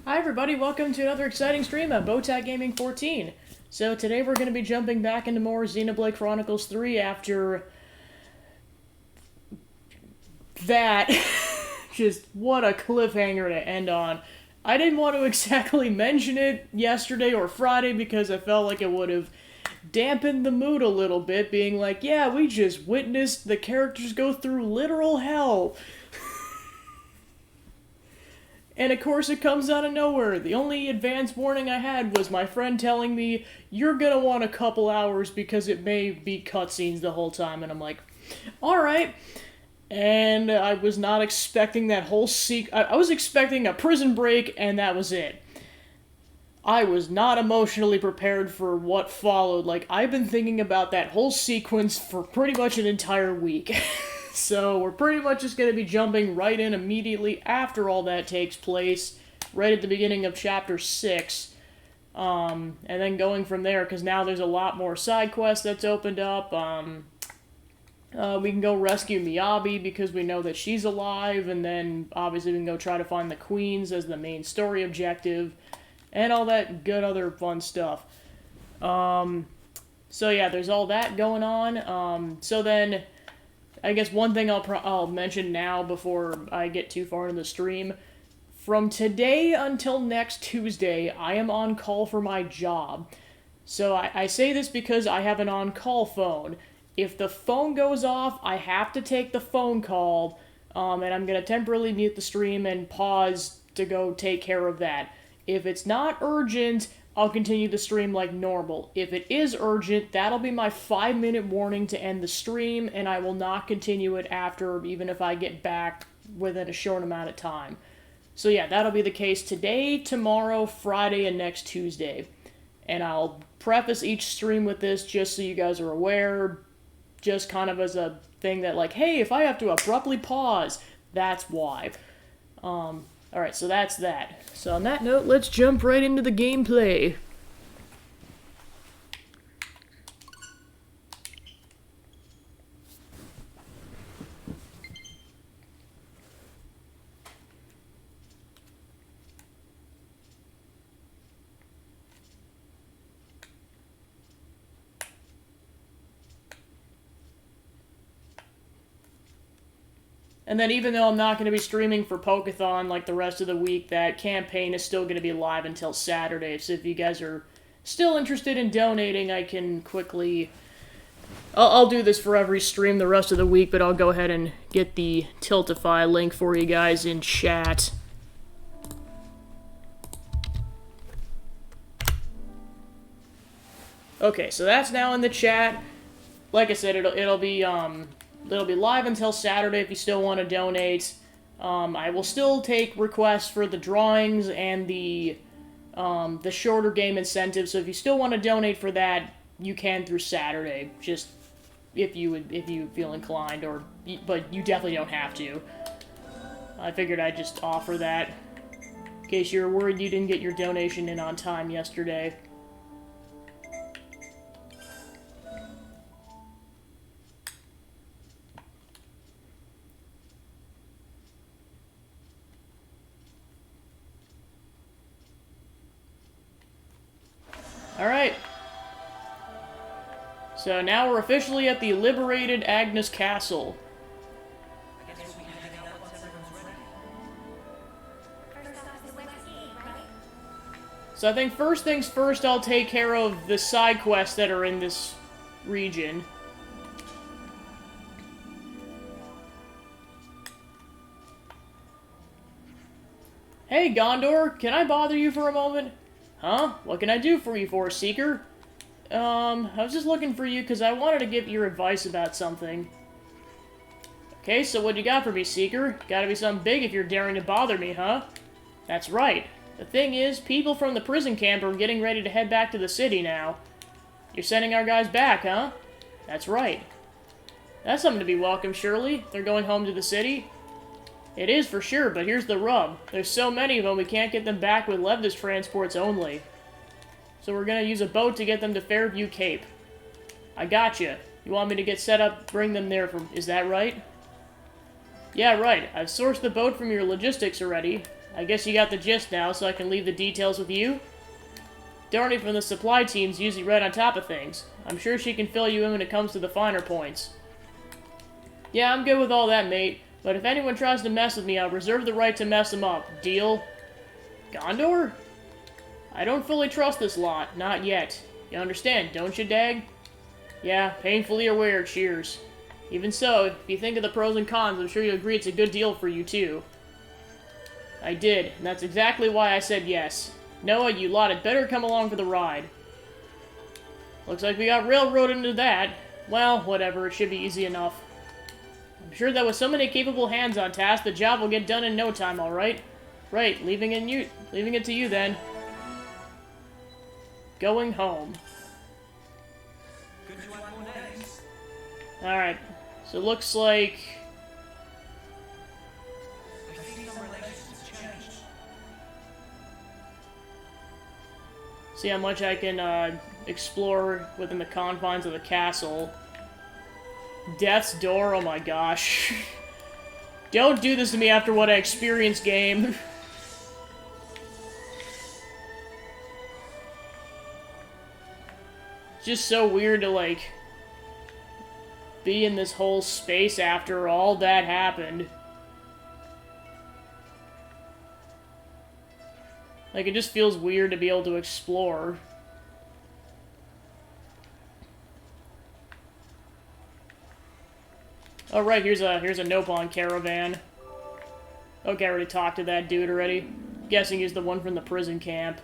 Hi everybody, welcome to another exciting stream at Bowtie Gaming 14. So today we're going to be jumping back into more Xenoblade Chronicles 3 after that. Just what a cliffhanger to end on. I didn't want to exactly mention it yesterday or Friday because I felt like it would have dampened the mood a little bit, being like, yeah, we just witnessed the characters go through literal hell. And of course it comes out of nowhere. The only advance warning I had was my friend telling me, you're gonna want a couple hours because it may be cutscenes the whole time. And I'm like, alright. And I was not expecting that whole I was expecting a prison break and that was it. I was not emotionally prepared for what followed. Like, I've been thinking about that whole sequence for pretty much an entire week. So we're pretty much just going to be jumping right in immediately after all that takes place, right at the beginning of Chapter 6, and then going from there, because now there's a lot more side quests that's opened up. We can go rescue Miyabi because we know that she's alive, and then obviously we can go try to find the queens as the main story objective, and all that good other fun stuff. So yeah, there's all that going on. So then, I guess one thing I'll mention now before I get too far into the stream. From today until next Tuesday, I am on call for my job. So I say this because I have an on-call phone. If the phone goes off, I have to take the phone call, and I'm going to temporarily mute the stream and pause to go take care of that. If it's not urgent, I'll continue the stream like normal. If it is urgent, that'll be my 5-minute warning to end the stream, and I will not continue it after, even if I get back within a short amount of time. So yeah, that'll be the case today, tomorrow, Friday, and next Tuesday. And I'll preface each stream with this just so you guys are aware, just kind of as a thing that like, hey, if I have to abruptly pause, that's why. Alright, so that's that. So on that note, let's jump right into the gameplay. And then even though I'm not going to be streaming for Pokeathon like the rest of the week, that campaign is still going to be live until Saturday. So if you guys are still interested in donating, I can quickly... I'll do this for every stream the rest of the week, but I'll go ahead and get the Tiltify link for you guys in chat. Okay, so that's now in the chat. Like I said, it'll be live until Saturday if you still want to donate. I will still take requests for the drawings and the shorter game incentives. So if you still want to donate for that, you can through Saturday. Just if you feel inclined, but you definitely don't have to. I figured I'd just offer that in case you're worried you didn't get your donation in on time yesterday. Alright. So now we're officially at the liberated Agnes Castle. So I think first things first, I'll take care of the side quests that are in this region. Hey, Gondor, can I bother you for a moment? Huh? What can I do for you, Forest Seeker? I was just looking for you because I wanted to give your advice about something. Okay, so what you got for me, Seeker? Gotta be something big if you're daring to bother me, huh? That's right. The thing is, people from the prison camp are getting ready to head back to the city now. You're sending our guys back, huh? That's right. That's something to be welcome, surely. They're going home to the city. It is for sure, but here's the rub. There's so many of them we can't get them back with Levda's transports only. So we're gonna use a boat to get them to Fairview Cape. I gotcha. You want me to get set up, bring them there from... Is that right? Yeah, right. I've sourced the boat from your logistics already. I guess you got the gist now, so I can leave the details with you? Darnie from the supply team's usually right on top of things. I'm sure she can fill you in when it comes to the finer points. Yeah, I'm good with all that, mate. But if anyone tries to mess with me, I'll reserve the right to mess them up. Deal? Gondor? I don't fully trust this lot. Not yet. You understand, don't you, Dag? Yeah, painfully aware. Cheers. Even so, if you think of the pros and cons, I'm sure you'll agree it's a good deal for you, too. I did, and that's exactly why I said yes. Noah, you lot had better come along for the ride. Looks like we got railroaded into that. Well, whatever, it should be easy enough. I'm sure that with so many capable hands on task, the job will get done in no time, alright? Right, leaving it to you then. Going home. Alright, so it looks like... See how much I can explore within the confines of the castle. Death's Door, oh my gosh. Don't do this to me after what I experienced, game. It's just so weird to, like, be in this whole space after all that happened. Like, it just feels weird to be able to explore. Oh, right, here's a Nopon caravan. Okay, I already talked to that dude already. Guessing he's the one from the prison camp.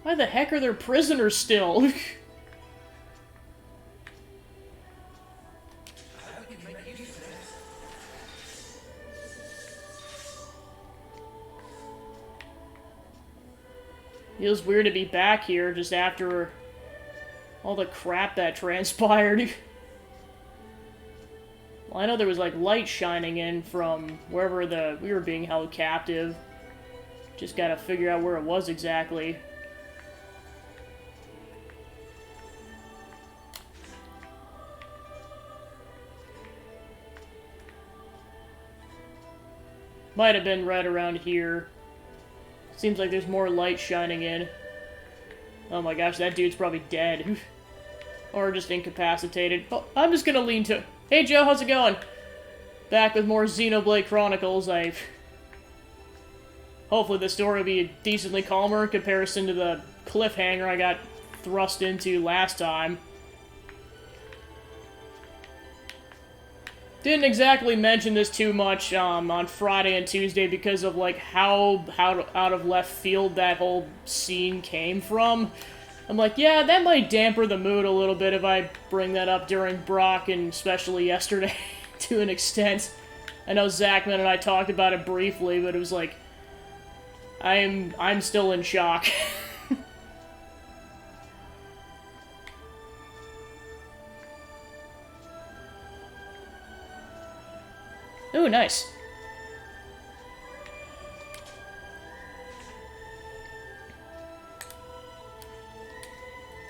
Why the heck are there prisoners still? Feels weird to be back here just after all the crap that transpired. Well, I know there was, like, light shining in from wherever we were being held captive. Just gotta figure out where it was exactly. Might have been right around here. Seems like there's more light shining in. Oh my gosh, that dude's probably dead. Or just incapacitated. Oh, I'm just gonna lean to... Hey Joe, how's it going? Back with more Xenoblade Chronicles. Hopefully the story will be decently calmer in comparison to the cliffhanger I got thrust into last time. Didn't exactly mention this too much on Friday and Tuesday because of, like, how out of left field that whole scene came from. I'm like, yeah, that might damper the mood a little bit if I bring that up during Brock, and especially yesterday, to an extent. I know Zachman and I talked about it briefly, but it was like, I'm still in shock. Ooh, nice.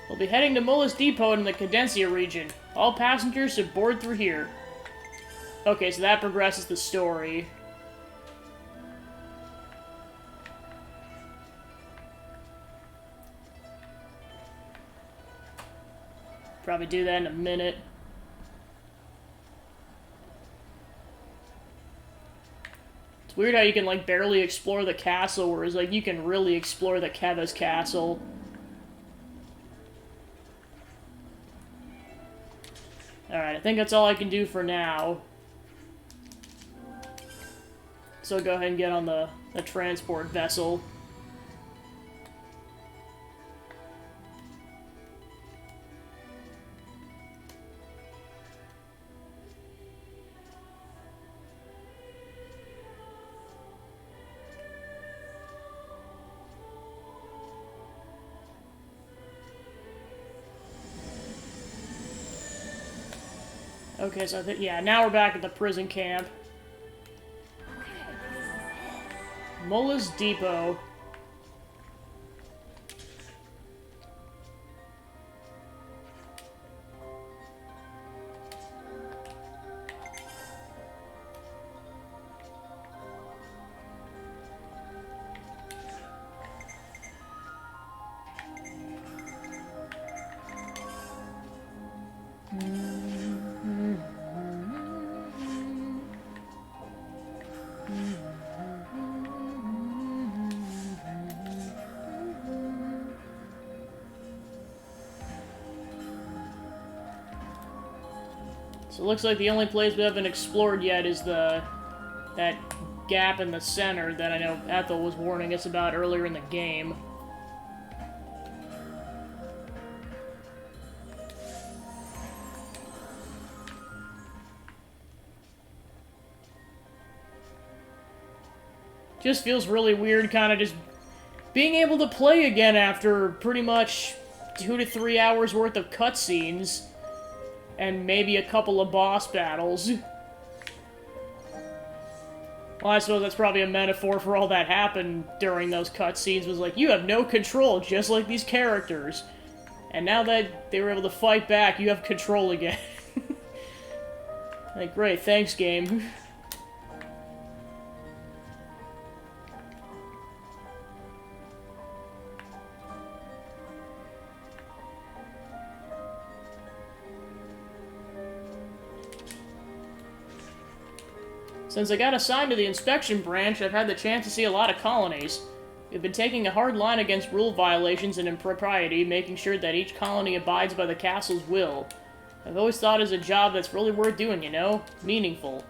We'll be heading to Mullis Depot in the Cadencia region. All passengers should board through here. Okay, so that progresses the story. Probably do that in a minute. It's weird how you can, like, barely explore the castle, whereas, like, you can really explore the Keva's castle. Alright, I think that's all I can do for now. So go ahead and get on the transport vessel. Okay, so I think, yeah, now we're back at the prison camp. Romola's Depot. So it looks like the only place we haven't explored yet is that gap in the center that I know Ethel was warning us about earlier in the game. Just feels really weird kind of just being able to play again after pretty much 2 to 3 hours worth of cutscenes. And maybe a couple of boss battles. Well, I suppose that's probably a metaphor for all that happened during those cutscenes, was like, you have no control, just like these characters. And now that they were able to fight back, you have control again. Like, great, thanks, game. Since I got assigned to the inspection branch, I've had the chance to see a lot of colonies. We've been taking a hard line against rule violations and impropriety, making sure that each colony abides by the castle's will. I've always thought it's a job that's really worth doing, you know? Meaningful.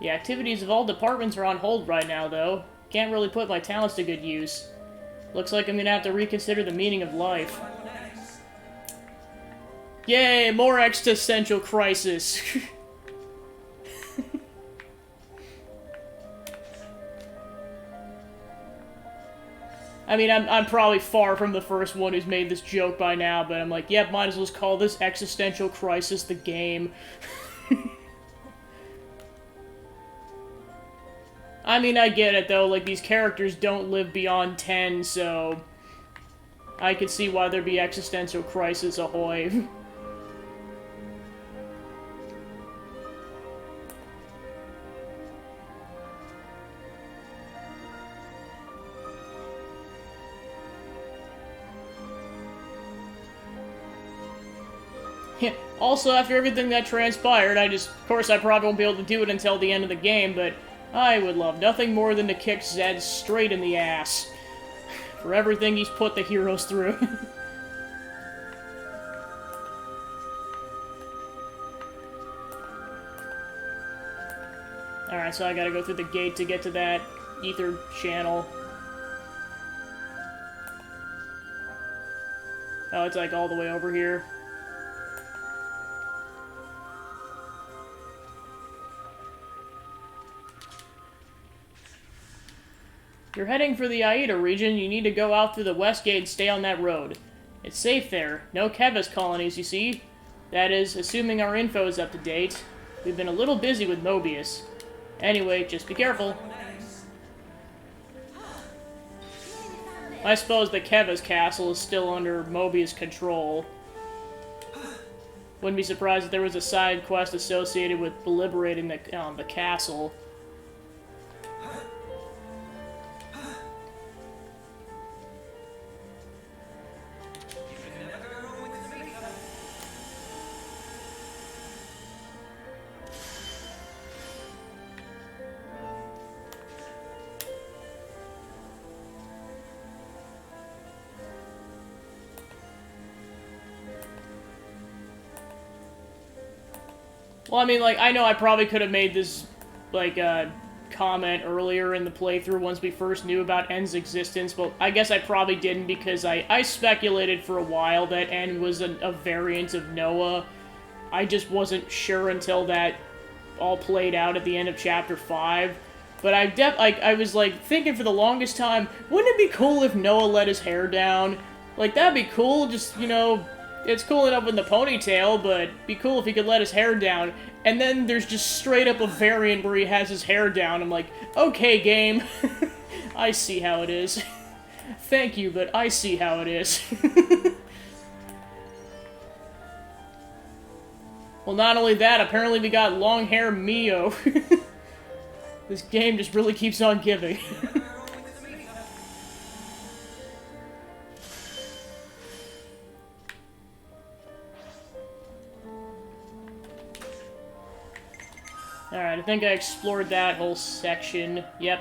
The activities of all departments are on hold right now, though. Can't really put my talents to good use. Looks like I'm gonna have to reconsider the meaning of life. Yay, more existential crisis! I mean, I'm probably far from the first one who's made this joke by now, but I'm like, yep, might as well just call this Existential Crisis the game. I mean, I get it, though, like, these characters don't live beyond 10, so I could see why there'd be Existential Crisis ahoy. Also, after everything that transpired, of course, I probably won't be able to do it until the end of the game, but I would love nothing more than to kick Zed straight in the ass for everything he's put the heroes through. Alright, so I gotta go through the gate to get to that ether channel. Oh, it's like all the way over here. You're heading for the Aida region, you need to go out through the west gate and stay on that road. It's safe there. No Kevis colonies, you see. That is, assuming our info is up to date. We've been a little busy with Mobius. Anyway, just be careful. I suppose the Kevis castle is still under Mobius' control. Wouldn't be surprised if there was a side quest associated with liberating the castle. Well, I mean, like, I know I probably could have made this, like, comment earlier in the playthrough once we first knew about N's existence, but I guess I probably didn't because I speculated for a while that N was a variant of Noah. I just wasn't sure until that all played out at the end of Chapter 5. But I was, like, thinking for the longest time, wouldn't it be cool if Noah let his hair down? Like, that'd be cool, just, you know... It's cool enough in the ponytail, but it'd be cool if he could let his hair down. And then there's just straight up a variant where he has his hair down. I'm like, okay, game. I see how it is. Thank you, but I see how it is. Well, not only that, apparently we got long hair Mio. This game just really keeps on giving. Alright, I think I explored that whole section. Yep.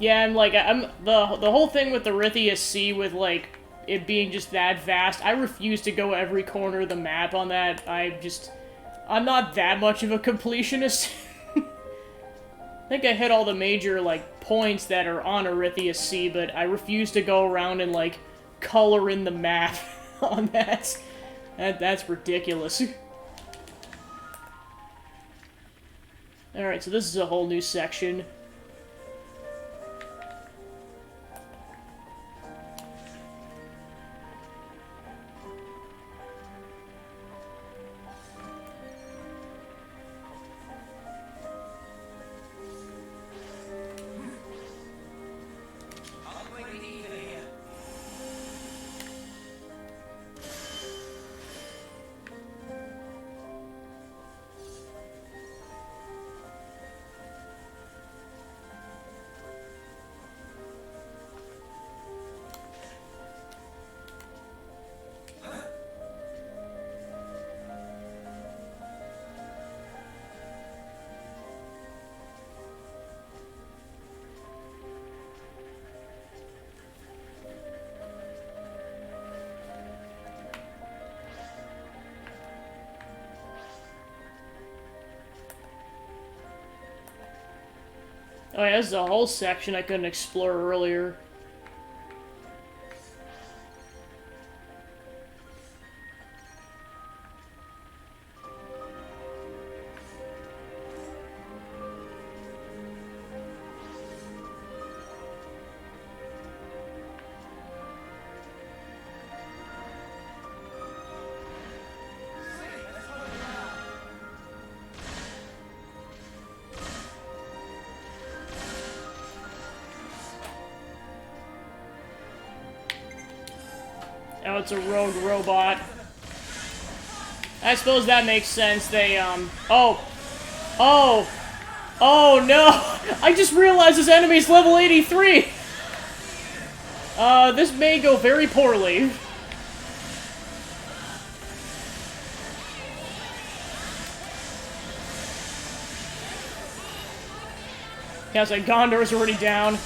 Yeah, I'm like, the whole thing with the Rithia Sea with, like, it being just that vast, I refuse to go every corner of the map on that. I'm not that much of a completionist. I think I hit all the major, like, points that are on Arithia Sea, but I refuse to go around and, like, color in the map on that. That's ridiculous. Alright, so this is a whole new section. Oh yeah, this is a whole section I couldn't explore earlier. Oh, it's a rogue robot. I suppose that makes sense. They, Oh! No! I just realized this enemy's level 83! This may go very poorly. Yeah, it's like Gondor's already down.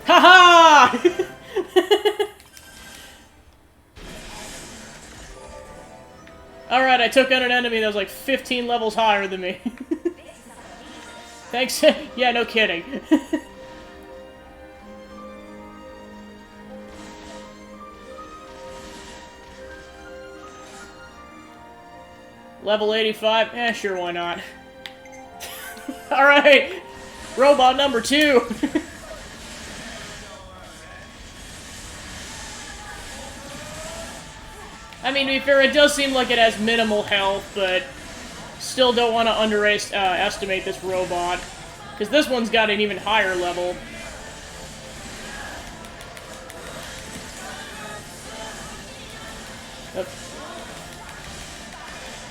Haha! Alright, I took out an enemy that was like 15 levels higher than me. Thanks. Yeah, no kidding. Level 85? Eh, sure, why not? Alright! Robot number 2! I mean, to be fair, it does seem like it has minimal health, but still don't want to underestimate this robot. Because this one's got an even higher level.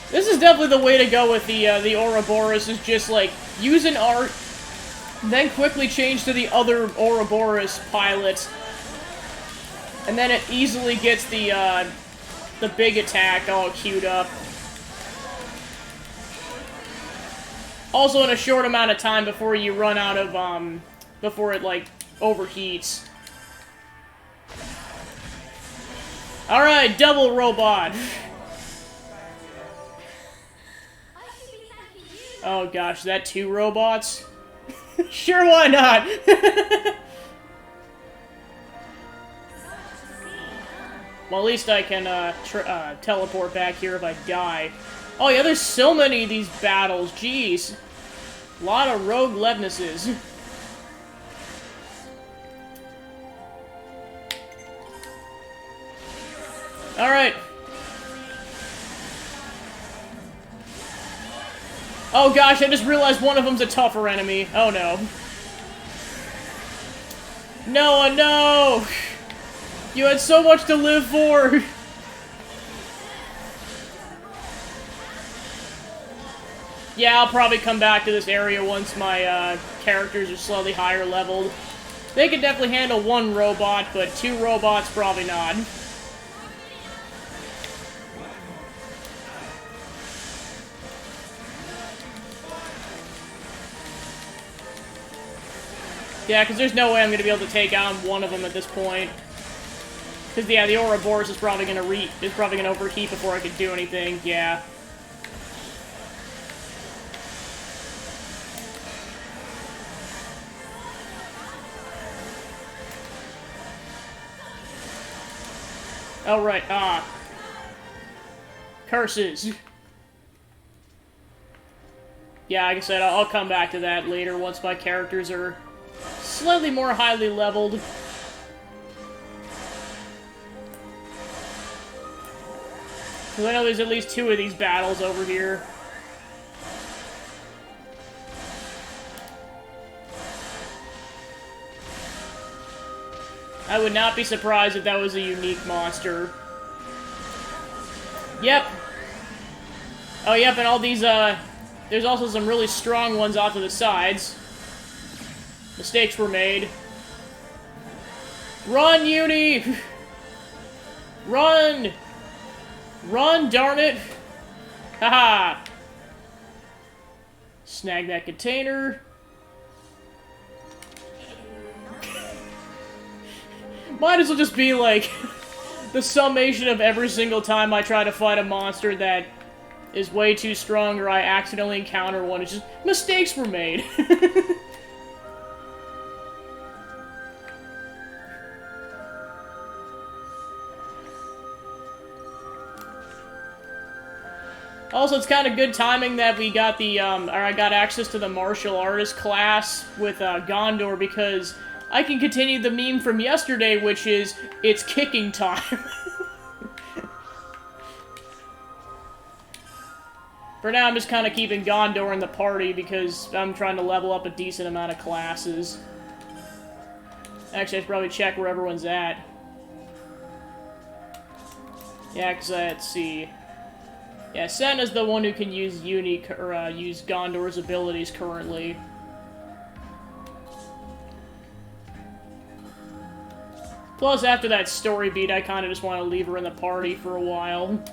This is definitely the way to go with the Ouroboros, is just, like, use an art, then quickly change to the other Ouroboros pilot, and then it easily gets the big attack all queued up. Also in a short amount of time before you run out of, before it, like, overheats. Alright, double robot. Oh gosh, is that 2 robots? Sure, why not? Well, at least I can teleport back here if I die. Oh yeah, there's so many of these battles, jeez. A lot of rogue Levnesses. Alright. Oh gosh, I just realized one of them's a tougher enemy. Oh no. Noah, no! You had so much to live for! Yeah, I'll probably come back to this area once my characters are slightly higher leveled. They could definitely handle 1 robot, but 2 robots, probably not. Yeah, because there's no way I'm going to be able to take on one of them at this point. Because, yeah, the Ouroboros is probably going to overheat before I could do anything, yeah. Oh, right, curses. Yeah, like I said, I'll come back to that later once my characters are slightly more highly leveled. Because I know there's at least 2 of these battles over here. I would not be surprised if that was a unique monster. Yep. Oh, yep, and all these, there's also some really strong ones off to the sides. Mistakes were made. Run, Uni! Run! Run, darn it! Haha! Snag that container. Might as well just be like the summation of every single time I try to fight a monster that is way too strong or I accidentally encounter one. It's just mistakes were made. Also, it's kind of good timing that we got the, or I got access to the martial artist class with, Gondor, because I can continue the meme from yesterday, which is, it's kicking time. For now, I'm just kind of keeping Gondor in the party, because I'm trying to level up a decent amount of classes. Actually, I should probably check where everyone's at. Yeah, because, let's see. Yeah, Senna's the one who can use use Gondor's abilities currently. Plus, after that story beat, I kind of just want to leave her in the party for a while.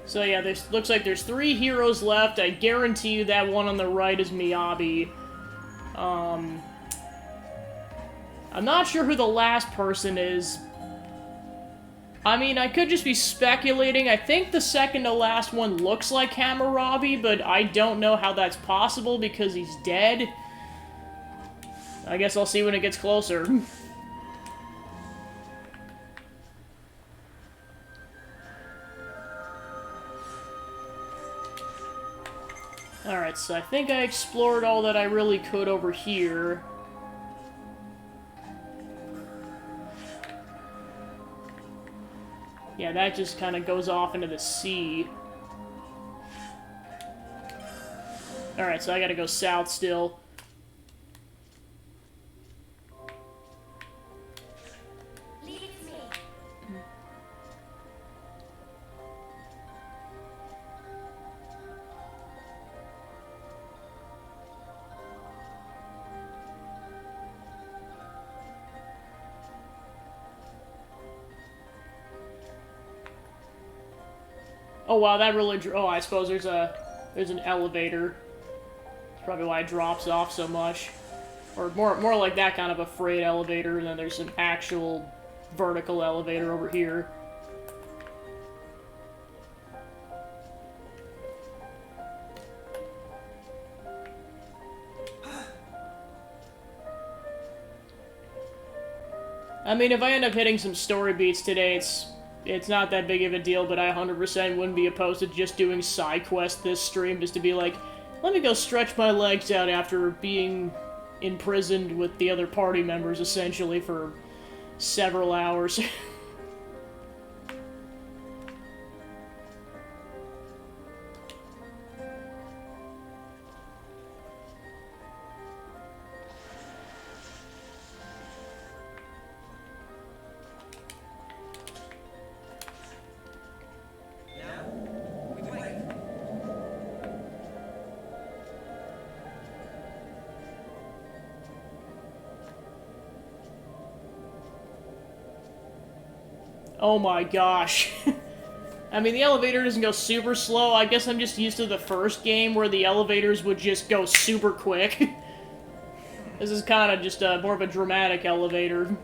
So yeah, looks like there's 3 heroes left. I guarantee you that one on the right is Miyabi. I'm not sure who the last person is. I mean, I could just be speculating. I think the second to last one looks like Hammurabi, but I don't know how that's possible because he's dead. I guess I'll see when it gets closer. Alright, so I think I explored all that I really could over here. Yeah, that just kind of goes off into the sea. Alright, so I gotta go south still. Oh wow, that really drew. Oh, I suppose there's a There's an elevator. That's probably why it drops off so much. Or more like that kind of a freight elevator, and then there's an actual vertical elevator over here. I mean, if I end up hitting some story beats today, it's not that big of a deal, but I 100% wouldn't be opposed to just doing side quests this stream, just to be like, let me go stretch my legs out after being imprisoned with the other party members, essentially, for several hours. Oh my gosh. I mean, the elevator doesn't go super slow. I guess I'm just used to the first game where the elevators would just go super quick. This is kind of just more of a dramatic elevator.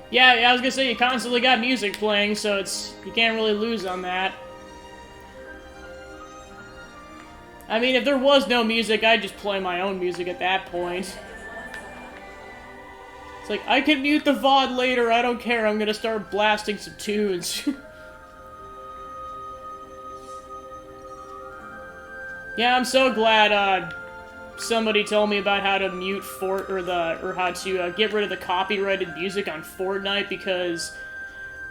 Yeah, I was gonna say, you constantly got music playing, so you can't really lose on that. I mean, if there was no music, I'd just play my own music at that point. It's like, I can mute the VOD later, I don't care, I'm gonna start blasting some tunes. Yeah, I'm so glad, somebody told me about how to mute how to get rid of the copyrighted music on Fortnite, because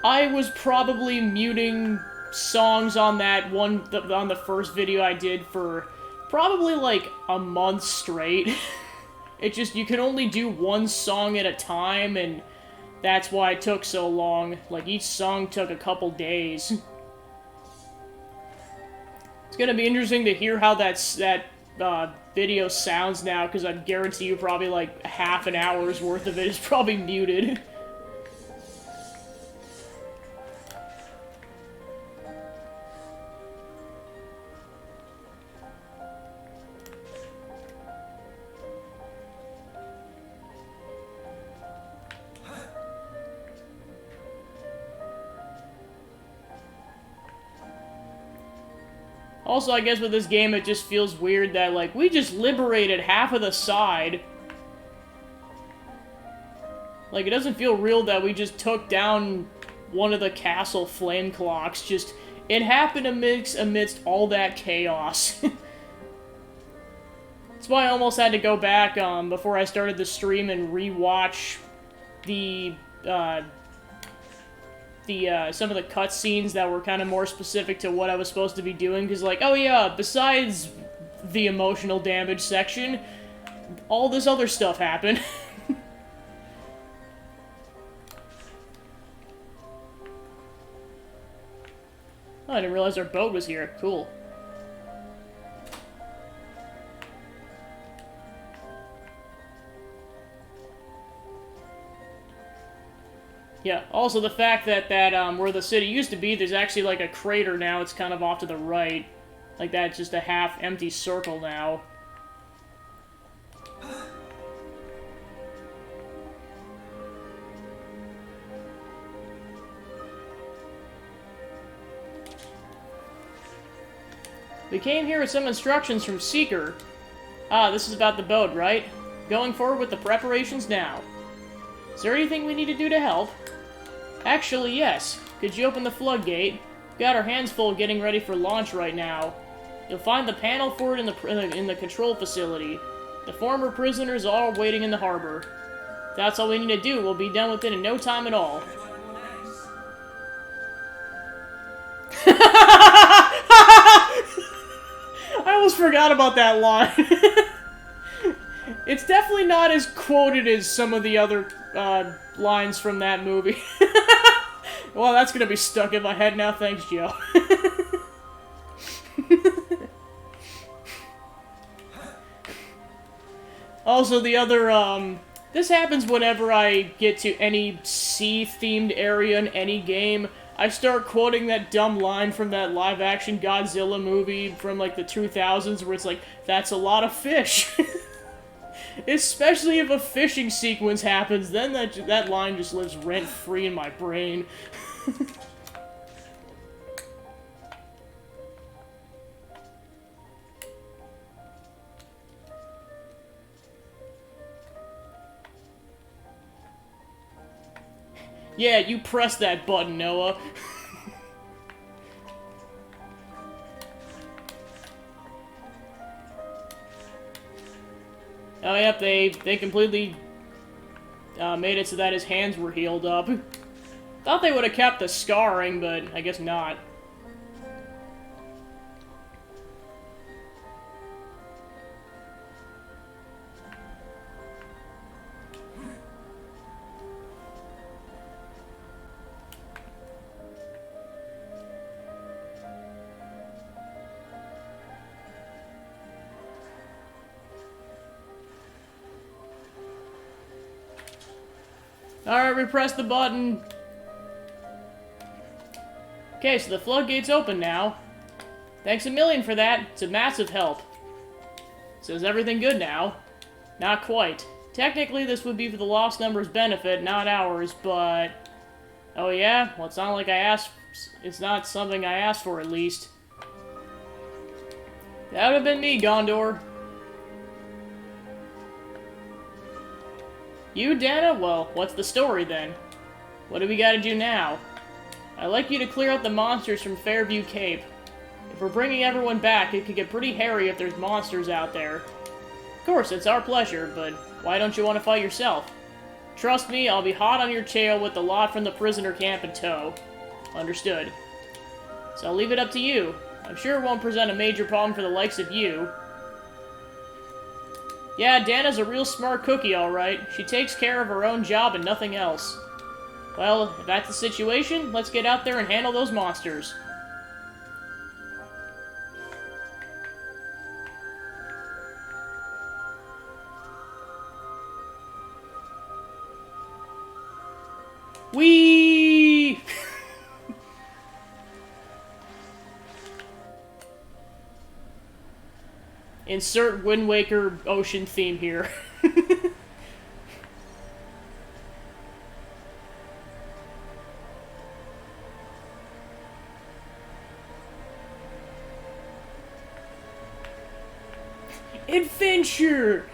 I was probably muting songs on on the first video I did for probably like a month straight. It just, you can only do one song at a time, and that's why it took so long. Like, each song took a couple days. It's gonna be interesting to hear how that video sounds now, because I guarantee you probably like half an hour's worth of it is probably muted. Also, I guess with this game, it just feels weird that, like, we just liberated half of the side. Like, it doesn't feel real that we just took down one of the castle flame clocks. Just, it happened amidst all that chaos. That's why I almost had to go back, before I started the stream and rewatch some of the cutscenes that were kind of more specific to what I was supposed to be doing, because, like, oh yeah, besides the emotional damage section, all this other stuff happened. Oh, I didn't realize our boat was here. Cool. Yeah, also the fact that where the city used to be, there's actually like a crater now, it's kind of off to the right. Like that's just a half-empty circle now. We came here with some instructions from Seeker. Ah, this is about the boat, right? Going forward with the preparations now. Is there anything we need to do to help? Actually, yes. Could you open the floodgate? We've got our hands full getting ready for launch right now. You'll find the panel for it in the control facility. The former prisoners are all waiting in the harbor. That's all we need to do. We'll be done with it in no time at all. I almost forgot about that line. It's definitely not as quoted as some of the other lines from that movie. Well, that's gonna be stuck in my head now. Thanks, Joe. Also, the other, this happens whenever I get to any sea-themed area in any game. I start quoting that dumb line from that live-action Godzilla movie from, like, the 2000s, where it's like, that's a lot of fish. Especially if a fishing sequence happens, then that line just lives rent-free in my brain. Yeah, you press that button, Noah. Oh, yep, they completely made it so that his hands were healed up. Thought they would have kept the scarring, but I guess not. Alright, repress the button. Okay, so the floodgate's open now. Thanks a million for that. It's a massive help. So is everything good now? Not quite. Technically, this would be for the Lost Numbers' benefit, not ours, but... Oh yeah? Well, it's not like I asked... It's not something I asked for, at least. That would have been me, Gondor. You, Dana? Well, what's the story, then? What do we gotta do now? I'd like you to clear out the monsters from Fairview Cape. If we're bringing everyone back, it could get pretty hairy if there's monsters out there. Of course, it's our pleasure, but why don't you want to fight yourself? Trust me, I'll be hot on your tail with the lot from the prisoner camp in tow. Understood. So I'll leave it up to you. I'm sure it won't present a major problem for the likes of you. Yeah, Dana's a real smart cookie, alright. She takes care of her own job and nothing else. Well, if that's the situation, let's get out there and handle those monsters. Whee! Insert Wind Waker ocean theme here. Adventure!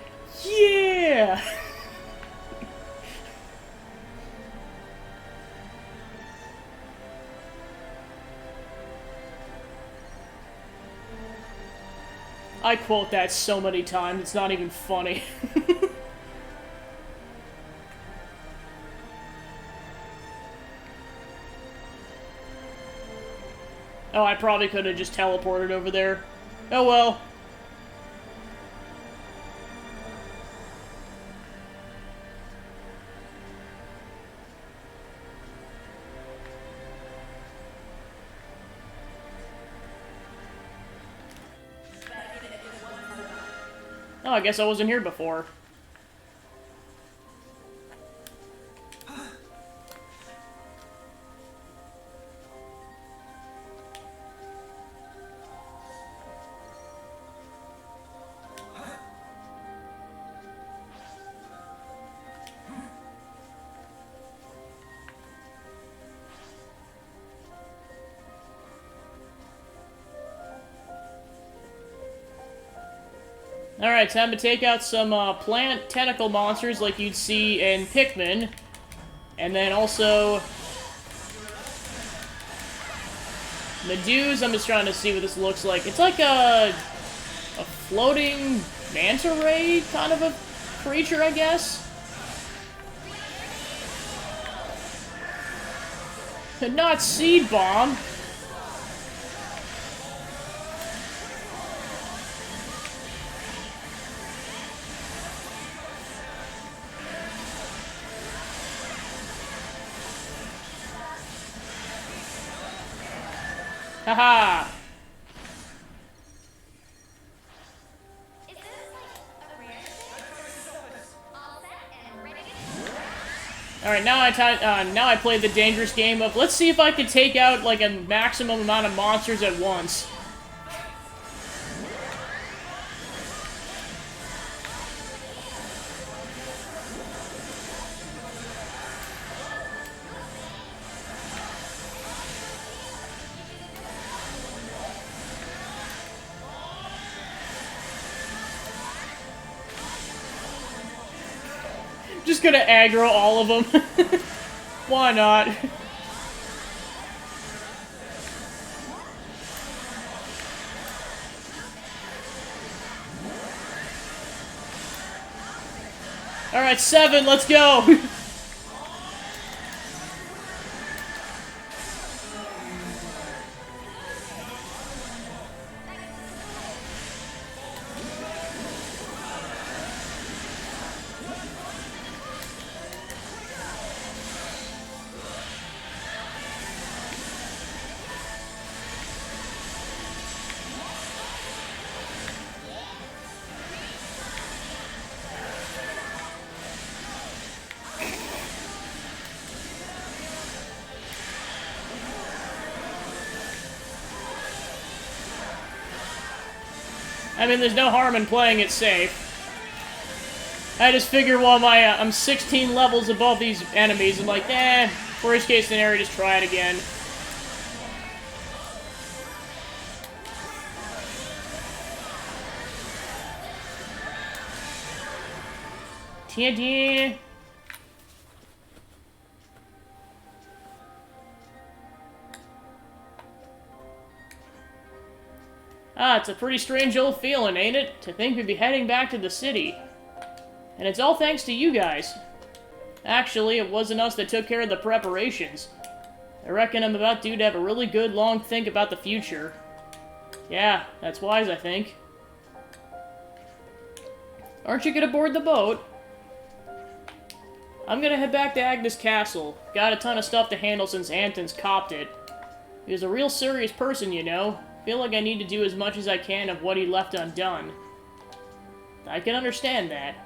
Yeah! I quote that so many times, it's not even funny. Oh, I probably could have just teleported over there. Oh well. Oh, I guess I wasn't here before. Alright, time to take out some plant tentacle monsters like you'd see in Pikmin. And then also... Meduse, I'm just trying to see what this looks like. It's like a floating manta ray kind of a creature, I guess? Not Seed Bomb. Haha! Alright, now I play the dangerous game of, let's see if I can take out, like, a maximum amount of monsters at once. Just gonna aggro all of them. Why not? Alright, 7, let's go! I mean, there's no harm in playing it safe. I just figure while I'm 16 levels above these enemies, I'm like, worst case scenario, just try it again. TNT. Ah, it's a pretty strange old feeling, ain't it? To think we'd be heading back to the city. And it's all thanks to you guys. Actually, it wasn't us that took care of the preparations. I reckon I'm about due to have a really good long think about the future. Yeah, that's wise, I think. Aren't you gonna board the boat? I'm gonna head back to Agnes Castle. Got a ton of stuff to handle since Anton's copped it. He was a real serious person, you know. Feel like I need to do as much as I can of what he left undone. I can understand that.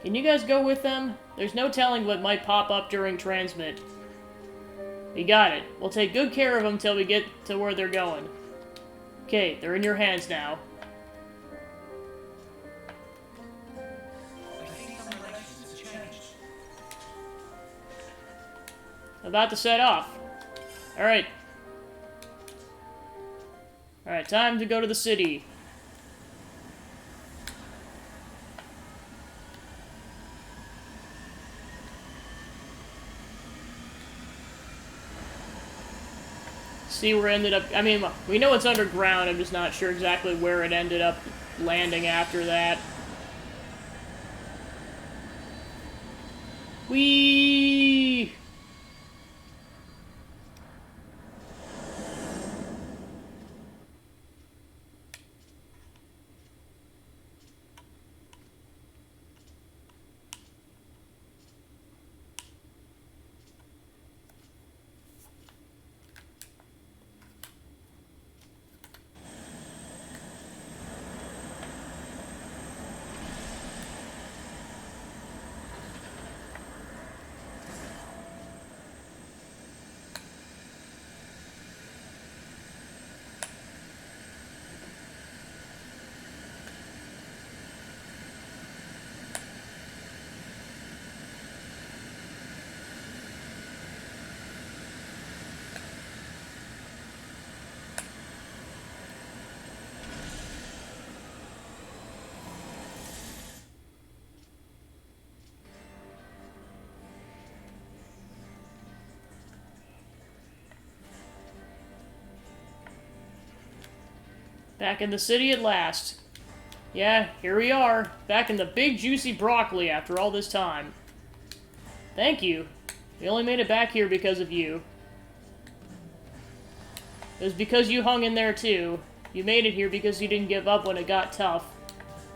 Can you guys go with them? There's no telling what might pop up during transmit. We got it. We'll take good care of them till we get to where they're going. Okay, they're in your hands now. About to set off. Alright. Alright, time to go to the city. See where it ended up. I mean, we know it's underground, I'm just not sure exactly where it ended up landing after that. Whee! Back in the city at last. Yeah, here we are, back in the big juicy broccoli after all this time. Thank you. We only made it back here because of you. It was because you hung in there too. You made it here because you didn't give up when it got tough.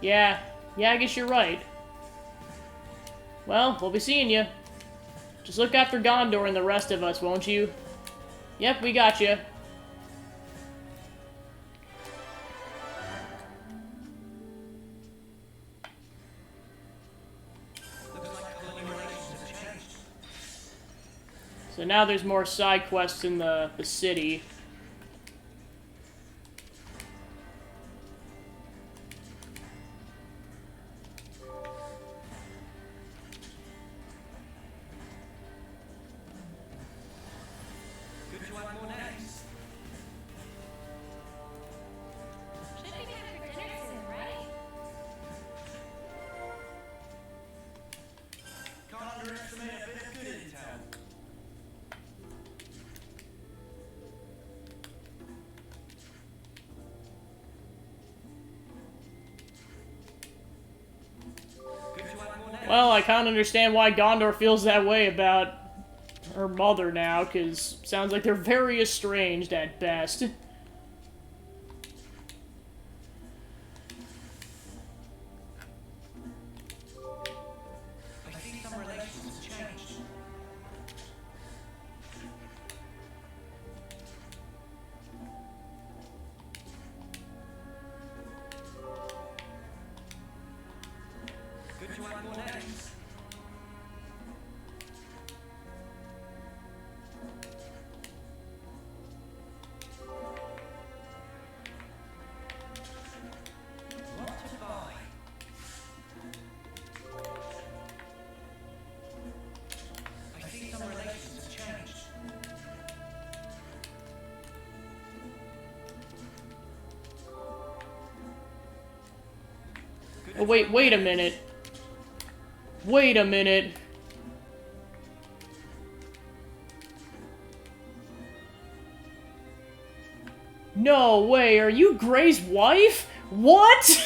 Yeah, I guess you're right. Well, we'll be seeing you. Just look after Gondor and the rest of us, won't you? Yep, we got you. So now there's more side quests in the city. Well, I can't understand why Gondor feels that way about her mother now, because sounds like they're very estranged at best. Oh, wait a minute. Wait a minute. No way, are you Gray's wife? What?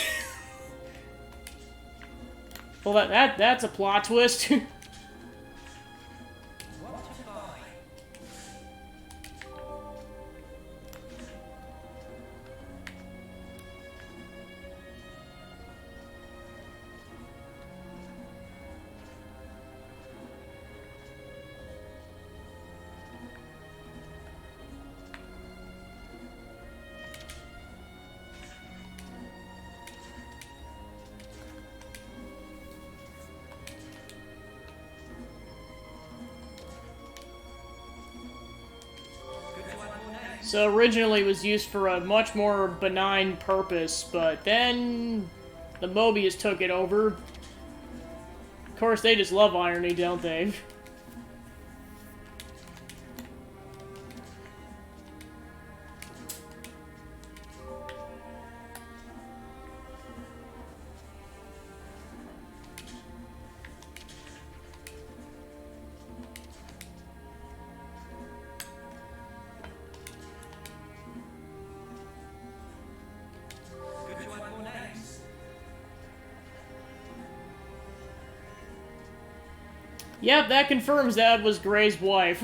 Well, that's a plot twist. So originally it was used for a much more benign purpose, but then the Mobius took it over. Of course, they just love irony, don't they? Yep, that confirms that was Gray's wife.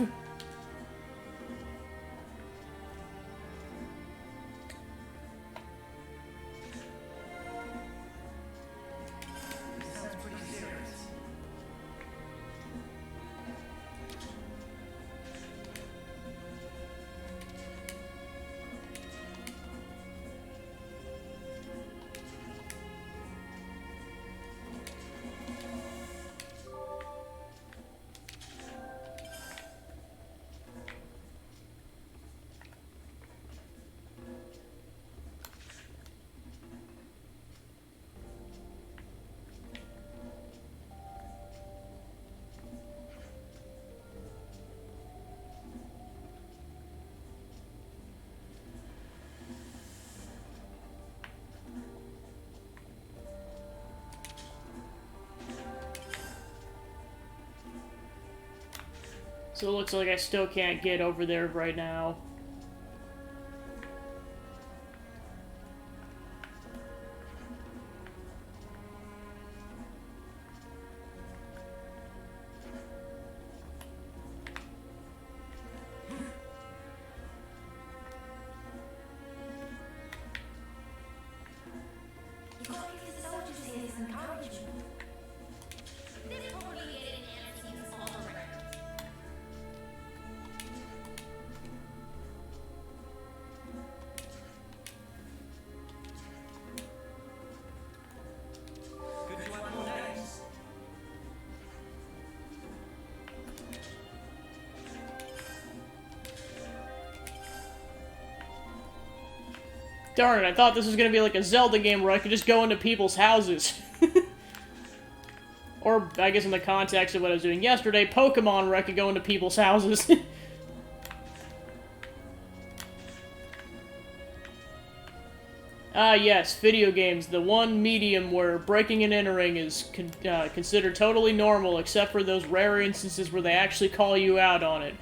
So it looks like I still can't get over there right now. Darn it, I thought this was gonna be like a Zelda game where I could just go into people's houses. Or, I guess in the context of what I was doing yesterday, Pokemon where I could go into people's houses. Ah, yes, video games. The one medium where breaking and entering is considered totally normal, except for those rare instances where they actually call you out on it.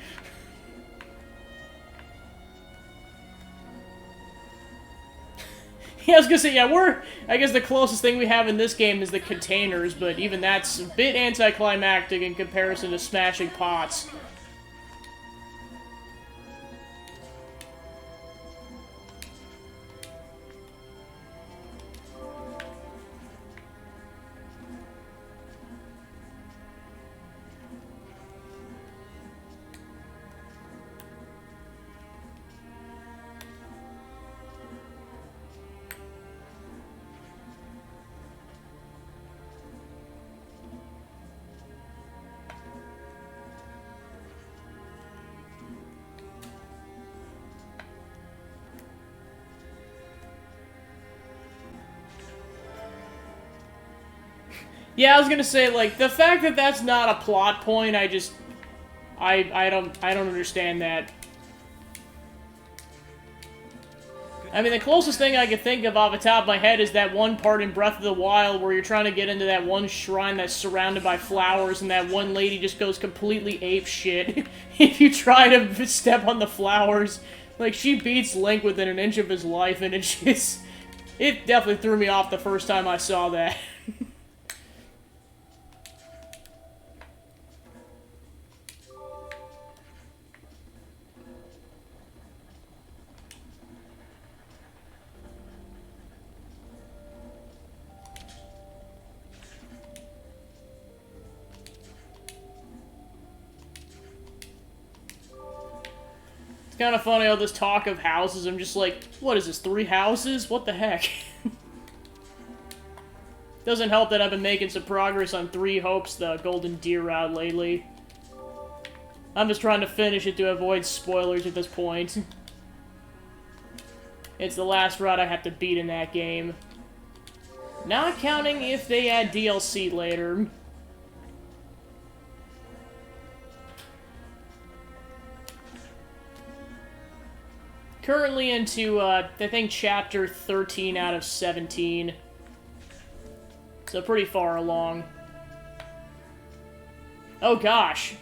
Yeah, I was gonna say, yeah, I guess the closest thing we have in this game is the containers, but even that's a bit anticlimactic in comparison to smashing pots. Yeah, I was gonna say, like, the fact that that's not a plot point, I don't understand that. I mean, the closest thing I could think of off the top of my head is that one part in Breath of the Wild where you're trying to get into that one shrine that's surrounded by flowers and that one lady just goes completely apeshit if you try to step on the flowers. Like, she beats Link within an inch of his life, and it definitely threw me off the first time I saw that. Kind of funny all this talk of houses. I'm just like, what is this, 3 houses? What the heck? Doesn't help that I've been making some progress on 3 Hopes, the Golden Deer route lately. I'm just trying to finish it to avoid spoilers at this point. It's the last route I have to beat in that game. Not counting if they add DLC later. Currently into, I think, chapter 13 out of 17. So pretty far along. Oh gosh.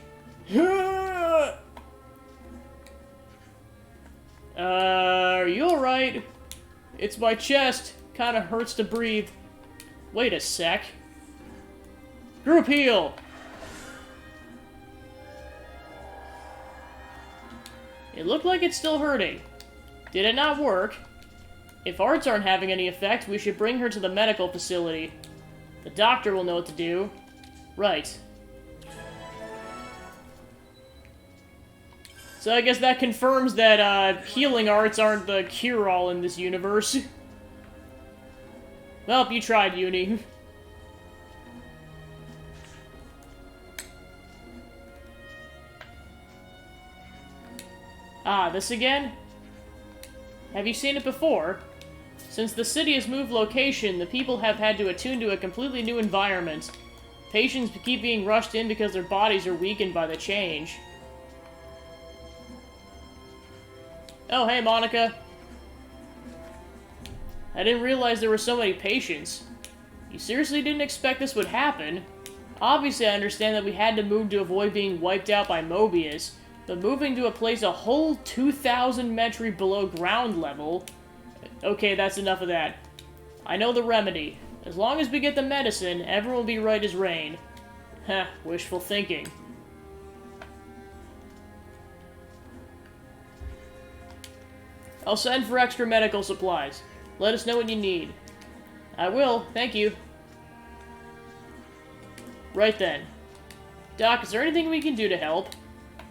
Are you alright? It's my chest. Kinda hurts to breathe. Wait a sec. Group heal! It looked like it's still hurting. Did it not work? If arts aren't having any effect, we should bring her to the medical facility. The doctor will know what to do. Right. So I guess that confirms that, healing arts aren't the cure-all in this universe. Well, you tried, Uni. Ah, this again? Have you seen it before? Since the city has moved location, the people have had to attune to a completely new environment. Patients keep being rushed in because their bodies are weakened by the change. Oh, hey, Monica. I didn't realize there were so many patients. You seriously didn't expect this would happen? Obviously, I understand that we had to move to avoid being wiped out by Mobius, but moving to a place a whole 2,000 metri below ground level... Okay, that's enough of that. I know the remedy. As long as we get the medicine, everyone will be right as rain. Heh, wishful thinking. I'll send for extra medical supplies. Let us know what you need. I will, thank you. Right then. Doc, is there anything we can do to help?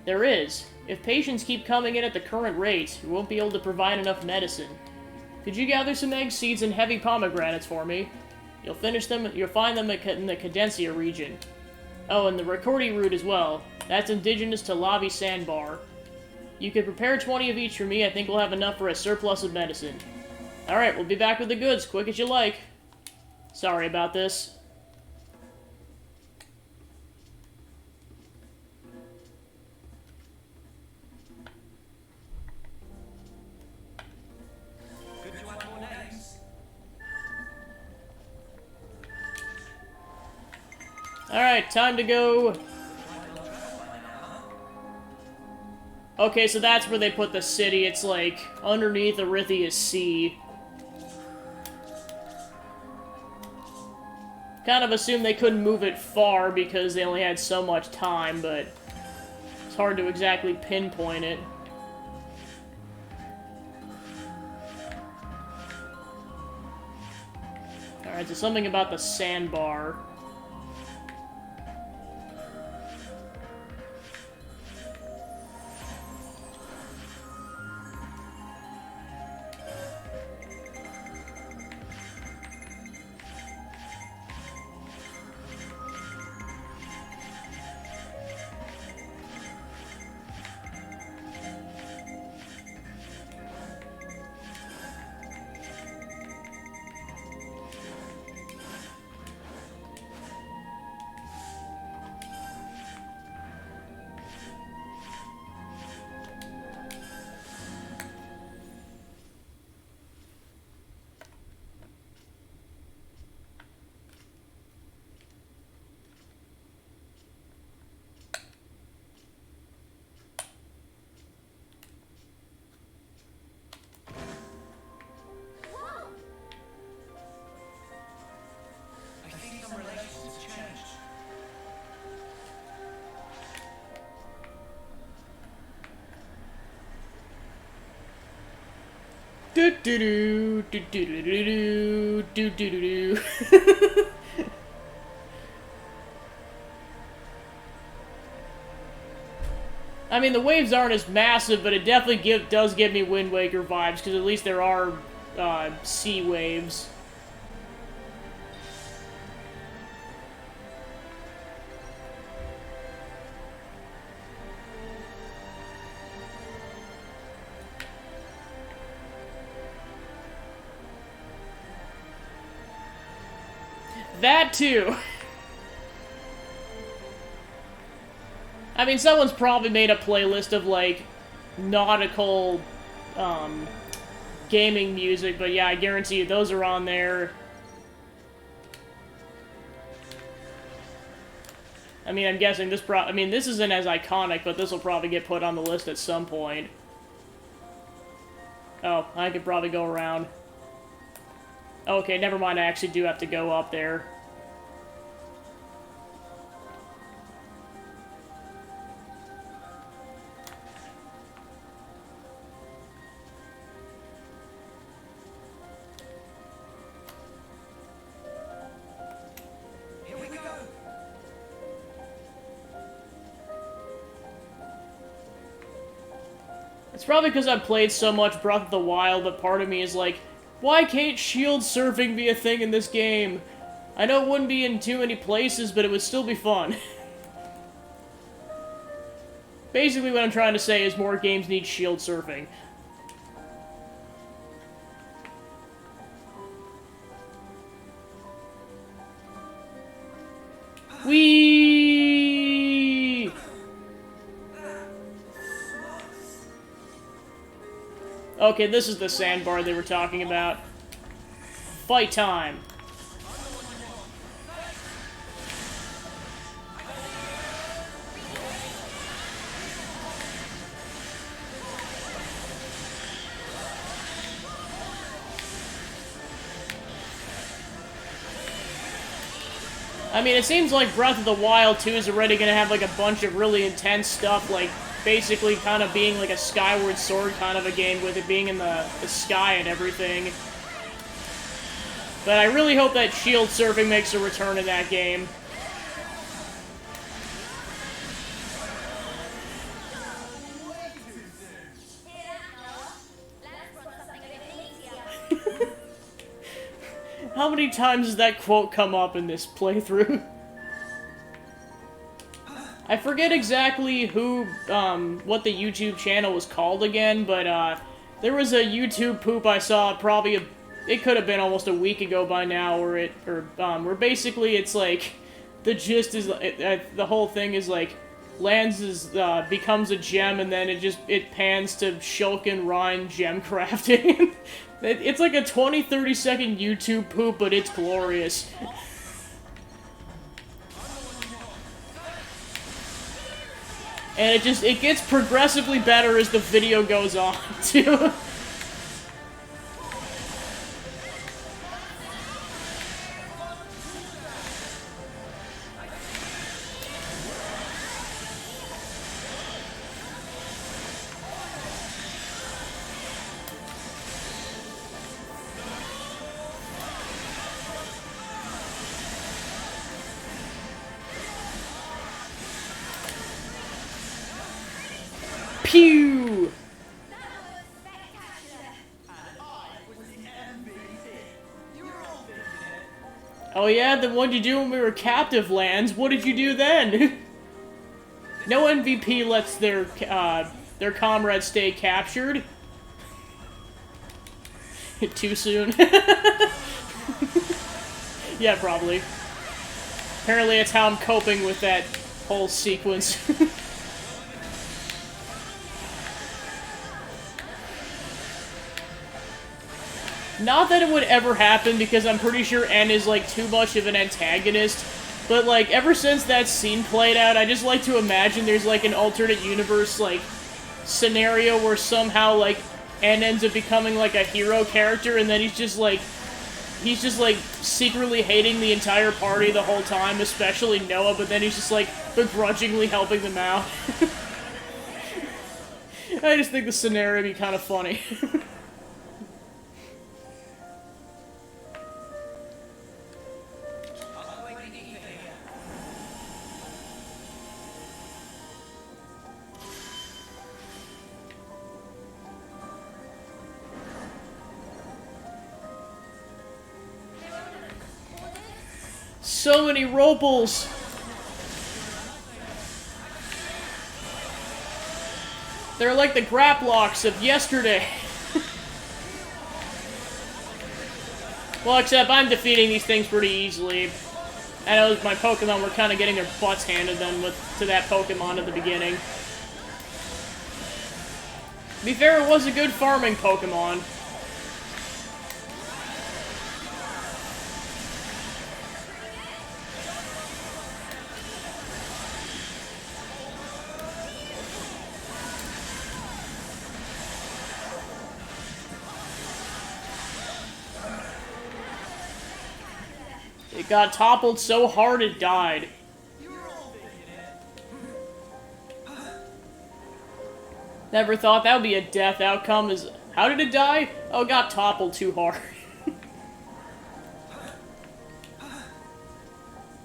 There is. If patients keep coming in at the current rate, we won't be able to provide enough medicine. Could you gather some egg seeds and heavy pomegranates for me? You'll find them in the Cadencia region. Oh, and the Ricordi root as well. That's indigenous to Lavi Sandbar. You could prepare 20 of each for me. I think we'll have enough for a surplus of medicine. Alright, we'll be back with the goods, quick as you like. Sorry about this. Alright, time to go. Okay, so that's where they put the city. It's like underneath Arithia's Sea. Kind of assumed they couldn't move it far because they only had so much time, but it's hard to exactly pinpoint it. Alright, so something about the sandbar. Do do do do do do do do do do. I mean, the waves aren't as massive, but it definitely does give me Wind Waker vibes, because at least there are sea waves. That too. I mean, someone's probably made a playlist of, like, nautical, gaming music, but yeah, I guarantee you those are on there. I mean, I'm guessing this I mean, this isn't as iconic, but this will probably get put on the list at some point. Oh, I could probably go around. Okay, never mind, I actually do have to go up there. Here we go. It's probably because I've played so much Breath of the Wild that part of me is like, why can't shield surfing be a thing in this game? I know it wouldn't be in too many places, but it would still be fun. Basically what I'm trying to say is more games need shield surfing. Whee! Okay, this is the sandbar they were talking about. Fight time! I mean, it seems like Breath of the Wild 2 is already gonna have, like, a bunch of really intense stuff, like, basically kind of being like a Skyward Sword kind of a game with it being in the sky and everything. But I really hope that shield surfing makes a return in that game. How many times does that quote come up in this playthrough? I forget exactly who, what the YouTube channel was called again, but, there was a YouTube poop I saw probably it could have been almost a week ago by now, where basically it's like, the gist is, the whole thing is like, Lands becomes a gem, and then it pans to Shulk and Ryan gem crafting. It's like a 20-30 second YouTube poop, but it's glorious. And it gets progressively better as the video goes on, too. Pew! Oh yeah, then what'd you do when we were captive, Lands? What did you do then? No MVP lets their comrades stay captured. Too soon. Yeah, probably. Apparently it's how I'm coping with that whole sequence. Not that it would ever happen, because I'm pretty sure N is, like, too much of an antagonist, but, like, ever since that scene played out, I just like to imagine there's, like, an alternate universe, like, scenario where somehow, like, N ends up becoming, like, a hero character, and then he's just, like, secretly hating the entire party the whole time, especially Noah, but then he's just, like, begrudgingly helping them out. I just think the scenario would be kind of funny. So many Ropals! They're like the Graplocks of yesterday. Well, except I'm defeating these things pretty easily. I know my Pokemon were kind of getting their butts handed to that Pokemon at the beginning. To be fair, it was a good farming Pokemon. It got toppled so hard it died. Never thought that would be a death outcome. How did it die? Oh, it got toppled too hard.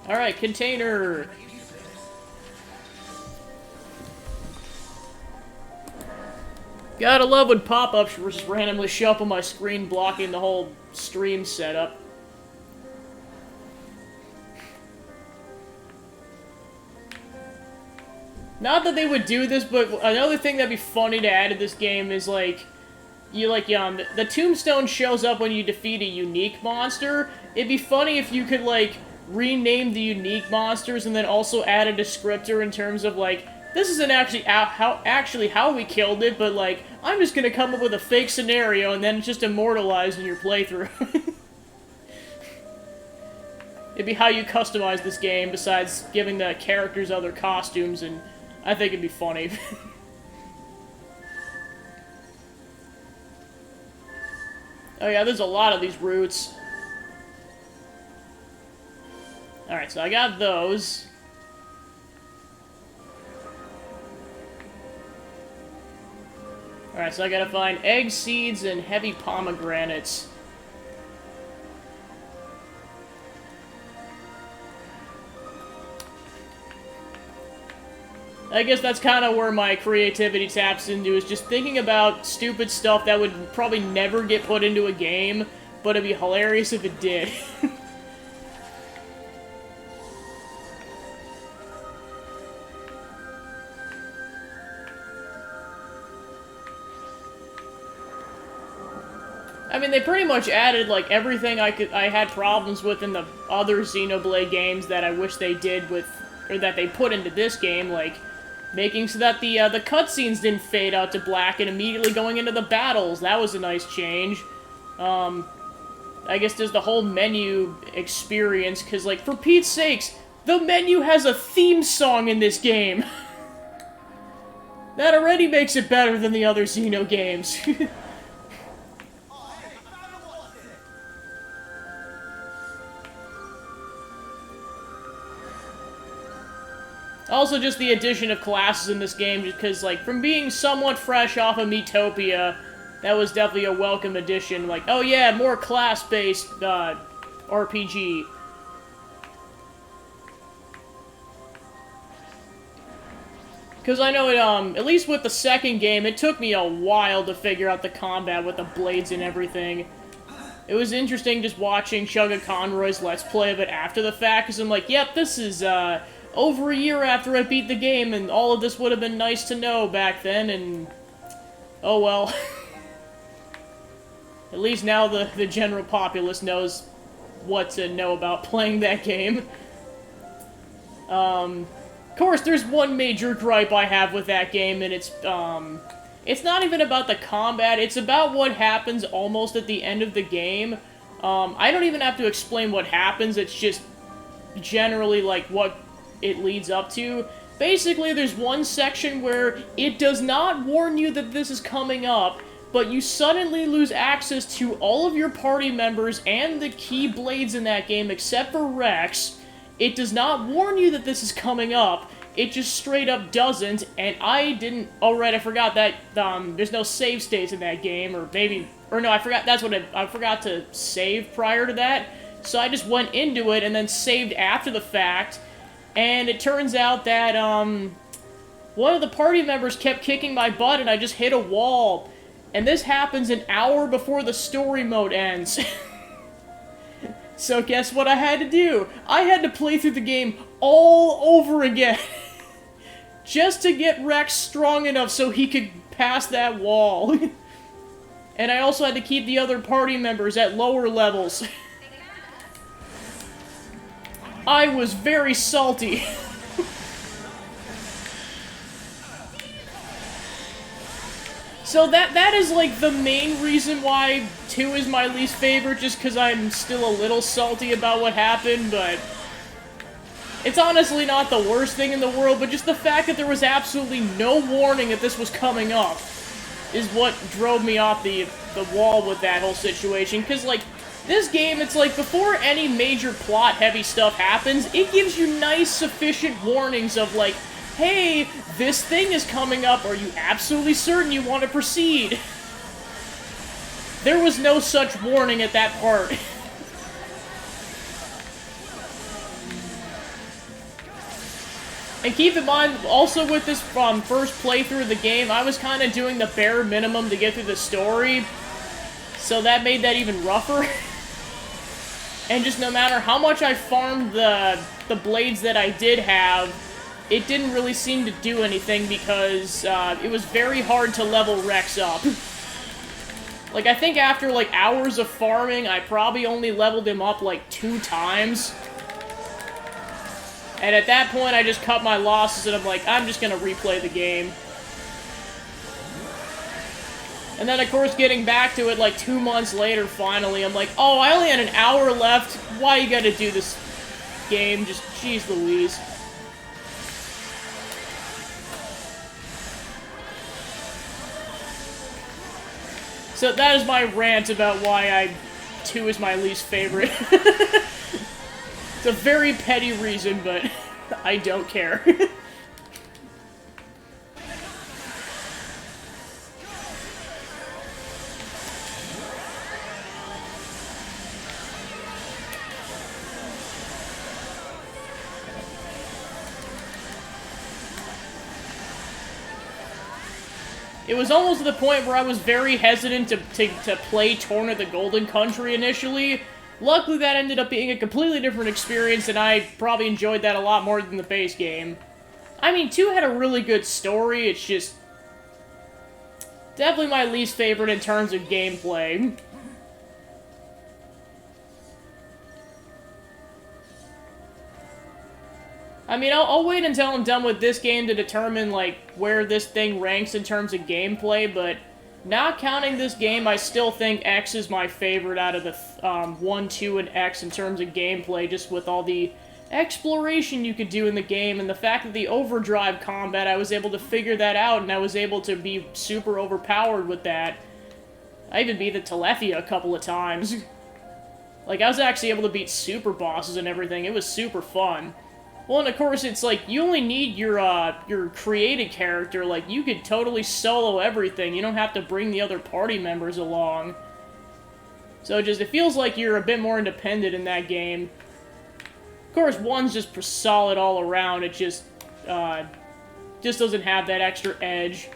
Alright, container. Gotta love when pop-ups just randomly show up on my screen, blocking the whole stream setup. Not that they would do this, but another thing that'd be funny to add to this game is, like, the tombstone shows up when you defeat a unique monster. It'd be funny if you could, like, rename the unique monsters and then also add a descriptor in terms of, like, this isn't actually how we killed it, but, like, I'm just gonna come up with a fake scenario and then it's just immortalized in your playthrough. It'd be how you customize this game, besides giving the characters other costumes, and I think it'd be funny. Oh yeah, there's a lot of these routes. Alright, so I got those. Alright, so I gotta find egg seeds and heavy pomegranates. I guess that's kind of where my creativity taps into, is just thinking about stupid stuff that would probably never get put into a game, but it'd be hilarious if it did. I mean, they pretty much added, like, everything I had problems with in the other Xenoblade games that I wish they did with, or that they put into this game, like, making so that the cutscenes didn't fade out to black and immediately going into the battles. That was a nice change. I guess there's the whole menu experience, because, like, for Pete's sakes, the menu has a theme song in this game! That already makes it better than the other Xeno games. Also, just the addition of classes in this game, because, like, from being somewhat fresh off of Miitopia, that was definitely a welcome addition. Like, oh yeah, more class-based, RPG. Because I know it, at least with the second game, it took me a while to figure out the combat with the blades and everything. It was interesting just watching Chugga Conroy's Let's Play of it after the fact, because I'm like, yep, this is, over a year after I beat the game, and all of this would have been nice to know back then, and... oh well. At least now the general populace knows what to know about playing that game. Of course, there's one major gripe I have with that game, and it's not even about the combat, it's about what happens almost at the end of the game. I don't even have to explain what happens, it's just generally, like, what it leads up to. Basically, there's one section where it does not warn you that this is coming up, but you suddenly lose access to all of your party members and the key blades in that game, except for Rex. It does not warn you that this is coming up, it just straight up doesn't, and I didn't... oh right, I forgot that, there's no save states in that game, or maybe... or no, I forgot, that's what I forgot to save prior to that, so I just went into it and then saved after the fact, and it turns out that, one of the party members kept kicking my butt and I just hit a wall. And this happens an hour before the story mode ends. So guess what I had to do? I had to play through the game all over again. Just to get Rex strong enough so he could pass that wall. And I also had to keep the other party members at lower levels. I was very salty. So that is, like, the main reason why 2 is my least favorite, just because I'm still a little salty about what happened, but... it's honestly not the worst thing in the world, but just the fact that there was absolutely no warning that this was coming up is what drove me off the wall with that whole situation, because, like, this game, it's like, before any major plot-heavy stuff happens, it gives you nice, sufficient warnings of, like, hey, this thing is coming up, are you absolutely certain you want to proceed? There was no such warning at that part. And keep in mind, also with this first playthrough of the game, I was kind of doing the bare minimum to get through the story, so that made that even rougher. And just no matter how much I farmed the blades that I did have, it didn't really seem to do anything because it was very hard to level Rex up. Like, I think after, like, hours of farming, I probably only leveled him up, like, 2 times. And at that point, I just cut my losses and I'm like, I'm just gonna replay the game. And then, of course, getting back to it, like, 2 months later, finally, I'm like, oh, I only had an hour left. Why you gotta do this game? Just, jeez Louise. So that is my rant about why 2 is my least favorite. It's a very petty reason, but I don't care. It was almost to the point where I was very hesitant to play Torn of the Golden Country initially. Luckily, that ended up being a completely different experience, and I probably enjoyed that a lot more than the base game. I mean, 2 had a really good story, it's just... definitely my least favorite in terms of gameplay. I mean, I'll wait until I'm done with this game to determine, like, where this thing ranks in terms of gameplay, but not counting this game, I still think X is my favorite out of the 1, 2, and X in terms of gameplay, just with all the exploration you could do in the game, and the fact that the overdrive combat, I was able to figure that out, and I was able to be super overpowered with that. I even beat the Telethia a couple of times. Like, I was actually able to beat super bosses and everything. It was super fun. Well, and of course, it's like, you only need your created character. Like, you could totally solo everything. You don't have to bring the other party members along. So it feels like you're a bit more independent in that game. Of course, 1's just solid all around. It just doesn't have that extra edge.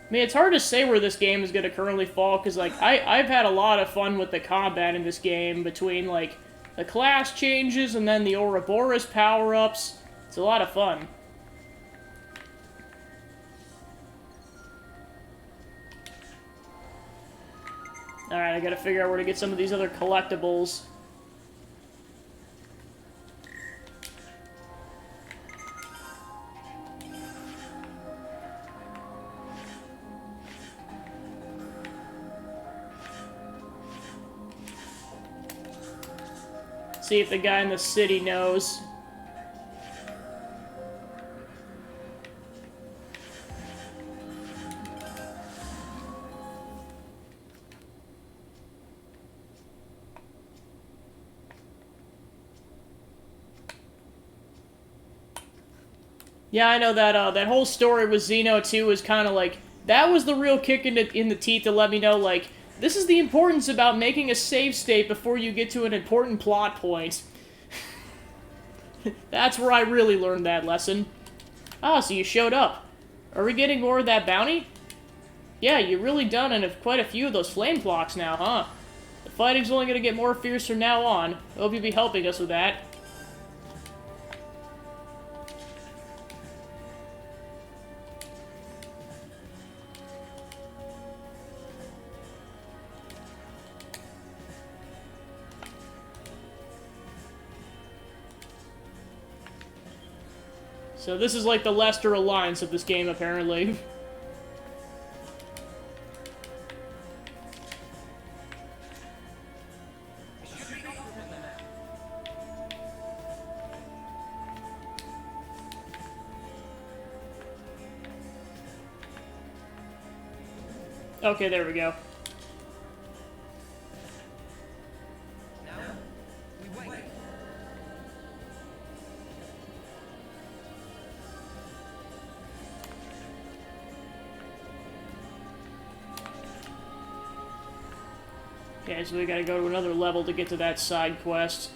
I mean, it's hard to say where this game is going to currently fall, because, like, I've had a lot of fun with the combat in this game, between, like, the class changes and then the Ouroboros power-ups. It's a lot of fun. Alright, I gotta figure out where to get some of these other collectibles. See if the guy in the city knows. Yeah, I know that that whole story with Xeno 2 was kind of like, that was the real kick in the teeth to let me know, like, this is the importance about making a save state before you get to an important plot point. That's where I really learned that lesson. Ah, so you showed up. Are we getting more of that bounty? Yeah, you're really done in quite a few of those flame clocks now, huh? The fighting's only gonna get more fierce from now on. I hope you'll be helping us with that. So this is like the Lester Alliance of this game, apparently. Okay, there we go. Okay, so we gotta go to another level to get to that side quest.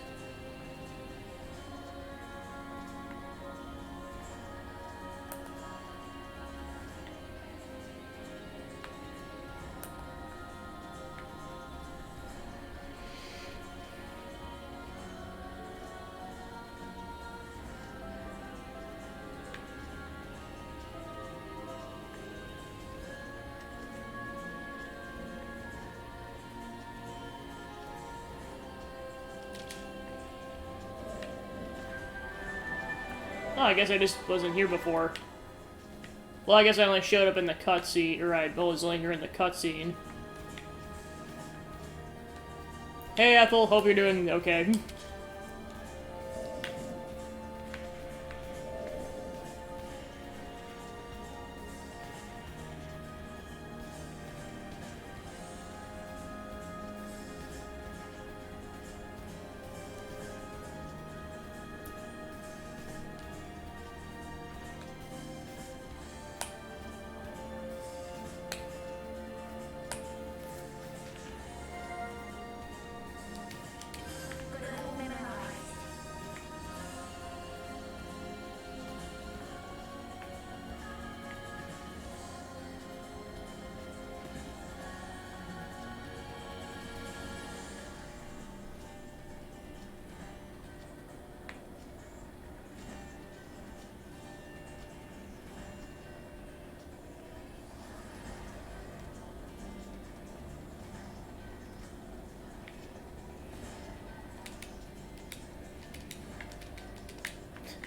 Oh, I guess I just wasn't here before. Well, I guess I only showed up in the cutscene. Right, I was only here in the cutscene. Hey, Ethel, hope you're doing okay.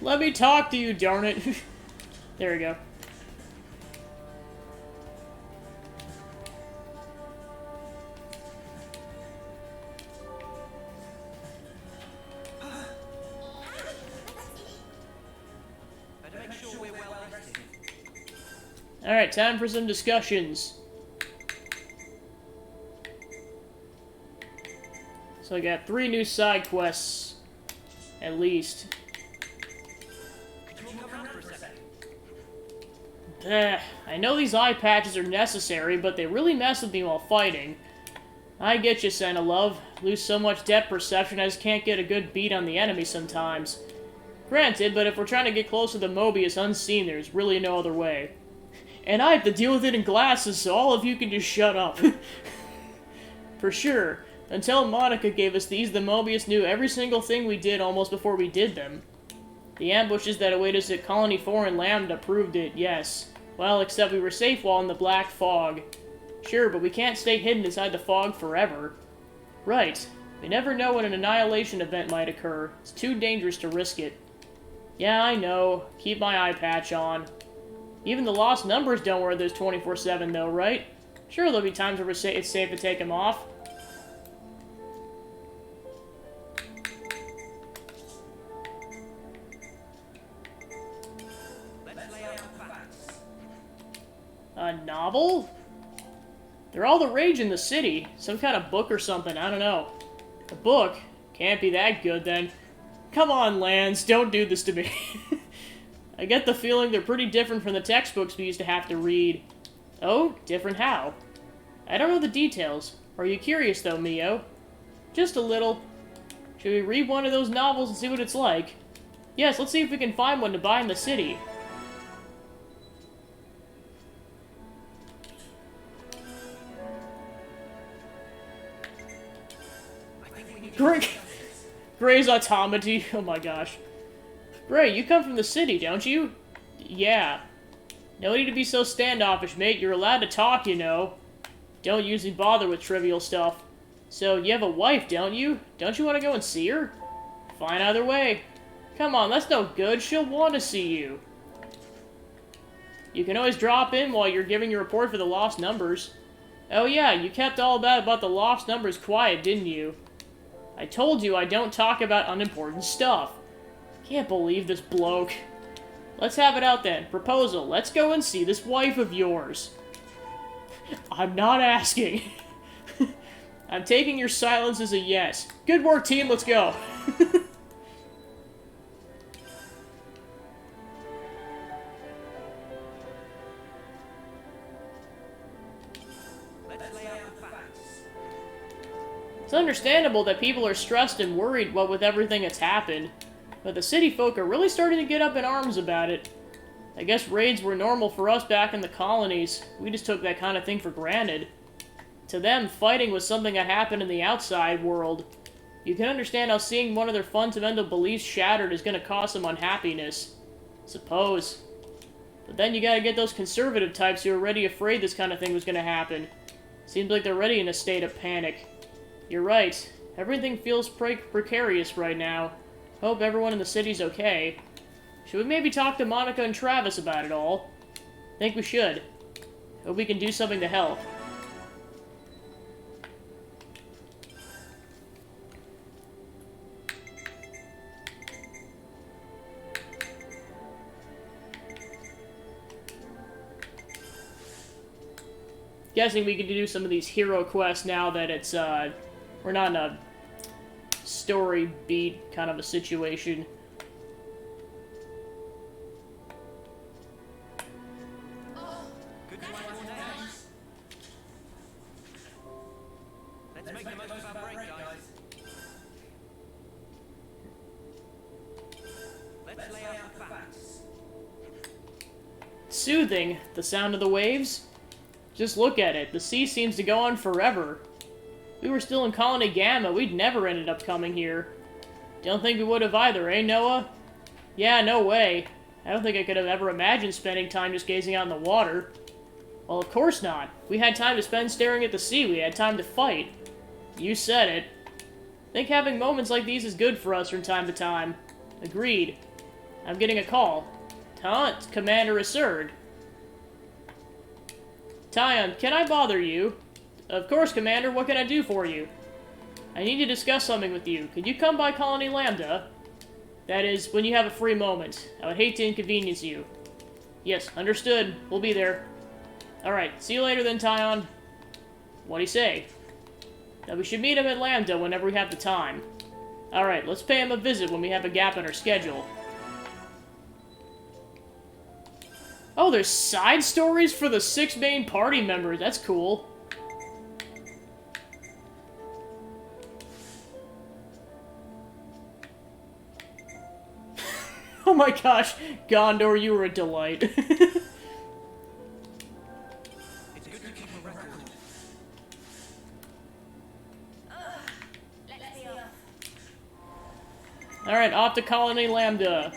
Let me talk to you, darn it. There we go. Alright, time for some discussions. So I got 3 new side quests, at least. I know these eye patches are necessary, but they really mess with me while fighting. I get you, Senna Love. Lose so much depth perception I just can't get a good beat on the enemy sometimes. Granted, but if we're trying to get close to the Mobius unseen, there's really no other way. And I have to deal with it in glasses, so all of you can just shut up. For sure. Until Monica gave us these, the Mobius knew every single thing we did almost before we did them. The ambushes that await us at Colony 4 and Lambda proved it, yes. Well, except we were safe while in the black fog. Sure, but we can't stay hidden inside the fog forever. Right. We never know when an annihilation event might occur. It's too dangerous to risk it. Yeah, I know. Keep my eye patch on. Even the lost numbers don't wear those 24/7 though, right? Sure, there'll be times where it's safe to take them off. A novel? They're all the rage in the city. Some kind of book or something, I don't know. A book? Can't be that good then. Come on, Lance, don't do this to me. I get the feeling they're pretty different from the textbooks we used to have to read. Oh? Different how? I don't know the details. Are you curious, though, Mio? Just a little. Should we read one of those novels and see what it's like? Yes, let's see if we can find one to buy in the city. Gray's automati. Oh my gosh. Gray, you come from the city, don't you? Yeah. No need to be so standoffish, mate. You're allowed to talk, you know. Don't usually bother with trivial stuff. So, you have a wife, don't you? Don't you want to go and see her? Fine either way. Come on, that's no good. She'll want to see you. You can always drop in while you're giving your report for the lost numbers. Oh yeah, you kept all that about the lost numbers quiet, didn't you? I told you I don't talk about unimportant stuff. Can't believe this bloke. Let's have it out then. Proposal. Let's go and see this wife of yours. I'm not asking. I'm taking your silence as a yes. Good work, team. Let's go. It's understandable that people are stressed and worried what with everything that's happened, but the city folk are really starting to get up in arms about it. I guess raids were normal for us back in the colonies. We just took that kind of thing for granted. To them, fighting was something that happened in the outside world. You can understand how seeing one of their fundamental beliefs shattered is going to cause some unhappiness. Suppose. But then you gotta get those conservative types who are already afraid this kind of thing was going to happen. Seems like they're already in a state of panic. You're right. Everything feels precarious right now. Hope everyone in the city's okay. Should we maybe talk to Monica and Travis about it all? Think we should. Hope we can do something to help. Guessing we can do some of these hero quests now that it's, we're not in a story beat kind of a situation. Let's make the most of our break, guys. Let's lay out the facts. Soothing, the sound of the waves. Just look at it. The sea seems to go on forever. If we were still in Colony Gamma, we'd never ended up coming here. Don't think we would have either, eh, Noah? Yeah, no way. I don't think I could have ever imagined spending time just gazing out in the water. Well, of course not. We had time to spend staring at the sea. We had time to fight. You said it. I think having moments like these is good for us from time to time. Agreed. I'm getting a call. Taunt, Commander Asserd. Tyon, can I bother you? Of course, Commander. What can I do for you? I need to discuss something with you. Could you come by Colony Lambda? That is, when you have a free moment. I would hate to inconvenience you. Yes, understood. We'll be there. Alright, see you later then, Tyon. What'd he say? Now we should meet him at Lambda whenever we have the time. Alright, let's pay him a visit when we have a gap in our schedule. Oh, there's side stories for the 6 main party members. That's cool. Oh my gosh, Gondor, you were a delight. It's good to keep a record. Let's be off. Alright, off to Colony Lambda.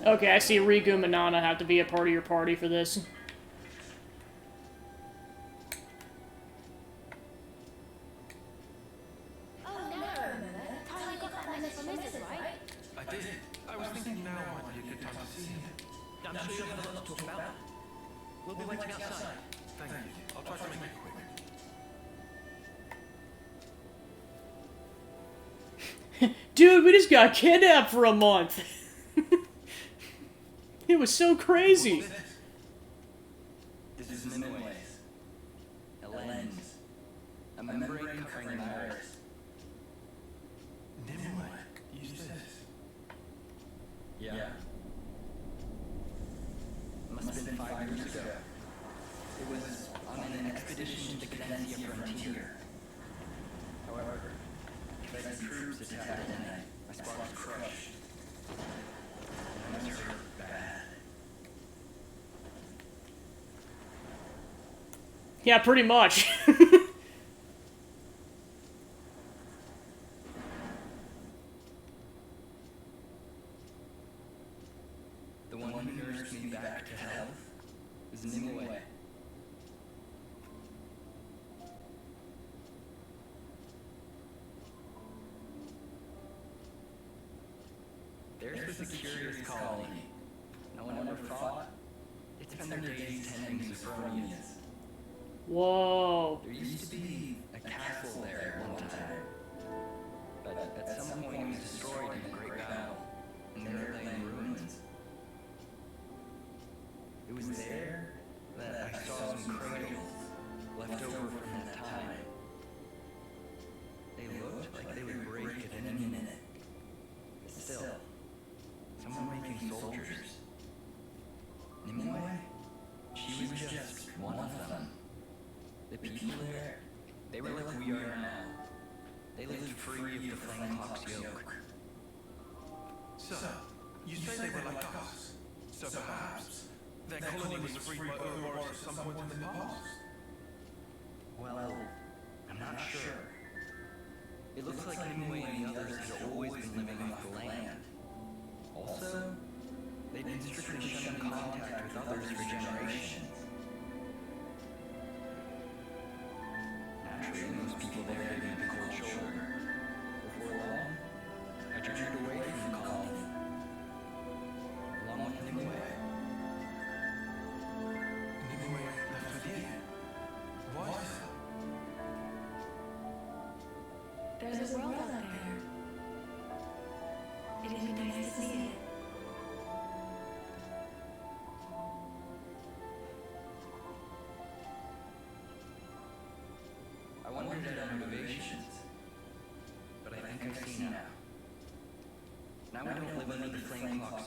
Okay, I see Riku and Nana have to be a part of your party for this. Oh no, remember? Tiny got that message from Mrs. right? I did. I was thinking now might be a good time to see him. I'm sure you'll have a lot to talk about. We'll be waiting outside. Thank you. I'll try to make it quick. Dude, we just got kidnapped for a month! It was so crazy! This is Nimue. A lens. A membrane covering an iris. Nimue, use this. Yeah. Must have been 5 years ago. It was on an expedition to the Cadencia frontier. However, Tibetan troops attacked and my squad was crushed. I was hurt bad. Yeah, pretty much. The one who nursed me back to health was Nimue. Theirs was a curious colony. No one ever thought. It spent their days tending Sophronia. Whoa. There used to be a castle there at one time. But at some point it was destroyed in a great battle, and there it lay in ruins. It was there that I saw some cradles left over from that time. They looked like they would break at any minute. But still, some were making soldiers. Nimue? She was just one of them. The people there, they were like we are now. They lived free of the Flamehawk's yoke. So, you say they were like us. So perhaps their colony was freed by Ouroboros at some point in the past. Well, I'm not sure. It looks like Nimue and the others had always been living off the land. Also, they'd been strictly shunning contact with others for generations. Naturally, most people there gave me the cold shoulder. Before long, I drifted away from the colony. Along with Nimue. Nimue left with you. Why is that? There's a world out there. It'd be nice to see it.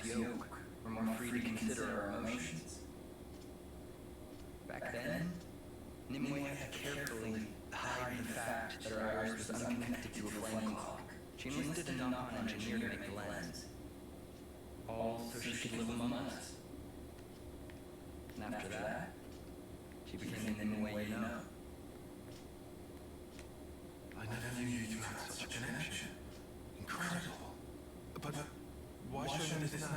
less yoke, we're more free to consider our emotions. Back then, Nimue had to carefully hide the fact that our iris was unconnected to a flame clock. She enlisted a knock-on engineer to make the lens. All so she could live among us. And after that, she became the Nimue you know. I never knew you two had such a connection. Incredible. But why show me this now?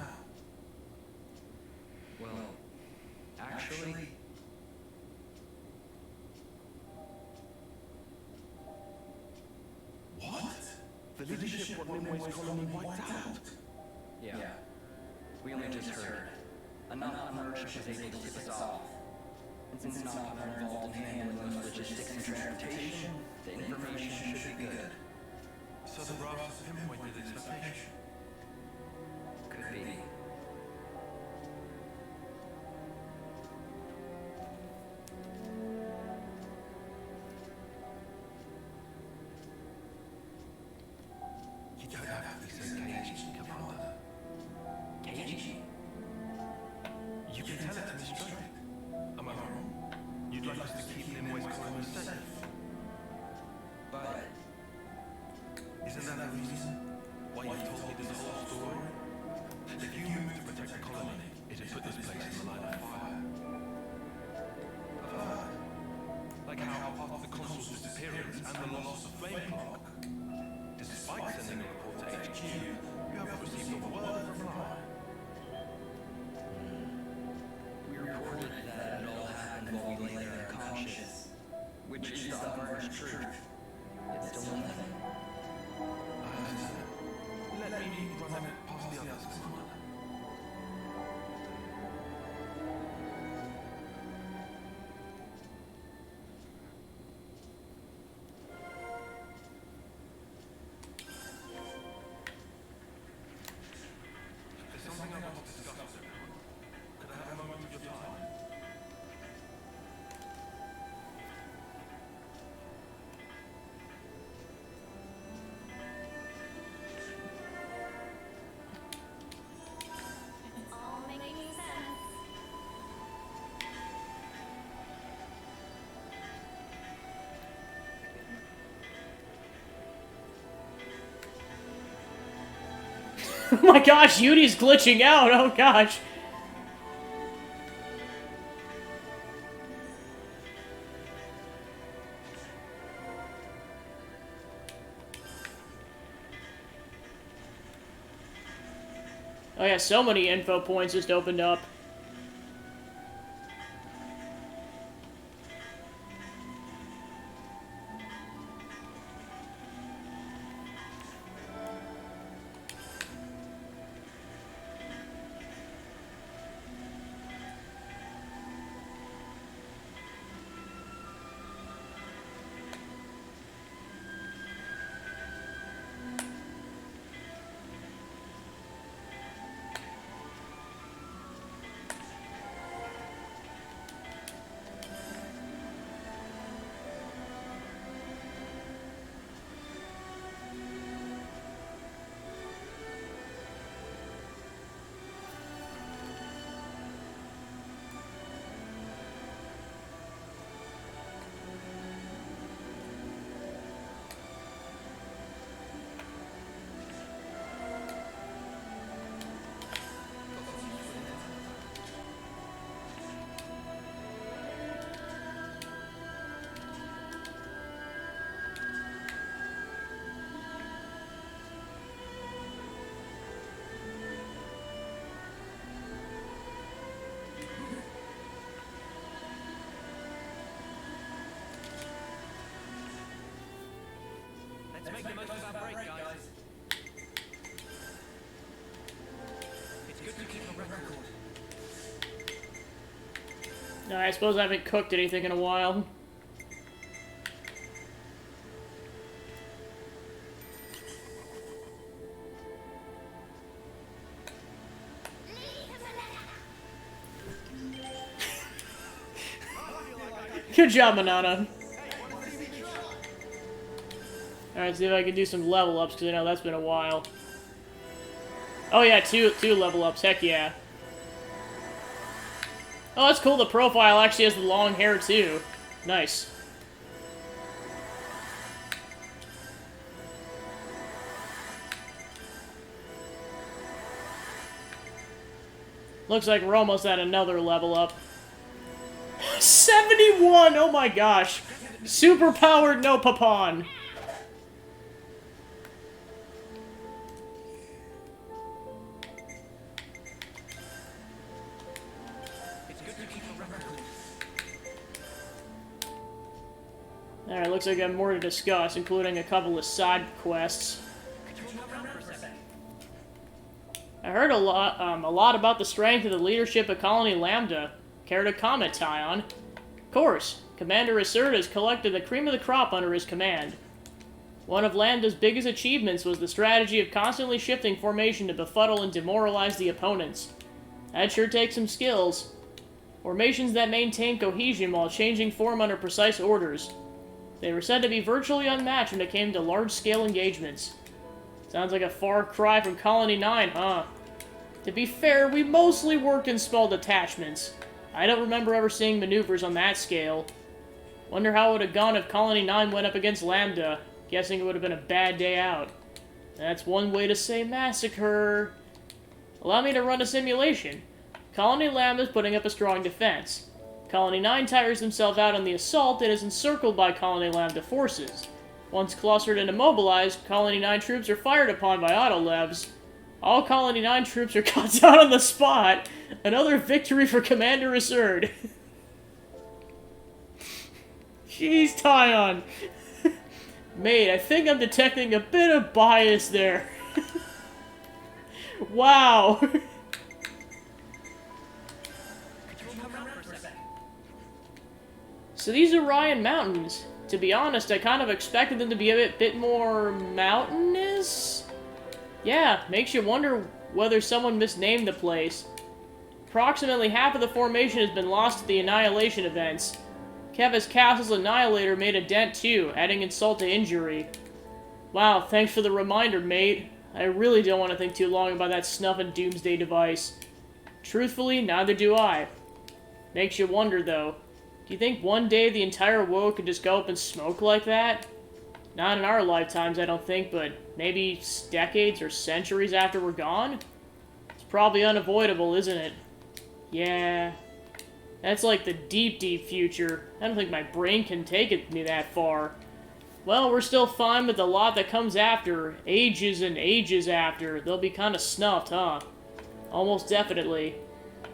Well, actually... What? The leadership what Nimue's colony wiped out? Yeah. We only just heard. A knock-on merchant was able to tip us off. And since knock-on are involved in handling those logistics and transportation, the information should be good. So the brass pinpointed its location. Could be. You don't have to be so cagey, Commander. Cagey? You can tell it to me straight. Am I wrong? You'd like us to keep Nimue's colony safe. But... Isn't that the reason why you told me this whole story? If you moved to protect the colony, it'd put this place in the line of fire. I've heard. Like how after the consul's disappearance and the loss of Flame Clock, despite sending a report to HQ, you haven't received a word from Line. we reported that it all happened while we lay there unconscious. Which is the unvarnished truth. It's still nothing. I understand. Let me run it past the others, Commander. There's something I want to discuss with everyone. Could I have a moment of your time? It's all making sense. Oh my gosh, Yudi's glitching out. Oh gosh. Oh yeah, so many info points just opened up. Let's make the most of our break, guys. It's good to keep a record. I suppose I haven't cooked anything in a while. Good job, Manana. Alright, see if I can do some level ups, because I know that's been a while. Oh yeah, two level ups. Heck yeah. Oh, that's cool. The profile actually has the long hair too. Nice. Looks like we're almost at another level up. 71! Oh my gosh. Super powered no Papon. Alright, looks like I have more to discuss, including a couple of side quests. I heard a lot about the strength of the leadership of Colony Lambda. Care to comment, Tyon? Of course. Commander Assert has collected the cream of the crop under his command. One of Lambda's biggest achievements was the strategy of constantly shifting formation to befuddle and demoralize the opponents. That sure takes some skills. Formations that maintain cohesion while changing form under precise orders. They were said to be virtually unmatched when it came to large-scale engagements. Sounds like a far cry from Colony 9, huh? To be fair, we mostly worked in small detachments. I don't remember ever seeing maneuvers on that scale. Wonder how it would have gone if Colony 9 went up against Lambda. Guessing it would have been a bad day out. That's one way to say massacre. Allow me to run a simulation. Colony Lambda is putting up a strong defense. Colony 9 tires himself out on the assault and is encircled by Colony Lambda forces. Once clustered and immobilized, Colony 9 troops are fired upon by Autolevs. All Colony 9 troops are cut down on the spot. Another victory for Commander Assert. Jeez, Tyon. Mate, I think I'm detecting a bit of bias there. Wow. So these Orion Mountains, to be honest, I kind of expected them to be a bit more mountainous? Yeah, makes you wonder whether someone misnamed the place. Approximately half of the formation has been lost to the Annihilation events. Kevis Castle's Annihilator made a dent too, adding insult to injury. Wow, thanks for the reminder, mate. I really don't want to think too long about that snuff and doomsday device. Truthfully, neither do I. Makes you wonder, though. Do you think one day the entire world could just go up in smoke like that? Not in our lifetimes, I don't think, but maybe decades or centuries after we're gone? It's probably unavoidable, isn't it? Yeah. That's like the deep, deep future. I don't think my brain can take it me that far. Well, we're still fine with the lot that comes after. Ages and ages after. They'll be kind of snuffed, huh? Almost definitely.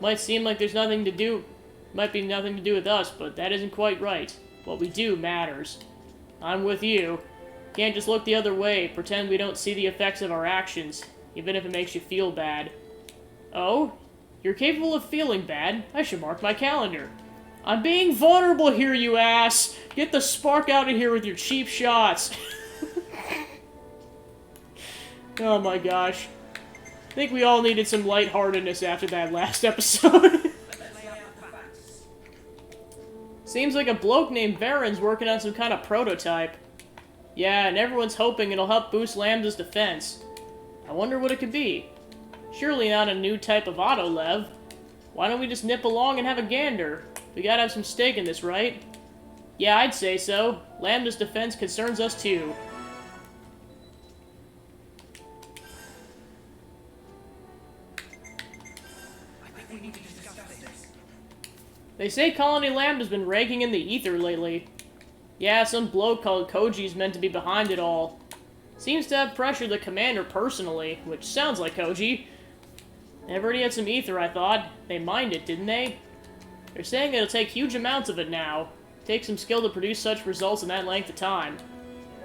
Might seem like there's nothing to do... Might be nothing to do with us, but that isn't quite right. What we do matters. I'm with you. Can't just look the other way, pretend we don't see the effects of our actions, even if it makes you feel bad. Oh? You're capable of feeling bad? I should mark my calendar. I'm being vulnerable here, you ass! Get the spark out of here with your cheap shots! Oh my gosh. I think we all needed some lightheartedness after that last episode. Seems like a bloke named Varen's working on some kind of prototype. Yeah, and everyone's hoping it'll help boost Lambda's defense. I wonder what it could be. Surely not a new type of Autolev. Why don't we just nip along and have a gander? We gotta have some stake in this, right? Yeah, I'd say so. Lambda's defense concerns us too. They say Colony Lambda's been raking in the ether lately. Yeah, some bloke called Koji's meant to be behind it all. Seems to have pressured the commander personally, which sounds like Koji. They've already had some ether, I thought. They mined it, didn't they? They're saying it'll take huge amounts of it now. Take some skill to produce such results in that length of time.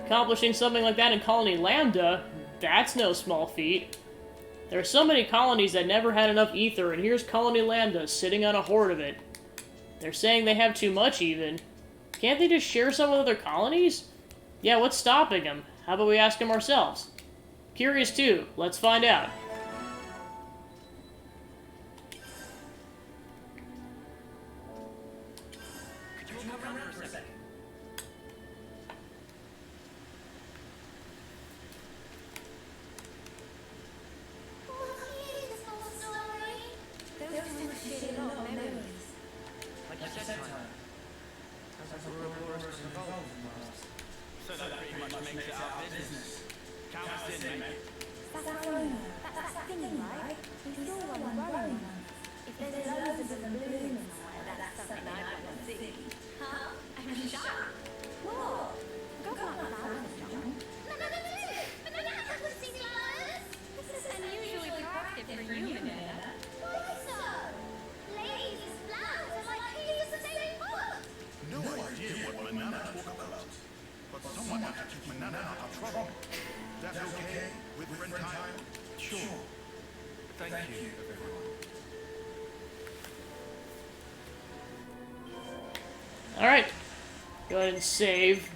Accomplishing something like that in Colony Lambda, that's no small feat. There are so many colonies that never had enough ether, and here's Colony Lambda sitting on a hoard of it. They're saying they have too much, even. Can't they just share some with other colonies? Yeah, what's stopping them? How about we ask them ourselves? Curious too. Let's find out. So that pretty much makes it our business. Count us in, mate. That's that thing, right? We saw one growing. If there's loads of them blooming somewhere, that's something I'd want to see. Huh? I'm shocked. What? Go plant flowers, John. No, but I haven't seen flowers. This is unusually proactive for you, Manana. Why so? Ladies, flowers are like keys to the same book. No idea what Manana talk about. But someone has to keep Manana out of trouble. That's okay with friend time? Sure. Thank you, everyone. Alright. Go ahead and save.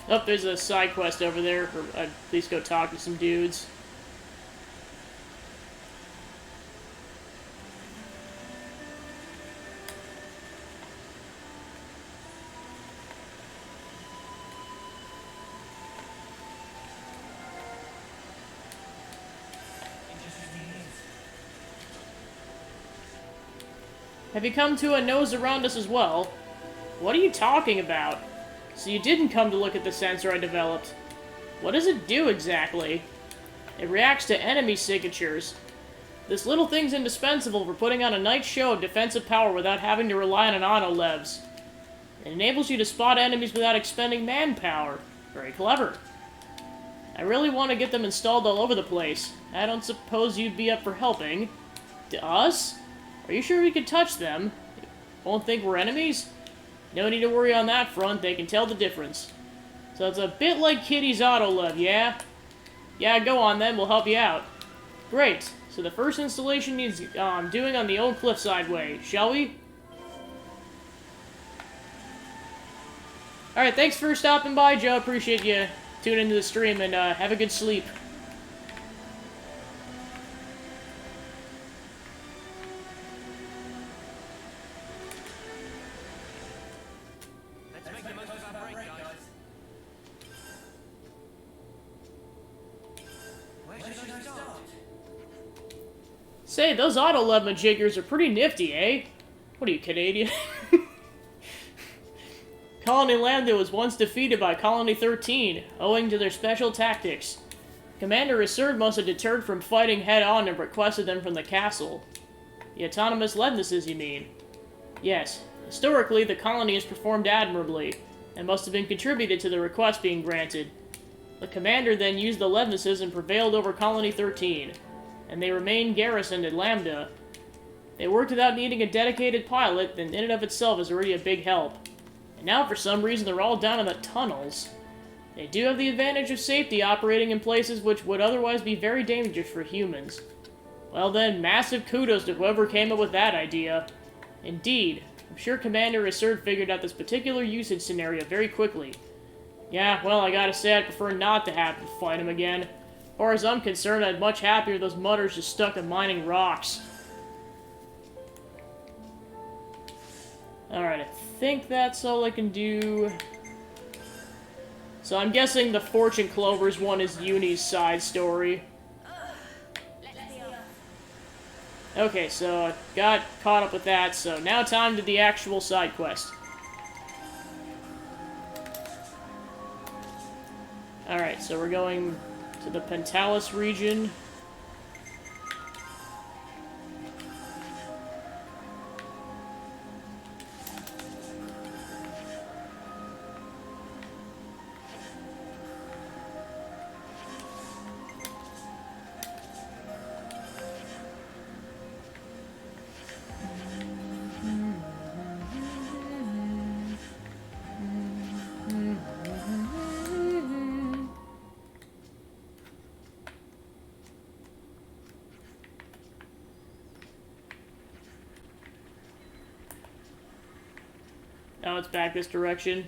Oh, there's a side quest over there, or at least go talk to some dudes. Have you come to a nose around us as well? What are you talking about? So you didn't come to look at the sensor I developed. What does it do exactly? It reacts to enemy signatures. This little thing's indispensable for putting on a nice show of defensive power without having to rely on an auto-levs. It enables you to spot enemies without expending manpower. Very clever. I really want to get them installed all over the place. I don't suppose you'd be up for helping. To us? Are you sure we could touch them? Won't think we're enemies? No need to worry on that front, they can tell the difference. So it's a bit like Kitty's auto-lev, yeah? Yeah, go on then, we'll help you out. Great, so the first installation needs doing on the old cliffside way, shall we? Alright, thanks for stopping by, Joe, appreciate you tuning into the stream, and have a good sleep. Let's make the most of our break, guys. Where should I start? Say, those auto-lev majiggers are pretty nifty, eh? What are you, Canadian? Colony Lambda was once defeated by Colony 13, owing to their special tactics. Commander Iserd must have deterred from fighting head-on and requested them from the castle. The autonomous Levnesses, you mean? Yes. Historically, the colony has performed admirably, and must have been contributed to the request being granted. The commander then used the Levnesses and prevailed over Colony 13, and they remained garrisoned at Lambda. They worked without needing a dedicated pilot, and in and of itself is already a big help. And now, for some reason, they're all down in the tunnels. They do have the advantage of safety operating in places which would otherwise be very dangerous for humans. Well then, massive kudos to whoever came up with that idea. Indeed, I'm sure Commander Iserd figured out this particular usage scenario very quickly. Yeah, well, I gotta say I'd prefer not to have to fight him again. As far as I'm concerned, I'd much happier those mutters just stuck in mining rocks. Alright, I think that's all I can do. So I'm guessing the Fortune Clovers one is Uni's side story. Okay, so I got caught up with that, so now time to the actual side quest. Alright, so we're going to the Pentalis region. Oh, it's back this direction.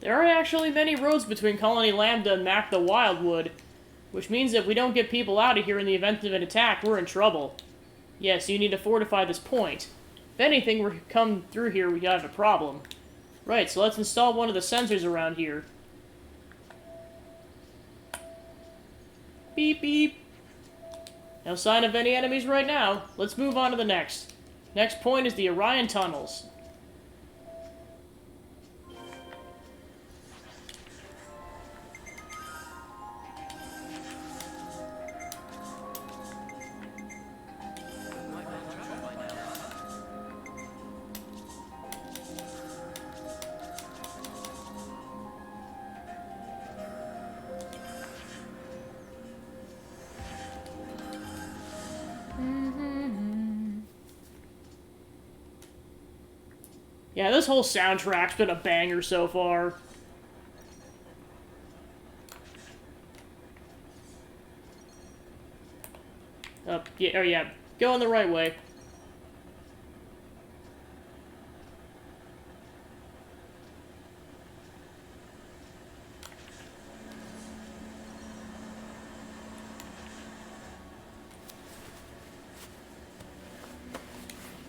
There are actually many roads between Colony Lambda and Mac the Wildwood, which means that if we don't get people out of here in the event of an attack, we're in trouble. Yes, you need to fortify this point. If anything were to come through here, we have a problem. Right, so let's install one of the sensors around here. Beep beep. No sign of any enemies right now. Let's move on to the next. Next point is the Orion Tunnels. Yeah, this whole soundtrack's been a banger so far. Yeah, oh yeah, going the right way.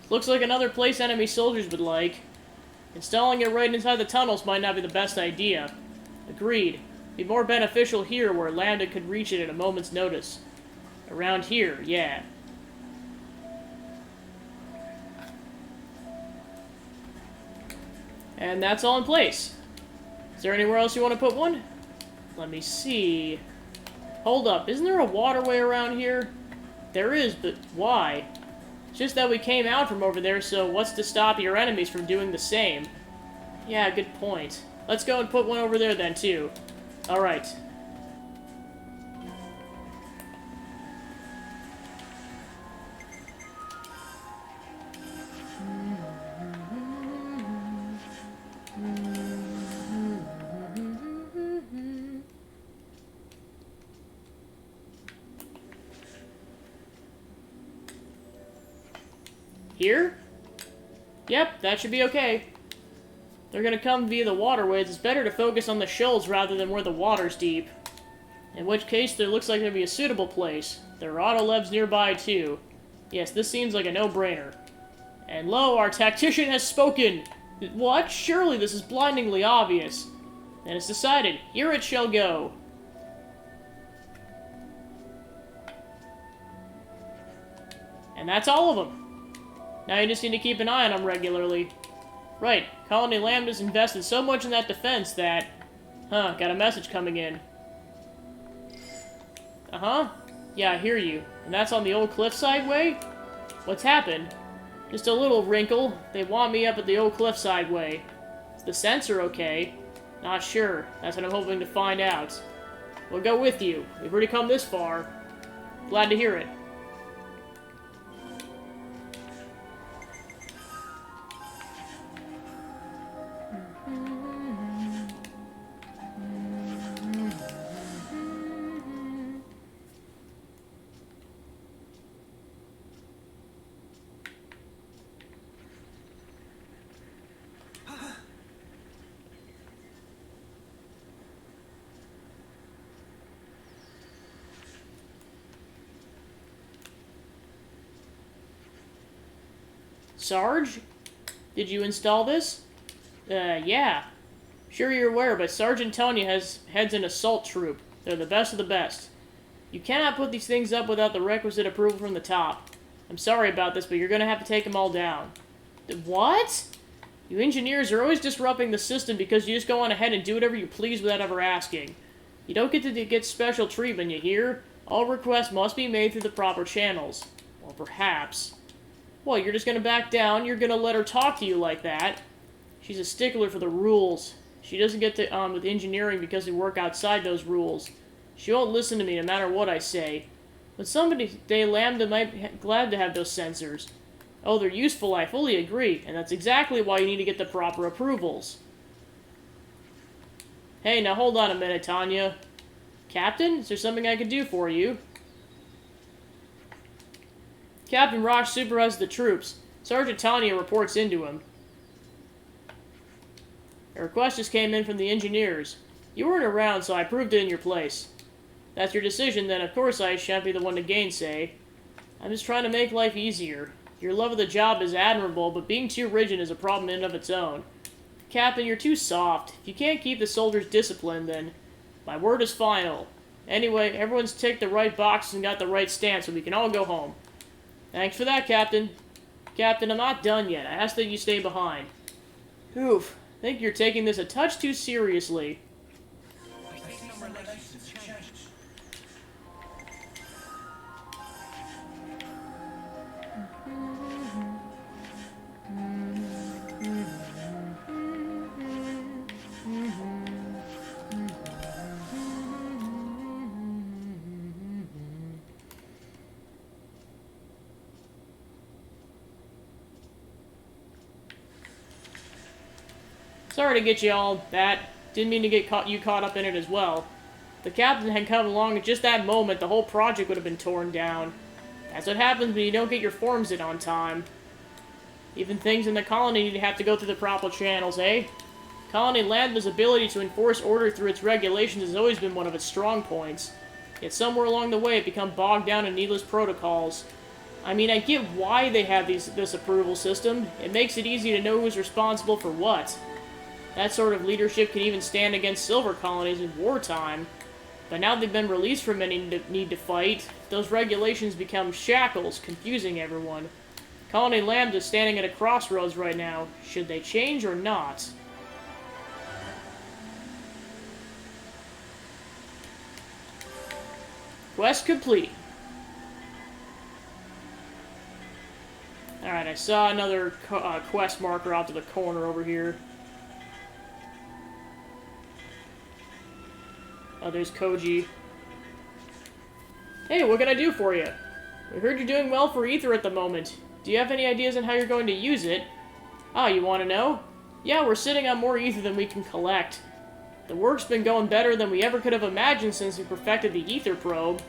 Looks like another place enemy soldiers would like. Installing it right inside the tunnels might not be the best idea. Agreed. Be more beneficial here where Lambda could reach it at a moment's notice. Around here, yeah. And that's all in place. Is there anywhere else you want to put one? Let me see. Hold up, isn't there a waterway around here? There is, but why? It's just that we came out from over there, so what's to stop your enemies from doing the same? Yeah, good point. Let's go and put one over there then, too. Alright. Here? Yep, that should be okay. They're gonna come via the waterways. It's better to focus on the shoals rather than where the water's deep. In which case, there looks like there'd be a suitable place. There are autolevs nearby, too. Yes, this seems like a no-brainer. And lo, our tactician has spoken! What? Surely this is blindingly obvious. And it's decided. Here it shall go. And that's all of them. Now you just need to keep an eye on them regularly. Right, Colony Lambda's invested so much in that defense that... Got a message coming in. Uh-huh. Yeah, I hear you. And that's on the old cliffside way? What's happened? Just a little wrinkle. They want me up at the old cliffside way. Is the sensor okay? Not sure. That's what I'm hoping to find out. We'll go with you. We've already come this far. Glad to hear it. Sarge? Did you install this? Yeah. Sure you're aware, but Sergeant Tonya heads an assault troop. They're the best of the best. You cannot put these things up without the requisite approval from the top. I'm sorry about this, but you're gonna have to take them all down. What? You engineers are always disrupting the system because you just go on ahead and do whatever you please without ever asking. You don't get to get special treatment, you hear? All requests must be made through the proper channels. Or perhaps... Well, you're just gonna back down? You're gonna let her talk to you like that? She's a stickler for the rules. She doesn't get to, with engineering because we work outside those rules. She won't listen to me no matter what I say. But someday Lambda might be glad to have those sensors. Oh, they're useful, I fully agree, and that's exactly why you need to get the proper approvals. Hey, now hold on a minute, Tanya. Captain, is there something I could do for you? Captain Rosh supervises the troops. Sergeant Tanya reports into him. A request just came in from the engineers. You weren't around, so I approved it in your place. That's your decision, then of course I shan't be the one to gainsay. I'm just trying to make life easier. Your love of the job is admirable, but being too rigid is a problem in and of its own. Captain, you're too soft. If you can't keep the soldiers disciplined, then my word is final. Anyway, everyone's ticked the right boxes and got the right stance, so we can all go home. Thanks for that, Captain. Captain, I'm not done yet. I ask that you stay behind. Oof. I think you're taking this a touch too seriously. Sorry to get you all that. Didn't mean to get you caught up in it as well. If the captain had come along at just that moment, the whole project would have been torn down. That's what happens when you don't get your forms in on time. Even things in the colony have to go through the proper channels, eh? Colony Lambda's ability to enforce order through its regulations has always been one of its strong points. Yet somewhere along the way it become bogged down in needless protocols. I mean, I get why they have this approval system. It makes it easy to know who's responsible for what. That sort of leadership can even stand against silver colonies in wartime. But now they've been released from any need to fight, those regulations become shackles, confusing everyone. Colony Lambda is standing at a crossroads right now. Should they change or not? Quest complete. Alright, I saw another quest marker out to the corner over here. Oh, there's Koji. Hey, what can I do for you? We heard you're doing well for Ether at the moment. Do you have any ideas on how you're going to use it? Ah, you want to know? Yeah, we're sitting on more Ether than we can collect. The work's been going better than we ever could have imagined since we perfected the Ether probe.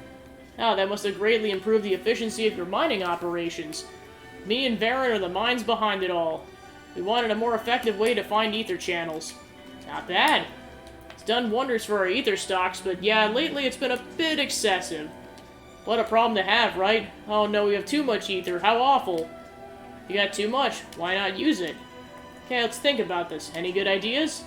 Ah, that must have greatly improved the efficiency of your mining operations. Me and Varen are the minds behind it all. We wanted a more effective way to find Ether channels. Not bad. Done wonders for our ether stocks, but yeah, lately it's been a bit excessive. What a problem to have, right? Oh no, we have too much ether, how awful. You got too much, why not use it? Okay, let's think about this. Any good ideas?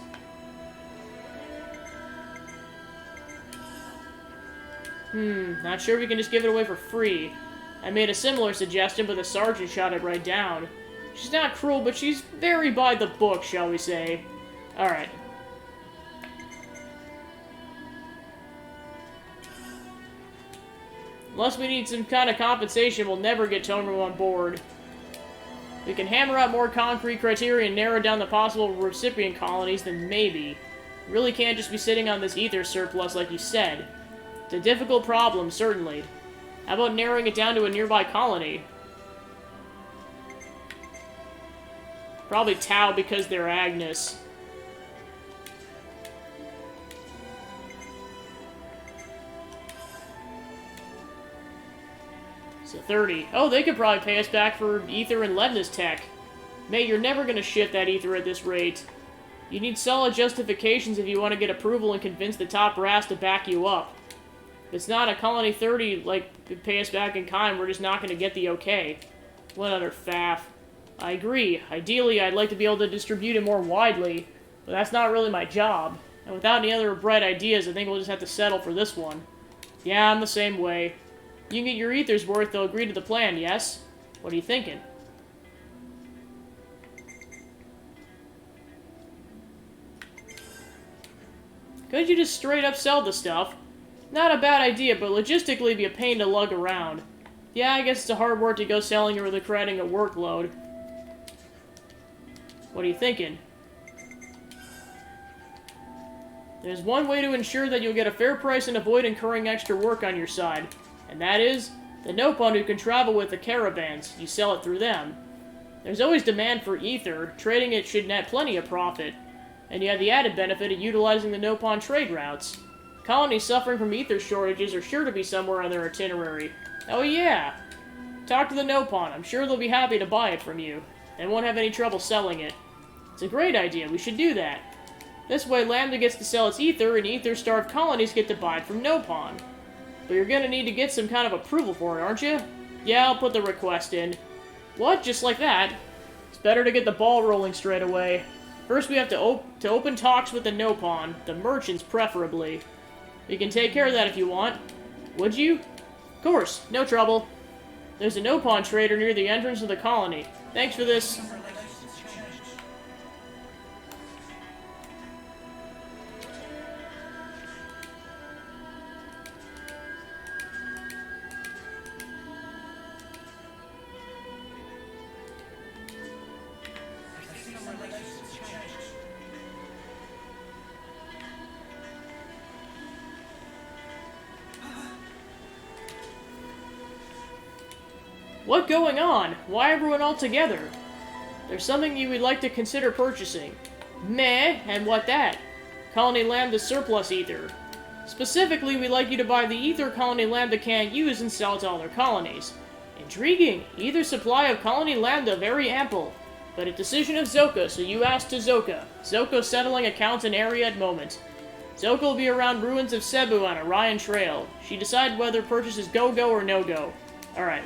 Not sure we can just give it away for free. I made a similar suggestion, but the sergeant shot it right down. She's not cruel, but she's very by the book, shall we say. Alright. Unless we need some kind of compensation, we'll never get Toneroom on board. We can hammer out more concrete criteria and narrow down the possible recipient colonies, then maybe. We really can't just be sitting on this ether surplus like you said. It's a difficult problem, certainly. How about narrowing it down to a nearby colony? Probably Tau because they're Agnes. So 30. Oh, they could probably pay us back for Ether and Ledna's tech. Mate, you're never going to ship that Ether at this rate. You need solid justifications if you want to get approval and convince the top brass to back you up. If it's not a Colony 30, like, pay us back in kind, we're just not going to get the okay. What other faff? I agree. Ideally, I'd like to be able to distribute it more widely, but that's not really my job. And without any other bright ideas, I think we'll just have to settle for this one. Yeah, I'm the same way. You can get your ether's worth, they'll agree to the plan, yes? What are you thinking? Couldn't you just straight up sell the stuff? Not a bad idea, but logistically be a pain to lug around. Yeah, I guess it's a hard work to go selling it with creating a workload. What are you thinking? There's one way to ensure that you'll get a fair price and avoid incurring extra work on your side. And that is, the Nopon who can travel with the caravans. You sell it through them. There's always demand for ether. Trading it should net plenty of profit. And you have the added benefit of utilizing the Nopon trade routes. Colonies suffering from ether shortages are sure to be somewhere on their itinerary. Oh yeah! Talk to the Nopon. I'm sure they'll be happy to buy it from you. They won't have any trouble selling it. It's a great idea. We should do that. This way, Lambda gets to sell its ether, and ether-starved colonies get to buy it from Nopon. But you're gonna need to get some kind of approval for it, aren't you? Yeah, I'll put the request in. What? Just like that? It's better to get the ball rolling straight away. First, we have to open talks with the Nopon, the merchants preferably. You can take care of that if you want. Would you? Of course, no trouble. There's a Nopon trader near the entrance of the colony. Thanks for this. What going on? Why everyone all together? There's something you would like to consider purchasing. Meh, and what that? Colony Lambda surplus ether. Specifically, we'd like you to buy the ether Colony Lambda can't use and sell it to other colonies. Intriguing. Ether supply of Colony Lambda very ample. But a decision of Zoka, so you ask to Zoka. Zoka settling accounts in area at moment. Zoka will be around ruins of Cebu on Orion Trail. She decide whether purchase is go-go or no-go. Alright.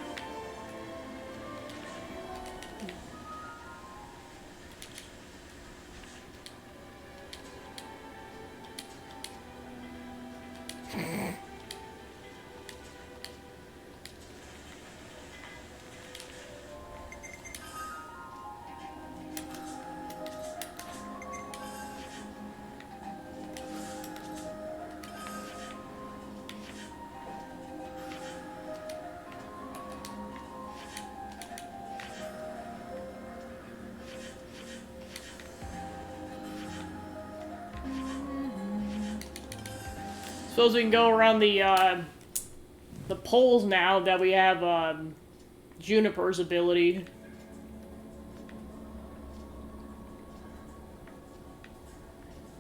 Suppose we can go around the poles now that we have Juniper's ability.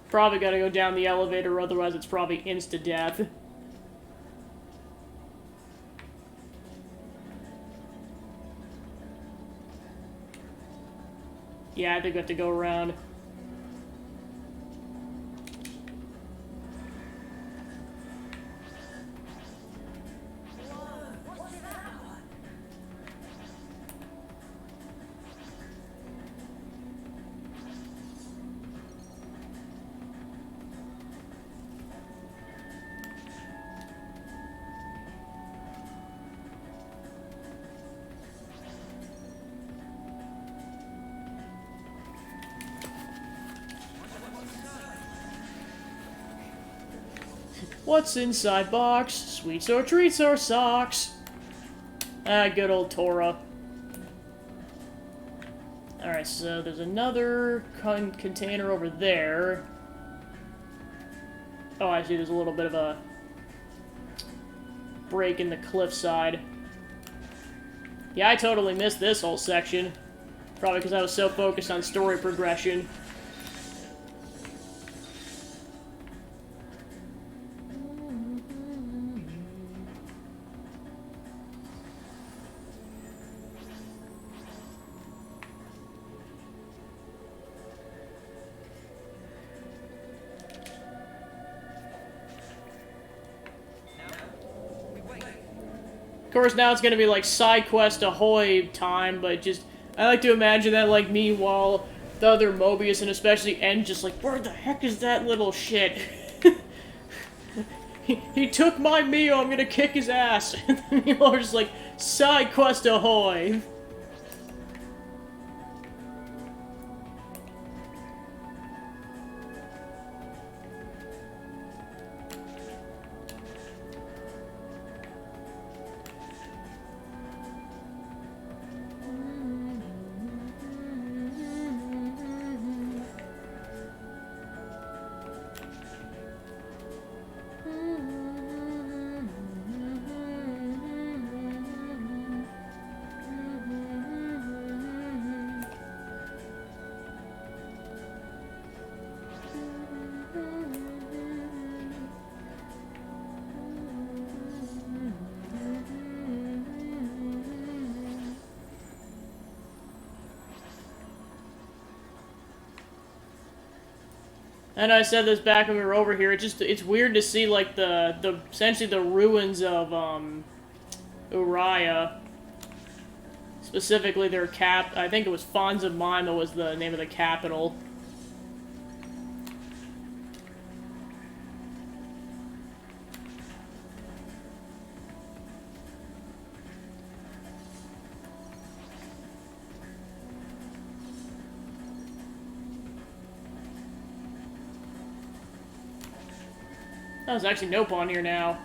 Probably gotta go down the elevator, otherwise it's probably insta-death. Yeah, I think we have to go around. What's inside box? Sweets or treats or socks? Ah, good old Torah. Alright, so there's another container over there. Oh, I see there's a little bit of a break in the cliffside. Yeah, I totally missed this whole section. Probably because I was so focused on story progression. Of course, now it's gonna be like side quest ahoy time, but just I like to imagine that like meanwhile the other Mobius and especially N just like, where the heck is that little shit? he took my Mio, I'm gonna kick his ass. And then we're just like, side quest ahoy. And I said this back when we were over here. It's weird to see like the essentially the ruins of Uriah. Specifically their I think it was Fonz of Mima was the name of the capital. Oh, there's actually no pawn here now.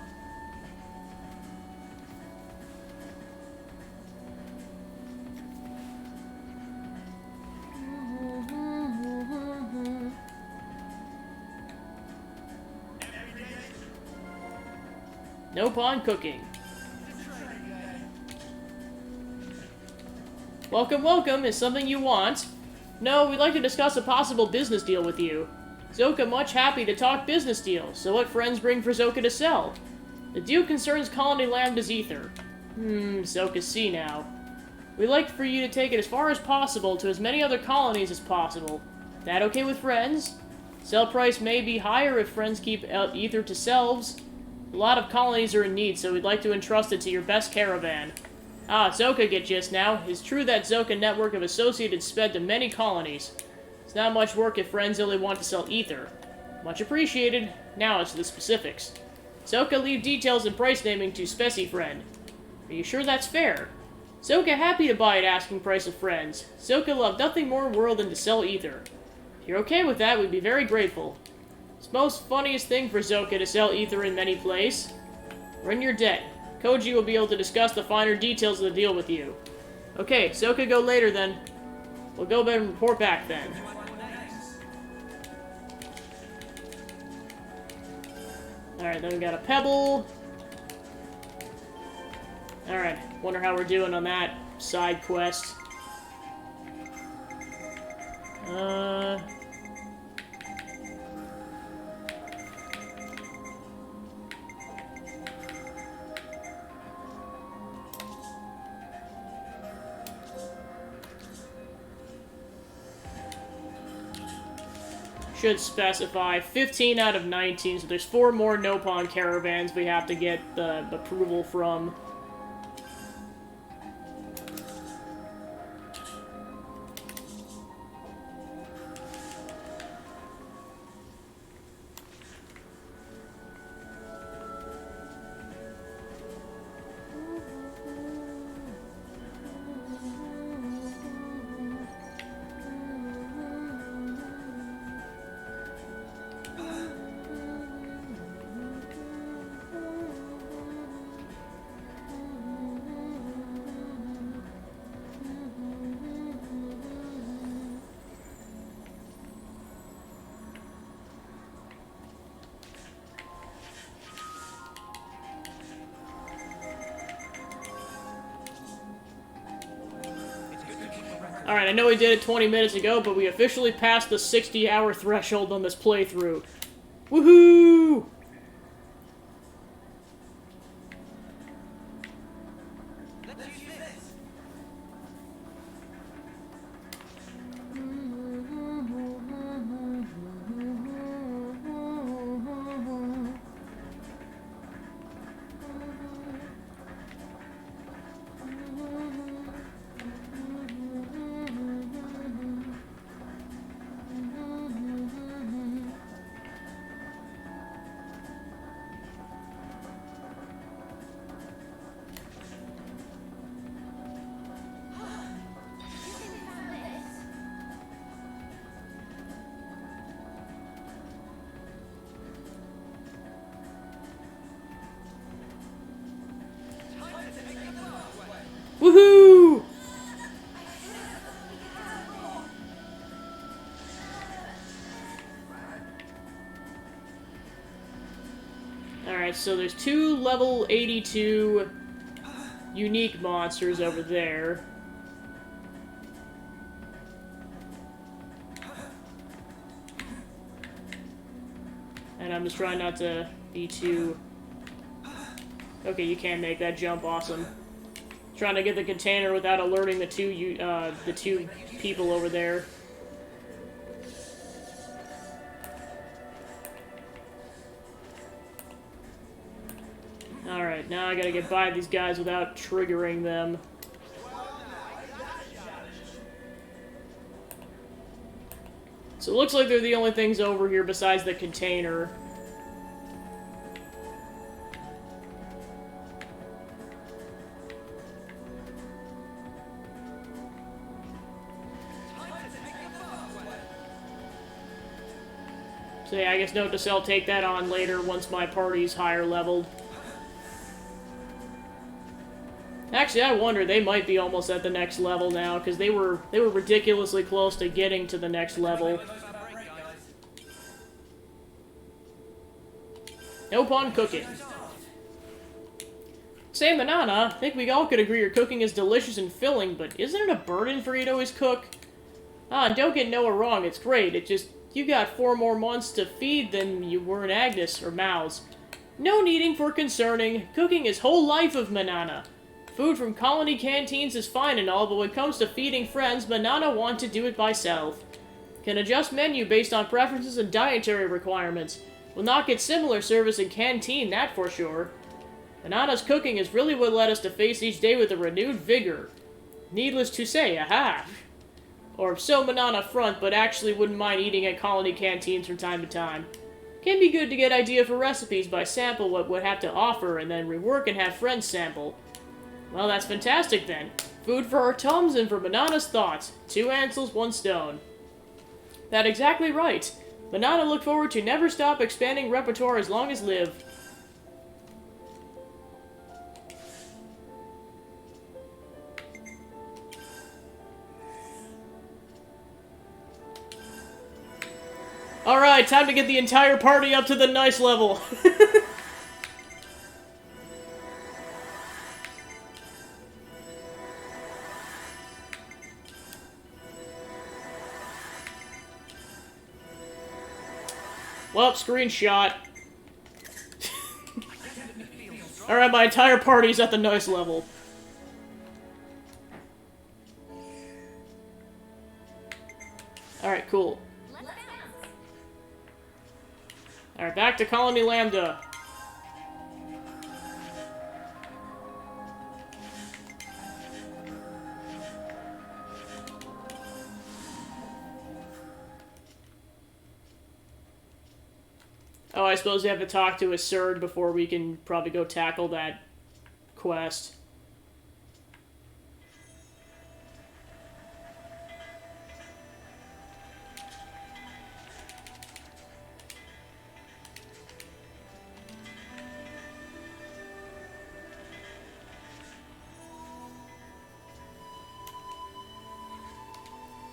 No pawn cooking. Welcome, welcome. Is something you want? No, we'd like to discuss a possible business deal with you. Zoka much happy to talk business deals, so what friends bring for Zoka to sell? The deal concerns colony land as ether. Zoka see now. We'd like for you to take it as far as possible to as many other colonies as possible. That okay with friends? Sell price may be higher if friends keep ether to selves. A lot of colonies are in need, so we'd like to entrust it to your best caravan. Ah, Zoka get just now. It's true that Zoka network of associated sped to many colonies. It's not much work if friends only want to sell ether. Much appreciated. Now it's the specifics. Zoka leave details and price naming to Speci friend. Are you sure that's fair? Zoka happy to buy at asking price of friends. Zoka love nothing more in the world than to sell ether. If you're okay with that, we'd be very grateful. It's the most funniest thing for Zoka to sell ether in many place. When you're dead, Koji will be able to discuss the finer details of the deal with you. Okay, Zoka go later then. We'll go back and report back then. Alright, then we got a pebble. Alright, wonder how we're doing on that side quest. Should specify 15 out of 19, so there's 4 more no-pawn caravans we have to get the approval from. Alright, I know we did it 20 minutes ago, but we officially passed the 60-hour threshold on this playthrough. Woohoo! Woohoo! Alright, so there's 2 level 82 unique monsters over there. And I'm just trying not to be too... Okay, you can make that jump, awesome. Trying to get the container without alerting the two people over there. Alright, now I gotta get by these guys without triggering them. So it looks like they're the only things over here besides the container. So yeah, I guess note to self, take that on later once my party's higher leveled. Actually, I wonder, they might be almost at the next level now, because they were ridiculously close to getting to the next level. No pun cooking. Say, Manana, I think we all could agree your cooking is delicious and filling, but isn't it a burden for you to always cook? Ah, and don't get Noah wrong, it's great, it just, you got 4 more months to feed than you were in Agnes, or Mouse. No needing for concerning, cooking is whole life of Manana. Food from colony canteens is fine and all, but when it comes to feeding friends, Manana want to do it by self. Can adjust menu based on preferences and dietary requirements. Will not get similar service in canteen, that for sure. Manana's cooking is really what led us to face each day with a renewed vigor. Needless to say, aha! Or so Manana front, but actually wouldn't mind eating at colony canteens from time to time. Can be good to get idea for recipes by sample what would have to offer, and then rework and have friends sample. Well, that's fantastic then. Food for our tums and for Manana's thoughts. 2 Ansels, 1 stone. That exactly right. Manana look forward to never stop expanding repertoire as long as live. Alright, time to get the entire party up to the nice level. Well, screenshot. Alright, my entire party's at the nice level. Alright, cool. Alright, back to Colony Lambda. Oh, I suppose we have to talk to a Surd before we can probably go tackle that quest.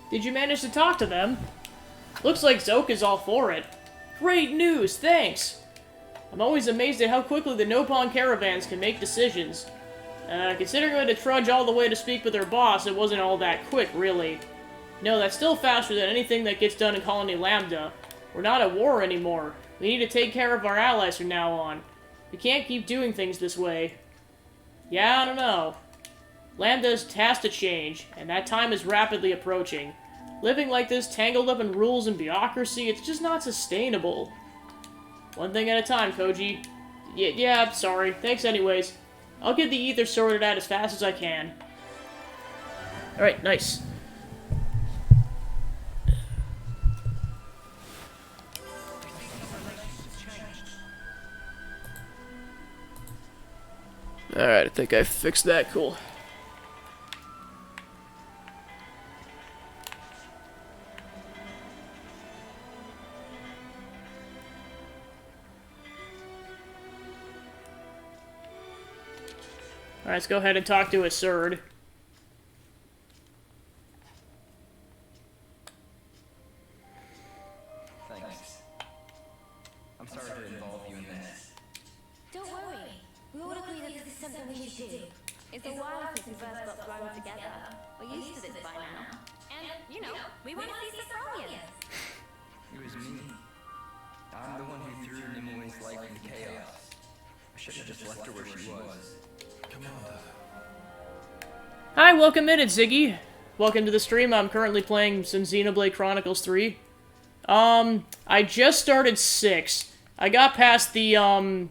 Did you manage to talk to them? Looks like Zoke is all for it. Great news, thanks! I'm always amazed at how quickly the Nopon caravans can make decisions. Considering we had to trudge all the way to speak with their boss, it wasn't all that quick, really. No, that's still faster than anything that gets done in Colony Lambda. We're not at war anymore. We need to take care of our allies from now on. We can't keep doing things this way. Yeah, I don't know. Lambda has to change, and that time is rapidly approaching. Living like this, tangled up in rules and bureaucracy, it's just not sustainable. One thing at a time, Koji. Yeah, sorry. Thanks anyways. I'll get the ether sorted out as fast as I can. Alright, nice. Alright, I think I fixed that. Cool. Alright, let's go ahead and talk to a Surd. Thanks. I'm sorry to involve you in this. Don't worry. We all agree that this is something we should do. It's a while since we first got thrown together. We're used to this by now. And, you know, we want to see Sophronia. It was me. I'm the one who threw Nimoy's life into chaos. I should have just left her where she was. Commander. Hi, welcome in, it's Ziggy. Welcome to the stream. I'm currently playing some Xenoblade Chronicles 3. I just started 6. I got past the,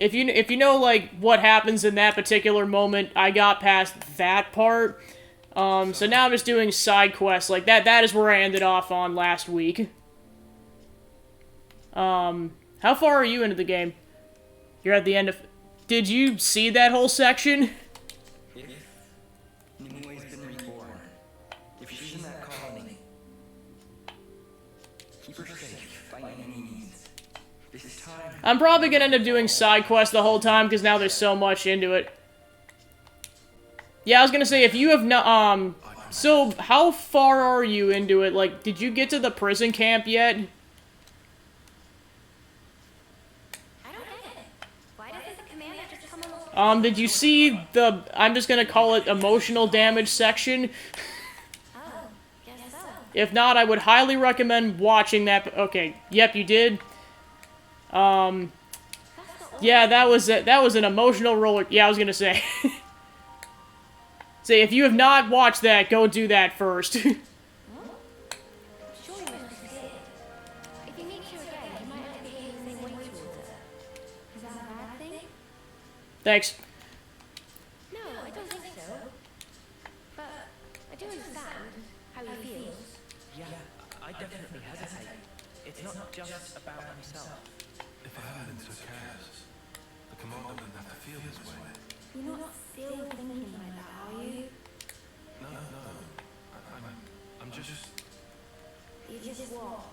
if you know like what happens in that particular moment, I got past that part. So now I'm just doing side quests like that. That is where I ended off on last week. How far are you into the game? You're at the end of... Did you see that whole section? If Nimue's been reborn, if she's in that colony, keep her safe by any means. This time... I'm probably gonna end up doing side quests the whole time, because now there's so much into it. Yeah, I was gonna say, if you have not, so, how far are you into it? Like, did you get to the prison camp yet? I don't get it. Why doesn't the commander just come along? Did you see the, I'm just gonna call it emotional damage section? Oh, guess so. If not, I would highly recommend watching that. Okay, yep, you did. Yeah, that was an emotional roller. Yeah, I was gonna say. Say, if you have not watched that, go do that first. Sure you must be scared. If you meet her again, you might have to behave the same way towards her. Is that a bad thing? Thanks. No, I don't think so. But I do understand how he feels. Yeah, I definitely hesitate. It's not just about myself. If I hadn't been so careless, the commander wouldn't have to feel this way. You're not still thinking like that, are you? No. I'm just... You just what?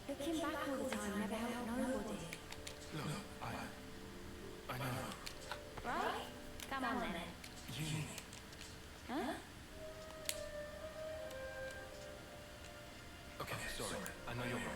Looking back all the time never helped nobody. Look, I know. Right? Come on then. Uni. Huh? Okay, sorry. I know you're right.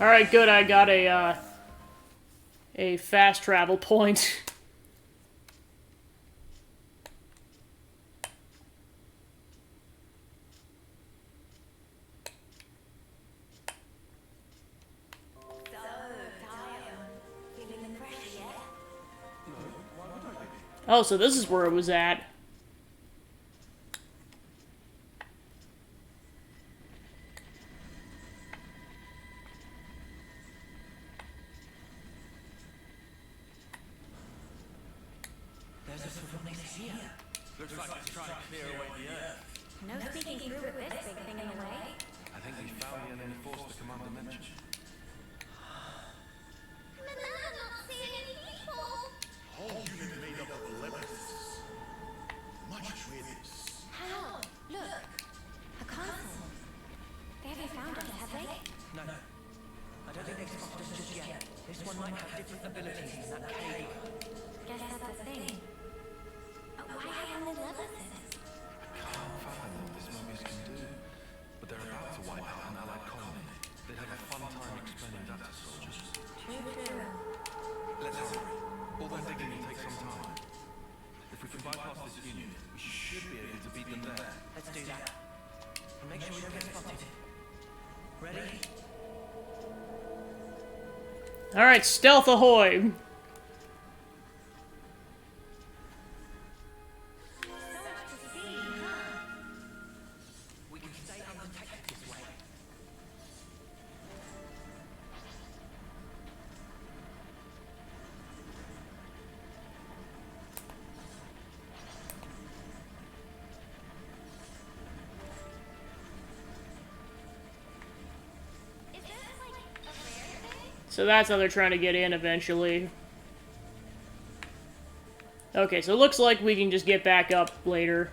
Alright, good, I got a fast travel point. Feeling the pressure yet? Oh, so this is where it was at. There's a Sylvanas here. Looks like it's trying to clear away the earth. No speaking through with this big thing in the way. I think we found the enemy force the commander mentioned. But then I'm not seeing any people. Whole unit made up of lepers. Much with. How? Look. A castle. They haven't found us, have they? No. I don't think they've spotted us just yet. This one might have different abilities than that cave. Guess that's the thing. Why haven't they left us? Can't fathom what this mummies can do. But they're about to wipe out an allied colony. They'd have a fun time explaining that to soldiers. True. Let's hurry. All that digging will take some time. If we can bypass this union, we should be able to beat them there. Let's do that. And make sure we don't get spotted. Ready? Alright, stealth ahoy! So much to see, huh? We can stay undetected this way. Is this like a rare thing? So that's how they're trying to get in eventually. Okay, so it looks like we can just get back up later.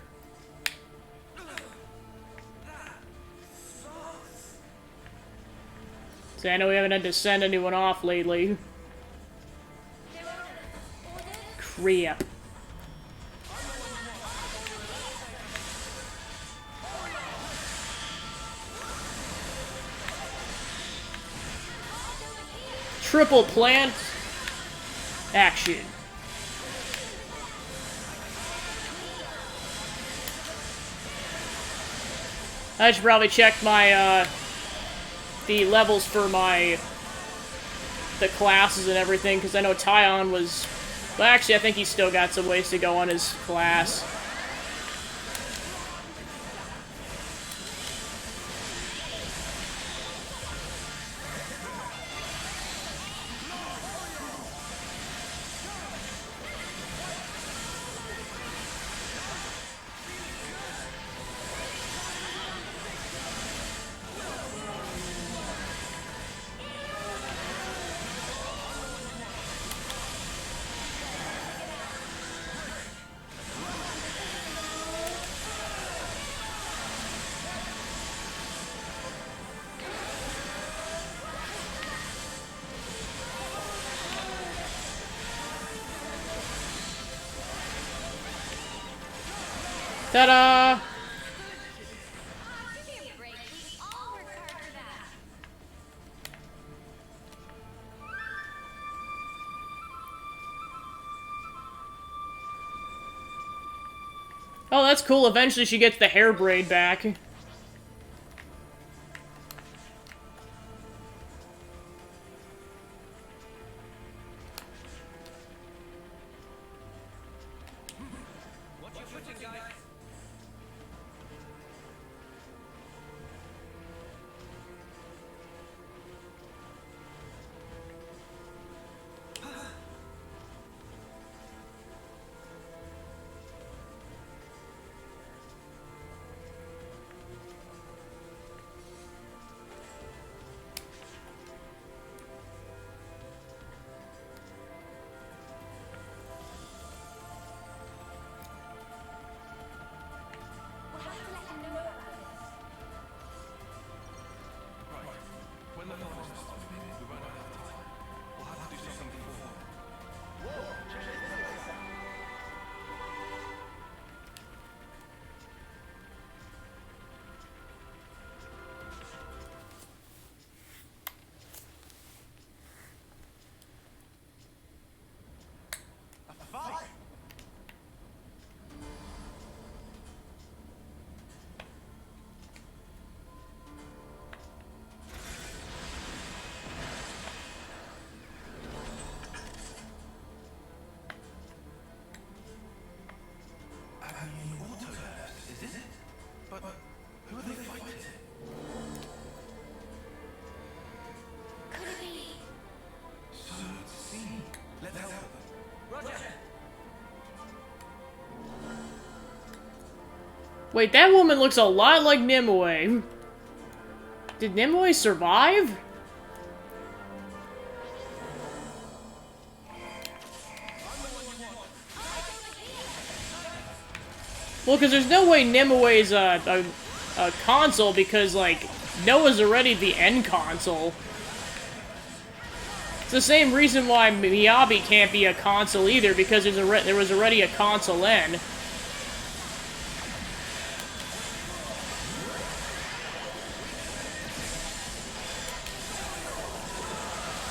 So I know we haven't had to send anyone off lately. Crap. Triple plant. Action. I should probably check my, the levels for the classes and everything, because I know Tyon was... Well, actually, I think he's still got some ways to go on his class. Ta-da! Give me a break. We all worked hard for that. Oh, that's cool. Eventually she gets the hair braid back. We'll have to let him know about this. Right. When the forest stops, we won't have time. We'll have to do something before. Is it? But who are they fighting? Could it be? So, see. Let's help them. Wait, that woman looks a lot like Nimue. Did Nimue survive? Well, because there's no way Nimue's a console, because, like, Noah's already the end console. It's the same reason why Miyabi can't be a console either, because there was already a console N.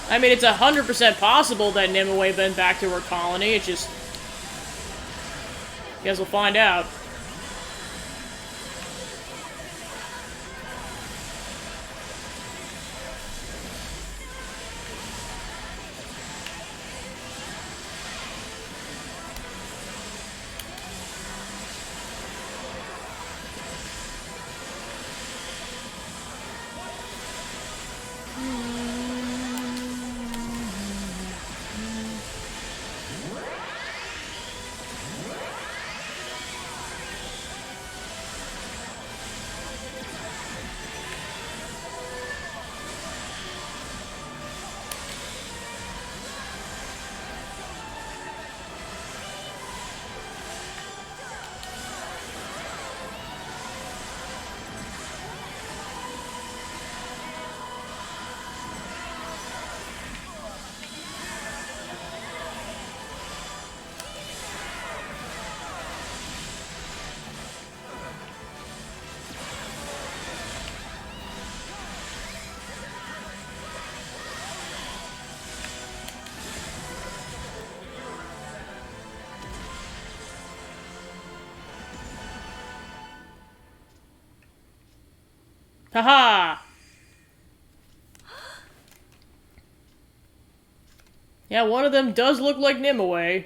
I mean, it's 100% possible that Nimue went back to her colony, it's just... Guess we'll find out. Haha! Yeah, one of them does look like Nimue.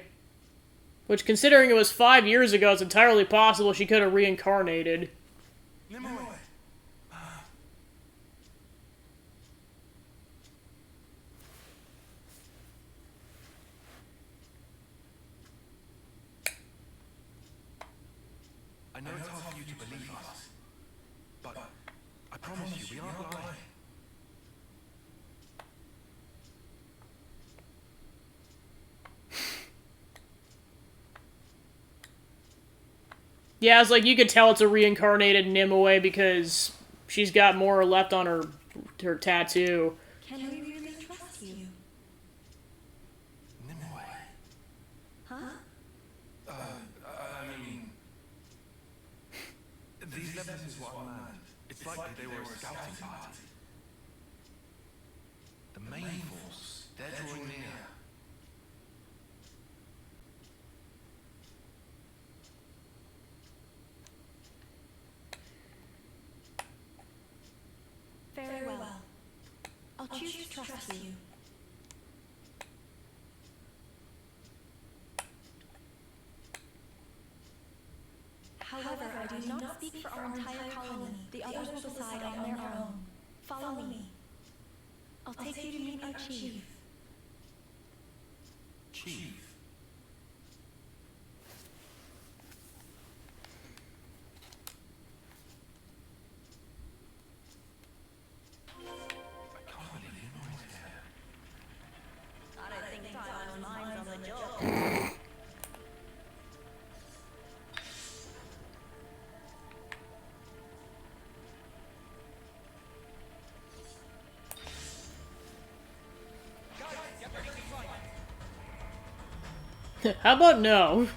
Which, considering it was 5 years ago, it's entirely possible she could have reincarnated. Nimue. I know it's hard for you to believe us, but I promise you we aren't lying. Yeah, it's like you could tell it's a reincarnated Nimue because she's got more left on her tattoo. Can we really trust you? Nimue. Huh? I mean, these levities were unmanned. It's likely they were a scouting party. The main force, they're drawing near. Very well. I'll choose to trust you. However, I do not speak for our entire colony. The others will decide on their own. Follow me. I'll take you to meet our chief. Chief. I can't believe Nimue's here. I don't think Tyler's mind's on the job. How about no?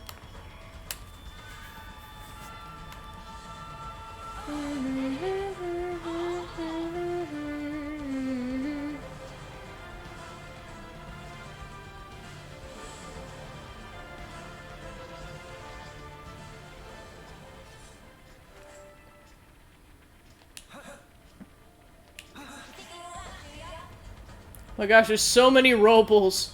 My gosh, there's so many Ropals.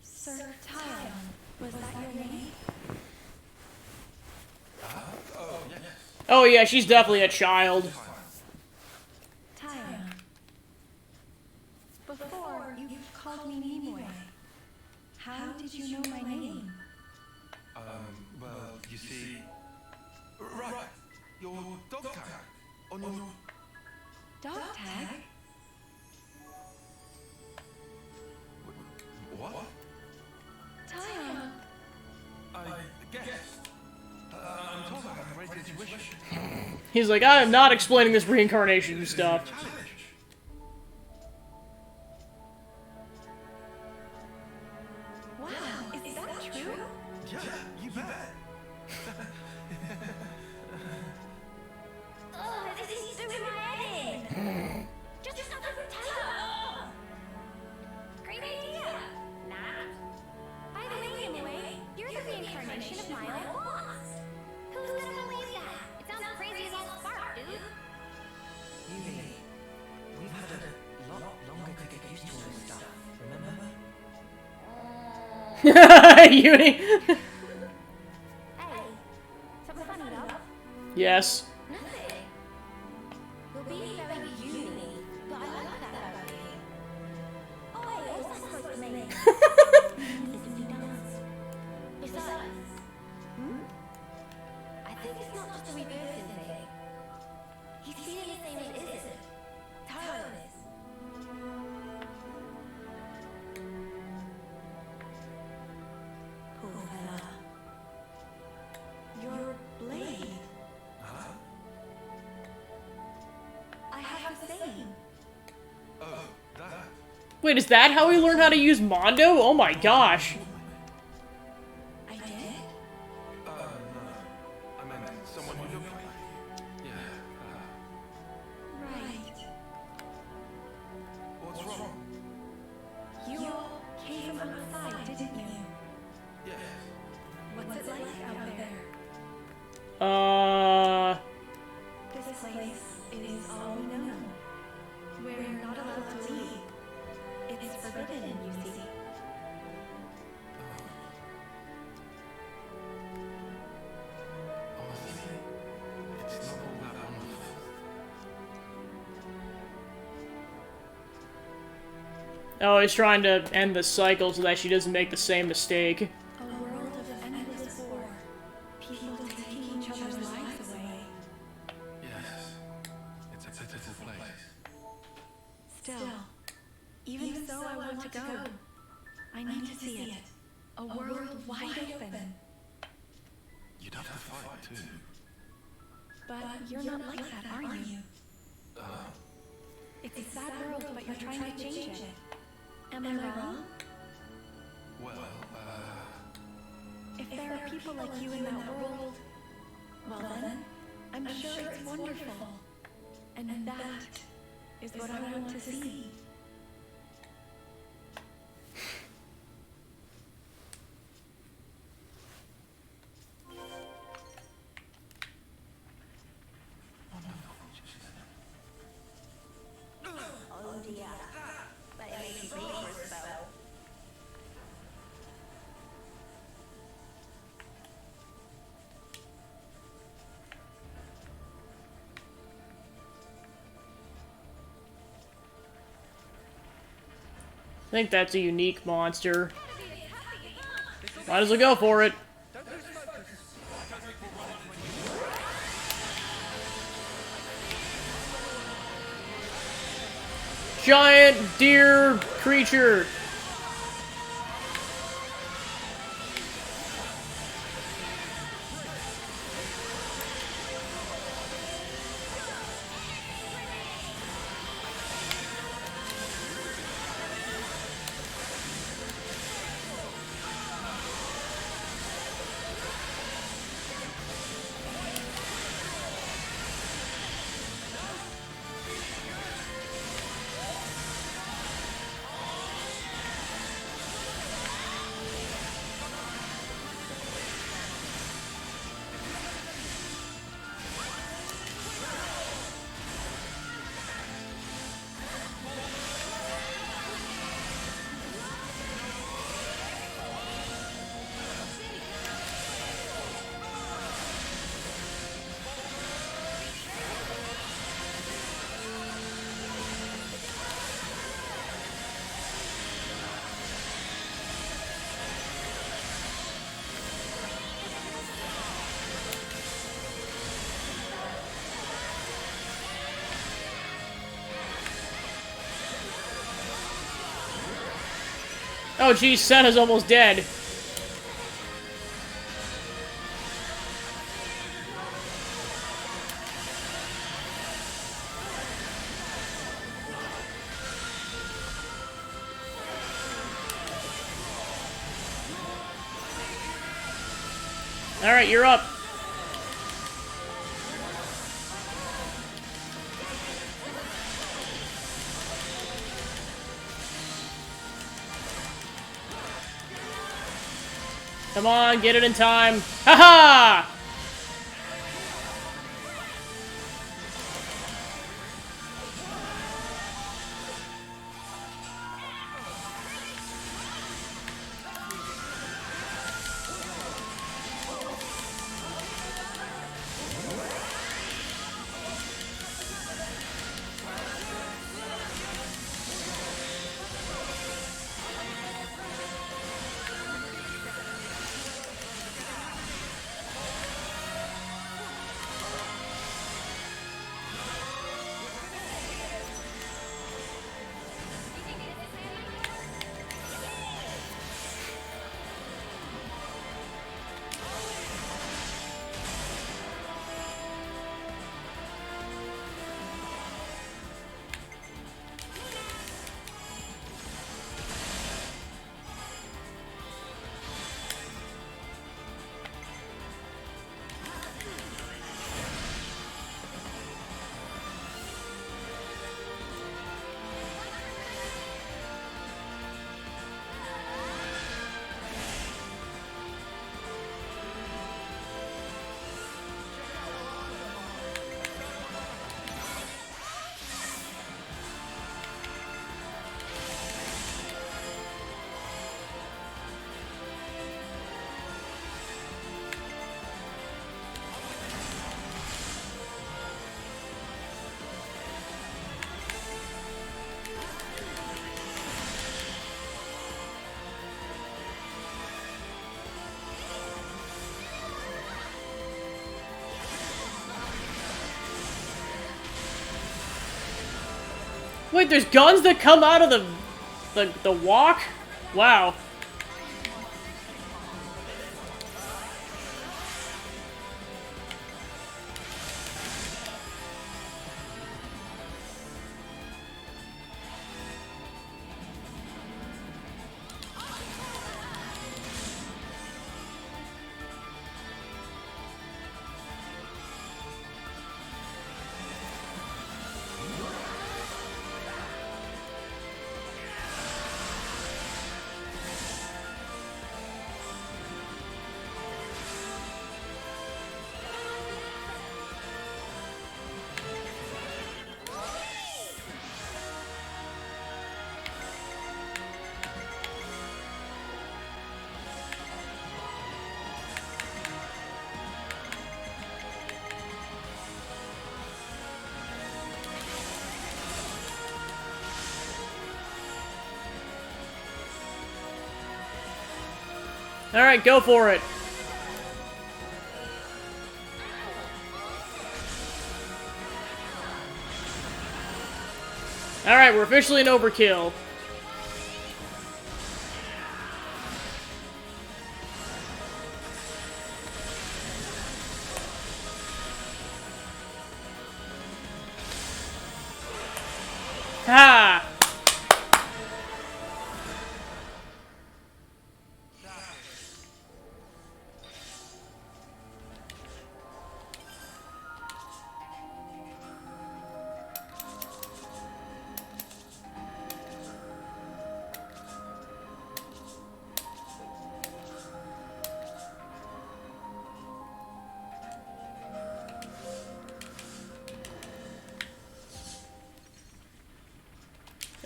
Sir Tyon, was that your name? Oh yeah, she's definitely a child. Tyon. Before, you called me Nimue. How did you know my name? Well, you see... Right, your dog tag. On your... Dog tag? What? Tyon. I guessed. I'm told I have great intuition. He's like, I am not explaining this reincarnation stuff. Challenge. Wow, is that true? Yeah, you bet. Oh, this is doing my head in. Just tell her. Great idea. Nah. By the way, Nimue, you're the reincarnation of my old boss. Who's gonna believe that? It sounds crazy as all spark, dude. Yuli, we've had a lot longer to get used to all this stuff, remember? Uni. Hey, something funny though? Yes. Nothing. You're being very uni, but I like that about you. Oh wait, what's that supposed to mean? Listen, you dance. Besides, I think it's not just a rebirthing thing. He's feeling the same as Izzard. Tyler is. Poor fella. Your blade. Huh? I have the same. Oh, that. Wait, is that how he learned how to use Mondo? Oh my gosh. I did? No. I meant someone who looked like you. Yeah. Right. What's wrong? You all came from outside, didn't you? Yes. What's it like out there? This place is all we know. We're not allowed to leave. It's forbidden, you see. Honestly, it's not all that wonderful. Oh, he's trying to end the cycle so that she doesn't make the same mistake. A world of endless war. People taking each other's lives away. Yes. It's a pitiful place. Still, even so, I want to go. I need to see it. A world wide open. You'd have to fight too. But you're not like that, are you? It's a sad world, but you're trying to change it. Am I wrong? Well, If there are people like you in that world, well then, I'm sure it's wonderful. And that is what I want to see. Oh dear. That made me bleed for a spell. I think that's a unique monster. Might as well go for it. Giant deer creature. Oh geez, Senna's almost dead. Alright, you're up. Come on, get it in time. Haha! Wait, there's guns that come out of the walk? Wow. Alright, go for it. Alright, we're officially an overkill. Ha!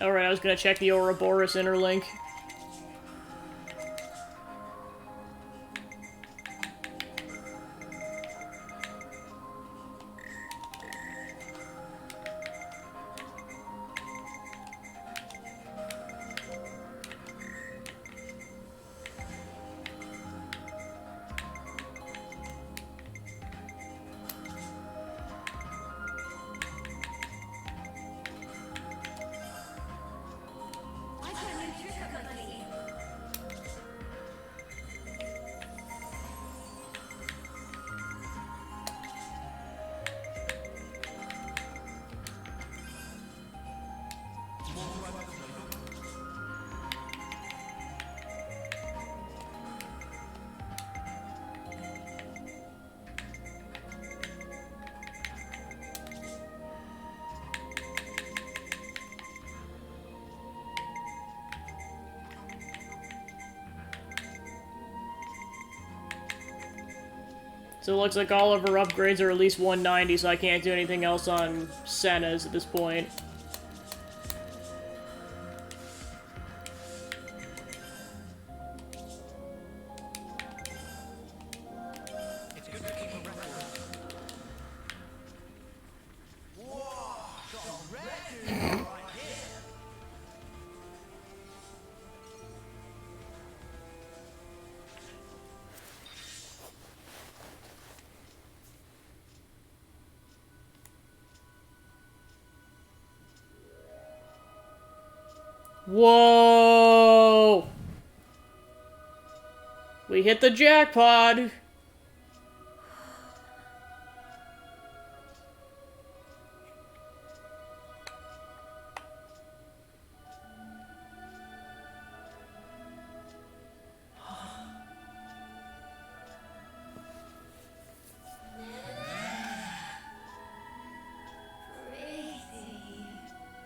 Alright, I was gonna check the Ouroboros interlink. So it looks like all of her upgrades are at least 190, so I can't do anything else on Senna's at this point. Whoa! We hit the jackpot!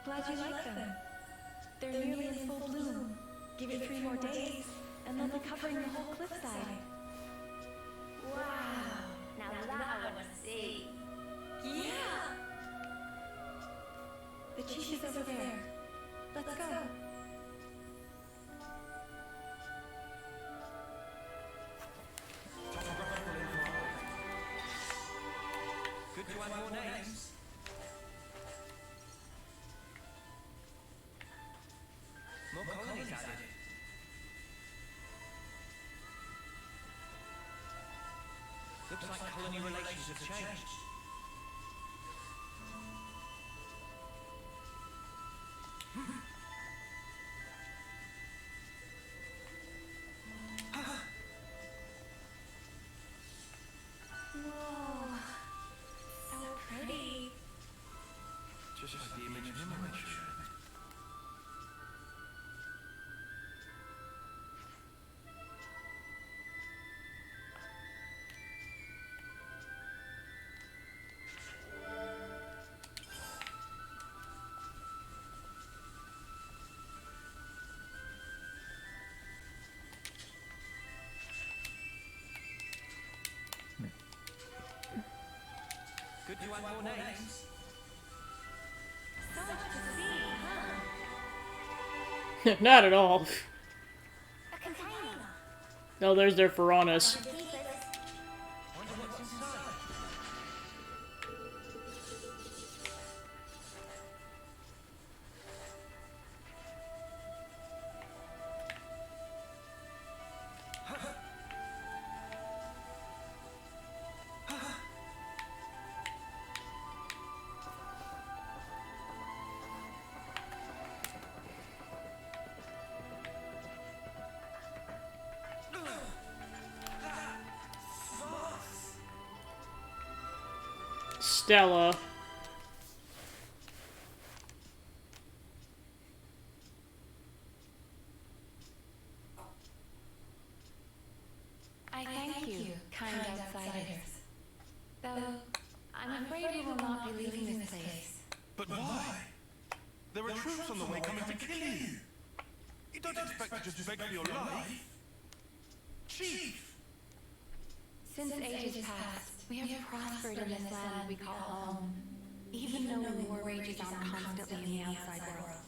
Glad you like them. They're nearly in full bloom. Give it 3 more days, and they'll be covering the whole cliffside. Wow. Now that I want to see. Yeah! The chief is over there. Let's go. Good to have more names. More colonies added. Looks like colony relations have changed. Good to have more names. So much to see, huh? Not at all. A container. No, there's their piranhas. The keepers. Wonder what's inside. Stella. I thank you, kind outsiders. Though, I'm afraid we will not be leaving this place. But why? There are troops on the way coming to kill you. You don't expect to just beg for your life. Chief! Since ages past, we have prospered in this land we call home, even though war rages on constantly in the outside world.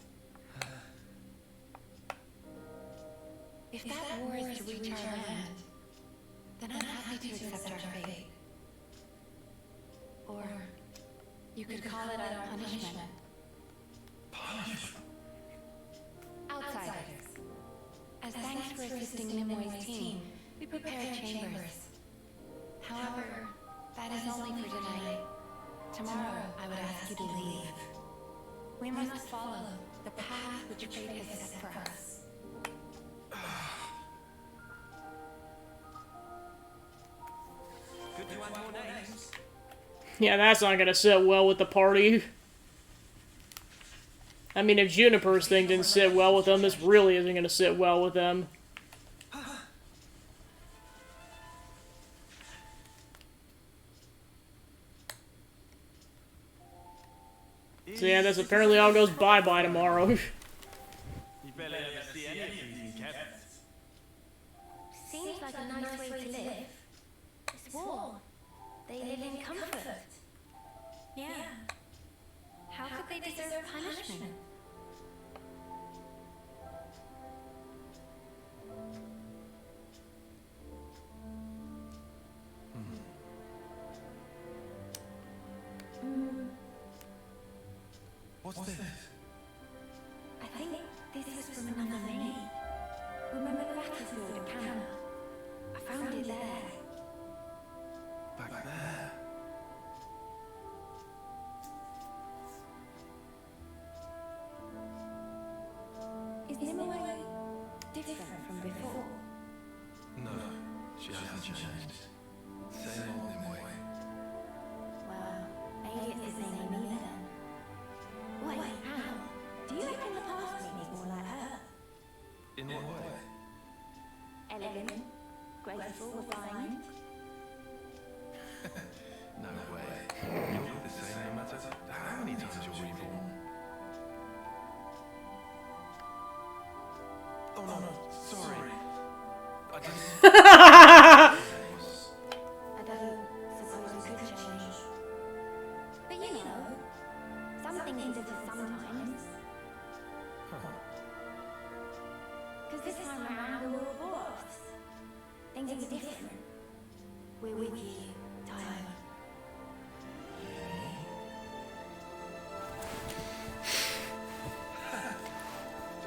If that war is to reach our land, then I'm happy to accept our fate. Or, you could call it our punishment. Punishment? Outsiders. As thanks for assisting Nimoy's team, we prepared chambers. However, that is only for tonight. Tomorrow, I would ask you to leave. We must follow the path which fate has set for us. Good to have more names. Yeah, that's not gonna sit well with the party. I mean, if Juniper's thing didn't sit well with them, this really isn't gonna sit well with them. So yeah, this apparently all goes bye-bye tomorrow. You barely ever see any of these in cabinets. Seems like a nice way to live. It's war. They live in comfort. Yeah. How could they deserve punishment? What's this? I think this is from another maid. Remember the battlefield at Canna? I found it there. Back there. Is Nimue different from before? No, she hasn't changed. Same old Nimue. Well, maybe it's the same in me then. Wait, how? Do you reckon the past means more like her? In what way? Elegant, graceful, refined. No way. You'll look the same no matter how many times you're reborn. Oh no, sorry. I didn't. I don't suppose we could change. But you know, some things are different sometimes. Because this time around we're all boss. Things are different. We're with you, Tyler.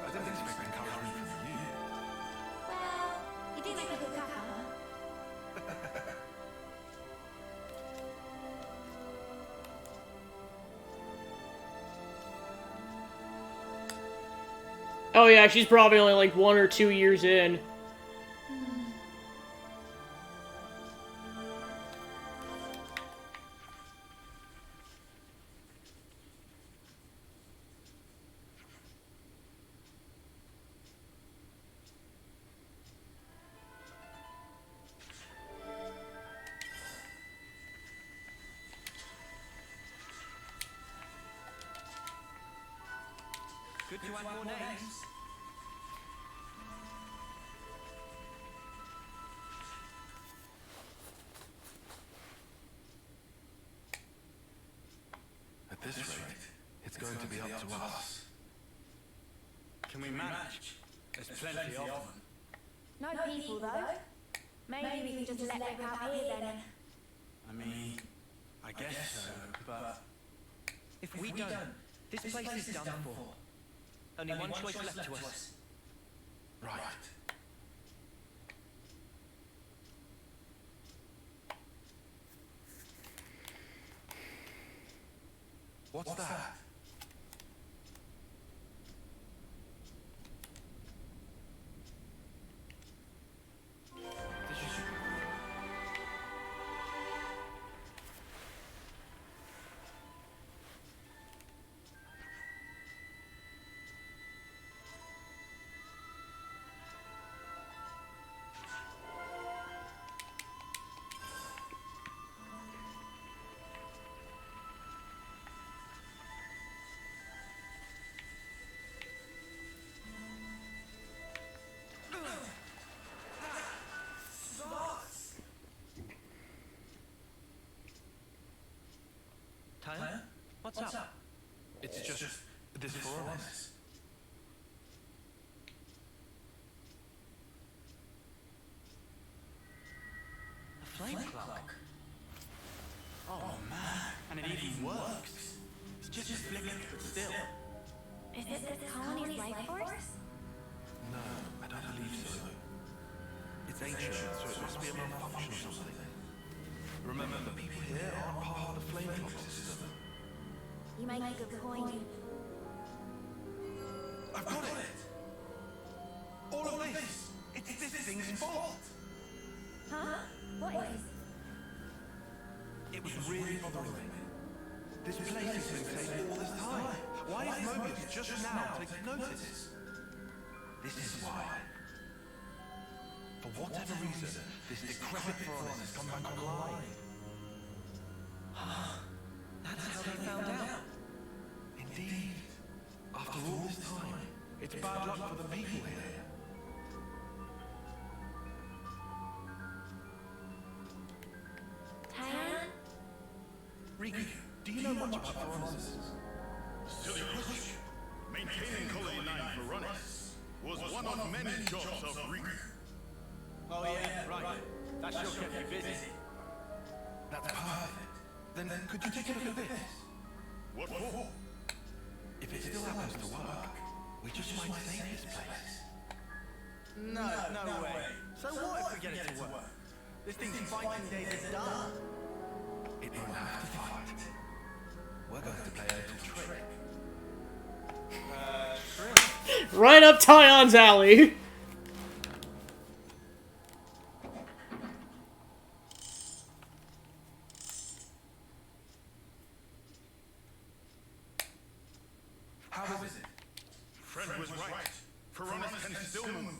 I didn't expect encouragement from you. Well, you do make a good cover. Oh yeah, she's probably only like 1 or 2 years in. Good to have more names. going to be up to us. Can we manage? There's plenty of them. No people, though. Maybe we can just let Rip out here then. I mean, I guess so, but if we don't, this place is done for. Only one choice left to us. Right. What's that? Tyler? What's up? It's just this furnace. A flame clock? Oh man, and it even works. It's just flickering still. Is it this colony's life force? No, I don't believe so. It's ancient, so it must be a malfunction or something. Remember, the people here aren't part of the flame clock system. You make a good point. I've got it! All of this! It's this thing's fault! Huh? What is? It was really bothering me. This place has been saved all this time. Why is Mobius just now taking notice? This is why. For whatever reason, this decrepit forest has come back online. That's how they found out. Indeed. After all this time, it's bad luck for the people here. Tyan? Riku, do you know much about Veronicus? Silly question. Maintaining Colony 9 for Veronicus was one of many jobs of Riku. Oh yeah, right. That sure kept you busy. That's perfect. Then could you take a look at this? What for? If it still happens to work, we just might save this place. No way. So what if we get it to work? This thing's fighting days is done. It won't have to fight. We're going to play a little trick. Right up Tyan's alley. How is it? Fred was right. Veronicus can still move.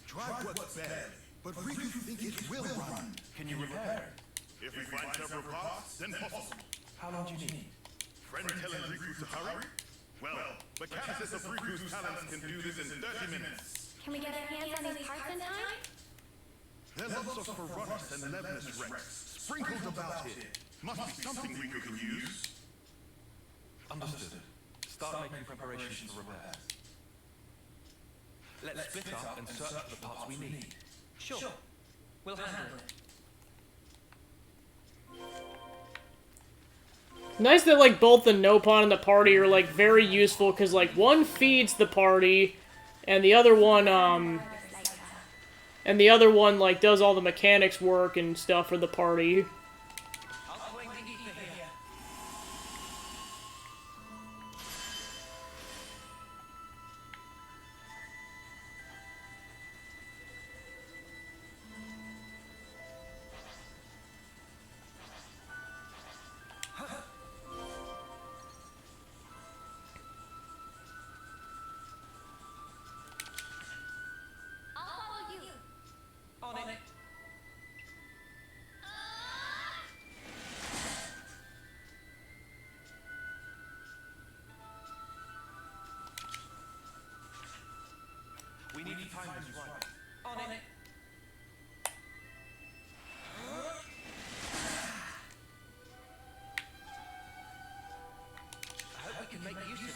Drive works badly, but Riku think it will run. Can you repair it? If we find several parts, then possible. How long do you need? Friend telling Riku to hurry? Well, mechanics of Riku's talents can do this in 30 minutes. Can we get our hands on these parts in time? There are lots of Veronicus and Levinus wrecks sprinkled about here. Must be something Riku can use. Understood. Start making preparations for repairs. Let's split up and search for the parts we need. Sure. We'll handle it. Nice that like both the Nopon and the party are like very useful because like one feeds the party, and the other one like does all the mechanics work and stuff for the party. I'll swing the ether here. I'll follow you. On it. We need to time this right. On it. I hope we can make use of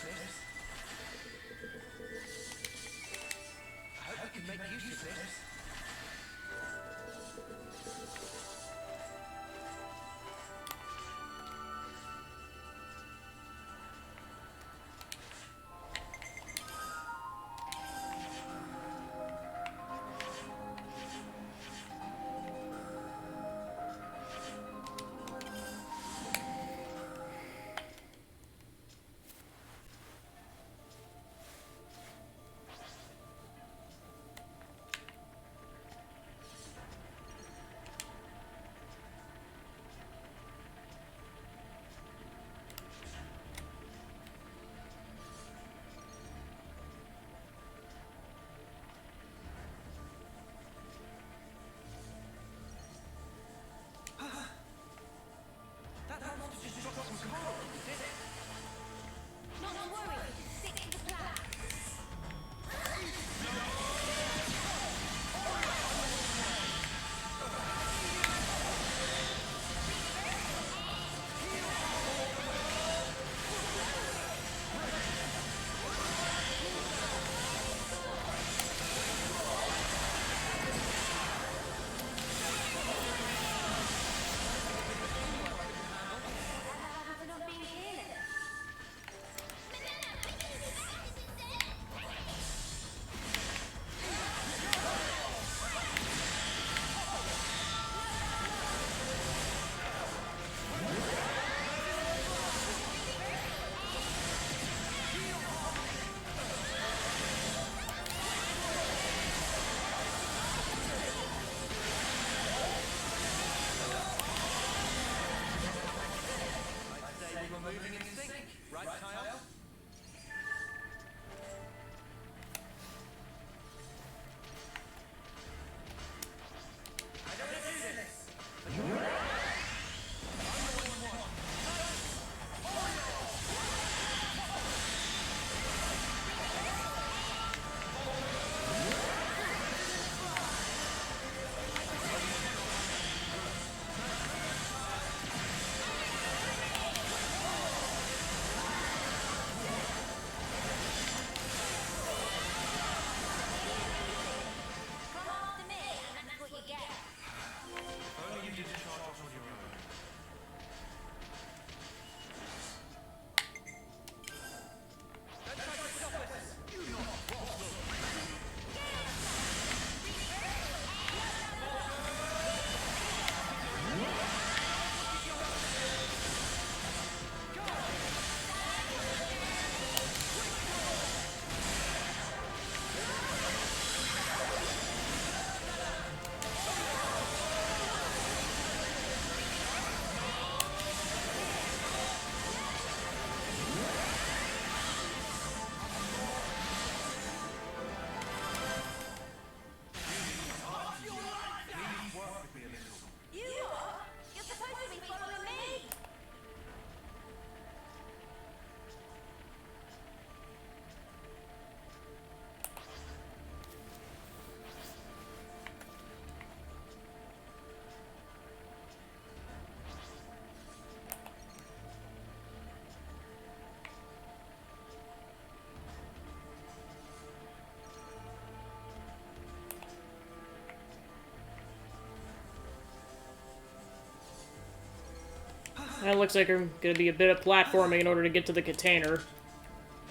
That looks like there's gonna be a bit of platforming in order to get to the container.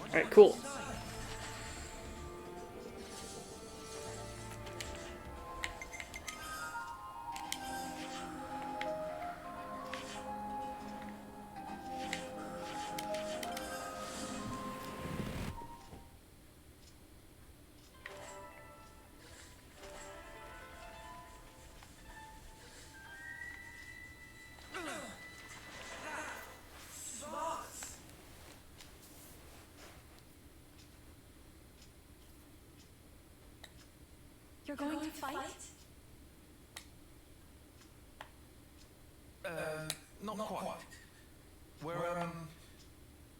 Alright, cool. You're going to fight? Not quite. We're,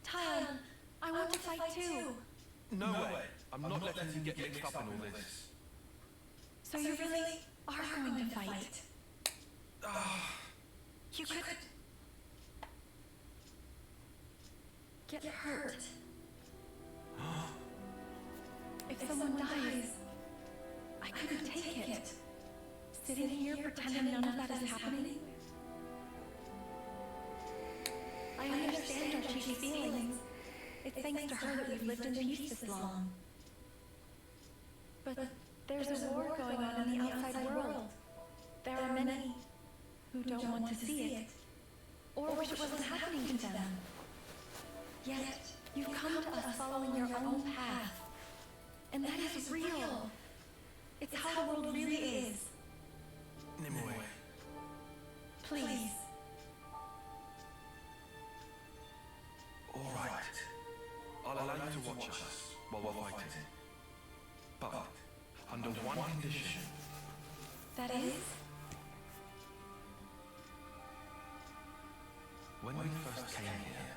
Tyon, I want to fight too. no way. I'm not letting you get mixed up in all this. So you really are going to fight? You could get hurt. If someone dies, I couldn't take it. Sitting here pretending none of that is happening. I understand Archie's feelings. It's thanks to her that we've lived in peace this long. But there's a war going on in the outside world. There are many who don't want to see it, or wish it wasn't happening to them. Yet, you've come to us following your own path. And that is real. It's how the world really is. Nimue. Please. All right. I'll allow you to watch us while we're fighting. But under one condition. That is? When we first came here,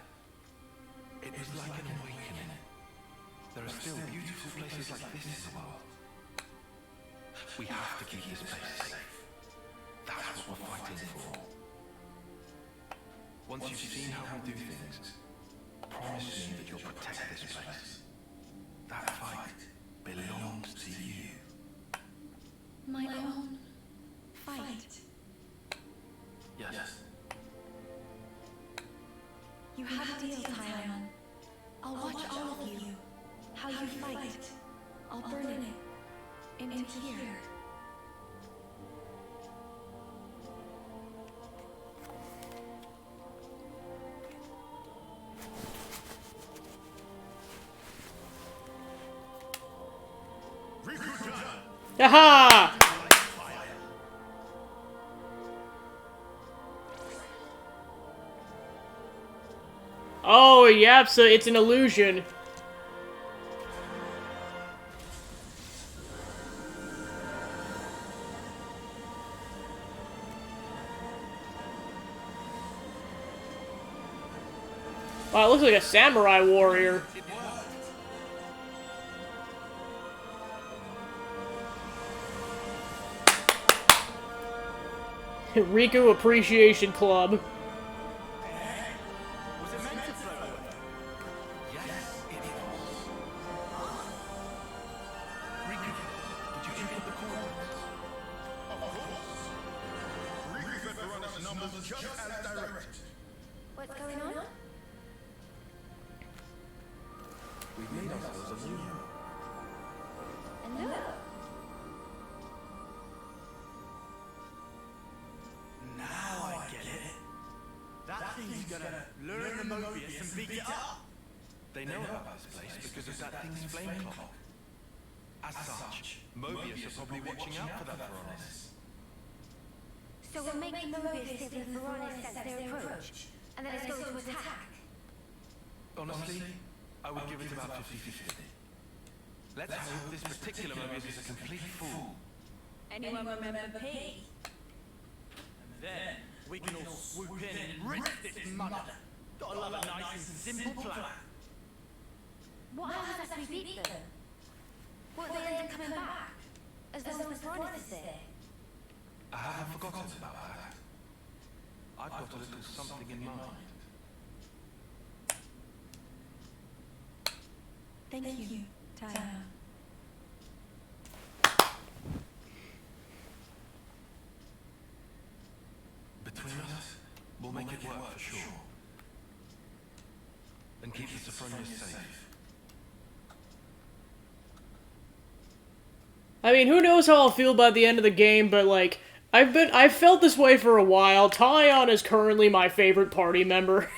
it was like an awakening. There are still beautiful places like this in the world. We have to keep this place safe. That's what we're fighting for. Once you've seen how we do things, promise me that you'll protect this place. That fight belongs to you. My own fight. Yes. You have a deal, Tyon. I'll watch all of you. How you fight. I'll burn it into here. Aha! Oh, yep, so it's an illusion. Wow, it looks like a samurai warrior. Riku Appreciation Club. Was it meant to float away? Yes, it was. Riku, did you input the coordinates? Of course. Riku fed Verona's numbers just as directed. What's going on? We've made ourselves a new hero. And look. Now I get it. That thing's gonna learn the Mobius and beat it up. They know about this place because of that thing's flame clock. As such, Mobius are probably watching out for that Veronis. So we'll make Mobius think that Veronis sense their approach, and then it's going to attack. Honestly, I would give it about 50-50. Let's hope this particular Mobius is a complete fool. Anyone remember P? And then we can all swoop in and rinse this mother. Gotta love a nice and simple plan. What happens after we beat them? Won't they end up coming back? As long as Veronis is there? I haven't forgotten about that. I've got a little something in mind. Thank you, Tyon. Between us, We'll make it work for sure. And keep the Sophronius safe. I mean, who knows how I'll feel by the end of the game, but like, I've felt this way for a while. Talion is currently my favorite party member.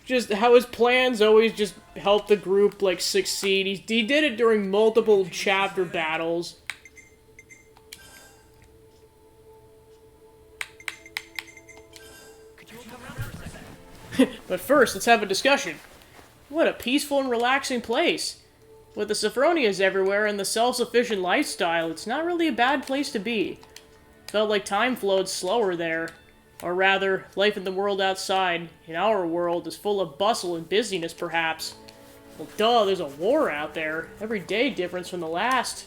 Just how his plans always just help the group, like, succeed. He did it during multiple chapter battles. But first, let's have a discussion. What a peaceful and relaxing place. With the Sophronias everywhere and the self-sufficient lifestyle, it's not really a bad place to be. Felt like time flowed slower there. Or rather, life in the world outside, in our world, is full of bustle and busyness, perhaps. Well, duh, there's a war out there. Every day difference from the last.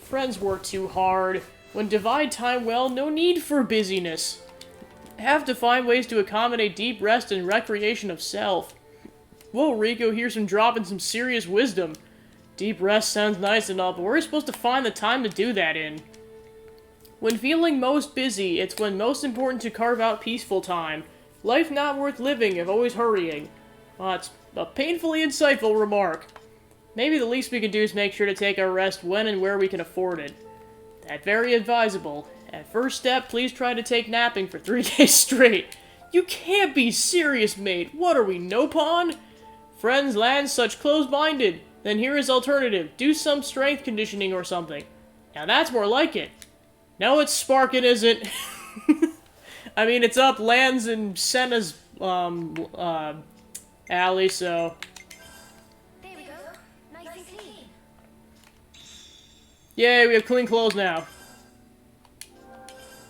Friends work too hard. When divide time well, no need for busyness. Have to find ways to accommodate deep rest and recreation of self. Whoa, Rico, here's some dropping some serious wisdom. Deep rest sounds nice and all, but where are you supposed to find the time to do that in? When feeling most busy, it's when most important to carve out peaceful time. Life not worth living if always hurrying. Well, that's a painfully insightful remark. Maybe the least we can do is make sure to take our rest when and where we can afford it. That's very advisable. At first step, please try to take napping for 3 days straight. You can't be serious, mate. What are we, no pawn? Friends, land, such close-minded. Then here is alternative. Do some strength conditioning or something. Now that's more like it. No, it's Sparkin isn't. I mean, it's up Lands and Senna's, alley, so... There we go. Nice and clean. Yay, we have clean clothes now.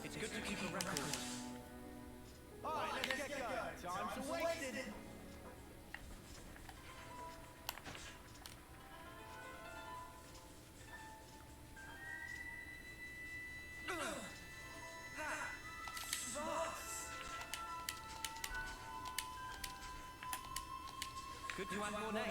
It's good to keep a record. Alright, let's get going. Time's wasted. Good to have more names.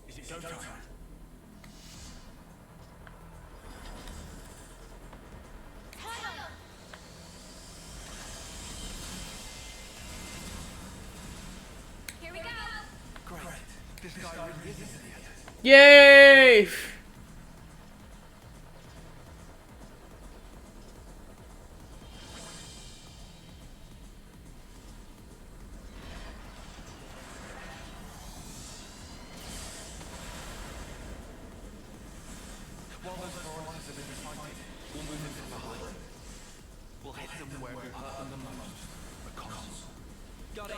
Is it go time? Here we go. Great. This guy really is an idiot. Yay! While those foreigners have been fighting, we'll move them from behind. We'll hit them where it will hurt them the most. The console. Got it.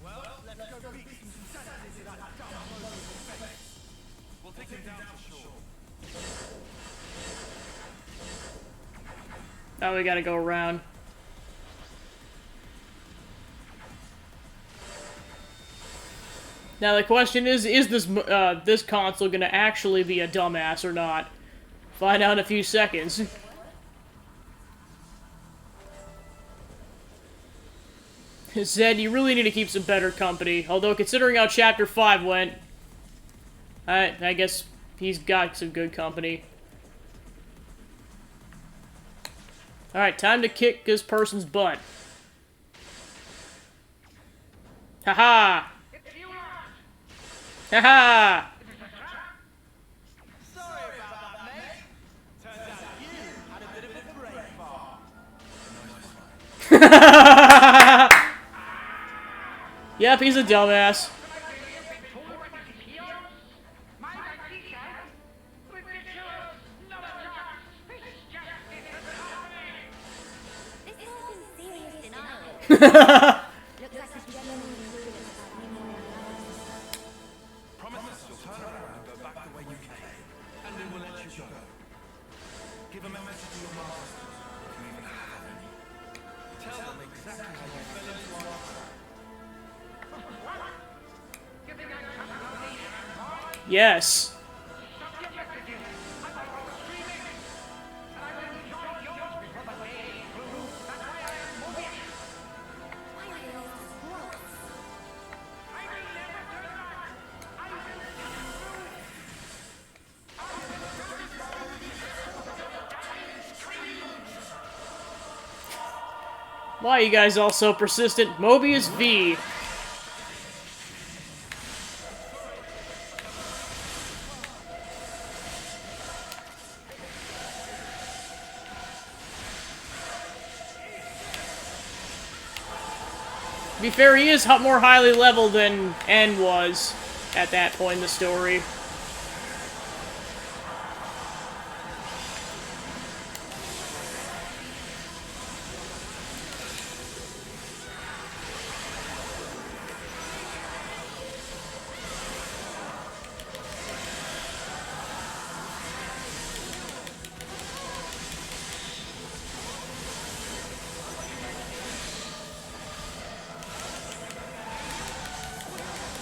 Well, let's go beat some senses to that dumb load of face. We'll take them down for sure. Now we gotta go around. Now the question is this console gonna actually be a dumbass or not? Find out in a few seconds. Zed, you really need to keep some better company. Although, considering how Chapter 5 went, I guess he's got some good company. Alright, time to kick this person's butt. Haha! Haha! Sorry about that, mate. Turns out you had a bit of a brain fart. Yep, he's a dumbass. This person's serious denial. Looks like he's genuinely Yes. Why are you guys all so persistent? Mobius V. To be fair, he is more highly leveled than N was at that point in the story.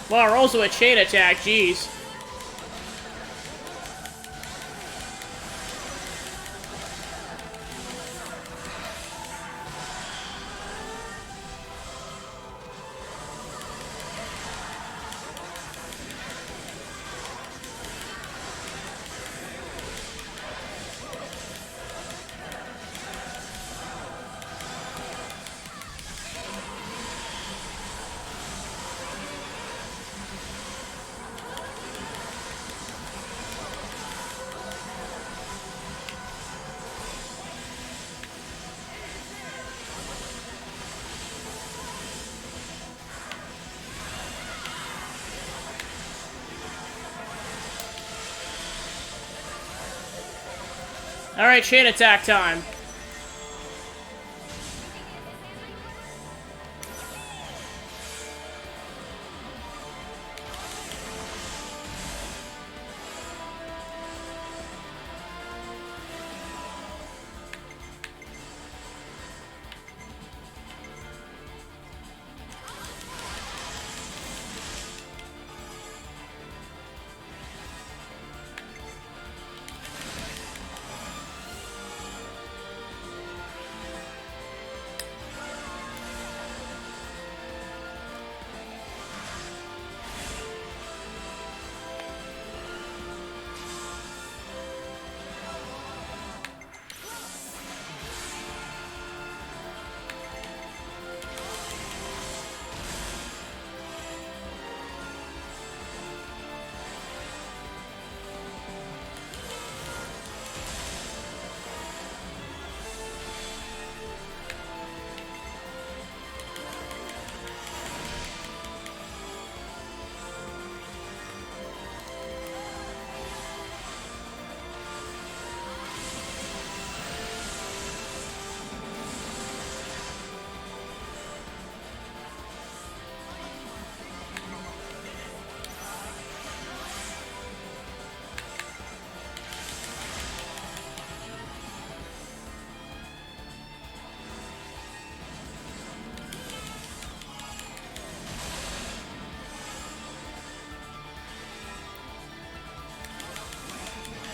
Wow, also a chain attack, jeez. Alright, chain attack time.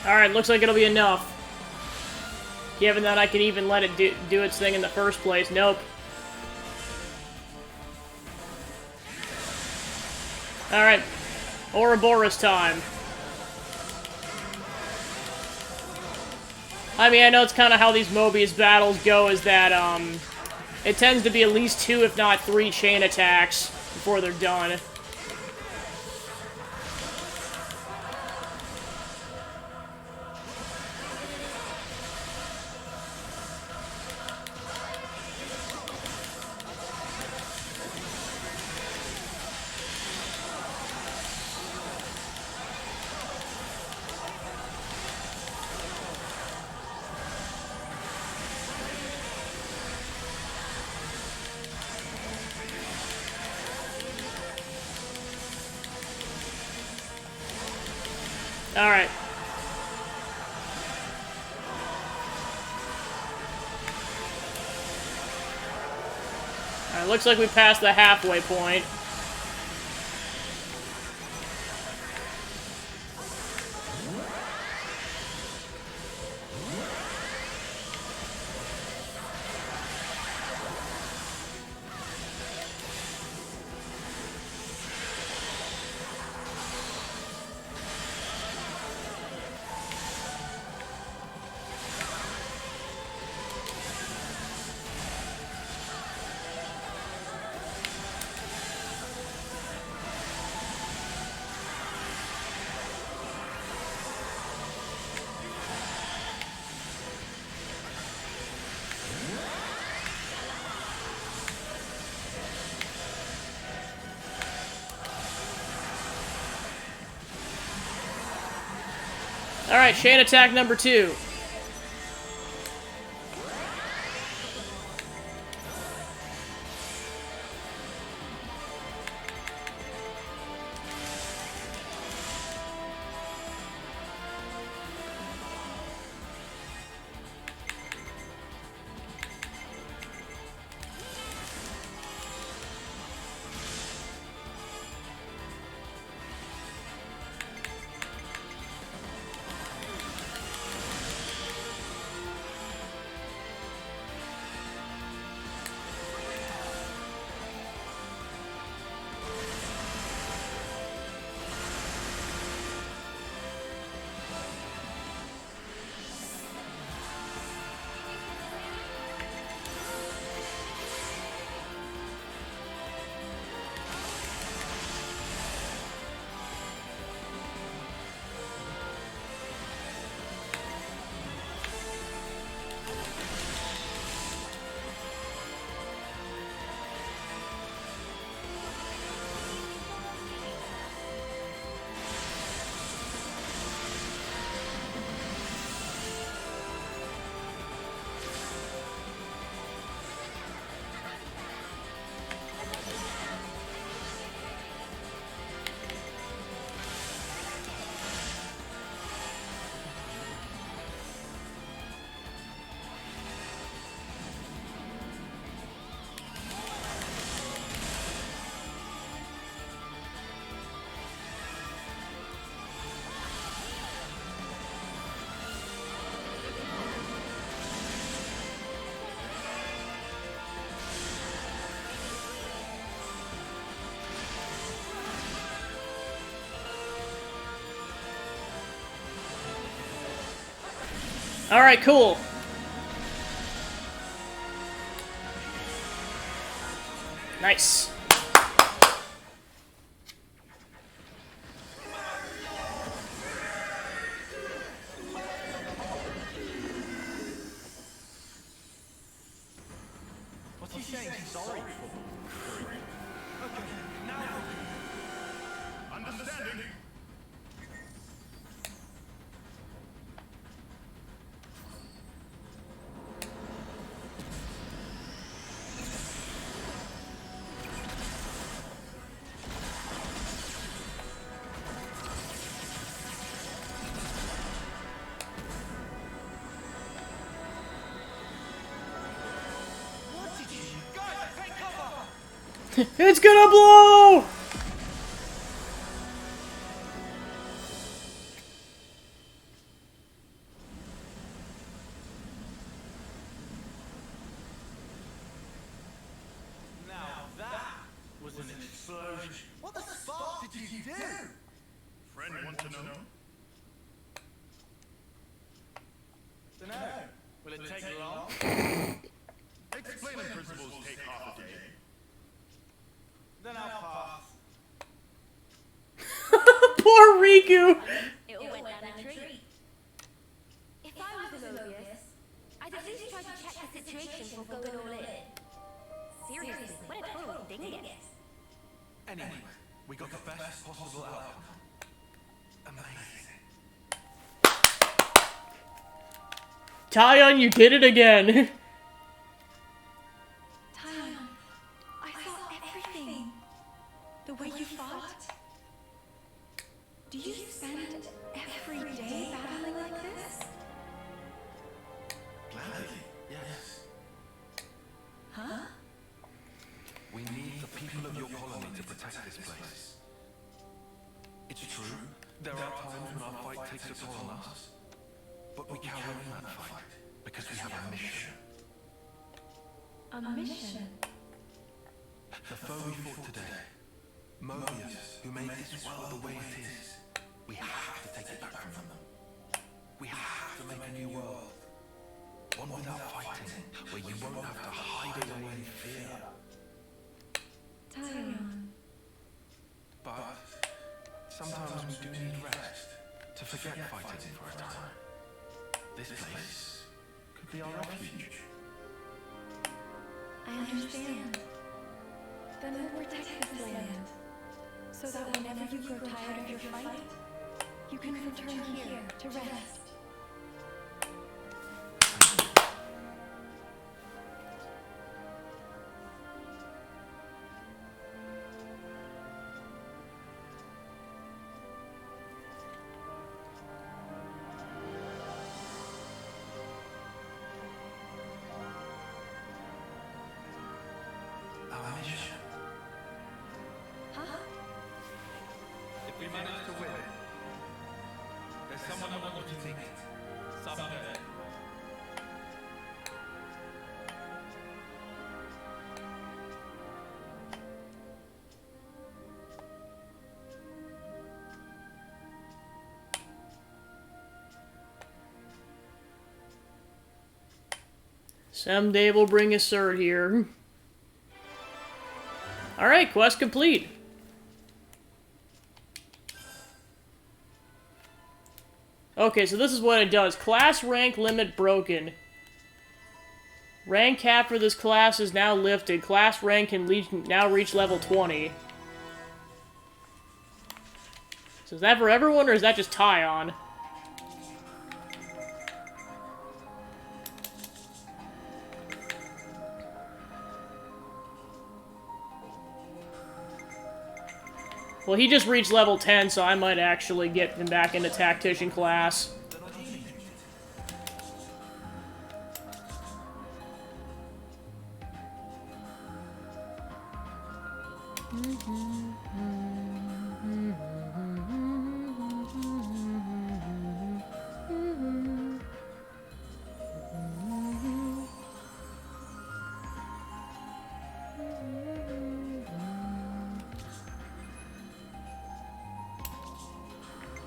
Alright, looks like it'll be enough. Given that I can even let it do its thing in the first place. Nope. Alright. Ouroboros time. I mean, I know it's kind of how these Mobius battles go, is that, it tends to be at least 2, if not 3 chain attacks before they're done. Alright. Alright, looks like we passed the halfway point. Alright, chain attack number 2. Alright, cool. Nice. What's he saying he's sorry for? Okay, now Understanding. what did you guys take cover? It's gonna blow! Now that was an explosion. What the spark did you do? Friend want to know? Dunno. Will it take long? Explaining principles take half a day. Then I'll pass. Poor Riku! It all went down in a tree. If I was Melodius, I'd at least try to check the situation before going all in. Seriously, what a total dingus. Anyway, we got the best possible outcome. Amazing. Tyon, you did it again! Tyon, I saw everything. The way you fought. Do you spend every day battling like this? Gladly, yes. Huh? We need the people of your colony to protect this place. It's true, there are times when our fight takes a toll on us. But we carry on that fight because we have a mission. A mission? The foe we fought today, Mobius, who made this world the way it is, we have to take it back from them. We have to make a new world. One without fighting, where you won't have to hide away in fear. Tyon. But sometimes we do need rest, to forget fighting for a time. This place could be our refuge. I understand. Then we'll protect this land. So that whenever you grow tired of your fight, You can return here to rest. Our mission. Huh? If we manage to win, there's someone I want you to meet. Someday. Someday we'll bring a sword here. Alright, quest complete. Okay, so this is what it does. Class rank limit broken. Rank cap for this class is now lifted. Class rank can now reach level 20. So is that for everyone, or is that just Tyon? Well, he just reached level 10, so I might actually get him back into Tactician class.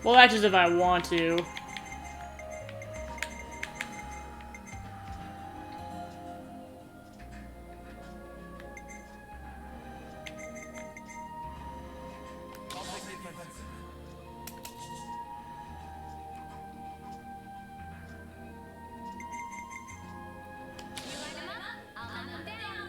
Well, that's just if I want to. You line them up, I'll hunt them down.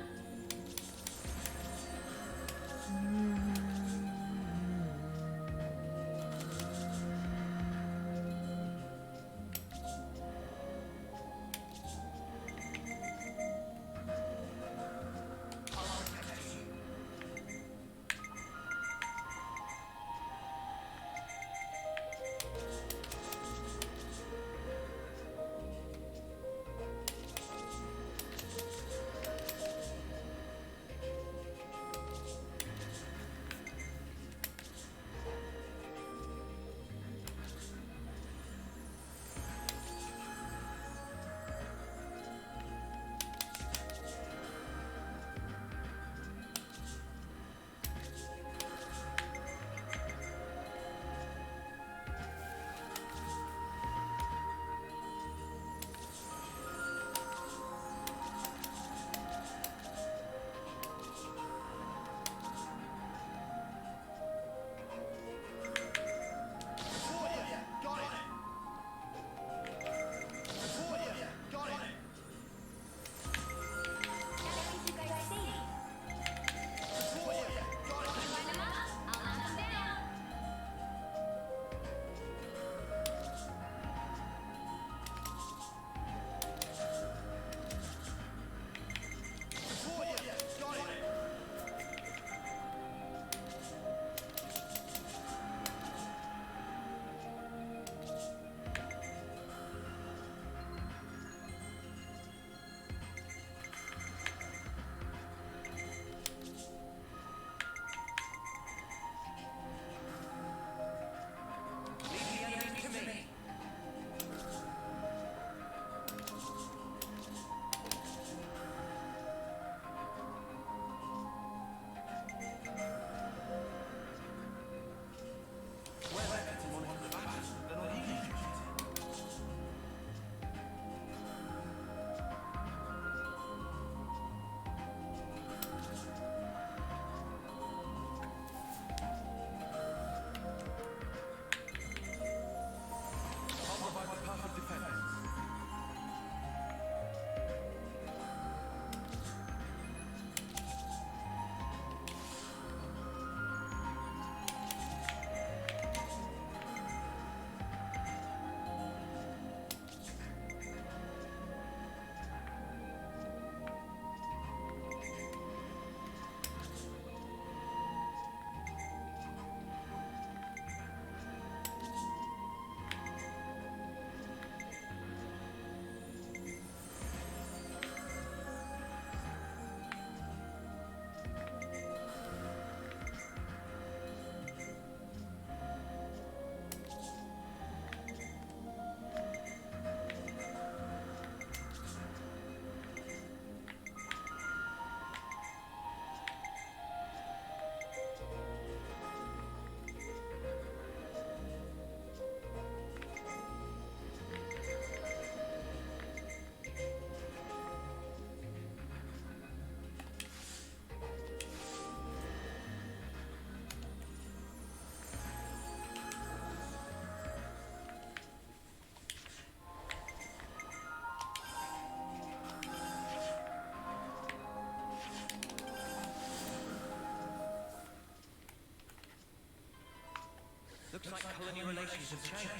Looks like colonial relations have changed.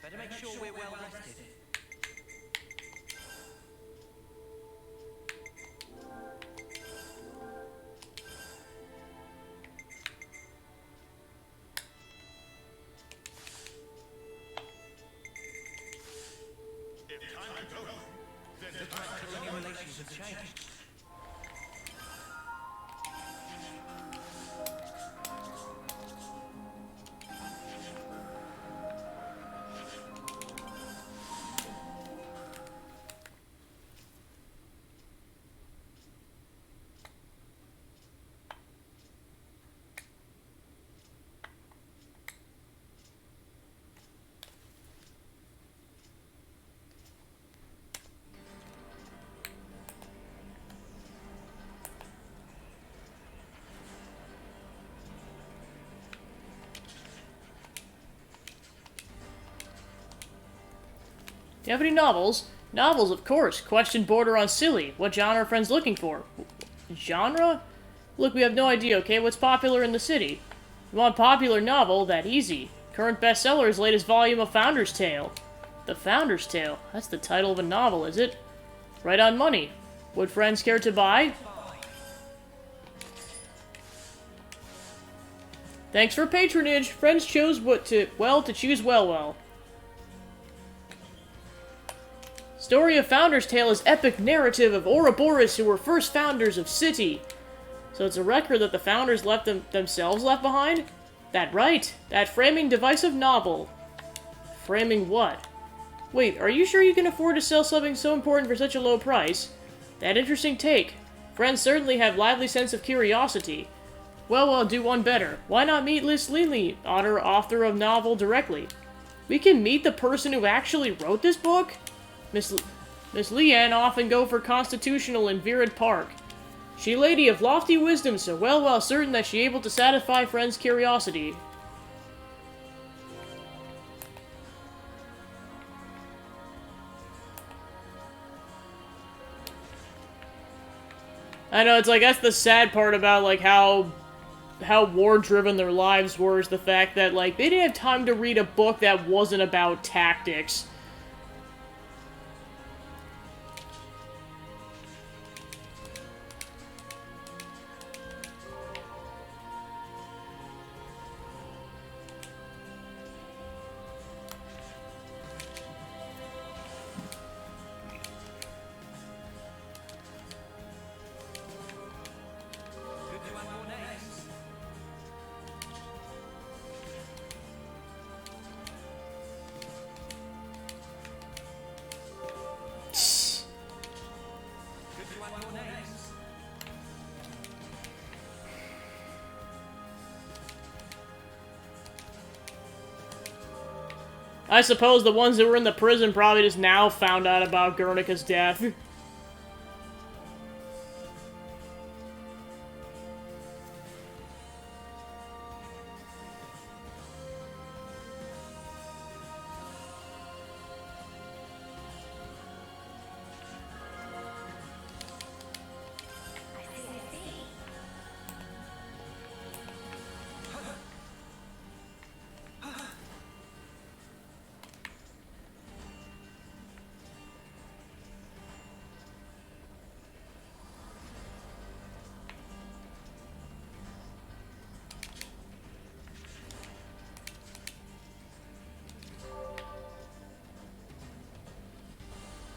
Better make sure we're well rested. If time to go, then Looks like colonial relations have changed. Do you have any novels? Novels, of course. Question border on silly. What genre are friends looking for? Genre? Look, we have no idea, okay? What's popular in the city? You want popular novel? That easy. Current bestseller is latest volume of Founder's Tale. The Founder's Tale? That's the title of a novel, is it? Right on money. Would friends care to buy? Thanks for patronage. Friends chose to choose well. Story of Founder's Tale is epic narrative of Ouroboros who were first founders of city. So it's a record that the founders themselves left behind? That right. That framing divisive novel. Framing what? Wait, are you sure you can afford to sell something so important for such a low price? That interesting take. Friends certainly have lively sense of curiosity. Well, do one better. Why not meet Liz Lely, author of novel, directly? We can meet the person who actually wrote this book? Miss Leanne often go for constitutional in Virid Park. She lady of lofty wisdom, so well certain that she able to satisfy friends' curiosity. I know, it's like, that's the sad part about, like, how war-driven their lives were, is the fact that, like, they didn't have time to read a book that wasn't about tactics. Good to have more names. Good to have more names. I suppose the ones that were in the prison probably just now found out about Guernica's death.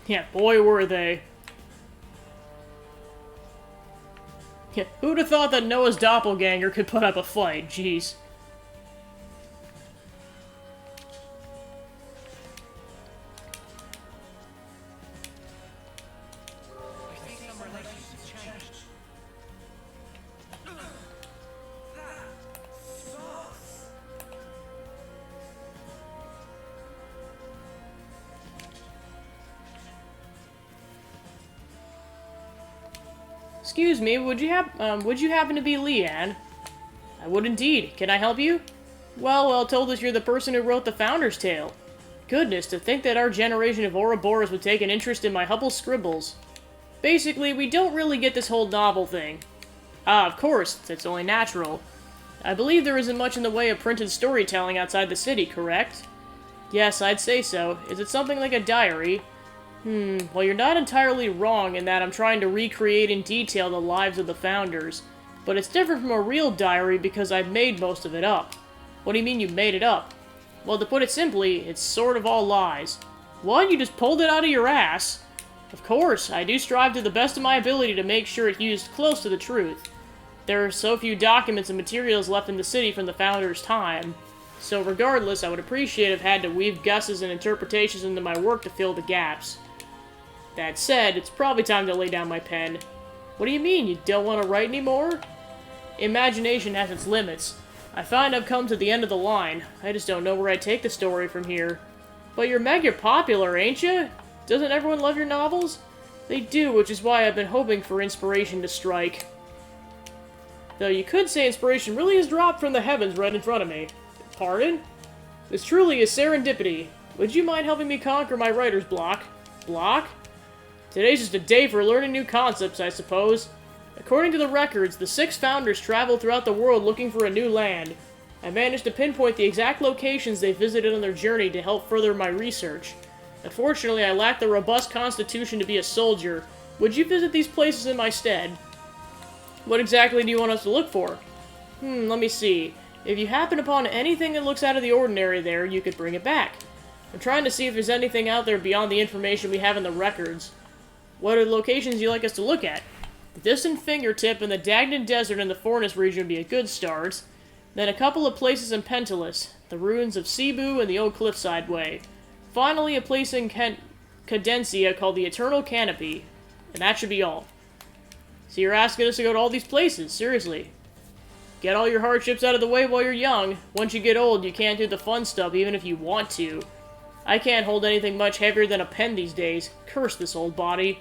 Yeah, boy were they. Yeah, who'd have thought that Noah's doppelganger could put up a fight? Jeez. I see some relations have changed. Excuse me, would you happen to be Leanne? I would indeed. Can I help you? Well, told us you're the person who wrote the Founder's Tale. Goodness, to think that our generation of Ouroboros would take an interest in my Hubble scribbles. Basically, we don't really get this whole novel thing. Ah, of course, it's only natural. I believe there isn't much in the way of printed storytelling outside the city, correct? Yes, I'd say so. Is it something like a diary? Well, you're not entirely wrong in that I'm trying to recreate in detail the lives of the founders. But it's different from a real diary because I've made most of it up. What do you mean you made it up? Well, to put it simply, it's sort of all lies. What? You just pulled it out of your ass? Of course, I do strive to the best of my ability to make sure it's used close to the truth. There are so few documents and materials left in the city from the founders' time. So regardless, I would appreciate if I had to weave guesses and interpretations into my work to fill the gaps. That said, it's probably time to lay down my pen. What do you mean, you don't want to write anymore? Imagination has its limits. I find I've come to the end of the line. I just don't know where I'd take the story from here. But you're mega popular, ain't you? Doesn't everyone love your novels? They do, which is why I've been hoping for inspiration to strike. Though you could say inspiration really has dropped from the heavens right in front of me. Pardon? This truly is serendipity. Would you mind helping me conquer my writer's block? Block? Today's just a day for learning new concepts, I suppose. According to the records, the 6 founders traveled throughout the world looking for a new land. I managed to pinpoint the exact locations they visited on their journey to help further my research. Unfortunately, I lack the robust constitution to be a soldier. Would you visit these places in my stead? What exactly do you want us to look for? Let me see. If you happen upon anything that looks out of the ordinary there, you could bring it back. I'm trying to see if there's anything out there beyond the information we have in the records. What are the locations you'd like us to look at? The distant fingertip in the Dagnan Desert in the Fornus region would be a good start. Then a couple of places in Pentelis, the ruins of Cebu and the old Cliffside Way. Finally, a place in Cadencia called the Eternal Canopy. And that should be all. So you're asking us to go to all these places, seriously. Get all your hardships out of the way while you're young. Once you get old, you can't do the fun stuff even if you want to. I can't hold anything much heavier than a pen these days. Curse this old body.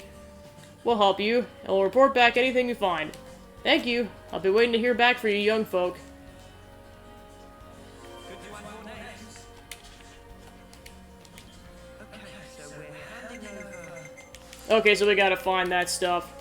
We'll help you, and we'll report back anything we find. Thank you. I'll be waiting to hear back from you young folk. Good to have your names. Okay, so we're handing over. Okay, so we gotta find that stuff.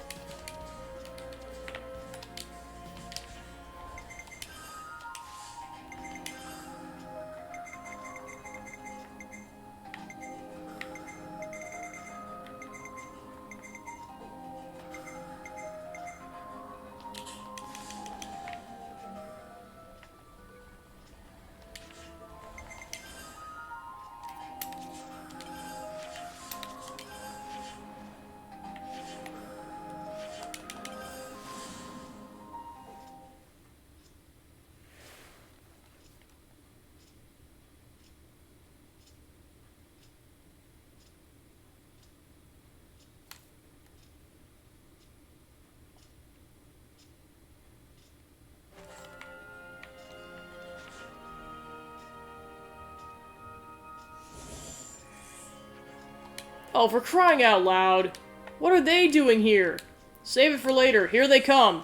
Oh, for crying out loud! What are they doing here? Save it for later. Here they come.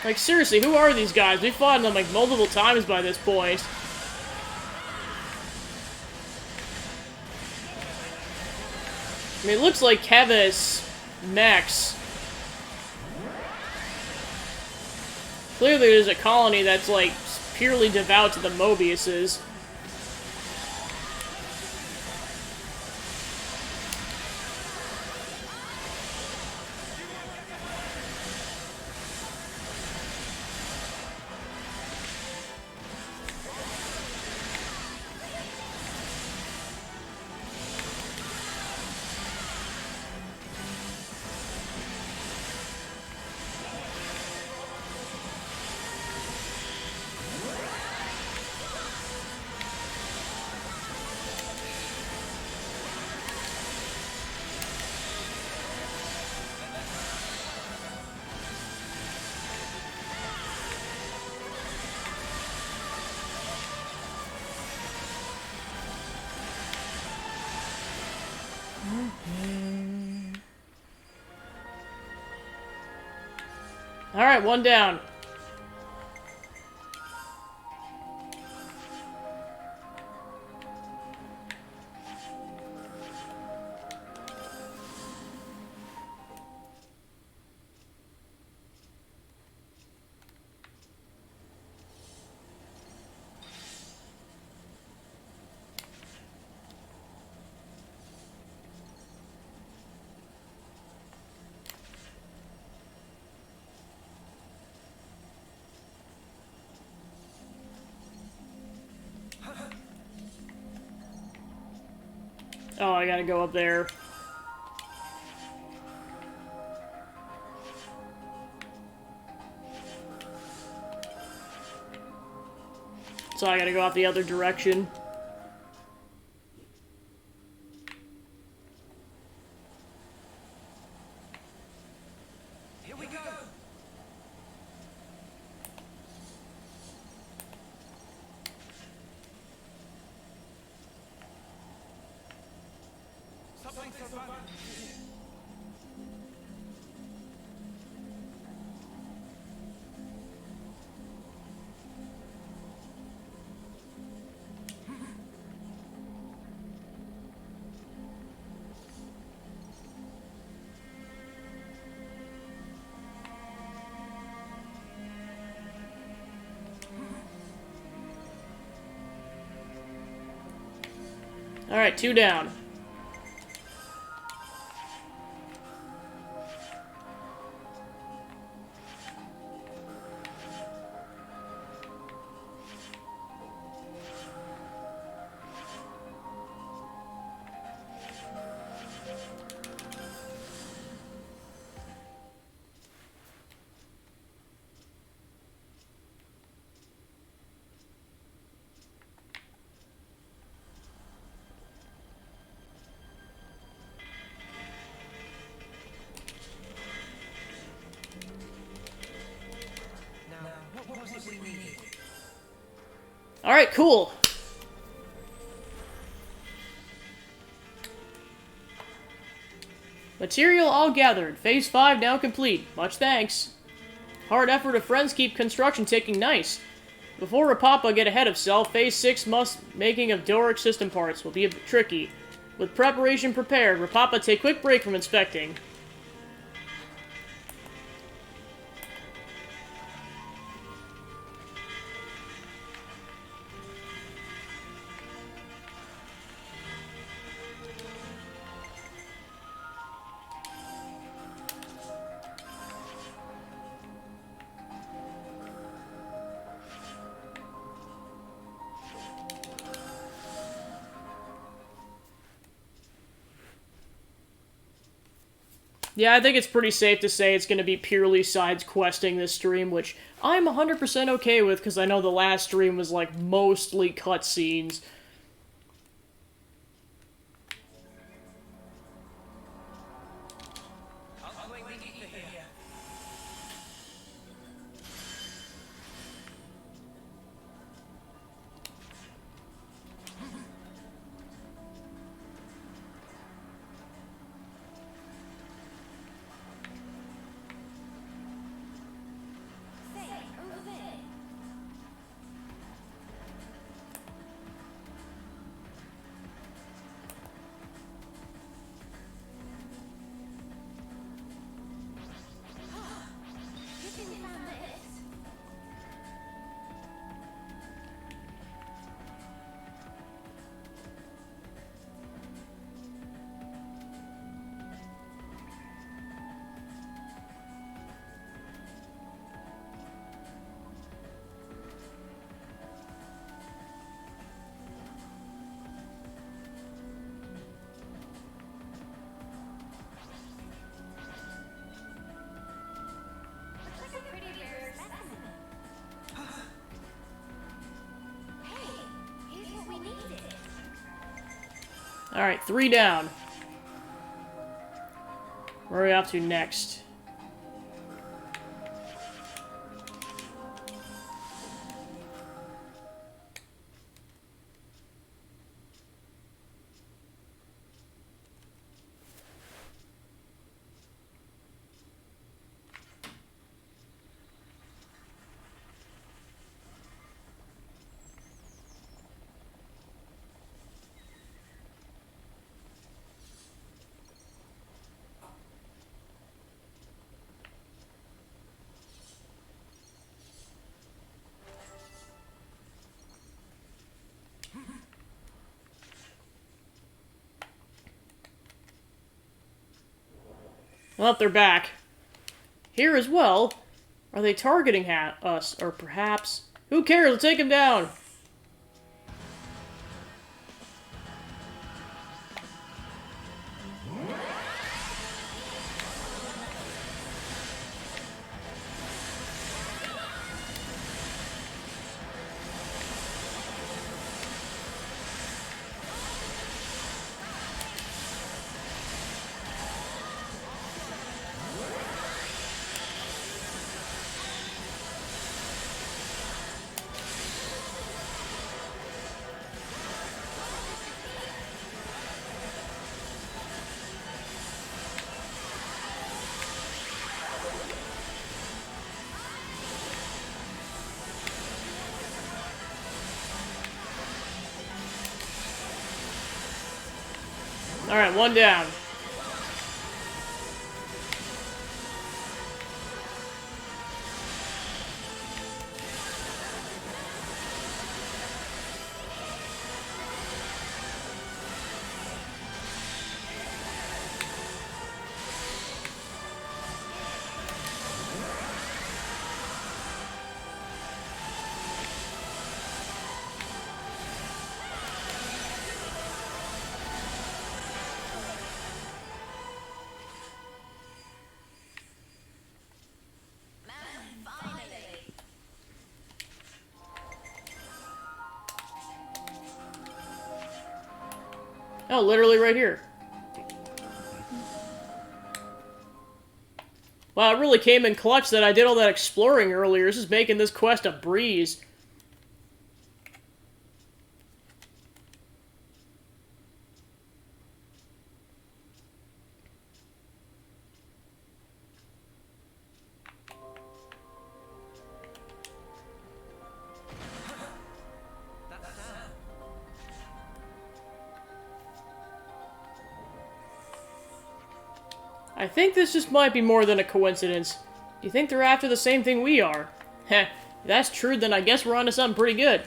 Like, seriously, who are these guys? We've fought them, like, multiple times by this point. I mean, it looks like Kevis mechs. Clearly there's a colony that's, like, purely devout to the Mobiuses. Alright, one down. Oh, I gotta go up there. So I gotta go out the other direction. Here we go. Something so bad. Alright, 2 down. Now, what was it we needed? Alright, cool. Material all gathered. Phase 5 now complete. Much thanks. Hard effort of friends keep construction ticking nice. Before Rapapa get ahead of self, Phase 6 making of Doric system parts will be a bit tricky. With preparation prepared, Rapapa take quick break from inspecting. Yeah, I think it's pretty safe to say it's going to be purely sides questing this stream, which I'm 100% okay with, because I know the last stream was, like, mostly cutscenes. I'll wait we get to here. Say, over there. You think you found this? Looks like a pretty rare specimen. Hey, here's what we needed. Alright, 3 down. Where are we up to next? Well, they're back. Here as well. Are they targeting us? Or perhaps... Who cares? Let's take him down! Alright, one down. Oh, literally right here. Wow, it really came in clutch that I did all that exploring earlier. This is making this quest a breeze. I think this just might be more than a coincidence. Do you think they're after the same thing we are? Heh, if that's true, then I guess we're onto something pretty good.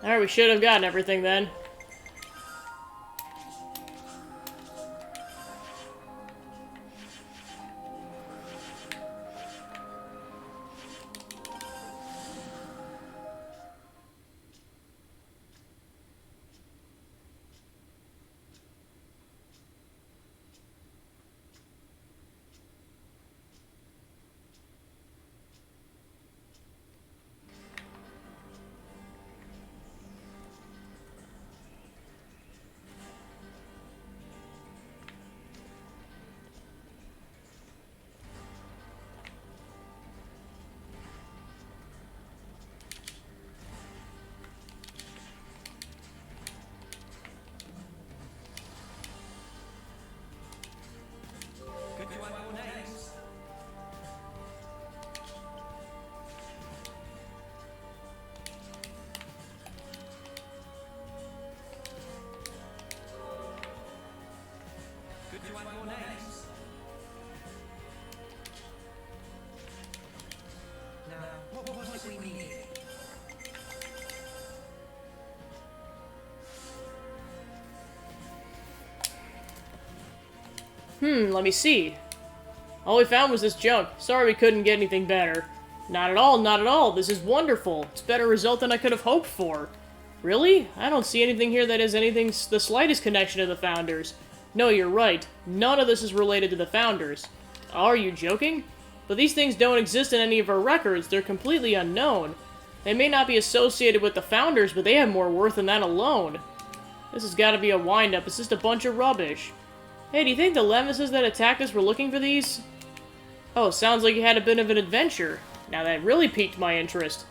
Alright, we should have gotten everything then. Good to have more names. Good to have more names. Now, what was it we needed? Let me see. All we found was this junk. Sorry we couldn't get anything better. Not at all, not at all. This is wonderful. It's a better result than I could have hoped for. Really? I don't see anything here that has anything the slightest connection to the Founders. No, you're right. None of this is related to the Founders. Are you joking? But these things don't exist in any of our records. They're completely unknown. They may not be associated with the Founders, but they have more worth than that alone. This has got to be a wind-up. It's just a bunch of rubbish. Hey, do you think the Levises that attacked us were looking for these? Oh, sounds like you had a bit of an adventure. Now that really piqued my interest.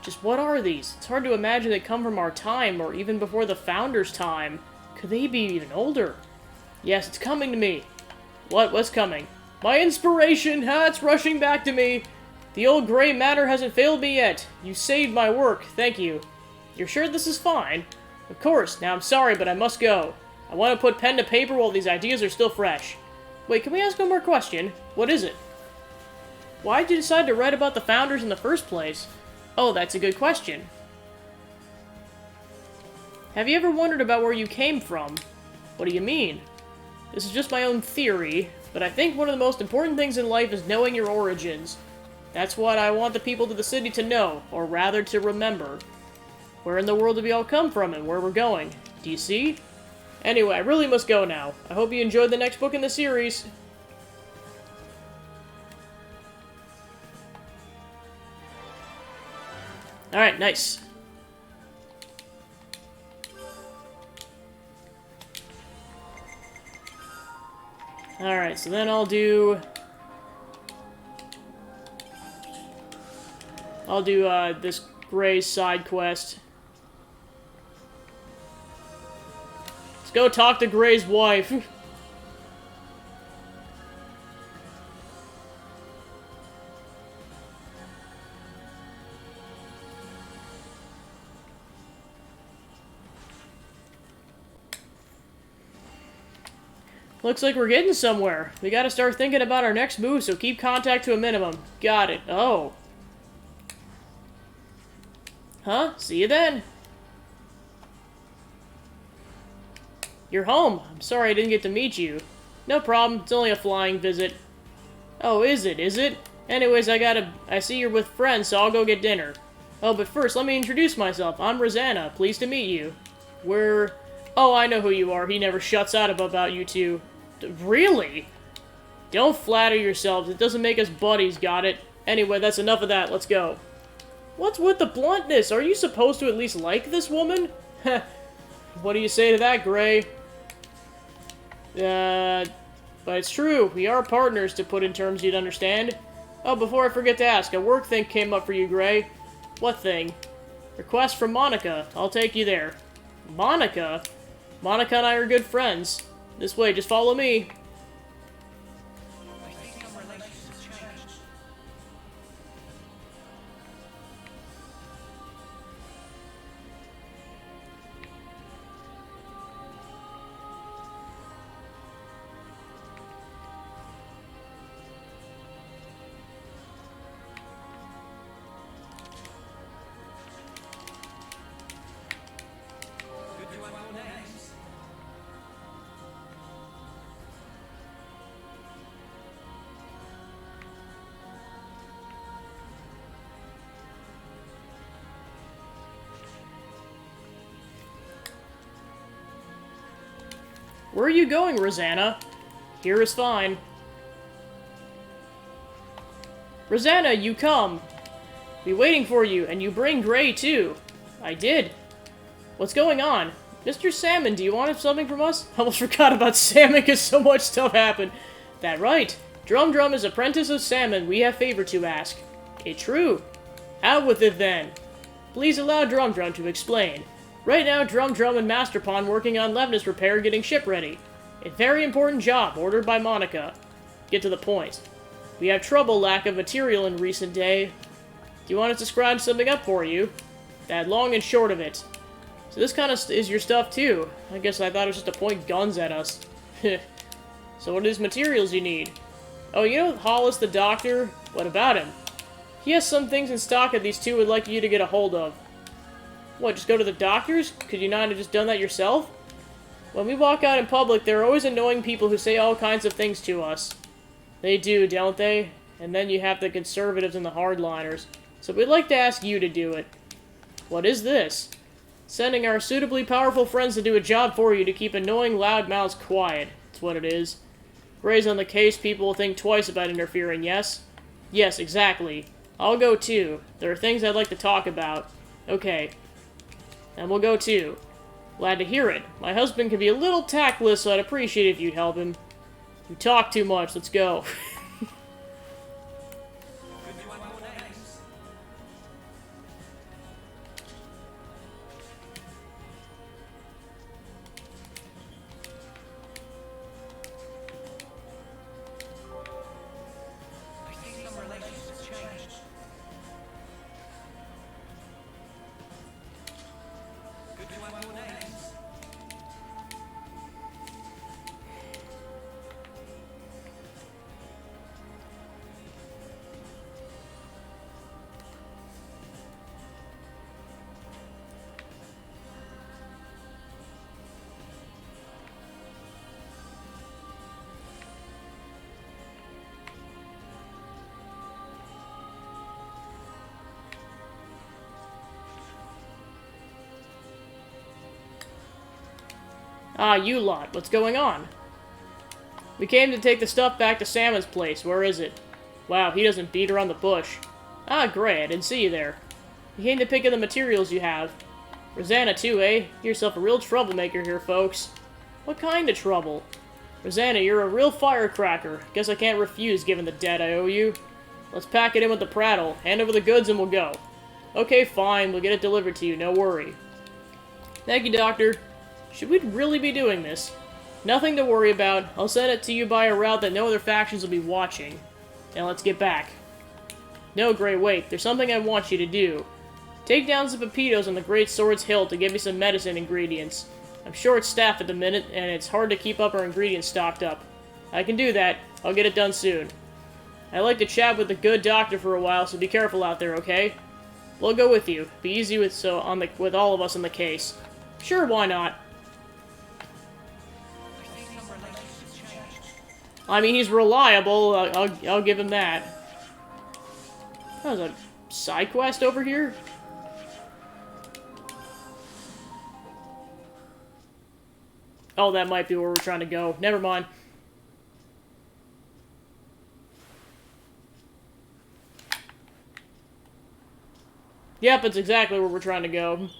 Just what are these? It's hard to imagine they come from our time, or even before the Founders' time. Could they be even older? Yes, it's coming to me. What's coming? My inspiration! Ha, it's rushing back to me! The old gray matter hasn't failed me yet. You saved my work, thank you. You're sure this is fine? Of course, now I'm sorry, but I must go. I want to put pen to paper while these ideas are still fresh. Wait, can we ask one more question? What is it? Why did you decide to write about the founders in the first place? Oh, that's a good question. Have you ever wondered about where you came from? What do you mean? This is just my own theory, but I think one of the most important things in life is knowing your origins. That's what I want the people of the city to know, or rather to remember. Where in the world did we all come from and where we're going? Do you see? Anyway, I really must go now. I hope you enjoyed the next book in the series. Alright, nice. Alright, so then I'll do this Gray's side quest. Let's go talk to Gray's wife. Looks like we're getting somewhere. We gotta start thinking about our next move, so keep contact to a minimum. Got it. Oh. Huh? See you then. You're home. I'm sorry I didn't get to meet you. No problem. It's only a flying visit. Oh, is it? Is it? Anyways, I see you're with friends, so I'll go get dinner. Oh, but first, let me introduce myself. I'm Rosanna. Pleased to meet you. Oh, I know who you are. He never shuts up about you two. Really? Don't flatter yourselves. It doesn't make us buddies, got it? Anyway, that's enough of that. Let's go. What's with the bluntness? Are you supposed to at least like this woman? Heh. What do you say to that, Gray? But it's true. We are partners, to put in terms you'd understand. Oh, before I forget to ask, a work thing came up for you, Gray. What thing? Request from Monica. I'll take you there. Monica? Monica and I are good friends. This way, just follow me. I see some relations changed. Good to have your names. Where are you going, Rosanna? Here is fine. Rosanna, you come. Be waiting for you, and you bring Gray, too. I did. What's going on? Mr. Salmon, do you want something from us? I almost forgot about Salmon because so much stuff happened. That right. Drum Drum is apprentice of Salmon. We have favor to ask. It true. Out with it, then. Please allow Drum Drum to explain. Right now, Drum Drum and Master Pawn working on Levinus repair getting ship ready. A very important job, ordered by Monica. Get to the point. We have trouble lack of material in recent day. Do you want us to scribe something up for you? That long and short of it. So this kind of is your stuff too. I guess I thought it was just to point guns at us. So what are these materials you need? Oh, you know Hollis the doctor? What about him? He has some things in stock that these two would like you to get a hold of. What, just go to the doctors? Could you not have just done that yourself? When we walk out in public, there are always annoying people who say all kinds of things to us. They do, don't they? And then you have the conservatives and the hardliners. So we'd like to ask you to do it. What is this? Sending our suitably powerful friends to do a job for you to keep annoying loudmouths quiet. That's what it is. Gray's on the case, people will think twice about interfering, yes? Yes, exactly. I'll go too. There are things I'd like to talk about. Okay. And we'll go too. Glad to hear it. My husband can be a little tactless, so I'd appreciate if you'd help him. You talk too much, let's go. Good to have your names. Ah, you lot. What's going on? We came to take the stuff back to Salmon's place. Where is it? Wow, he doesn't beat around the bush. Ah, great. I didn't see you there. You came to pick up the materials you have. Rosanna, too, eh? You're yourself a real troublemaker here, folks. What kind of trouble? Rosanna, you're a real firecracker. Guess I can't refuse given the debt I owe you. Let's pack it in with the prattle. Hand over the goods and we'll go. Okay, fine. We'll get it delivered to you. No worry. Thank you, Doctor. Should we really be doing this? Nothing to worry about. I'll send it to you by a route that no other factions will be watching. Now let's get back. No, Grey, wait. There's something I want you to do. Take down some pepitos on the Great Sword's Hill to give me some medicine ingredients. I'm short-staffed at the minute, and it's hard to keep up our ingredients stocked up. I can do that. I'll get it done soon. I'd like to chat with the good doctor for a while, so be careful out there, okay? We'll go with you. Be easy with all of us in the case. Sure, why not? I mean, he's reliable. I'll give him that. That was a side quest over here? Oh, that might be where we're trying to go. Never mind. Yep, it's exactly where we're trying to go.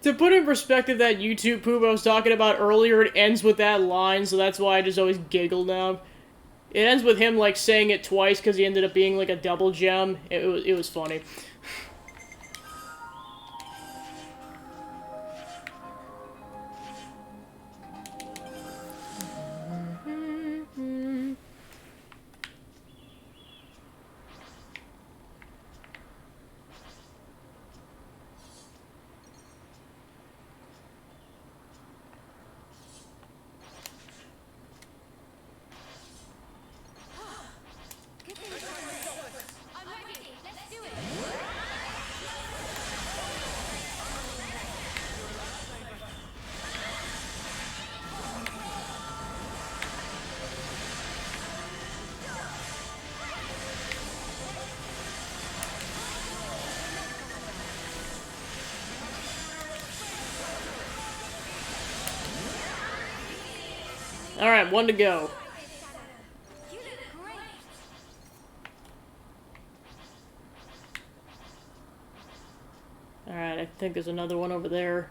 To put in perspective that YouTube poop I was talking about earlier, it ends with that line, so that's why I just always giggle now. It ends with him, like, saying it twice because he ended up being, like, a double gem. It was funny. I'm ready. Let's do it. Alright, one to go. You look great. Alright, I think there's another one over there.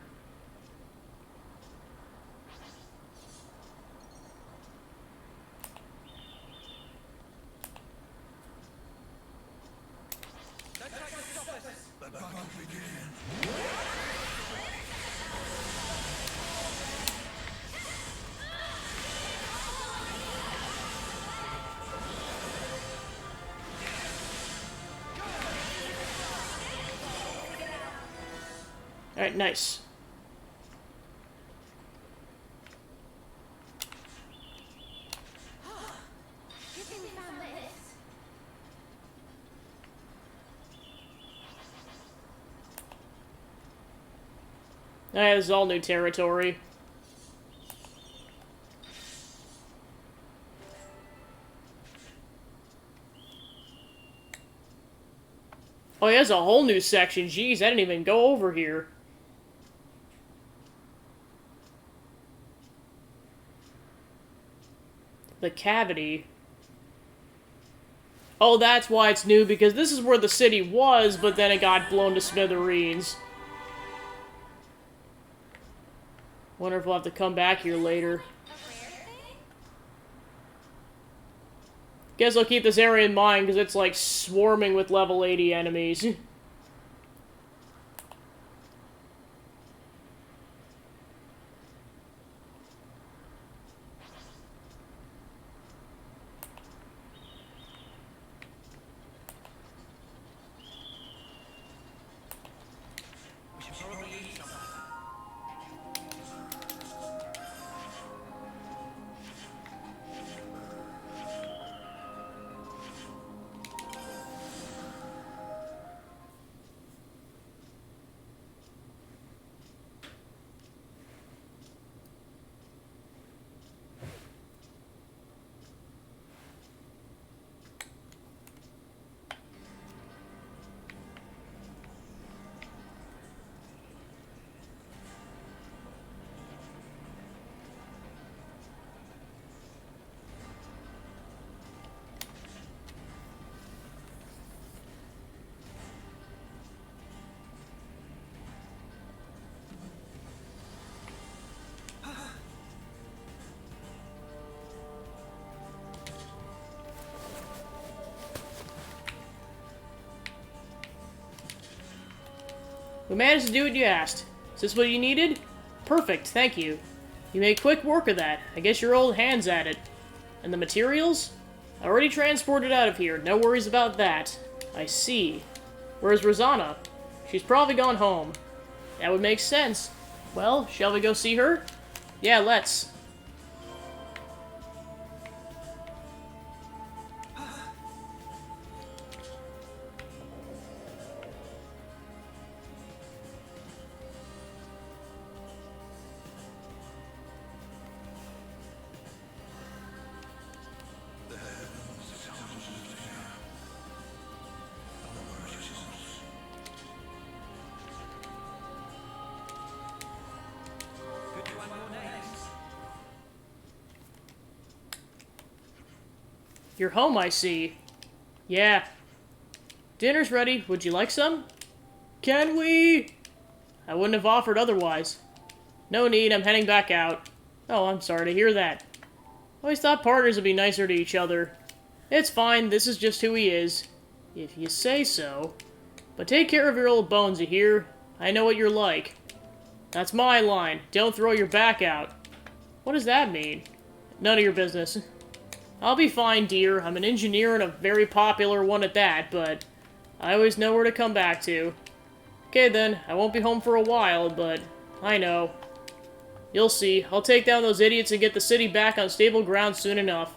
The battle begins. Alright, nice. Good thing we found this. Alright, this is all new territory. Oh, he has a whole new section. Jeez, I didn't even go over here. The cavity. Oh, that's why it's new, because this is where the city was, but then it got blown to smithereens. Wonder if we'll have to come back here later. Guess I'll keep this area in mind, because it's like swarming with level 80 enemies. We should probably eat something. We managed to do what you asked. Is this what you needed? Perfect, thank you. You made quick work of that. I guess your old hand's at it. And the materials? I already transported out of here. No worries about that. I see. Where's Rosanna? She's probably gone home. That would make sense. Well, shall we go see her? Yeah, let's. The heavens sound lifting up. Our worshipers. Good to have your names. You're home, I see. Yeah. Dinner's ready. Would you like some? Can we? I wouldn't have offered otherwise. No need, I'm heading back out. Oh, I'm sorry to hear that. Always thought partners would be nicer to each other. It's fine, this is just who he is. If you say so. But take care of your old bones, you hear? I know what you're like. That's my line. Don't throw your back out. What does that mean? None of your business. I'll be fine, dear. I'm an engineer and a very popular one at that, but I always know where to come back to. Okay then, I won't be home for a while, but I know. You'll see. I'll take down those idiots and get the city back on stable ground soon enough.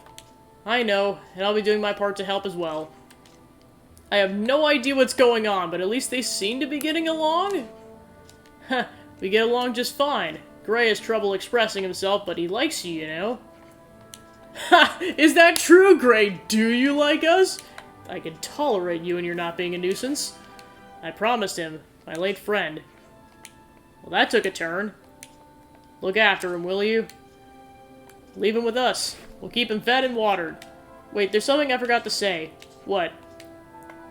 I know, and I'll be doing my part to help as well. I have no idea what's going on, but at least they seem to be getting along? Heh, we get along just fine. Gray has trouble expressing himself, but he likes you, you know? Ha! Is that true, Gray? Do you like us? I can tolerate you and you're not being a nuisance. I promised him, my late friend. Well, that took a turn. Look after him, will you? Leave him with us. We'll keep him fed and watered. Wait, there's something I forgot to say. What?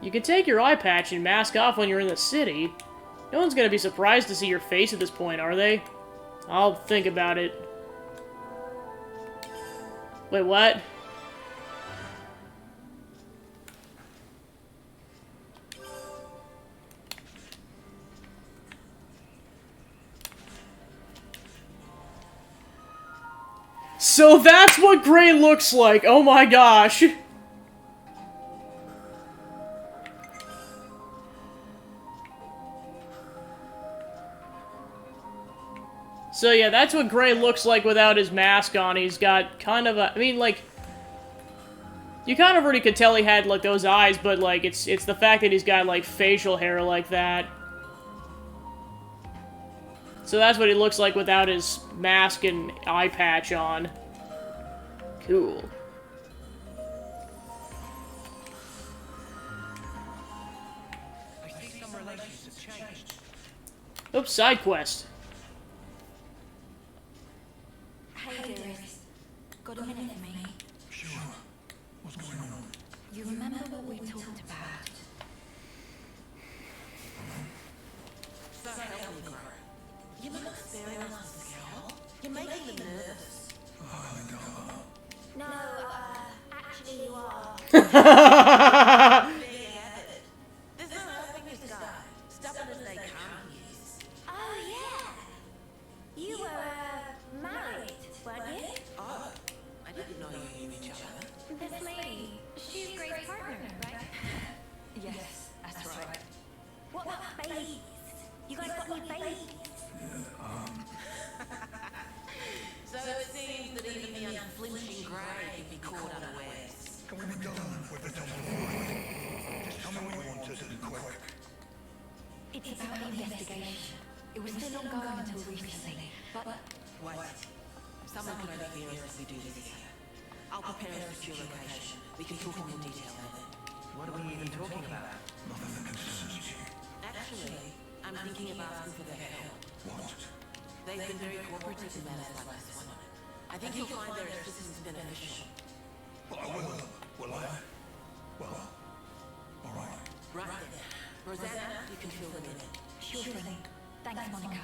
You can take your eye patch and mask off when you're in the city. No one's gonna be surprised to see your face at this point, are they? I'll think about it. Wait, what? So that's what Gray looks like! Oh my gosh! So yeah, that's what Gray looks like without his mask on. He's got kind of a... I mean, like... You kind of already could tell he had, like, those eyes, but, like, it's the fact that he's got, like, facial hair like that. So that's what he looks like without his mask and eye patch on. Cool. I see some relations have changed. Oops, side quest. Hey, dearest. Got a minute for me? Sure. What's going on? You remember what we talked about? So help me, Gray. You look experienced, girl. You're making me nervous. No, actually you are. There you have it. There's no helping this guy. Stubborn as they come, he is. Oh, yeah. You were married, weren't you? Oh, I didn't know you knew each other. This lady, she's Grace's partner, right? Yes, that's right. What about babies? You guys got any babies? So it seems that even the unflinching Gray can be caught unawares. Can we be done with the telephone? Just tell me what you want to do quick. It's about the investigation. It was still ongoing until recently, but Wait. Someone can overhear us as we do this here. I'll prepare a secure location. We can talk in more detail then. What are we even talking about? Nothing that concerns you. Actually, I'm thinking of asking for their help. What? They've been very cooperative in matters like this one. I think you'll find their assistance beneficial. Well, I will. Will I? Well, all right. Right then. Rosanna, you can fill them in. sure thing. Thanks, Monica.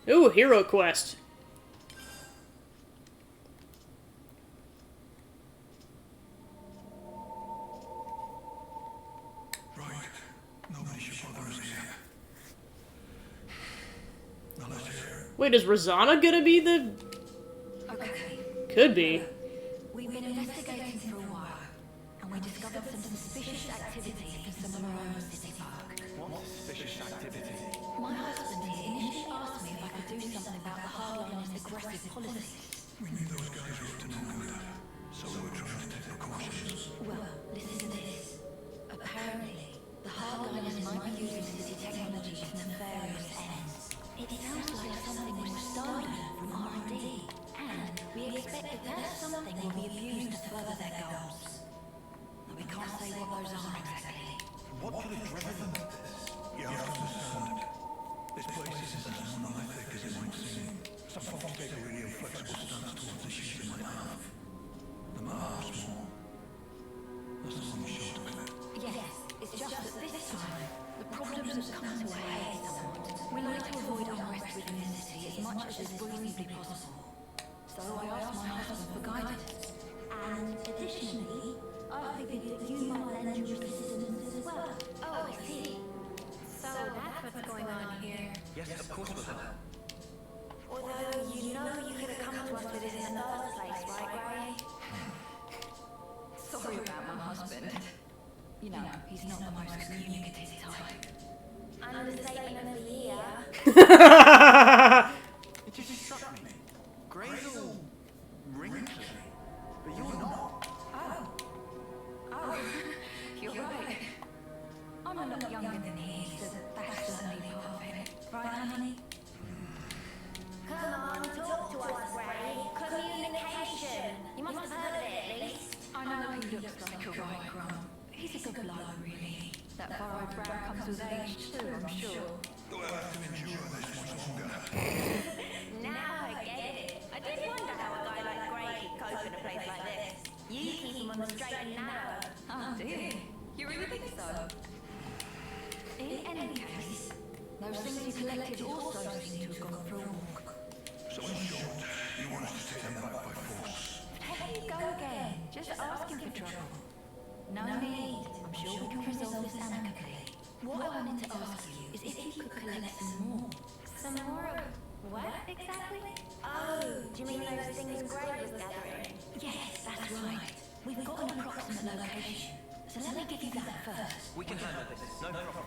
Ooh, hero quest. Right. Nobody should bother us here. Now let's hear it. Wait, is Rosanna gonna be the... Okay. Could be. We've been investigating for a while, and we discovered some suspicious activity in some of our own city park. What suspicious activity? My husband here initially asked me if I could do something about the hardliners' aggressive policies. We knew those guys were up to no good, so we were trying to take precautions. Well, listen to this. Apparently, the hardliners might be using city technology to nefarious ends. It sounds like something was stolen from R&D, and we expect that something will be abused to further their goals. But we can't say what those are exactly. What could have driven this? You have to understand. This place isn't as monolithic as it might seem. Some folks take a really inflexible stance towards issues they might have. No matter how small. That's the long and short of it. Yes, it's just that this time, the problems have come to a head somewhat. We like to avoid unrest within the city as much as is reasonably possible. So I asked my husband for guidance. And additionally, I figured that you might lend your assistance as well. Oh, I see. So that's what's going on here. Yes, of course we'll help. Although you know you could have come to us with this in the first place, right, Gray? Sorry about my husband. You know, he's not the most communicative type. Understatement of the year. It just struck me. Gray's all wrinkly, but you're not. Oh, you're right. I'm a lot younger than he is, so that's certainly part of it. Right, honey? Come on, talk to us, Gray. Communication. You must have heard of it, at least. I know he looks like a right grump. He's a good bloke, really. That furrowed brow comes with age, too, I'm sure. You'll have to endure this much longer. You keep them on the straight and narrow. Oh, do you? You really think so? In any case, those things you collected also seem to have gone for a walk. So in short, you want us to take them back by force? There you go again, just asking for trouble. No need. I'm sure we can resolve this amicably. What I wanted to ask you is if you could collect some more. Some more of what exactly? Oh, do you mean those things Grey was gathering? Yes, that's right. We've got an approximate location. So let me give you that first. We can handle this, no problem.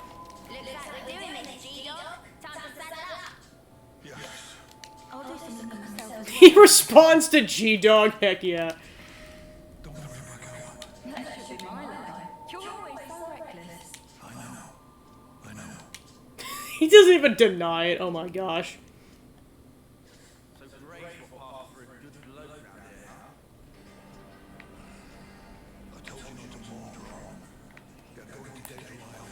Looks like we're doing this, G-Dog. Time to saddle up. Yes. I'll do some looking myself as He responds to G-Dog, heck yeah. Don't worry, Rebecca. well. That should be my line. You're always so reckless. I know. He doesn't even deny it, oh my gosh. So Grey got passed for a good bloke round here, huh? I told you not to wander on. You're going to take a while.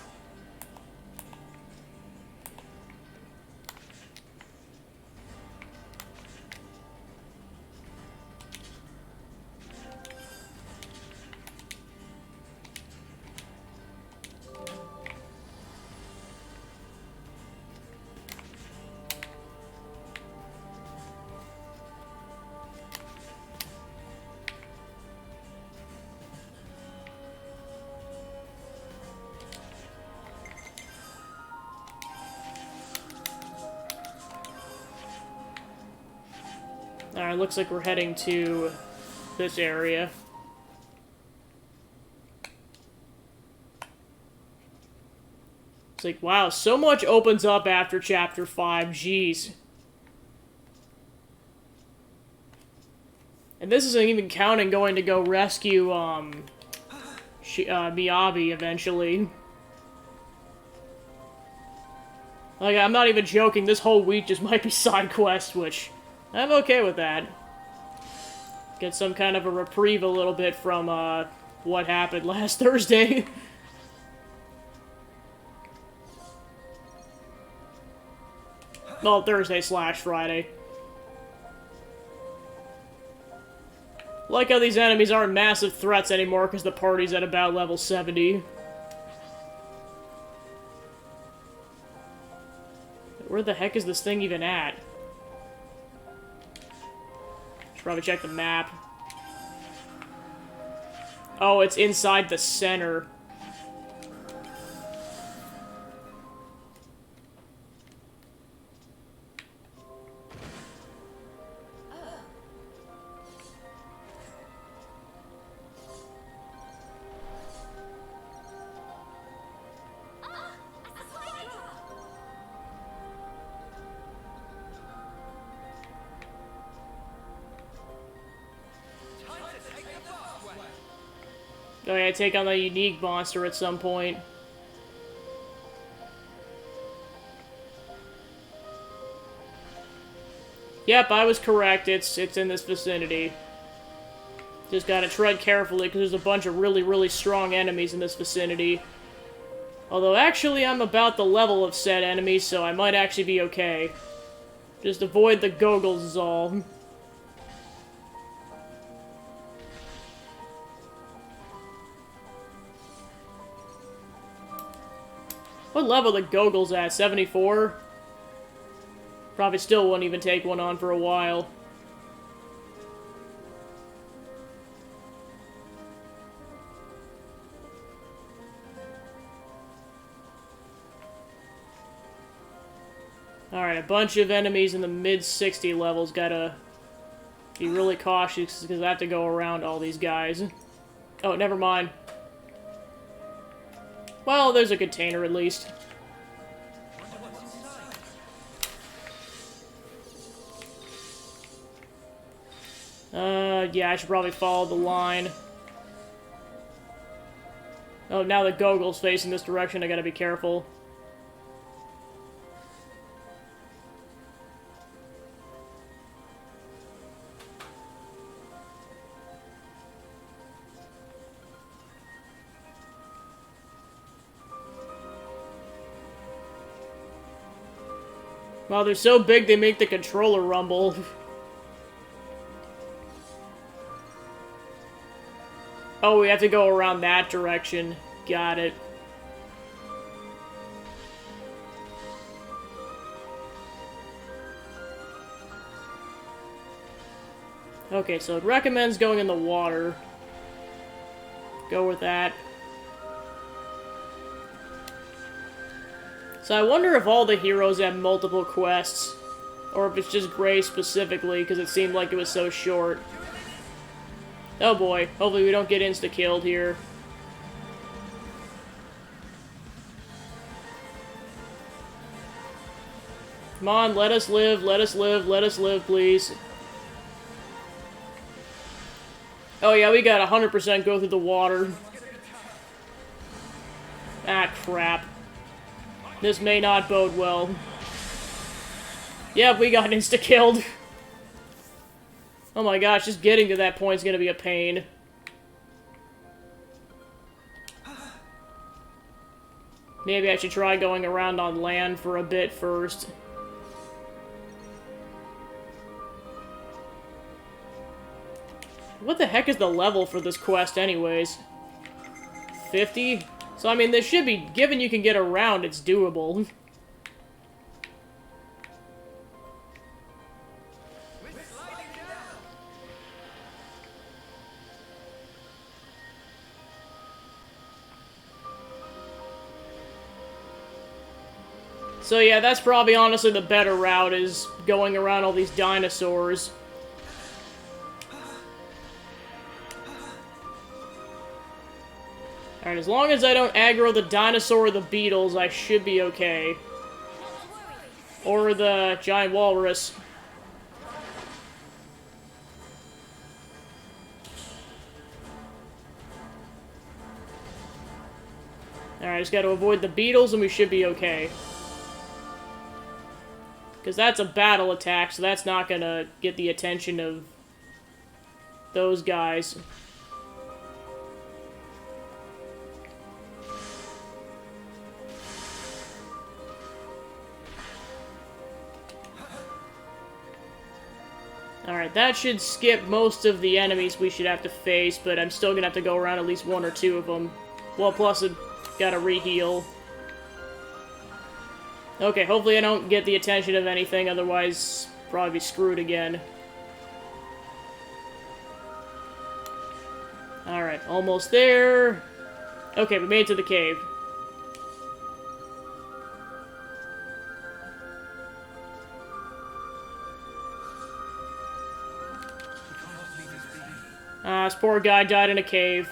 Alright, looks like we're heading to this area. It's like, wow, so much opens up after Chapter 5, jeez. And this isn't even counting going to go rescue, Miyabi eventually. Like, I'm not even joking, this whole week just might be side quest, which I'm okay with that. Get some kind of a reprieve a little bit from, what happened last Thursday. Well, Thursday/Friday. Like how these enemies aren't massive threats anymore because the party's at about level 70. Where the heck is this thing even at? Should probably check the map. Oh, it's inside the center. Oh yeah, take on the unique monster at some point. Yep, I was correct. It's in this vicinity. Just gotta tread carefully, because there's a bunch of really, really strong enemies in this vicinity. Although, actually, I'm about the level of said enemies, so I might actually be okay. Just avoid the goggles is all. What level the goggles at? 74? Probably still won't even take one on for a while. Alright, a bunch of enemies in the mid-60 levels. Gotta be really cautious because I have to go around all these guys. Oh, never mind. Well, there's a container at least. Yeah, I should probably follow the line. Oh, now the goggle's facing this direction, I gotta be careful. Wow, they're so big they make the controller rumble. Oh, we have to go around that direction. Got it. Okay, so it recommends going in the water. Go with that. So I wonder if all the heroes have multiple quests, or if it's just Gray specifically, because it seemed like it was so short. Oh boy, hopefully we don't get insta-killed here. Come on, let us live, let us live, let us live, please. Oh yeah, we got 100% go through the water. Ah, crap. This may not bode well. Yep, we got insta-killed. Oh my gosh, just getting to that point is gonna be a pain. Maybe I should try going around on land for a bit first. What the heck is the level for this quest anyways? 50? So I mean, this should be, given you can get around, it's doable. So yeah, that's probably honestly the better route, is going around all these dinosaurs. Alright, as long as I don't aggro the dinosaur or the beetles, I should be okay. Or the giant walrus. Alright, just gotta avoid the beetles and we should be okay. Because that's a battle attack, so that's not gonna get the attention of those guys. Alright, that should skip most of the enemies we should have to face, but I'm still gonna have to go around at least one or two of them. Well, plus I gotta re-heal. Okay, hopefully I don't get the attention of anything, otherwise probably be screwed again. Alright, almost there. Okay, we made it to the cave. This poor guy died in a cave.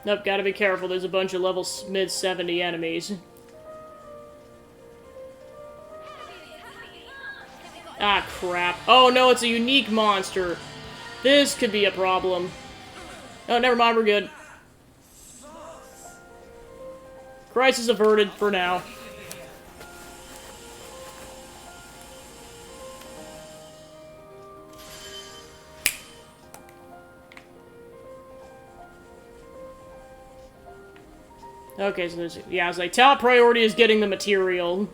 Nope, gotta be careful. There's a bunch of level mid-70 enemies. Ah, crap. Oh, no, it's a unique monster. This could be a problem. Oh, never mind, we're good. Crisis averted for now. Okay, so there's... Yeah, it's like, top priority is getting the material.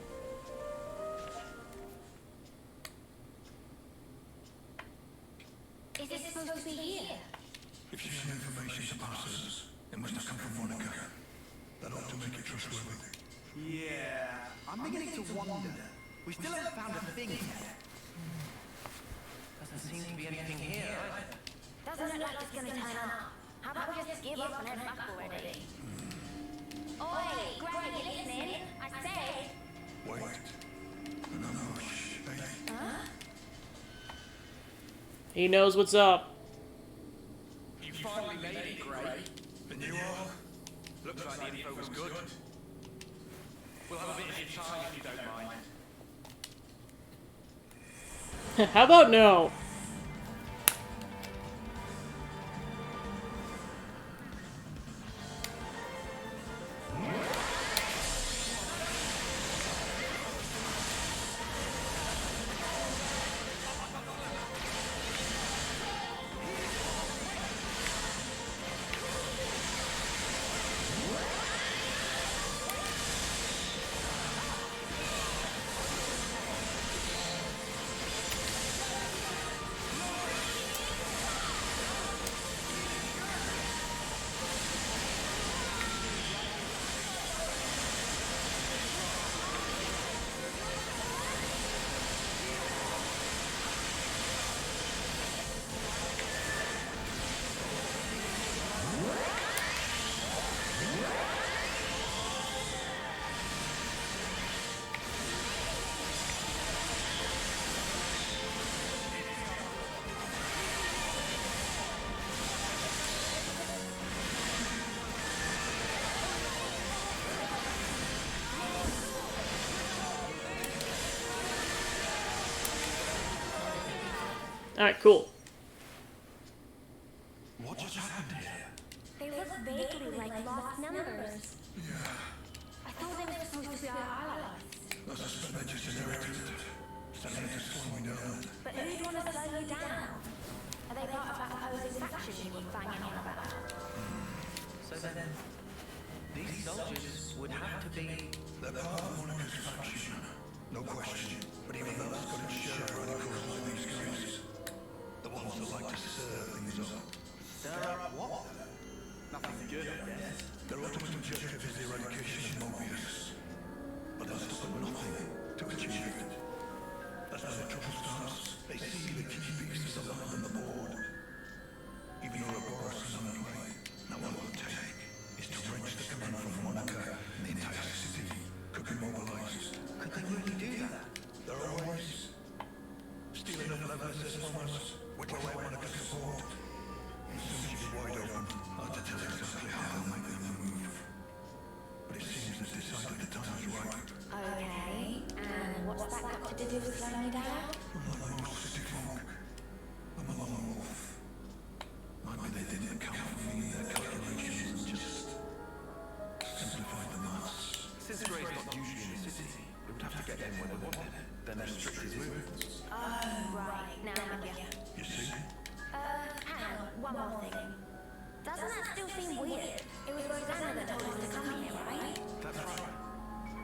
Is it supposed to be here? If you have information to pass us, it must have come from Monica. That ought to make it trustworthy. Yeah, I'm beginning to wonder. We still haven't found a thing yet. Doesn't seem to be anything here either. Doesn't look like it's gonna turn up. How about we just give up and head back already? Oi, Granny, you listening? I said... Wait. No, shh, hey. Huh? He knows what's up. You finally made it, Gray. And you are? Looks like the info was good. We'll have a bit of your time if you don't mind. How about no? Alright, cool. What just happened here? They look vaguely like lost numbers. I thought they were supposed to be our allies. I suspect they just inherited it. Something to slow me down. But who'd want to slow you down? Are they part of that opposing faction you were banging on about? So then, these soldiers would have to be... They're part of Monica's faction. No question. But even that's got its share of radicals like these guys. The ones that like to stir things up. Stir up what? Nothing good, I guess. Their ultimate objective is the eradication of Mobius. But they'll stop at nothing to achieve it. That's where the trouble starts. They see the key pieces of the land on the board. Even Ouroboros is on the play. Now what it will take is to wrench the command from Monica and the entire city could be mobilized. Could they really do that? There are ways. Steal enough leverage from us, which will away Monica's support. And soon she'll be wide open. Hard to tell exactly how they'll make them move. But it seems they've decided the time is right. Okay, and what's that got to do with slowing you down? Unlike most city folk, I'm a lone wolf. Maybe they didn't account for me in their calculations and just simplified the maths. Since Gray's not usually in the city, it would have to get him when they wanted, then restrict his movements. Oh, right, now I'm with you. You see? Hang on, one more thing. Doesn't that still seem weird? It was Rosanna that told us to come here, right? That's right.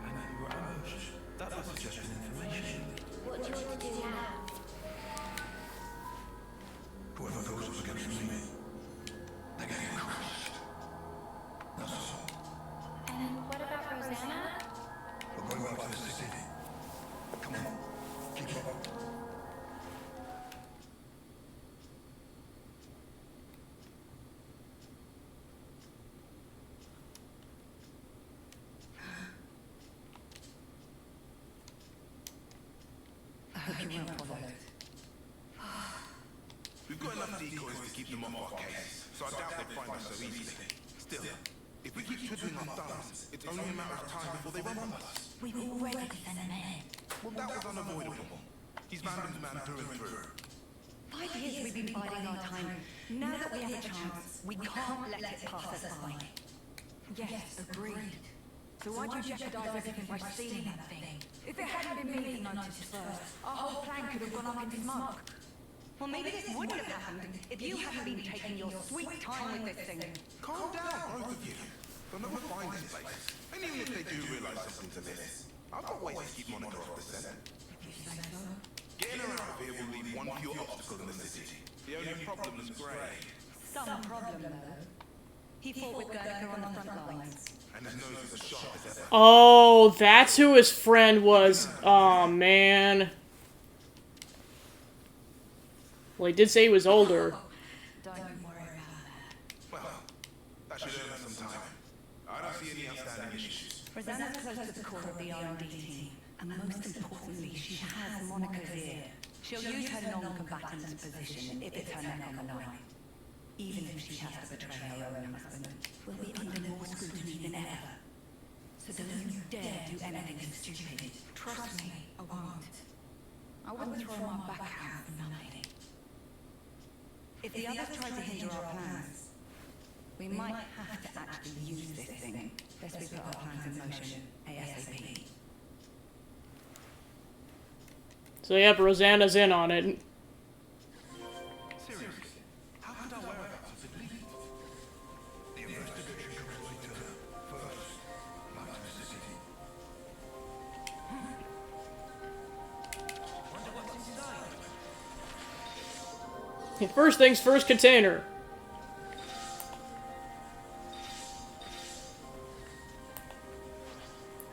And we were ambushed. That was suggesting information. What do you want to do now? Whoever goes up against me, they're getting crushed. That's all. And what about Rosanna? We're going back to the city. Come on, keep up. I hope you weren't followed. We've got enough decoys to keep them off our case, so I doubt they'd find us so easily. Still, if we keep twiddling our thumbs, it's only a matter of time before they rumble us. We've already sent them in. Well, that was unavoidable. He's Vandom's man through and through. 5 years we've been biding our time. Now that we have a chance, we can't let it pass us by. Yes, agreed. So why'd you jeopardize everything by stealing that thing? If it hadn't been me that noticed first, our whole plan could have gone up in smoke. Well, maybe this wouldn't have happened if you hadn't been taking your sweet time with this thing. Calm down, both of you. They'll never find this place. And even if they do realize something's amiss, I've got ways to keep Monica off the scent. If you say so. Getting her out of here will leave one pure obstacle in the city. The only problem is Gray. Some problem, though. He fought with Guernica on the front lines. And his nose is as sharp as ever. Oh, that's who his friend was. Oh, man. Well, he did say he was older. Don't worry about that. Well, that should earn us some time. I don't see any outstanding issues. Rosanna's close to the core of the R&D team. And most importantly, she has Monica's ear. She'll use her non-combatant's position if it's her neck on the line. Even if she has to betray her own husband, we'll be under more scrutiny than ever. So don't you dare do anything stupid. Trust me, I won't. I wouldn't throw my back out for nothing. If the others try to hinder our plans, we might have to actually use this thing. Best we put our plans in motion ASAP. So yep, Rosanna's in on it. Seriously, how could our whereabouts have been leaked? The investigation comes later. First, back to the city. Wonder what's inside. First things first, container.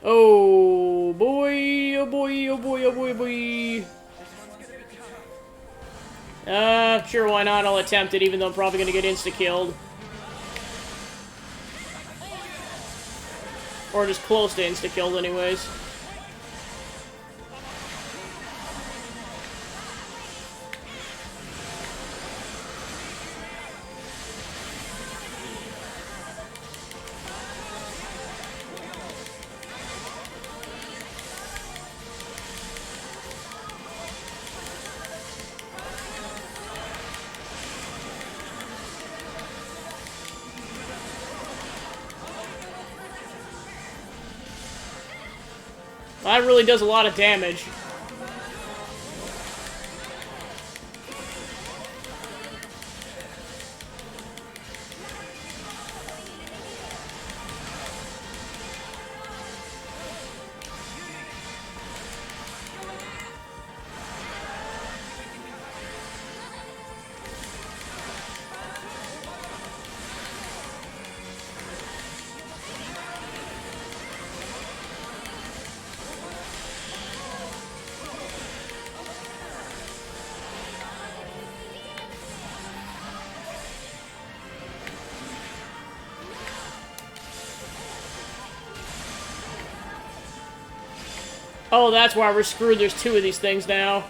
Oh boy, oh boy, oh boy, oh boy, oh boy. Sure, why not? I'll attempt it, even though I'm probably gonna get insta-killed. Or just close to insta-killed anyways. That really does a lot of damage. Oh, that's why we're screwed. There's two of these things now.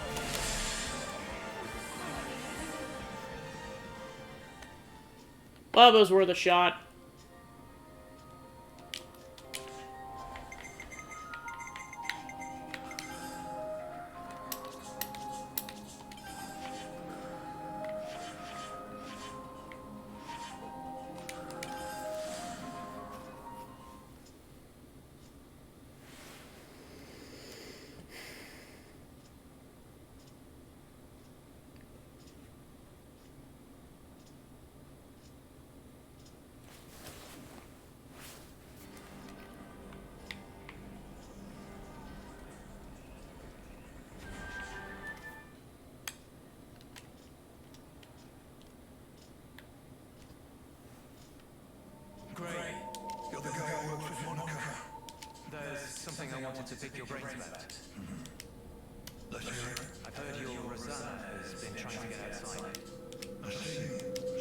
Well, those were the shot. Gray, you're the guy who works with Monica. There's something I wanted to pick your brains about. Let's hear it. I've heard your Rosanna has been trying to get outside. I see.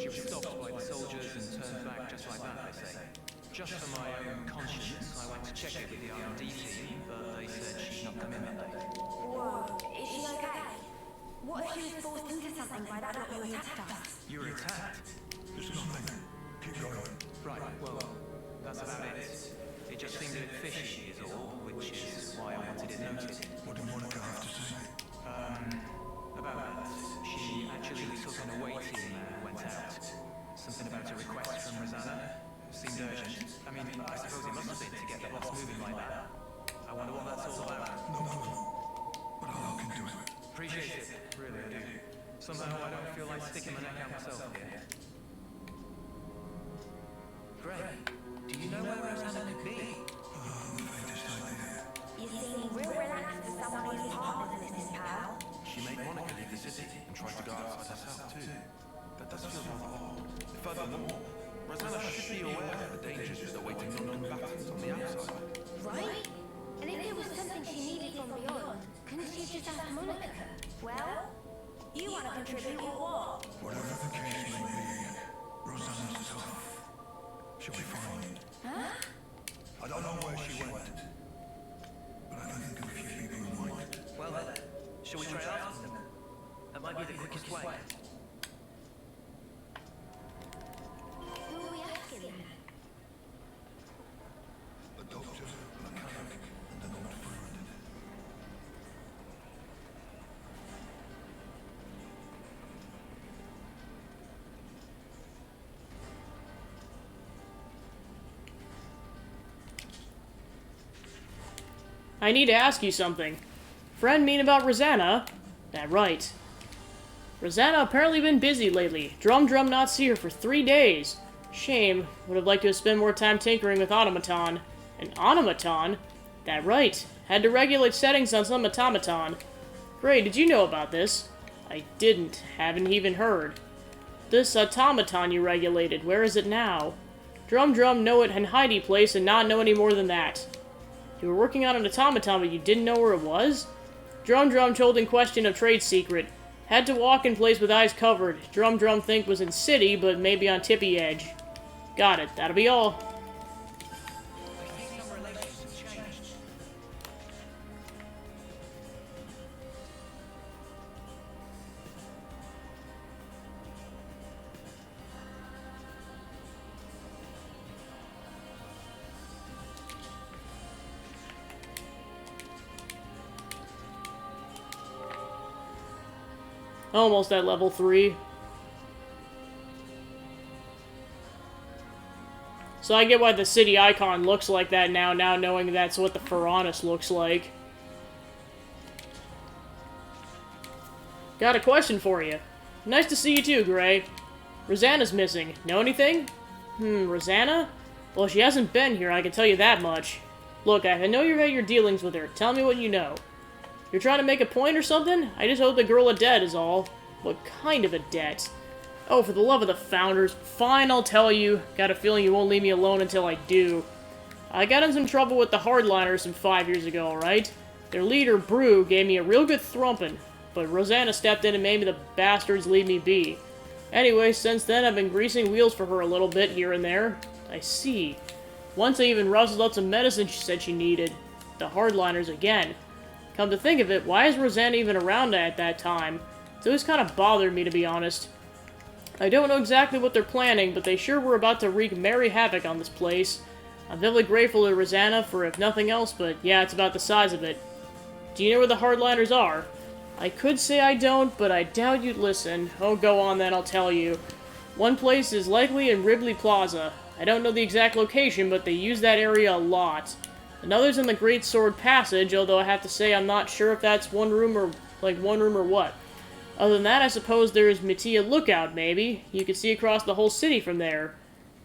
She was stopped by the soldiers and turned back just like that, they say. Just for my own conscience, I went to check it with the R&D team, but they said she's not come in that day. Whoa, is she okay? What if she was forced into something by that lot who attacked us? You were attacked? It's nothing. Keep going. Right, well, that's about it. It just seemed a bit fishy is all, which is why I wanted it noted. What did Monica have to say? About that, she actually took an away team and went out. Something about a request from Rosanna. Seemed urgent. I mean, I suppose it must have been to get the boss moving like that. I wonder what that's all about. No. But I'll look into it. Appreciate it, really I do. Somehow I don't feel like sticking my neck out myself here. Gray, do you know where Rosanna could be? The faintest idea. You seem real relaxed for someone who's part of the business, pal. She made Monica leave the city and tried to go outside herself too. That does feel rather odd. Furthermore, Rosanna should be aware of the dangers that awaiting non-combatants on the outside. Right? And if there was something she needed from beyond, couldn't she just ask Monica? Well, you want to contribute or what? Whatever the case may be, Rosanna's tough. She'll be fine. Huh? I don't know where she went, but I can think of a few people who might. Well then, shall we try after them? That might be the quickest way. Who are we asking then? The doctor, I need to ask you something. Friend mean about Rosanna? That right. Rosanna apparently been busy lately. Drum not see her for 3 days. Shame. Would have liked to have spent more time tinkering with automaton. An automaton? That right. Had to regulate settings on some automaton. Gray, did you know about this? I didn't. Haven't even heard. This automaton you regulated, where is it now? Drum know it in Heidi place and not know any more than that. You were working on an automaton but you didn't know where it was? Drum told in question of trade secret. Had to walk in place with eyes covered. Drum think was in city, but maybe on tippy edge. Got it. That'll be all. Almost at level 3. So I get why the city icon looks like that now knowing that's what the Piranhas looks like. Got a question for you. Nice to see you too, Gray. Rosanna's missing. Know anything? Rosanna? Well, she hasn't been here, I can tell you that much. Look, I know you've had your dealings with her. Tell me what you know. You're trying to make a point or something? I just hope the girl a debt is all. What kind of a debt? Oh, for the love of the Founders. Fine, I'll tell you. Got a feeling you won't leave me alone until I do. I got in some trouble with the Hardliners some 5 years ago, alright? Their leader, Brew, gave me a real good thrumping, but Rosanna stepped in and made me the bastards leave me be. Anyway, since then I've been greasing wheels for her a little bit here and there. I see. Once I even rustled up some medicine she said she needed. The Hardliners again. Come to think of it, why is Rosanna even around at that time? It's always kind of bothered me, to be honest. I don't know exactly what they're planning, but they sure were about to wreak merry havoc on this place. I'm definitely grateful to Rosanna for if nothing else, but yeah, it's about the size of it. Do you know where the Hardliners are? I could say I don't, but I doubt you'd listen. Oh, go on then, I'll tell you. One place is likely in Ribley Plaza. I don't know the exact location, but they use that area a lot. Another's in the Great Sword Passage, although I have to say I'm not sure if that's one room or what. Other than that, I suppose there's Mattia Lookout, maybe. You can see across the whole city from there.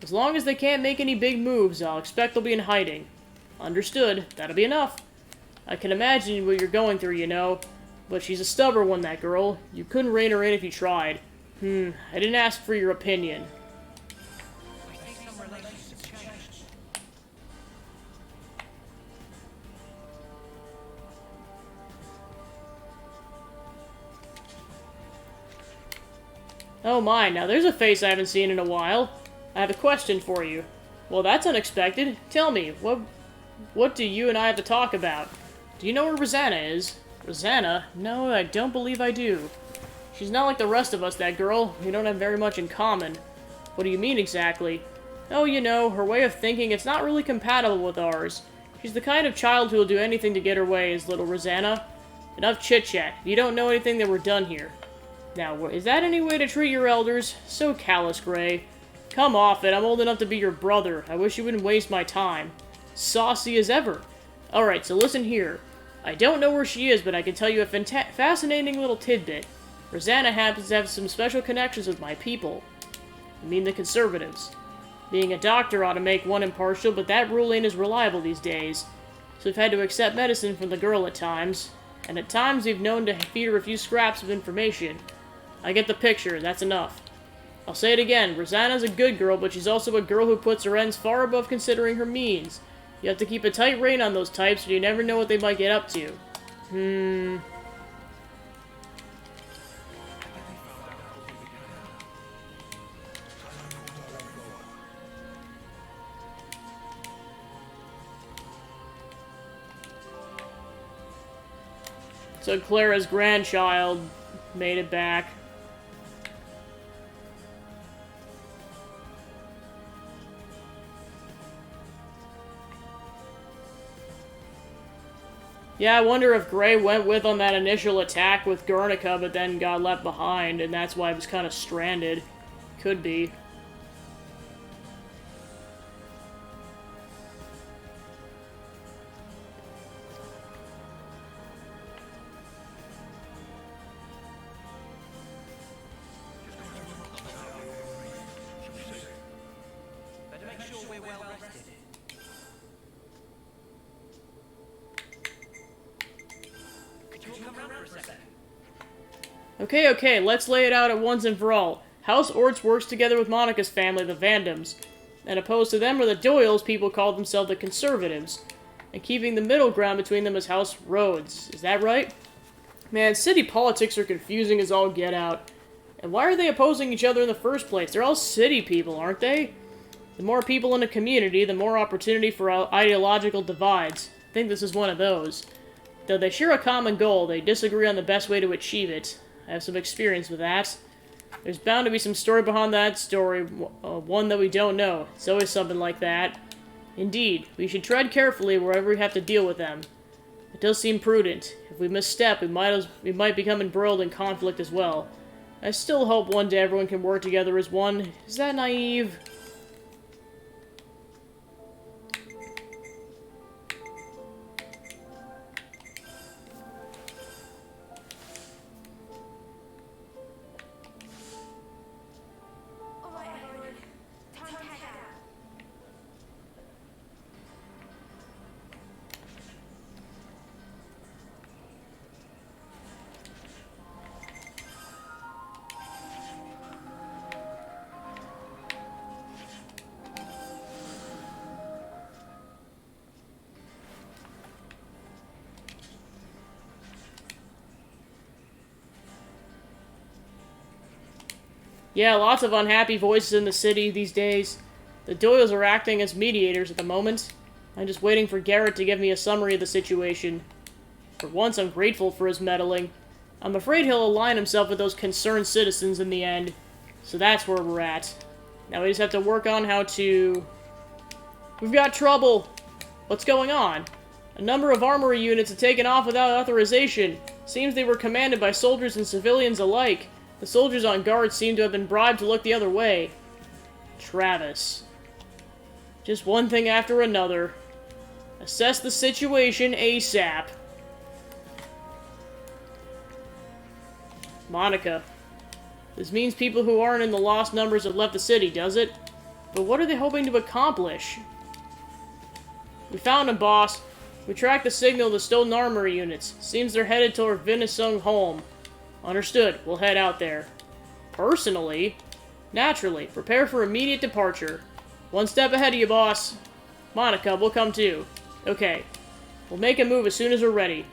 As long as they can't make any big moves, I'll expect they'll be in hiding. Understood. That'll be enough. I can imagine what you're going through, you know. But she's a stubborn one, that girl. You couldn't rein her in if you tried. I didn't ask for your opinion. Oh my, now there's a face I haven't seen in a while. I have a question for you. Well, that's unexpected. Tell me, what do you and I have to talk about? Do you know where Rosanna is? Rosanna? No, I don't believe I do. She's not like the rest of us, that girl. We don't have very much in common. What do you mean exactly? Oh, you know, her way of thinking, it's not really compatible with ours. She's the kind of child who will do anything to get her way, is little Rosanna. Enough chit-chat. You don't know anything that we're done here. Now, is that any way to treat your elders? So callous, Gray. Come off it, I'm old enough to be your brother. I wish you wouldn't waste my time. Saucy as ever. Alright, so listen here. I don't know where she is, but I can tell you a fascinating little tidbit. Rosanna happens to have some special connections with my people. I mean the conservatives. Being a doctor ought to make one impartial, but that rule ain't as reliable these days. So we've had to accept medicine from the girl at times. And at times we've known to feed her a few scraps of information. I get the picture, that's enough. I'll say it again, Rosanna's a good girl, but she's also a girl who puts her ends far above considering her means. You have to keep a tight rein on those types, or you never know what they might get up to. So Clara's grandchild made it back. Yeah, I wonder if Gray went with on that initial attack with Guernica, but then got left behind, and that's why he was kind of stranded. Could be. Okay, okay, let's lay it out at once and for all. House Orts works together with Monica's family, the Vandoms. And opposed to them are the Doyles, people call themselves the Conservatives. And keeping the middle ground between them is House Rhodes. Is that right? Man, city politics are confusing as all get out. And why are they opposing each other in the first place? They're all city people, aren't they? The more people in a community, the more opportunity for ideological divides. I think this is one of those. Though they share a common goal, they disagree on the best way to achieve it. I have some experience with that. There's bound to be some story behind that story, one that we don't know. It's always something like that. Indeed, we should tread carefully wherever we have to deal with them. It does seem prudent. If we misstep, we might become embroiled in conflict as well. I still hope one day everyone can work together as one. Is that naive? Alright, everyone. Time to head out. Yeah, lots of unhappy voices in the city these days. The Doyles are acting as mediators at the moment. I'm just waiting for Garrett to give me a summary of the situation. For once, I'm grateful for his meddling. I'm afraid he'll align himself with those concerned citizens in the end. So that's where we're at. Now we just have to work on how to... We've got trouble! What's going on? A number of armory units have taken off without authorization. Seems they were commanded by soldiers and civilians alike. The soldiers on guard seem to have been bribed to look the other way. Travis. Just one thing after another. Assess the situation ASAP. Monica. This means people who aren't in the lost numbers have left the city, does it? But what are they hoping to accomplish? We found them, boss. We tracked the signal of the stolen armory units. Seems they're headed toward Vinisung home. Understood. We'll head out there. Personally? Naturally. Prepare for immediate departure. One step ahead of you, boss. Monica, we'll come too. Okay. We'll make a move as soon as we're ready.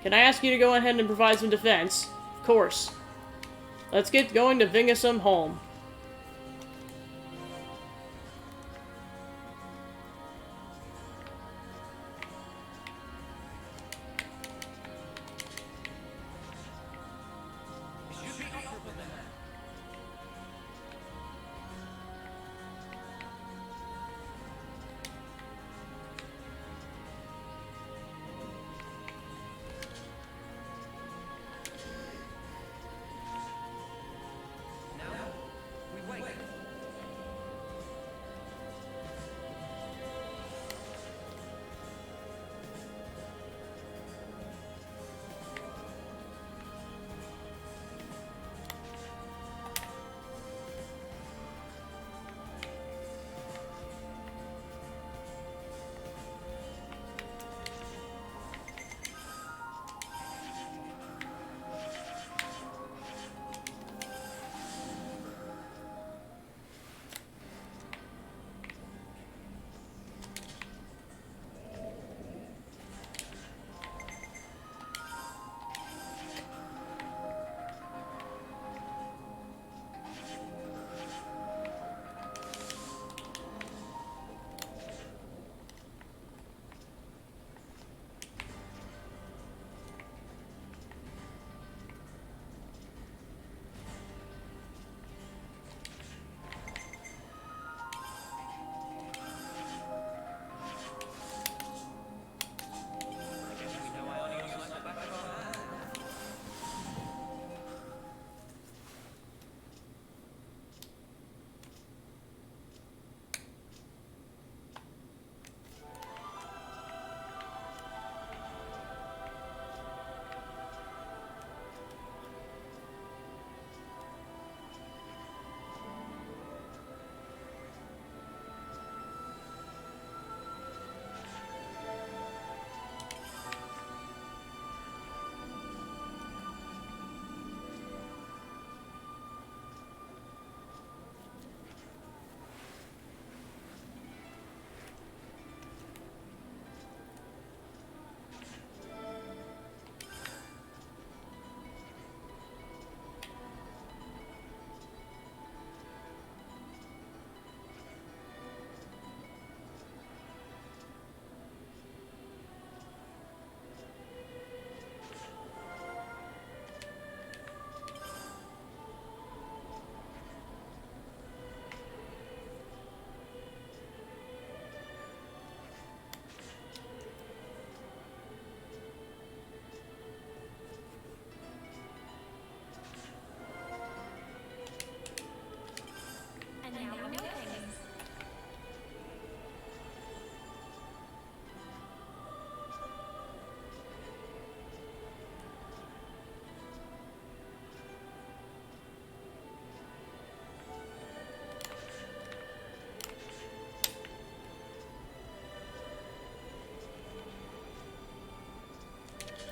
Can I ask you to go ahead and provide some defense? Of course. Let's get going to Vingasum home.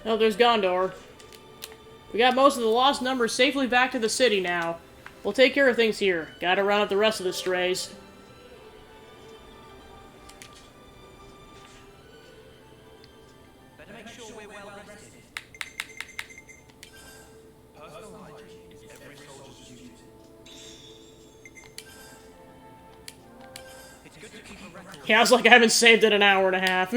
Oh, there's Gondor. We got most of the lost numbers safely back to the city now. We'll take care of things here. Gotta round up the rest of the strays. Better make sure we're well rested. Personal hygiene is every soldier's duty. It's good to keep a record. Yeah, I was like, I haven't saved it an hour and a half.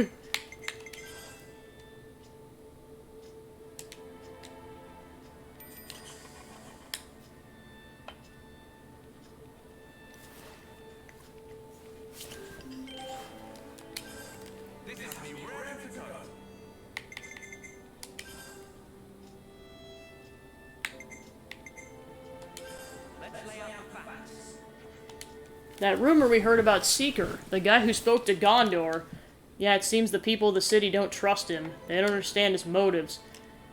This has me ready to go. Let's lay out the facts. That rumor we heard about Seeker, the guy who spoke to Gondor. Yeah, it seems the people of the city don't trust him. They don't understand his motives.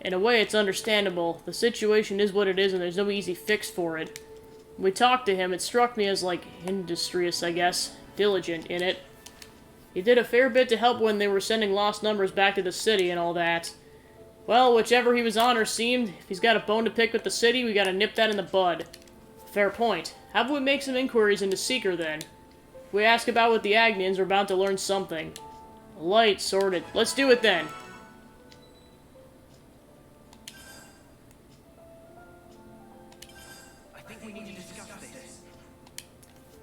In a way, it's understandable. The situation is what it is, and there's no easy fix for it. When we talked to him, it struck me as, like, industrious, I guess. Diligent in it. He did a fair bit to help when they were sending lost numbers back to the city and all that. Well, whichever he was on or seemed, if he's got a bone to pick with the city, we gotta nip that in the bud. Fair point. How about we make some inquiries into Seeker, then? If we ask about what the Agnians, we're bound to learn something. Light, sorted. Let's do it, then. I think we need to discuss this.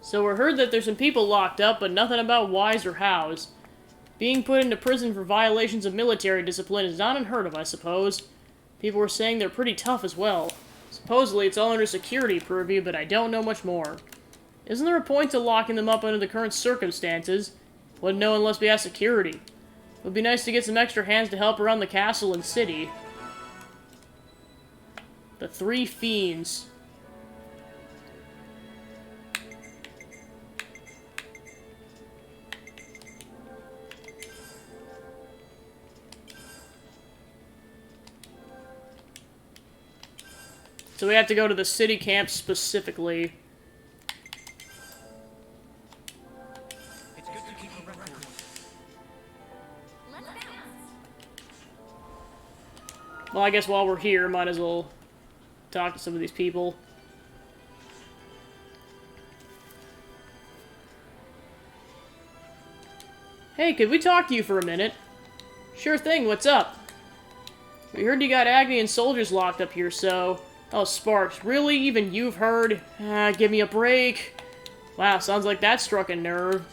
So we heard that there's some people locked up, but nothing about whys or hows. Being put into prison for violations of military discipline is not unheard of, I suppose. People were saying they're pretty tough as well. Supposedly it's all under security purview, but I don't know much more. Isn't there a point to locking them up under the current circumstances? Wouldn't know unless we have security. It would be nice to get some extra hands to help around the castle and city. The Three Fiends. So we have to go to the city camp specifically. It's good to keep a record. Let's bounce. Well, I guess while we're here, might as well talk to some of these people. Hey, could we talk to you for a minute? Sure thing, what's up? We heard you got Agnian soldiers locked up here, so... Oh, Sparks, really? Even you've heard? Give me a break. Wow, sounds like that struck a nerve.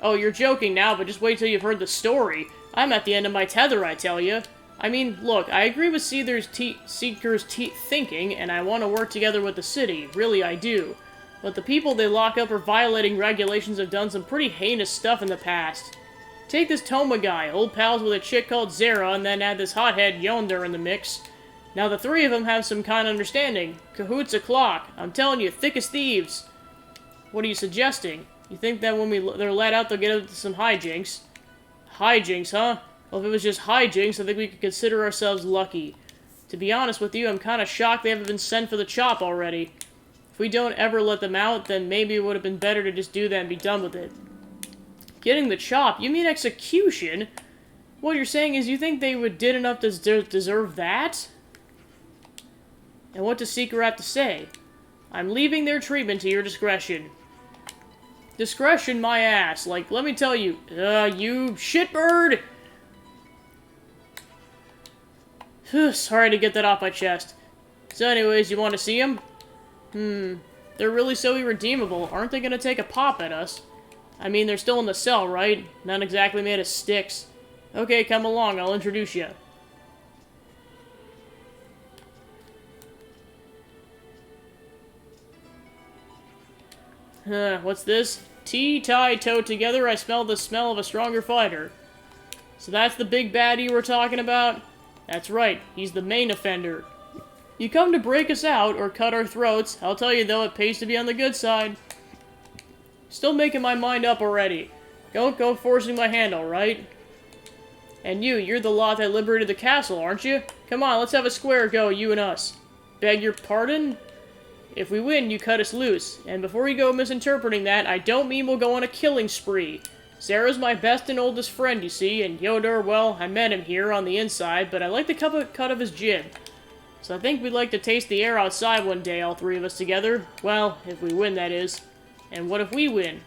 Oh, you're joking now, but just wait till you've heard the story. I'm at the end of my tether, I tell you. I mean, look, I agree with Seeker's thinking, and I want to work together with the city. Really, I do. But the people they lock up for violating regulations have done some pretty heinous stuff in the past. Take this Toma guy, old pals with a chick called Zara, and then add this hothead Yonder in the mix. Now the three of them have some kind of understanding. Cahoots o'clock. I'm telling you, thick as thieves. What are you suggesting? You think that when they're let out, they'll get into some hijinks? Hijinks, huh? Well, if it was just hijinks, I think we could consider ourselves lucky. To be honest with you, I'm kind of shocked they haven't been sent for the chop already. If we don't ever let them out, then maybe it would have been better to just do that and be done with it. Getting the chop? You mean execution? What you're saying is you think they did enough to deserve that? And what does Seeker have to say? I'm leaving their treatment to your discretion. Discretion, my ass. Like, let me tell you, you shitbird! Sorry to get that off my chest. So anyways, you want to see them? They're really so irredeemable. Aren't they gonna take a pop at us? I mean, they're still in the cell, right? Not exactly made of sticks. Okay, come along, I'll introduce you. What's this? Tea, tie, toe together, I smell the smell of a stronger fighter. So that's the big baddie we're talking about? That's right, he's the main offender. You come to break us out, or cut our throats. I'll tell you though, it pays to be on the good side. Still making my mind up already. Don't go forcing my hand, alright? And you're the lot that liberated the castle, aren't you? Come on, let's have a square go, you and us. Beg your pardon? If we win, you cut us loose. And before you go misinterpreting that, I don't mean we'll go on a killing spree. Sarah's my best and oldest friend, you see, and Yodor, well, I met him here on the inside, but I like the cut of his jib. So I think we'd like to taste the air outside one day, all three of us together. Well, if we win, that is. And what if we win?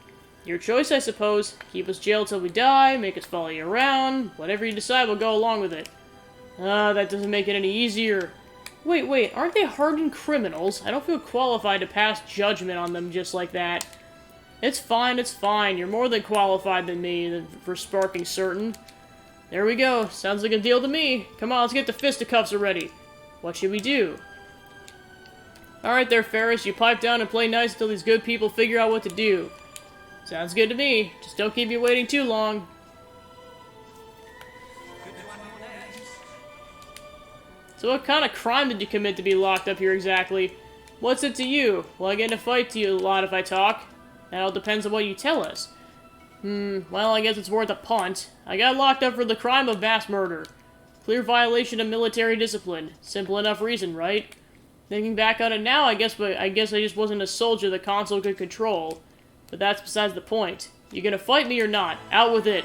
Your choice, I suppose. Keep us jailed till we die, make us follow you around. Whatever you decide, we'll go along with it. That doesn't make it any easier. Wait, aren't they hardened criminals? I don't feel qualified to pass judgment on them just like that. It's fine. You're more than qualified than me for sparking certain. There we go. Sounds like a deal to me. Come on, let's get the fisticuffs already. What should we do? Alright there, Ferris. You pipe down and play nice until these good people figure out what to do. Sounds good to me. Just don't keep me waiting too long. So what kind of crime did you commit to be locked up here exactly? What's it to you? Will I get in a fight to you a lot if I talk? That all depends on what you tell us. Well, I guess it's worth a punt. I got locked up for the crime of mass murder. Clear violation of military discipline. Simple enough reason, right? Thinking back on it now, I guess I just wasn't a soldier the console could control. But that's besides the point. You gonna fight me or not? Out with it.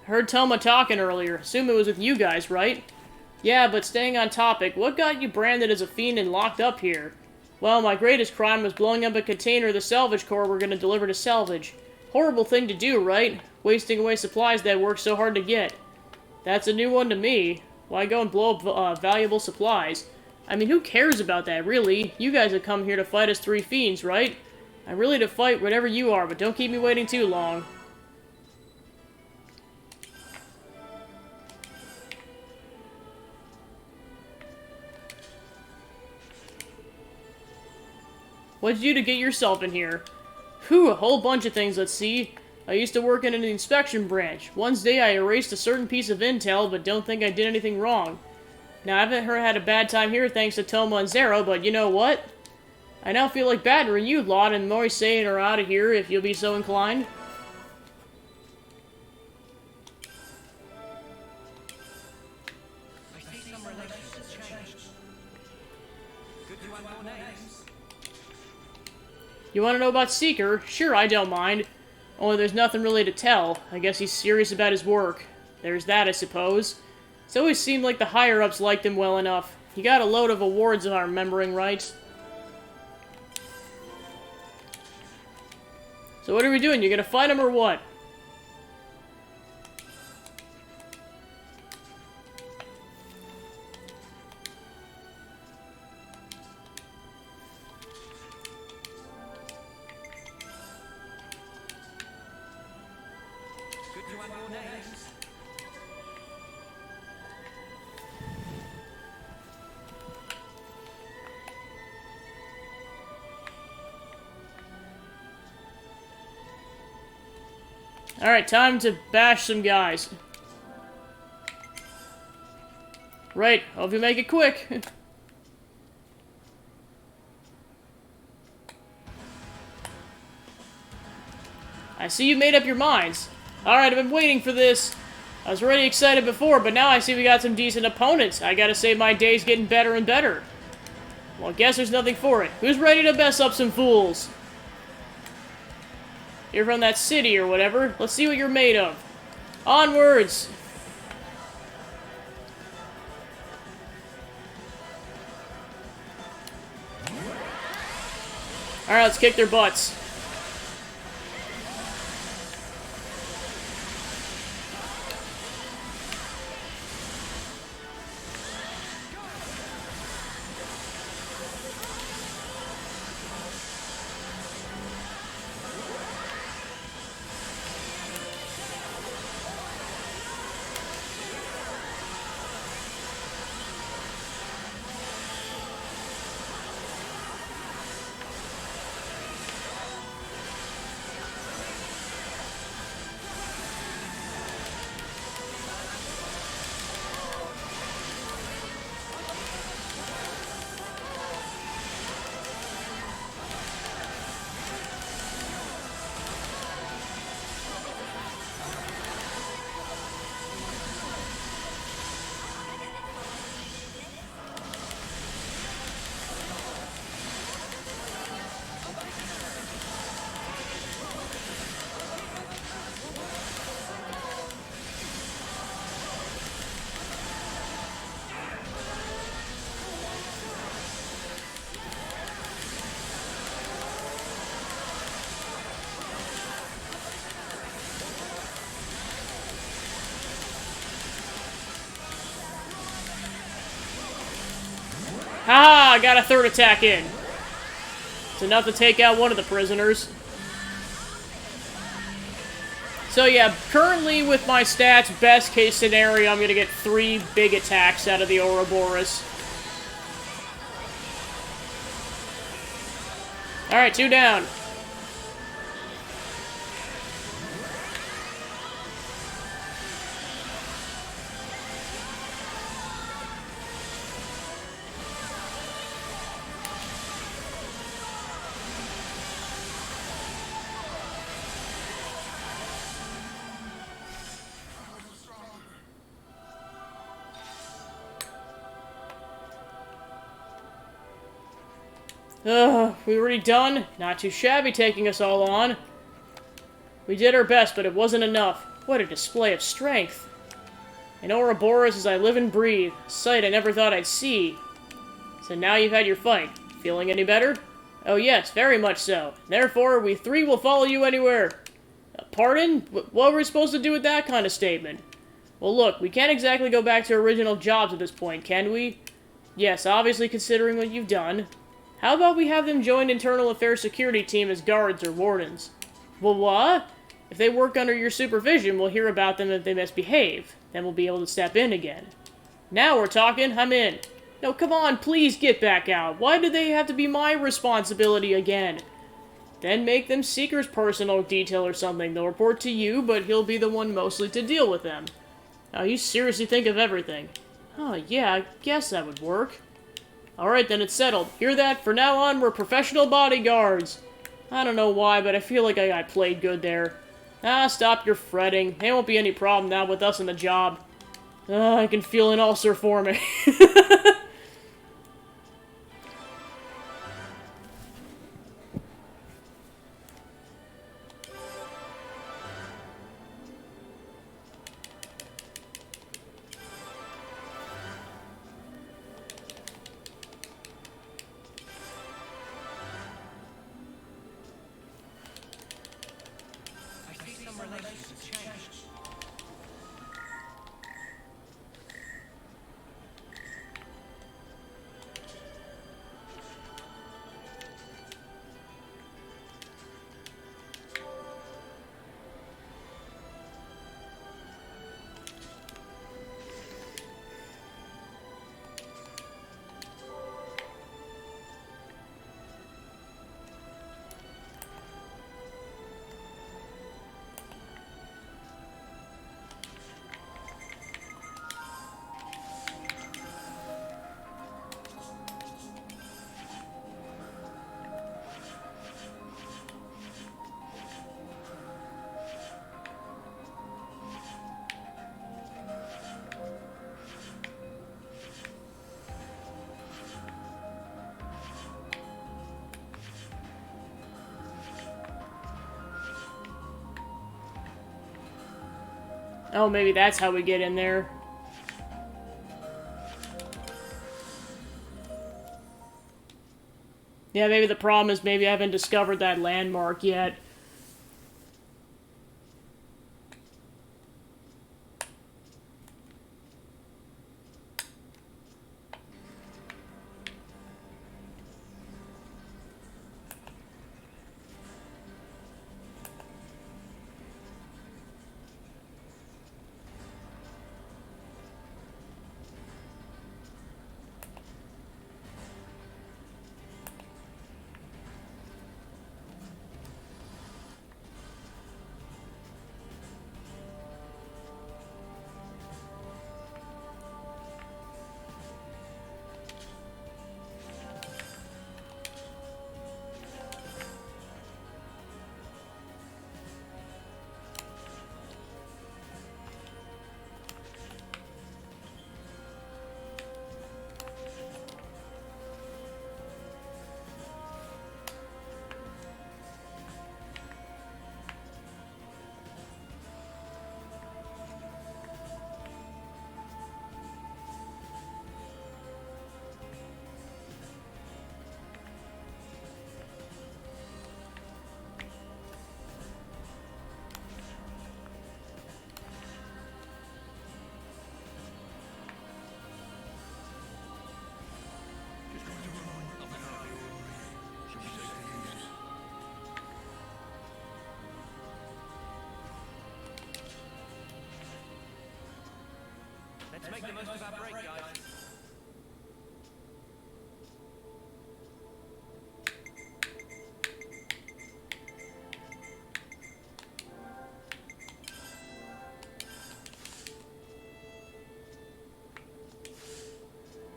Heard Toma talking earlier. Assume it was with you guys, right? Yeah, but staying on topic, what got you branded as a fiend and locked up here? Well, my greatest crime was blowing up a container the salvage corps were gonna deliver to salvage. Horrible thing to do, right? Wasting away supplies that worked so hard to get. That's a new one to me. Why go and blow up valuable supplies? I mean, who cares about that, really? You guys have come here to fight as three fiends, right? I'm really to fight whatever you are, but don't keep me waiting too long. What'd you do to get yourself in here? Whew, a whole bunch of things, let's see. I used to work in an inspection branch. One day I erased a certain piece of intel, but don't think I did anything wrong. Now, I haven't had a bad time here thanks to Toma and Zero, but you know what? I now feel like battering you lot and more saying her out of here if you'll be so inclined. You want to know about Seeker? Sure, I don't mind. Only there's nothing really to tell. I guess he's serious about his work. There's that, I suppose. It's always seemed like the higher-ups liked him well enough. He got a load of awards if I'm remembering right. So what are we doing? You gonna fight him or what? Alright, time to bash some guys. Right, hope you make it quick. I see you made up your minds. Alright, I've been waiting for this. I was already excited before, but now I see we got some decent opponents. I gotta say my day's getting better and better. Well, I guess there's nothing for it. Who's ready to mess up some fools? You're from that city or whatever. Let's see what you're made of. Onwards! Alright, let's kick their butts. Ha! I got a third attack in. It's enough to take out one of the prisoners. So yeah, currently with my stats, best case scenario, I'm gonna get 3 big attacks out of the Ouroboros. Alright, 2 down. Ugh, we already done? Not too shabby taking us all on. We did our best, but it wasn't enough. What a display of strength. In Ouroboros as I live and breathe, a sight I never thought I'd see. So now you've had your fight. Feeling any better? Oh yes, very much so. Therefore, we 3 will follow you anywhere. Pardon? What were we supposed to do with that kind of statement? Well look, we can't exactly go back to our original jobs at this point, can we? Yes, obviously considering what you've done. How about we have them join Internal Affairs Security Team as guards or wardens? Well, what? If they work under your supervision, we'll hear about them if they misbehave. Then we'll be able to step in again. Now we're talking, I'm in. No, come on, please get back out. Why do they have to be my responsibility again? Then make them Seeker's personal detail or something. They'll report to you, but he'll be the one mostly to deal with them. Now, you seriously think of everything. Oh, yeah, I guess that would work. Alright, then it's settled. Hear that? For now on, we're professional bodyguards. I don't know why, but I feel like I got played good there. Ah, stop your fretting. There won't be any problem now with us in the job. I can feel an ulcer forming. I see some relations have changed. Oh, maybe that's how we get in there. Yeah, maybe the problem is maybe I haven't discovered that landmark yet. Let's make the most of our break, guys.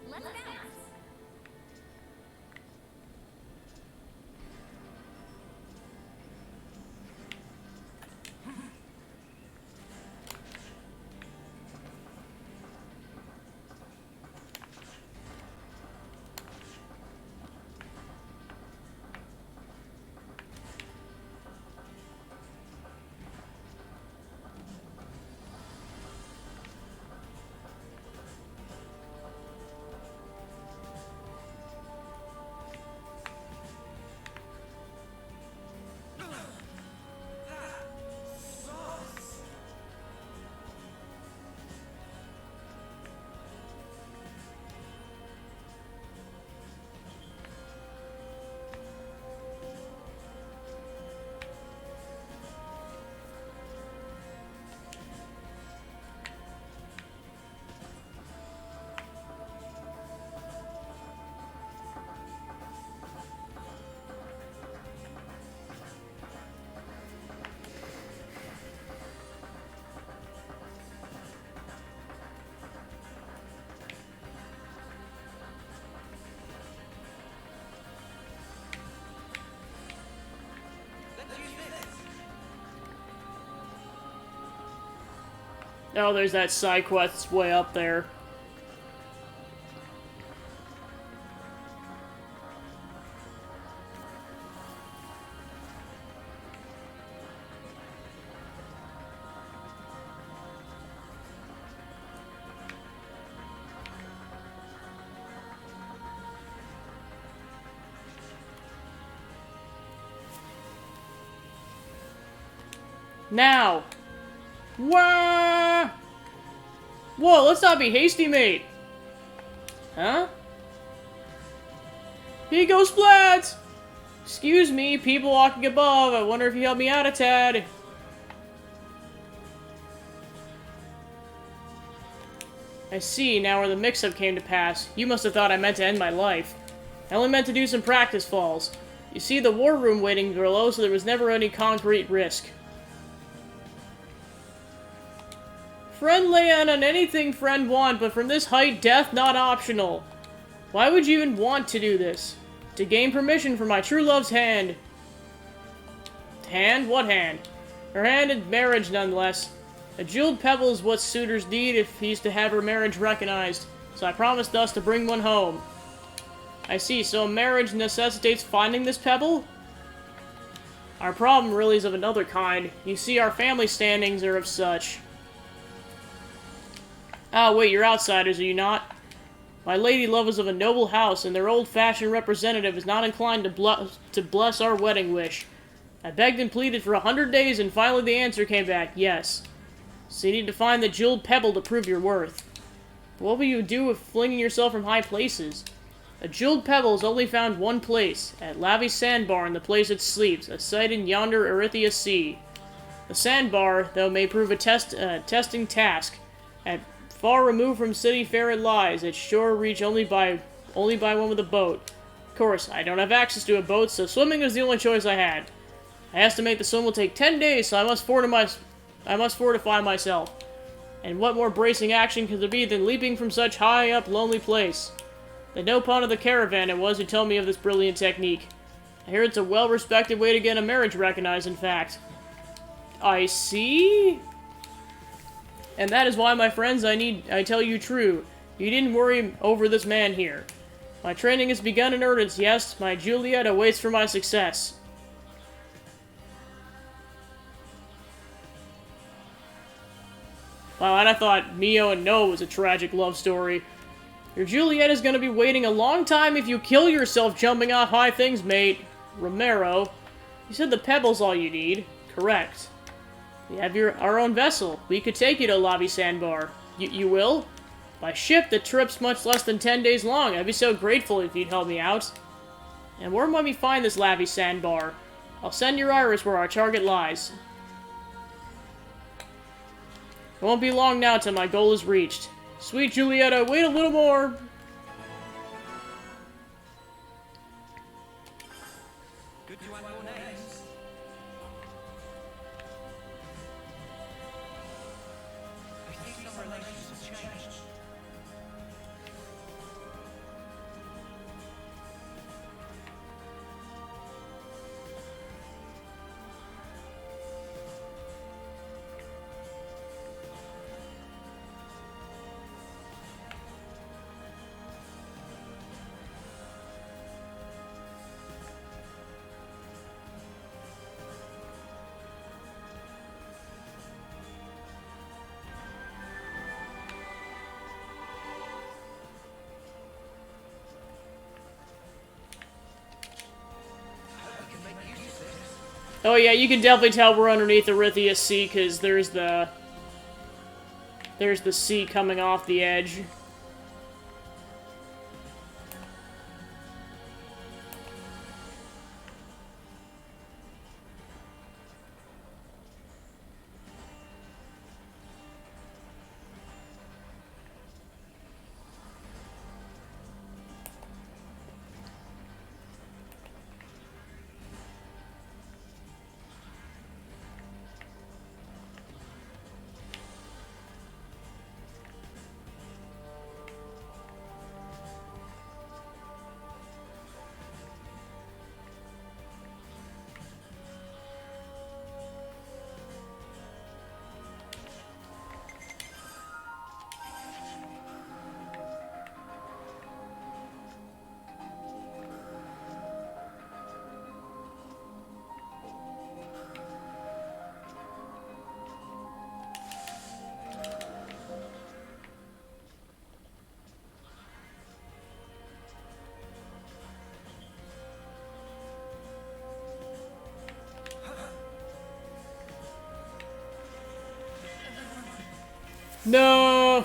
Let's bounce. Oh, there's that side quest way up there. Now! Wah! Whoa, let's not be hasty, mate! Huh? Here goes Splats! Excuse me, people walking above. I wonder if you help me out a tad. I see, now where the mix-up came to pass. You must have thought I meant to end my life. I only meant to do some practice falls. You see, the war room waiting below, so there was never any concrete risk. Friend lay on anything friend want, but from this height, death not optional. Why would you even want to do this? To gain permission from my true love's hand. Hand? What hand? Her hand in marriage, nonetheless. A jeweled pebble is what suitors need if he's to have her marriage recognized, so I promised thus to bring one home. I see, so marriage necessitates finding this pebble? Our problem really is of another kind. You see, our family standings are of such. Ah, wait, you're outsiders, are you not? My lady love is of a noble house, and their old-fashioned representative is not inclined to bless our wedding wish. I begged and pleaded for 100 days, and finally the answer came back, yes. So you need to find the jeweled pebble to prove your worth. But what will you do with flinging yourself from high places? A jeweled pebble is only found one place, at Lavi's sandbar in the place it sleeps, a site in yonder Erythia Sea. The sandbar, though, may prove a testing task. At far removed from city fare it lies, its shore reached only by one with a boat. Of course, I don't have access to a boat, so swimming was the only choice I had. I estimate the swim will take 10 days, so I must fortify myself. And what more bracing action could there be than leaping from such high up, lonely place? The Nopon of the caravan it was who told me of this brilliant technique. I hear it's a well-respected way to get a marriage recognized, in fact. I see? And that is why, my friends, I tell you true. You needn't worry over this man here. My training has begun in earnest, yes. My Juliet awaits for my success. Wow, and I thought Mio and Noah was a tragic love story. Your Juliet is going to be waiting a long time if you kill yourself jumping off high things, mate. Romero. You said the pebble's all you need. Correct. We have our own vessel. We could take you to Lobby Sandbar. You will? By ship, the trip's much less than 10 days long. I'd be so grateful if you'd help me out. And where might we find this Lobby Sandbar? I'll send your iris where our target lies. It won't be long now till my goal is reached. Sweet Julieta, wait a little more. Good to have your names. I see some relations have changed. Oh yeah, you can definitely tell we're underneath the Erythia Sea, because there's the sea coming off the edge. No!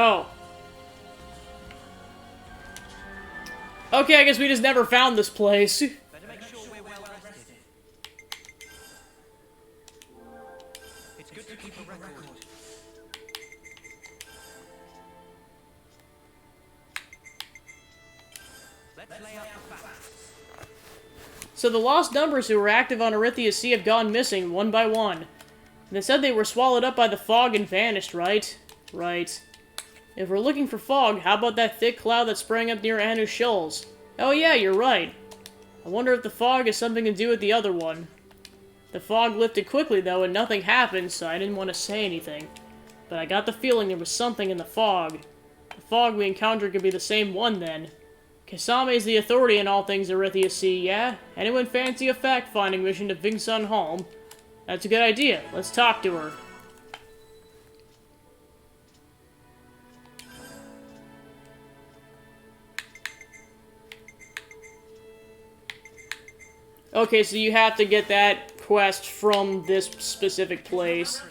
Oh. Okay, I guess we just never found this place. Better make sure we're well rested. It's good to keep a record. Let's lay out the facts. So the lost numbers who were active on Arithia's Sea have gone missing, one by one. They said they were swallowed up by the fog and vanished, right? Right. If we're looking for fog, how about that thick cloud that sprang up near Anu Shoals? Oh yeah, you're right. I wonder if the fog has something to do with the other one. The fog lifted quickly, though, and nothing happened, so I didn't want to say anything. But I got the feeling there was something in the fog. The fog we encountered could be the same one, then. Kasame is the authority in all things Arithia Sea, yeah? Anyone fancy a fact-finding mission to Vingsun Home? That's a good idea. Let's talk to her. Okay, so you have to get that quest from this specific place.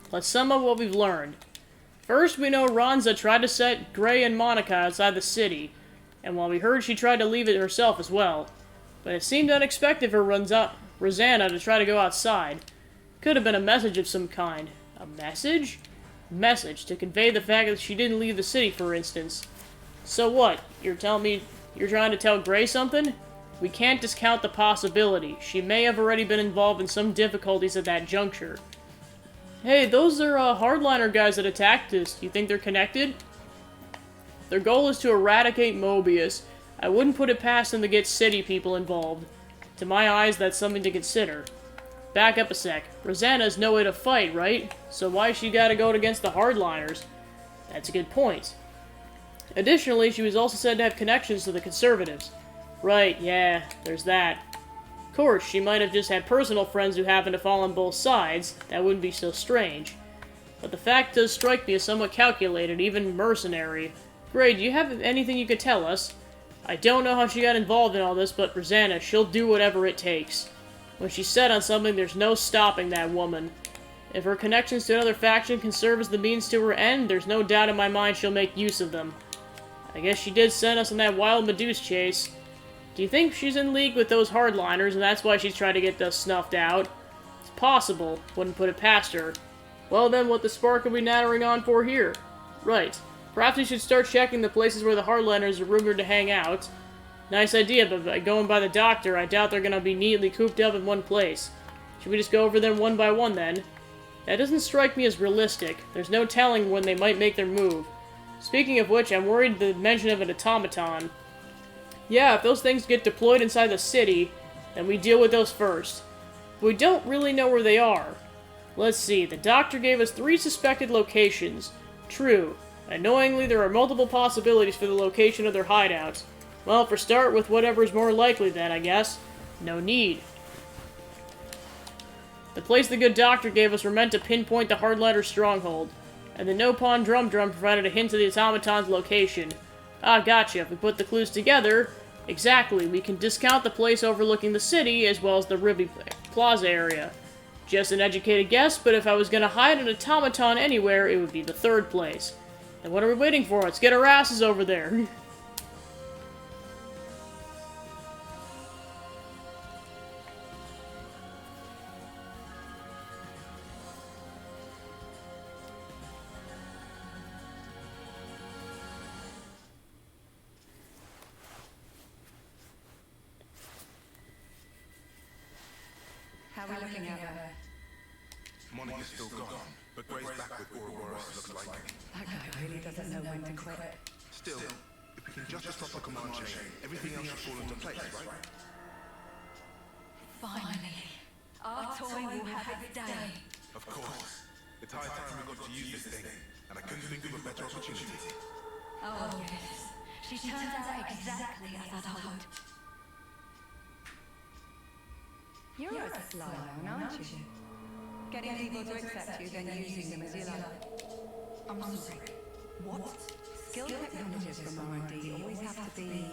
Let's sum up what we've learned. First, we know Ronza tried to set Gray and Monica outside the city, and while we heard she tried to leave it herself as well. But it seemed unexpected for Rosanna to try to go outside. Could have been a message of some kind. A message? Message to convey the fact that she didn't leave the city, for instance. So what? You're telling me you're trying to tell Gray something? We can't discount the possibility. She may have already been involved in some difficulties at that juncture. Hey, those are hardliner guys that attacked us. Do you think they're connected? Their goal is to eradicate Mobius. I wouldn't put it past them to get city people involved. To my eyes, that's something to consider. Back up a sec. Rosanna's no way to fight, right? So why she gotta go against the hardliners? That's a good point. Additionally, she was also said to have connections to the Conservatives. Right, yeah, there's that. Of course, she might have just had personal friends who happened to fall on both sides. That wouldn't be so strange. But the fact does strike me as somewhat calculated, even mercenary. Gray, do you have anything you could tell us? I don't know how she got involved in all this, but Rosanna, she'll do whatever it takes. When she's set on something, there's no stopping that woman. If her connections to another faction can serve as the means to her end, there's no doubt in my mind she'll make use of them. I guess she did send us on that wild Medusa chase. Do you think she's in league with those hardliners, and that's why she's trying to get us snuffed out? It's possible. Wouldn't put it past her. Well then, what the spark are we nattering on for here? Right. Perhaps we should start checking the places where the hardliners are rumored to hang out. Nice idea, but by going by the doctor, I doubt they're gonna be neatly cooped up in one place. Should we just go over them one by one, then? That doesn't strike me as realistic. There's no telling when they might make their move. Speaking of which, I'm worried the mention of an automaton. Yeah, if those things get deployed inside the city, then we deal with those first. But we don't really know where they are. Let's see, the doctor gave us 3 suspected locations. True. Annoyingly, there are multiple possibilities for the location of their hideouts. Well, for start with whatever's more likely then, I guess. No need. The place the good doctor gave us were meant to pinpoint the hardliner's stronghold, and the no-pawn drum provided a hint of the automaton's location. Ah, gotcha. If we put the clues together, exactly, we can discount the place overlooking the city as well as the Ribby Plaza area. Just an educated guess, but if I was gonna hide an automaton anywhere, it would be the 3rd place. And what are we waiting for? Let's get our asses over there. How are we looking at her? Monica's still gone, but Gray's back with Ouroboros, looks like. That guy really doesn't know when to quit. Still, if we can just disrupt the command chain, everything else should fall into place, right? Finally, our toy will have its day. Of course. It's high time we got to use this thing, and I couldn't think of a better opportunity. Oh yes, she turns out exactly as I'd hoped. You're a sly one, aren't you? Getting people to accept you, then using them as you like. I'm sorry. What? Skilled technologists from R&D always have to be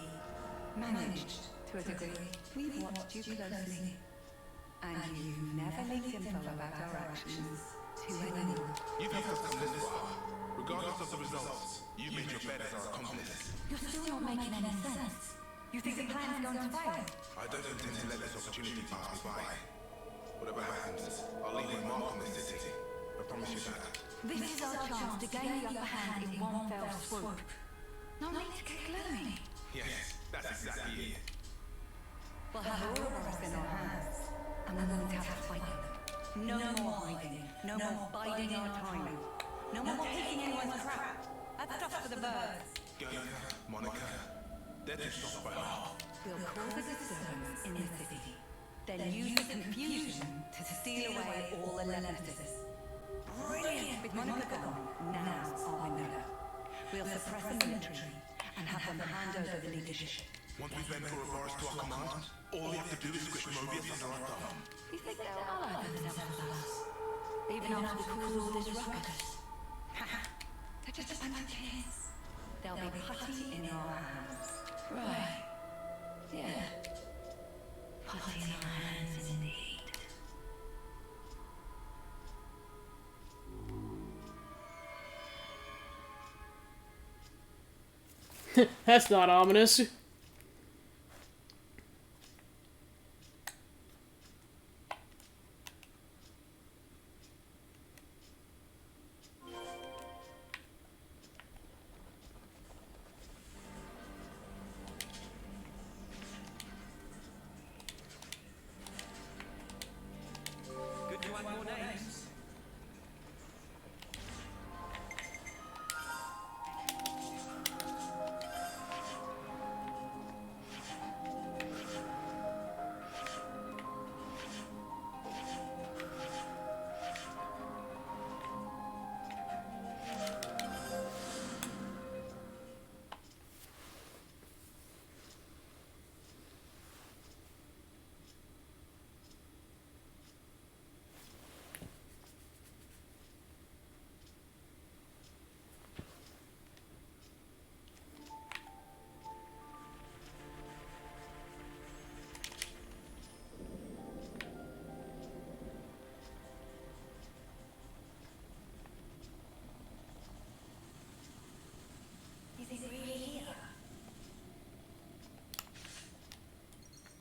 managed to a degree. We've watched you closely. And you never leaked info about our actions to anyone. You've helped us come this far. Regardless of the results, you've made your bed as our accomplice. You're still not making any sense. You think the plan's going to fail? I don't intend to let this opportunity pass me by. Whatever happens, I'll leave a mark on this city. I promise you that. This is our chance to gain the upper hand in one fell swoop. No need to get gloomy. Yes, that's exactly it. We'll have all of us in our hands, and we're going to have to fight them. No more hiding, no more biding our time, no more taking anyone's crap. That stuff's for the birds. Girka, Monica, they're too soft by half. We'll cause a disturbance in the city, then use the confusion to steal away all the nemesis. Brilliant! With Monica gone, now's our window. We'll suppress the military and have them hand over the leadership. Once we've bent Ouroboros to our command, all we have to do is squish Mobius under our thumb. You think they'll ally themselves with us? Even after we cause all this ruckus? They're just a bunch of kids. They'll be putty in our hands. Right. Yeah. Putty in our hands indeed. That's not ominous. Good to have more names.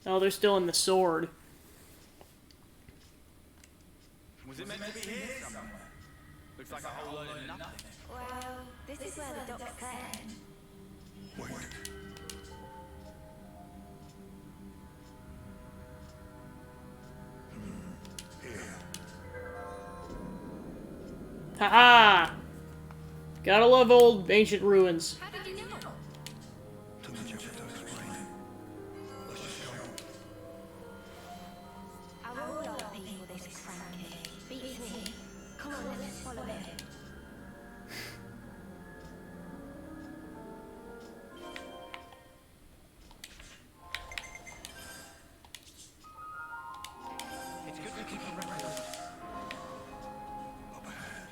Oh, they're still in the sword. Was it meant to be here somewhere? Looks like a whole load of nothing. Well, this is where the docks end. Wait. Here. Haha! Gotta love old ancient ruins. How did you know? Too much effort to explain. Let's just go. I will love people this cranky. Beats me. Come on, let's follow him. It's good to keep a record. Up ahead.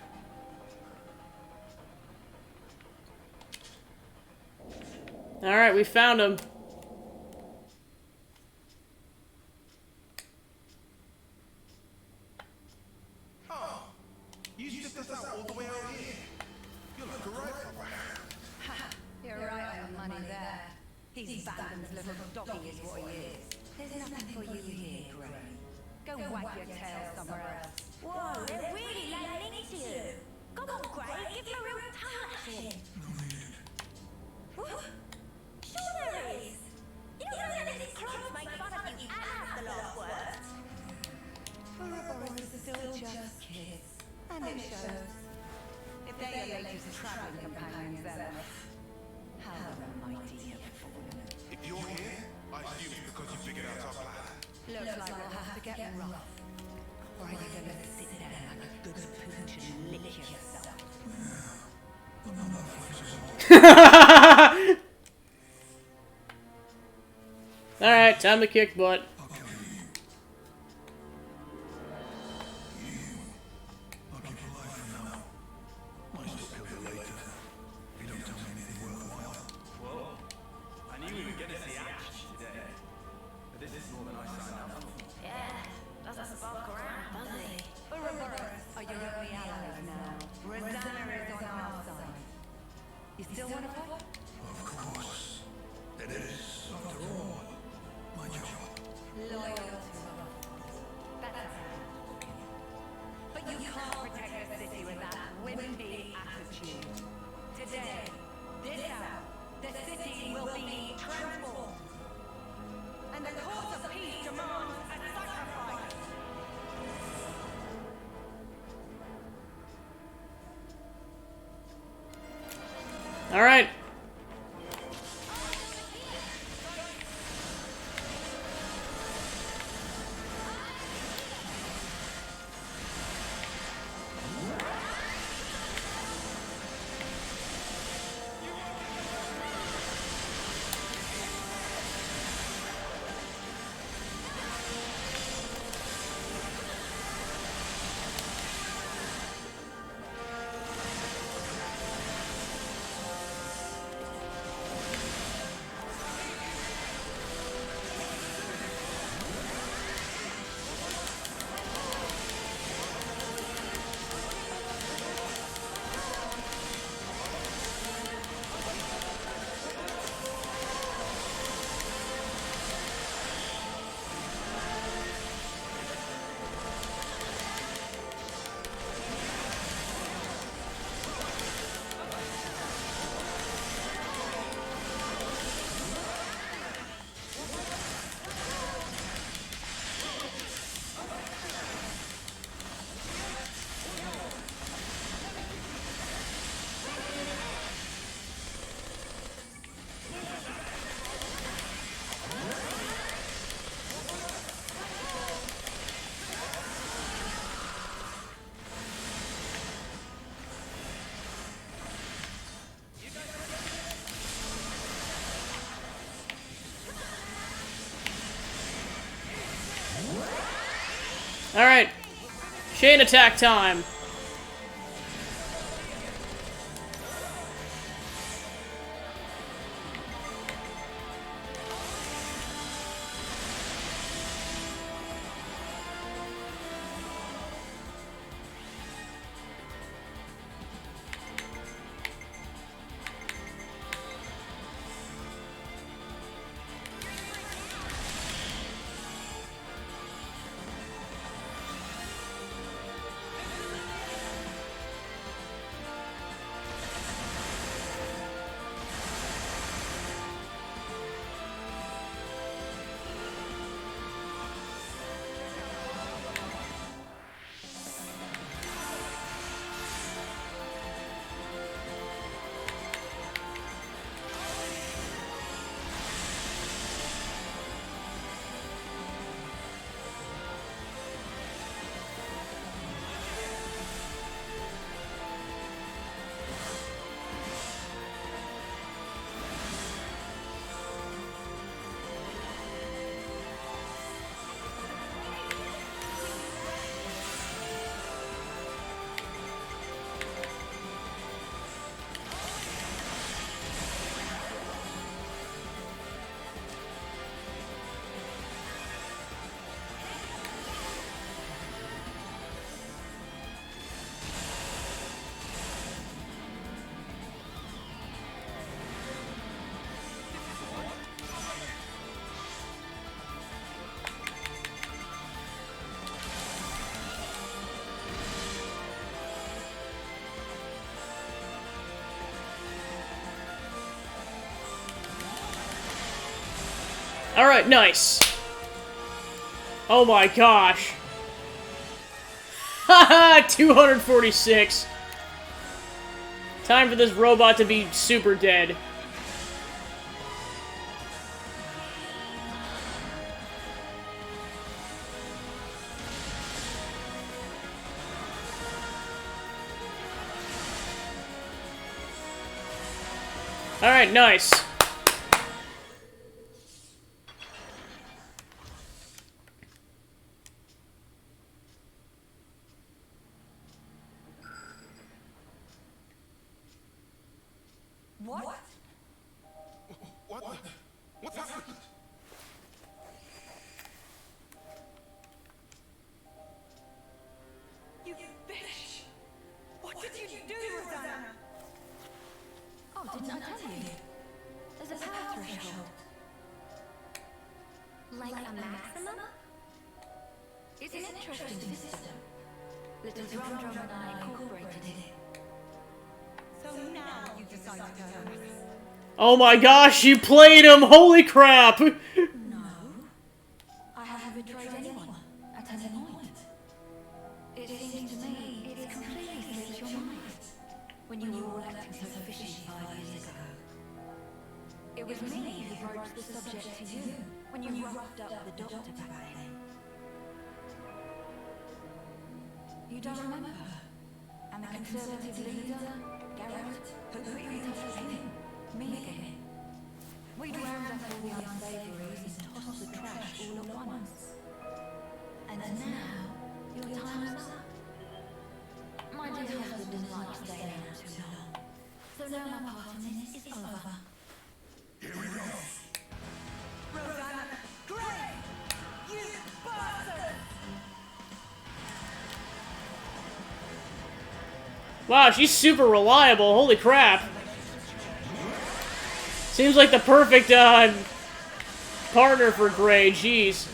Alright, we found him. Oh, you slipped us out all the way out here. You look great, Papa. You're right on the money there. He's Vanden's little doggy is what he is. There's nothing for you here, Gray. Go wag your tail somewhere else. Whoa, they're really laying into you. Come on, Gray, give them a real touch. Sure there is. You don't let these clothes make fun of you and have the last word. Ouroboros is still just kids. And it shows. If they're your latest traveling companions, then how the mighty have fallen. If you're here, I assume it's because you figured out our plan. Looks like we'll have to get rough. Or are you gonna sit there like a good pooch and lick yourself? Alright, time to kick butt. I'll kill you. I'll keep you alive for now. Might still kill you later. If you don't tell me anything worthwhile. Whoa. I knew we would get to see action today. But this is more than I signed up for. Yeah, that's Alright. Alright. Chain attack time. Alright, nice. Oh my gosh. Haha, 246. Time for this robot to be super dead. Alright, nice. What? What's happened? You bitch! What did you do, Rosanna? Oh, didn't I tell you? There's a power threshold. Like a maximum? It's an interesting system. Little Drum and I incorporated it. So now you decide to go on this? Oh my gosh, you played him! Holy crap! No. I haven't betrayed anyone at any point. It seems to me it's completely slipped your mind when you were all acting so fishy 5 years ago. It was me who broached the subject to you when you roughed up the doctor back then. You don't remember? And the Conservative leader, Garrett, who put you in touch with him? Me again. We'd round up all the unsavouries and toss the trash all at once. And now, your time's up. My dear husband didn't like staying out too long. So now my part in this is over. Here we go. Rosanna, Gray! You bastard! Wow, she's super reliable. Holy crap. Seems like the perfect partner for Gray. Jeez.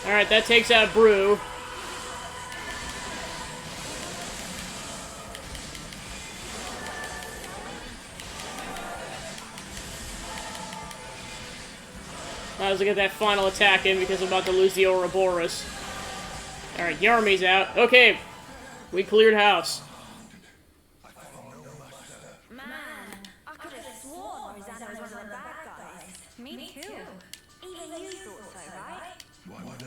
Alright, that takes out Brew. I was gonna get that final attack in because I'm about to lose the Ouroboros. Alright, Yarmy's out. Okay, we cleared house. Man, I could have sworn Rosanna was one of the bad guys. Me too. Even you thought so, right? Why would I?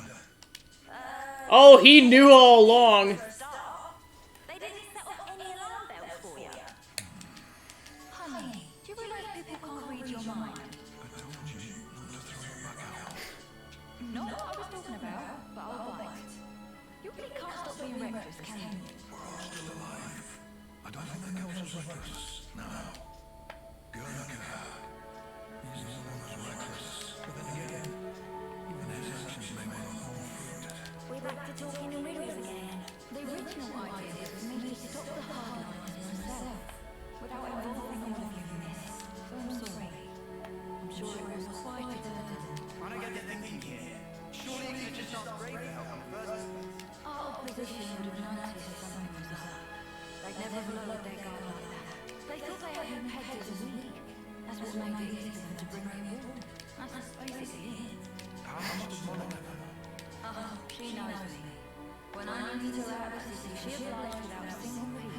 Oh, he knew all along. For a start, they didn't set off any alarm bells for you. Honey, do you realise people can't read your mind? I told you not to throw it back out. Not what I was talking about, but I'll bite. You really can't stop being reckless, can you? We're all still alive. I don't think that counts as reckless. No. Guernica. He's the one who's reckless. But then again, even his actions may well have borne fruit. We're back to talking in riddles again. The original idea was for me to stop the hardliners myself, without involving all of you in this. So I'm sorry. I'm sure it was quite a burden. I don't get the thinking here. Surely you could just not brave the help in the first place. Our opposition would have noticed something was up. They'd never lowered their guard like that. They thought they had him pegged as weak. That's what made it easy for them to bring him in. That's basically it. How much does Monica know? She knows me. When I needed her out of the city, she obliged without a single peep.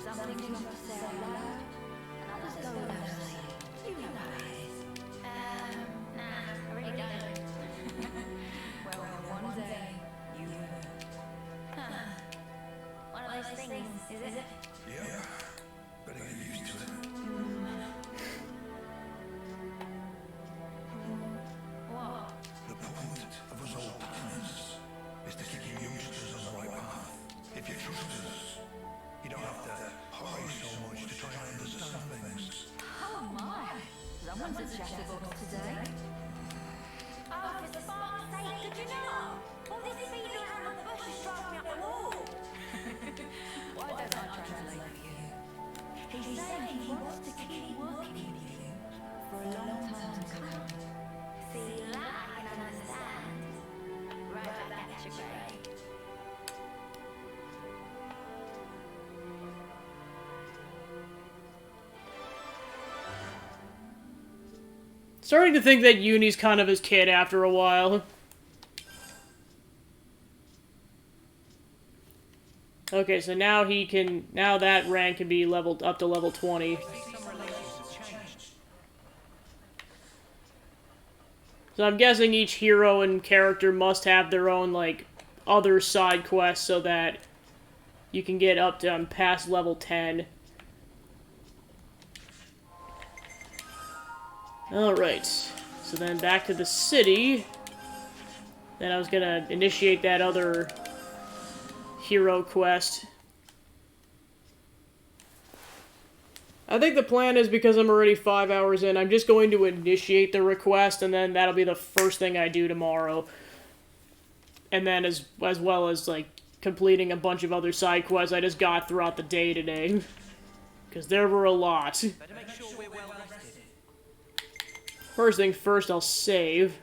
Some things you have to say out loud, and others go without saying. You know how it is. Nah, I really don't. Well, one day, you will. One of those things, is it? Yeah. Better get used to it. What? The point of us all timers is to keep you youngsters on the right path. If you trust us, you don't have to hurry so much to try and understand things. Oh my! Someone's a chatterbox today. Oh, for spark's sake, could you not? All this beating around the bush is driving me up the wall. Why don't I translate for you? He's saying he wants to keep working with you for a long time to come. See, that I can understand. Right back at you, Gray. Starting to think that Uni's kind of his kid after a while. Okay, so now he can, now that rank can be leveled up to level 20. So I'm guessing each hero and character must have their own, like, other side quests so that you can get up to past level 10. Alright. So then back to the city. Then I was gonna initiate that other hero quest. I think the plan is, because I'm already 5 hours in, I'm just going to initiate the request, and then that'll be the first thing I do tomorrow. And then as well as, like, completing a bunch of other side quests I just got throughout the day today. Because there were a lot. Better make sure we're well rested. First thing first, I'll save.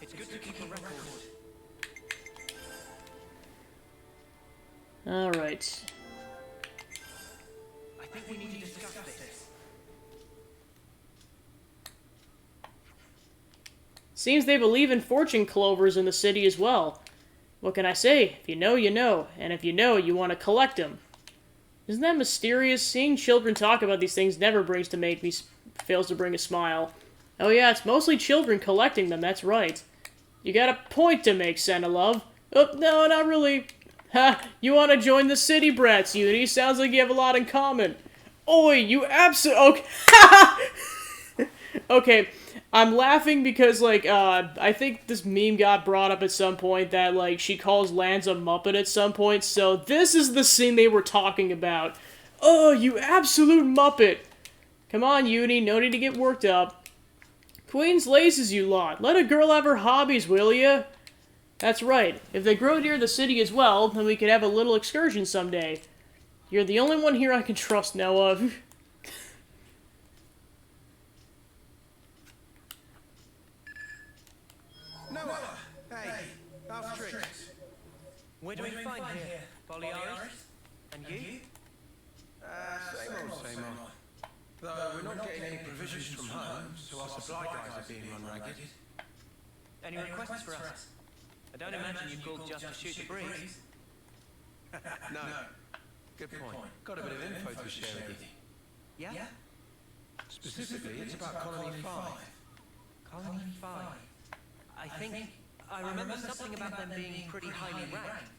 It's good to keep a record. Alright. I think we need to discuss this. Seems they believe in fortune clovers in the city as well. What can I say? If you know, you know. And if you know, you want to collect them. Isn't that mysterious? Seeing children talk about these things never fails to bring a smile. Oh yeah, it's mostly children collecting them, that's right. You got a point to make, Xenolove. Oh, no, not really. Ha, you want to join the city brats, Uni? Sounds like you have a lot in common. Oi, you okay. Okay, I'm laughing because, like, I think this meme got brought up at some point that, like, she calls Lance a Muppet at some point, so this is the scene they were talking about. Oh, you absolute Muppet! Come on, Uni, no need to get worked up. Queen's laces, you lot. Let a girl have her hobbies, will ya? That's right. If they grow near the city as well, then we could have a little excursion someday. You're the only one here I can trust, Noah. Noah! Hey, how's tricks? We're doing fine here, Boliaris. And you? Same old. Though we're not getting any provisions from home, so our supply guys are being run ragged. Any requests for us? I don't imagine you called just to shoot the breeze. No. Good point. Got a bit of info to share with you. Yeah? Specifically, it's about Colony 5. Colony 5. I think I remember something about them being pretty highly ranked.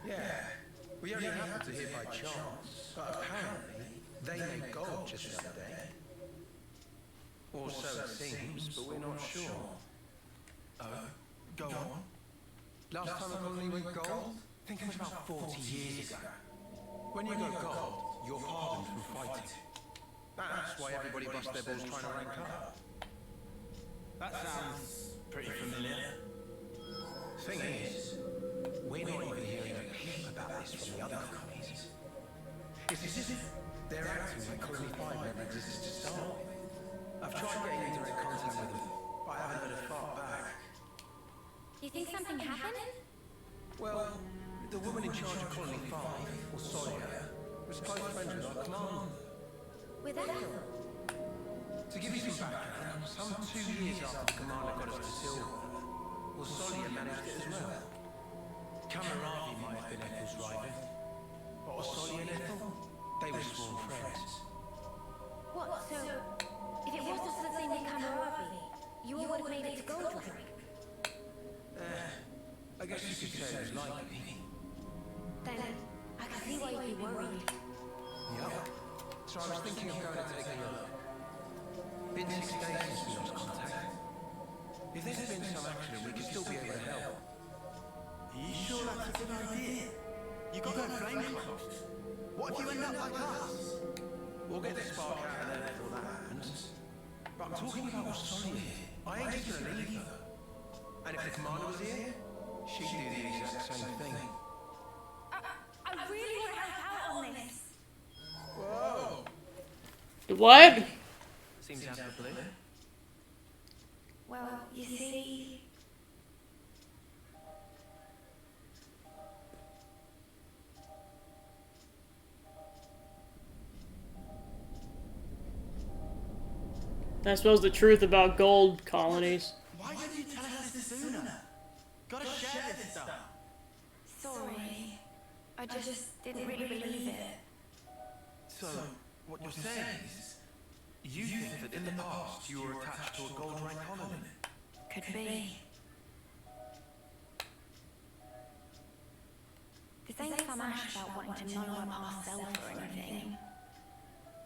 Yeah. We only happened to hear by chance, but apparently they made gold just the other day. Or so it seems, but we're not sure. Go on. Last time a colony went gold? Think it was about 40 years ago. When you go gold, you're pardoned from fighting. That's why everybody busts their balls trying to rank up. That sounds pretty familiar. Thing is, we're not even hearing a peep about this from the other colonies. It's as if they're acting like Colony 5 never existed to start with. I've tried getting in direct contact with them, but I haven't heard a fart back. You think something happened? Well, the woman in charge of Colony 5, or Sonia, was close friends with our commander. With Ethel? To give you some background, some 2 years after the commander got us to Silver, well, Sonia managed it as well. Kamaravi might have been Ethel's rival, but Sonia and Ethel, they were sworn friends. What, so... If it wasn't for the thing with Kamaravi, you all would have made it to Goldring? I guess you could say it was likely. Then, I can see why you'd be worried. Yep. So I was thinking of going to take a look. Been 6 days since we lost contact. If there's been some accident, we could still be able to help. Are you sure that's a good idea? You got that flame close. What if you end up like us? We'll get the spark out of there before that happens. But I'm talking about Sonia here. I ain't just gonna leave her. And if the commander was here, she'd do the exact same thing. I really want to help out on this. Whoa! What? Seems out of the blue. Well, you see... I suppose the truth about gold colonies. Why didn't you tell us this sooner? Gotta share this stuff. Sorry. I just didn't really believe it. So, what you're saying is, you think that in the past you were attached to a gold rank colony? Could be. This ain't some ash about wanting to know I'm ourselves or anything.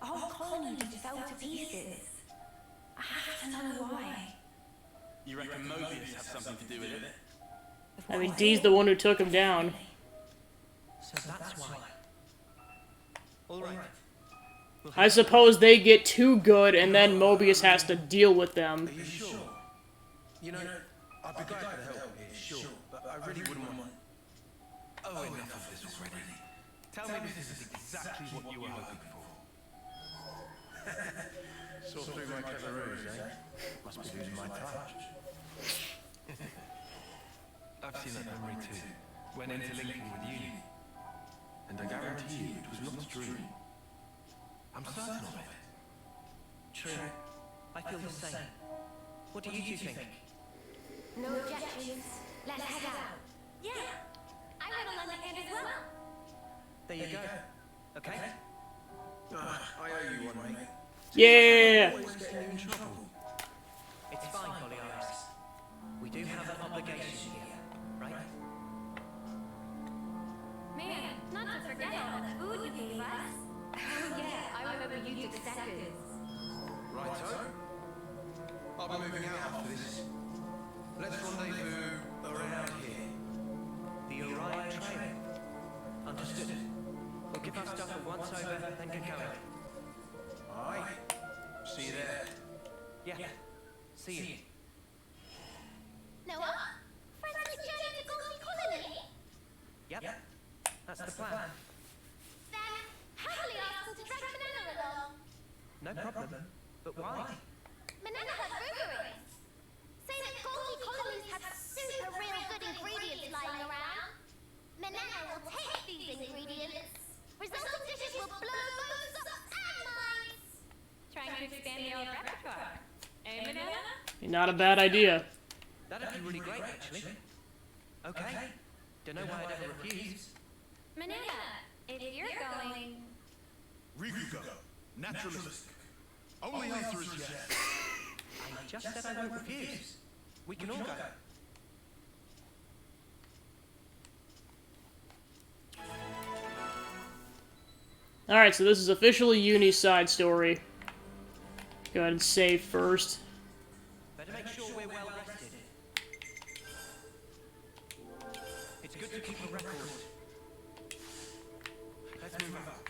A whole colony just fell to pieces. I have to know why. You reckon Mobius had something to do with it? I mean, Dee's the one who took him down. So that's why. Alright. I suppose they get too good, and then Mobius has to deal with them. Are you sure? You know, I'd be glad to help here, sure, but I really wouldn't want... Oh, enough of this already. Tell me this is exactly what you were hoping for. Saw through my clever ruse, eh? Must be losing my touch. I've seen that memory too, when interlinking with Uni. And I guarantee you it was not a dream. I'm certain of it. True. I feel the same. What do you two think? No objections. Let's head out. Yeah. I want to lend a hand as well. There you go. Okay? I owe you one, mate. Yeah! Always getting you in trouble. It's fine, Holly Iris. We do have an obligation here, right? Man, not to forget all the food you gave us. Oh yeah, I remember you took seconds. Righto. I'll be moving out after this. Let's rendezvous around here. The Orion Trail. Understood. We'll give our stuff a once over, then get going. Aye. See you there. Yeah. See you. Noah? Friendly journey to Golden Colony? Yep. That's the plan. Then, happily ask them to drag Manana along. No problem. But why? Manana has rumorings. Say that Golden Colonies have super real good ingredients lying around. Manana will take these ingredients. Resulting dishes will blow both up and minds. Trying to expand the old repertoire. Eh, Manana? Not a bad idea. That'd be really great, actually. Okay. Don't know why I'd ever refuse. Manana, if you're going... Rikugo, naturalistic. Only answer is yes. I just said I won't refuse. We can all go. Alright, so this is officially Uni's side story. Go ahead and save first. Better make sure we're well rested. It's good to keep a record. Let's move out.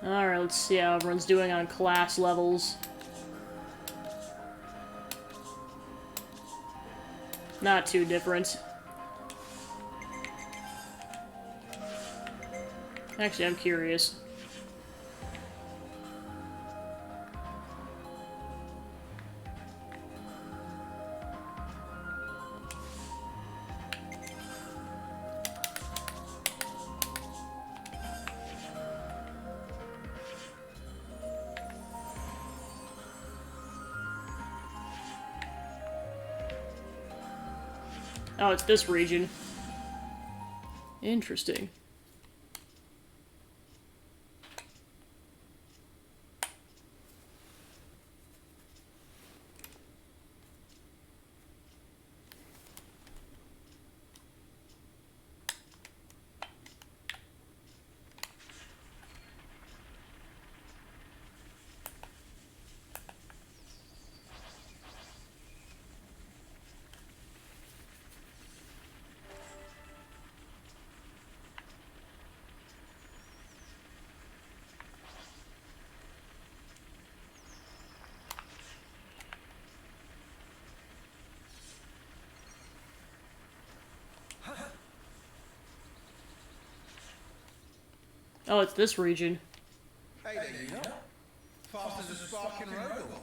Alright, let's see how everyone's doing on class levels. Not too different. Actually, I'm curious. Oh, it's this region. Interesting. Oh, it's this region. Hey there, you know. Fast as a spark in Rogel.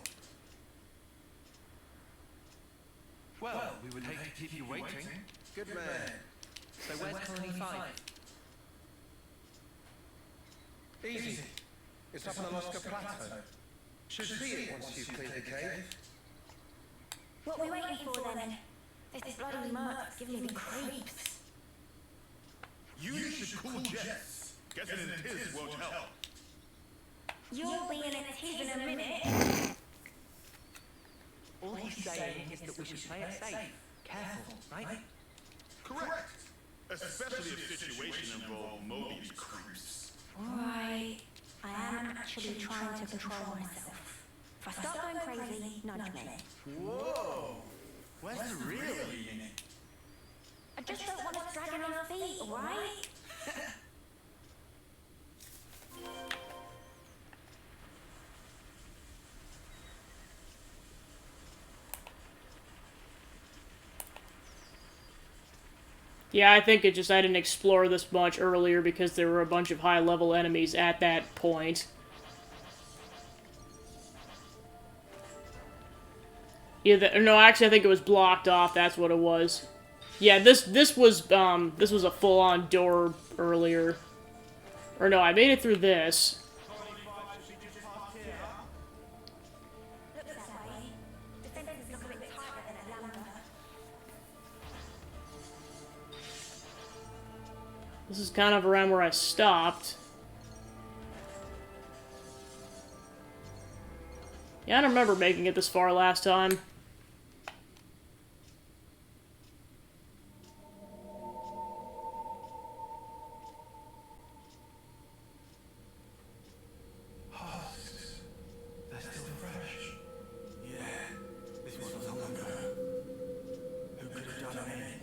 Well, we would hate to keep you waiting. Good man. So where's Colony 5? Easy. It's up on the Losca Plateau. Should see it once you've cleared the cave. What are we waiting for then? This bloody mark's giving me the creeps. You should call Jess. Getting in his won't help. You'll be in a tiv in a minute. All he's saying is that we should play it safe. Careful, right? Correct. Especially if situation involve Mobius creeps. Alright, I am actually trying to control myself. If I start going crazy, nudge me. Whoa! Where's the real Ian? I just don't want us dragging our feet, alright? Yeah, I think it just I didn't explore this much earlier because there were a bunch of high-level enemies at that point. Yeah, no, actually, I think it was blocked off. That's what it was. Yeah, this was a full-on door earlier. Or no, I made it through this. Looks that way. Defenses look a bit tighter than at Lambda. This is kind of around where I stopped. Yeah, I don't remember making it this far last time. Husks. They're still fresh. Yeah, this wasn't long ago. Who could have done it?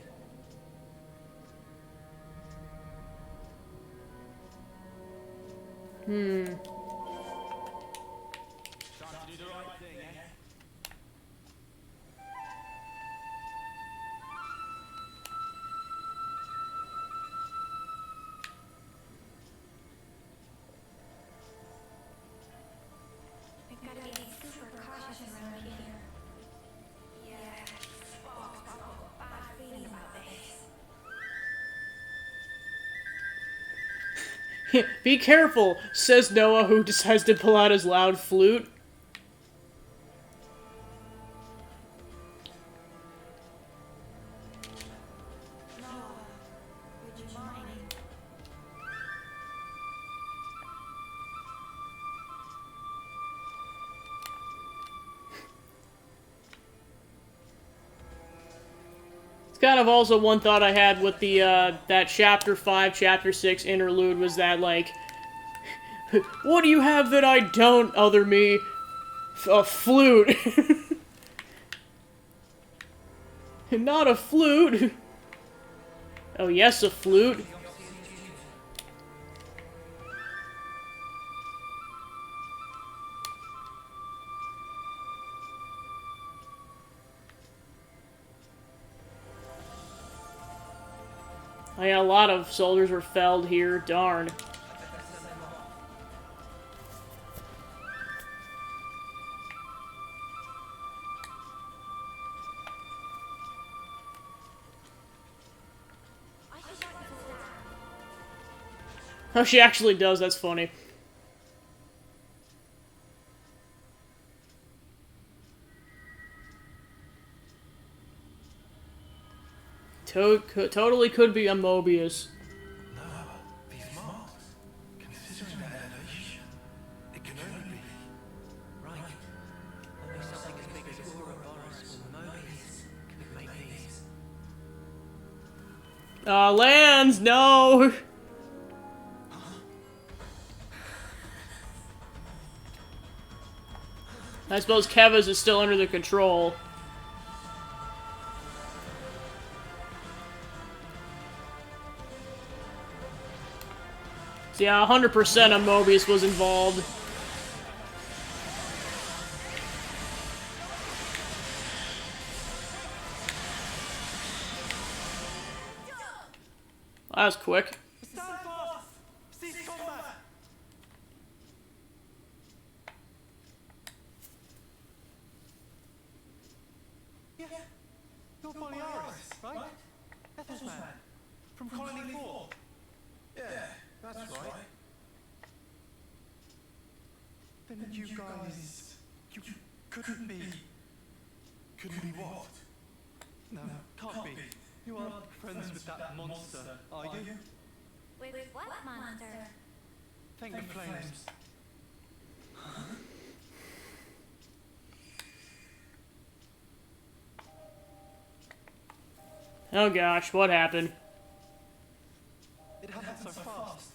Hmm. Trying to do the right thing, eh? We've got to be super cautious around here. Yeah, Sparks, I've got a bad feeling about this. Be careful, says Noah, who decides to pull out his loud flute. Would you mind? It's kind of also one thought I had with the, that Chapter 5, Chapter 6 interlude was that, like, what do you have that I don't, other me? A flute. Not a flute. Oh, yes, a flute. Oh yeah, a lot of soldiers were felled here, darn. Oh, she actually does, that's funny. Totally could be a Mobius. No, these marks. Considering that elevation, it can only be. Right. Only something as big as Ouroboros or Mobius could make these. Lands, no! I suppose Keva's is still under the control. So yeah, 100% of Mobius was involved. That was quick. Stand fast! Cease combat! Yeah, you're Boliaris, right? Ethel's man. From Colony 4. Yeah, that's right. Then you guys... You couldn't be... Couldn't be what? No, can't be. You aren't friends with that monster, are you? With what monster? Thank the flames. Oh gosh, what happened? It happened so fast.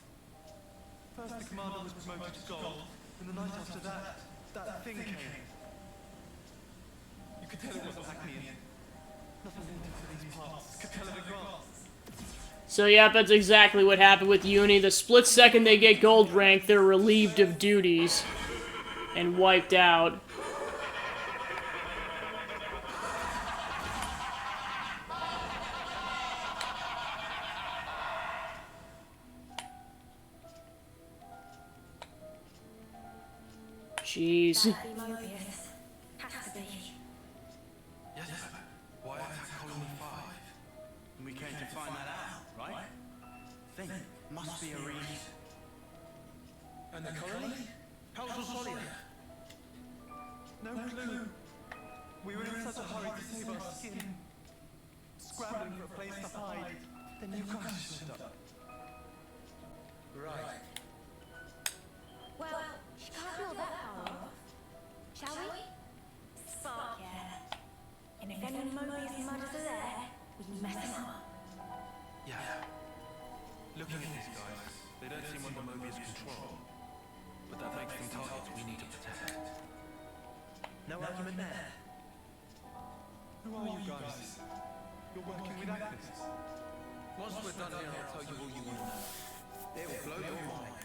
First the commander was promoted to gold, And the night after that, that thing came. You could tell it wasn't Hackney. Nothing native to these parts could tell of advance. So yeah, that's exactly what happened with Uni. The split second they get gold rank, they're relieved of duties and wiped out. Jeez. That'd be Mobius. Has to be. Yes, sir. Why attack Colony 5? And we came to find that out, right? Think, must be a reason. And the colony? How's Rosalia? No clue. We were in such a hurry to save our skin. Scrambling for a place to hide. Then you guys showed up. Right. Well, she can't be all that far off. Shall we? Spark, yeah. And if any Mobius mudders are there, we can mess them up. Yeah. Looking at these guys, they don't seem under Mobius control. But that makes them targets we need to protect. No argument there. Who are you guys? You're working with Agnes. Once we're done here, I'll tell you all you want to know. It will blow your mind.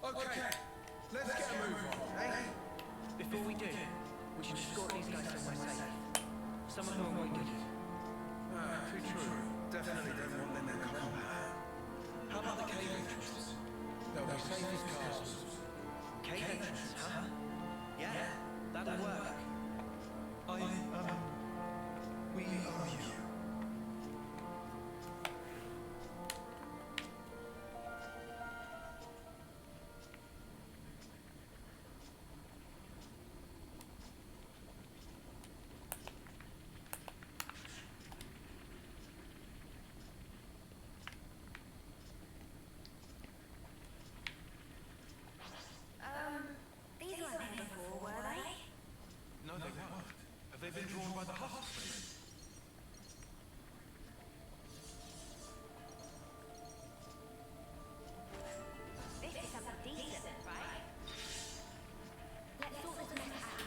Okay, let's get a move on, eh? Before we do, we should escort these guys somewhere safe. Some of them are wounded. Too true. Definitely don't want them in combat. How about the cave entrances? They'll be safe as castles. Cave entrance, huh? Yeah, that'll work. We owe you. These weren't here before, were they? No, they weren't. Have they been drawn by the husks? This is something decent, right? Let's sort this mess out.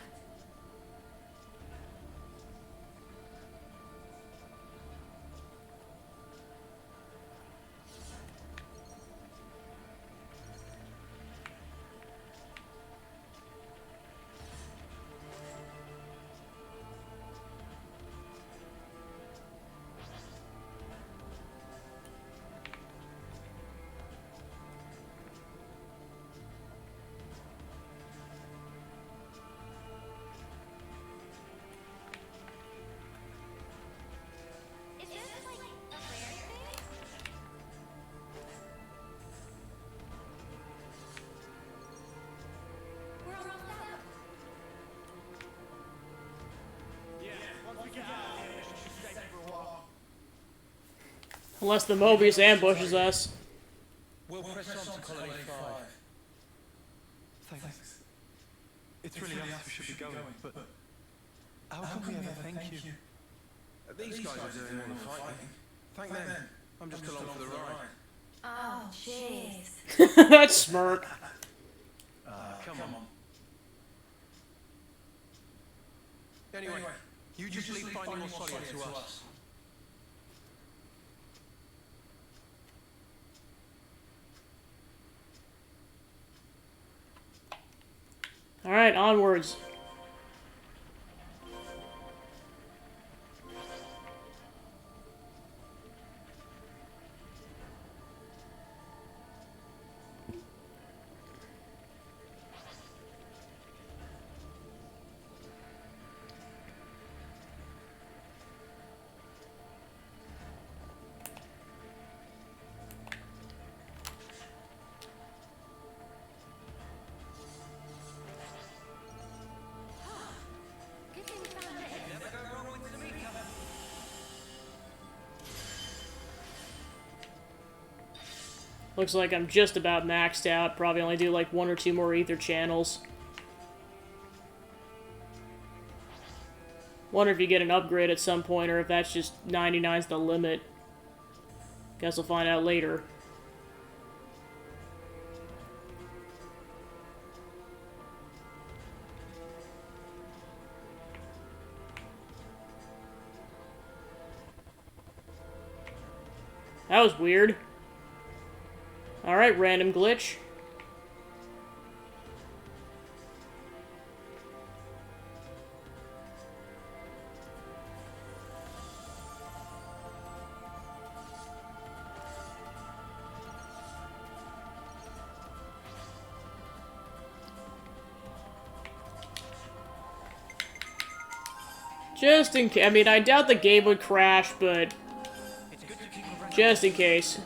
Is this like a rare thing? We're almost out. Yeah, once we get out of here, we should be safe for a while. Unless the Mobius ambushes us. We'll press on to Colony 5. Thanks. It's really us who should be going, but how can we ever thank you? These guys are doing all the fighting. Thank them. I'm just along for the ride. Oh, cheers. That smirk. Come on. Anyway, you just leave finding Rosalia to us. Alright, onwards. Good thing we found this. Looks like I'm just about maxed out. Probably only do like 1 or 2 more ether channels. Wonder if you get an upgrade at some point, or if that's just 99's the limit. Guess we'll find out later. That was weird. Alright, random glitch. Just in case. I mean, I doubt the game would crash, but just in case.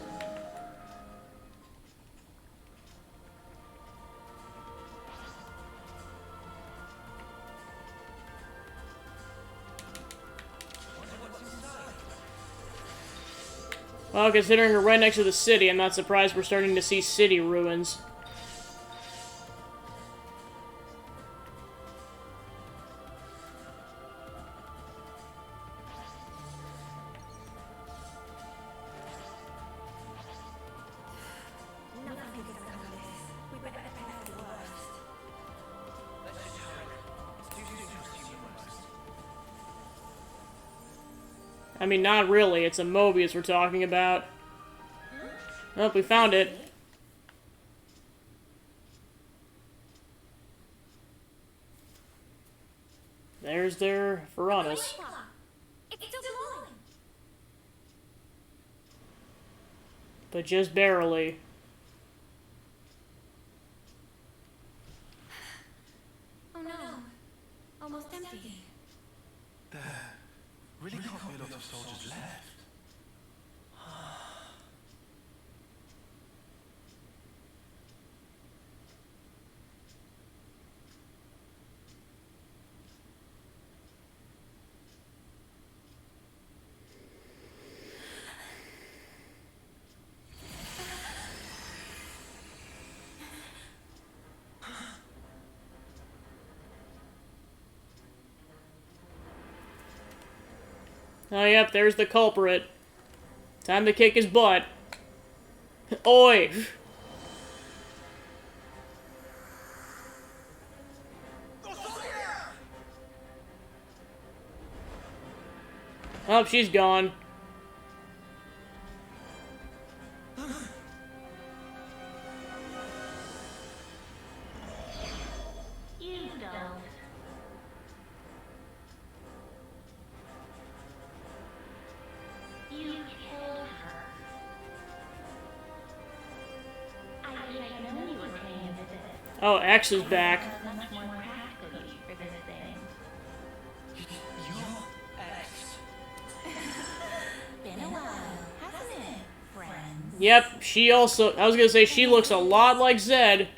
Well, considering we're right next to the city, I'm not surprised we're starting to see city ruins. I mean, not really. It's a Mobius we're talking about. Oh, we found it. There's their Varanus. It's still glowing. But just barely. Oh no. Almost empty. There really can't be a lot of soldiers left. Oh, yep, there's the culprit. Time to kick his butt. Oi! Oh, she's gone. You don't. You killed her. I wish I'd known you were paying a visit. Oh, X is back. Much more practical use for this thing. Your ex. Been a while, hasn't it, friends? Yep, she also... I was gonna say, she looks a lot like Zed.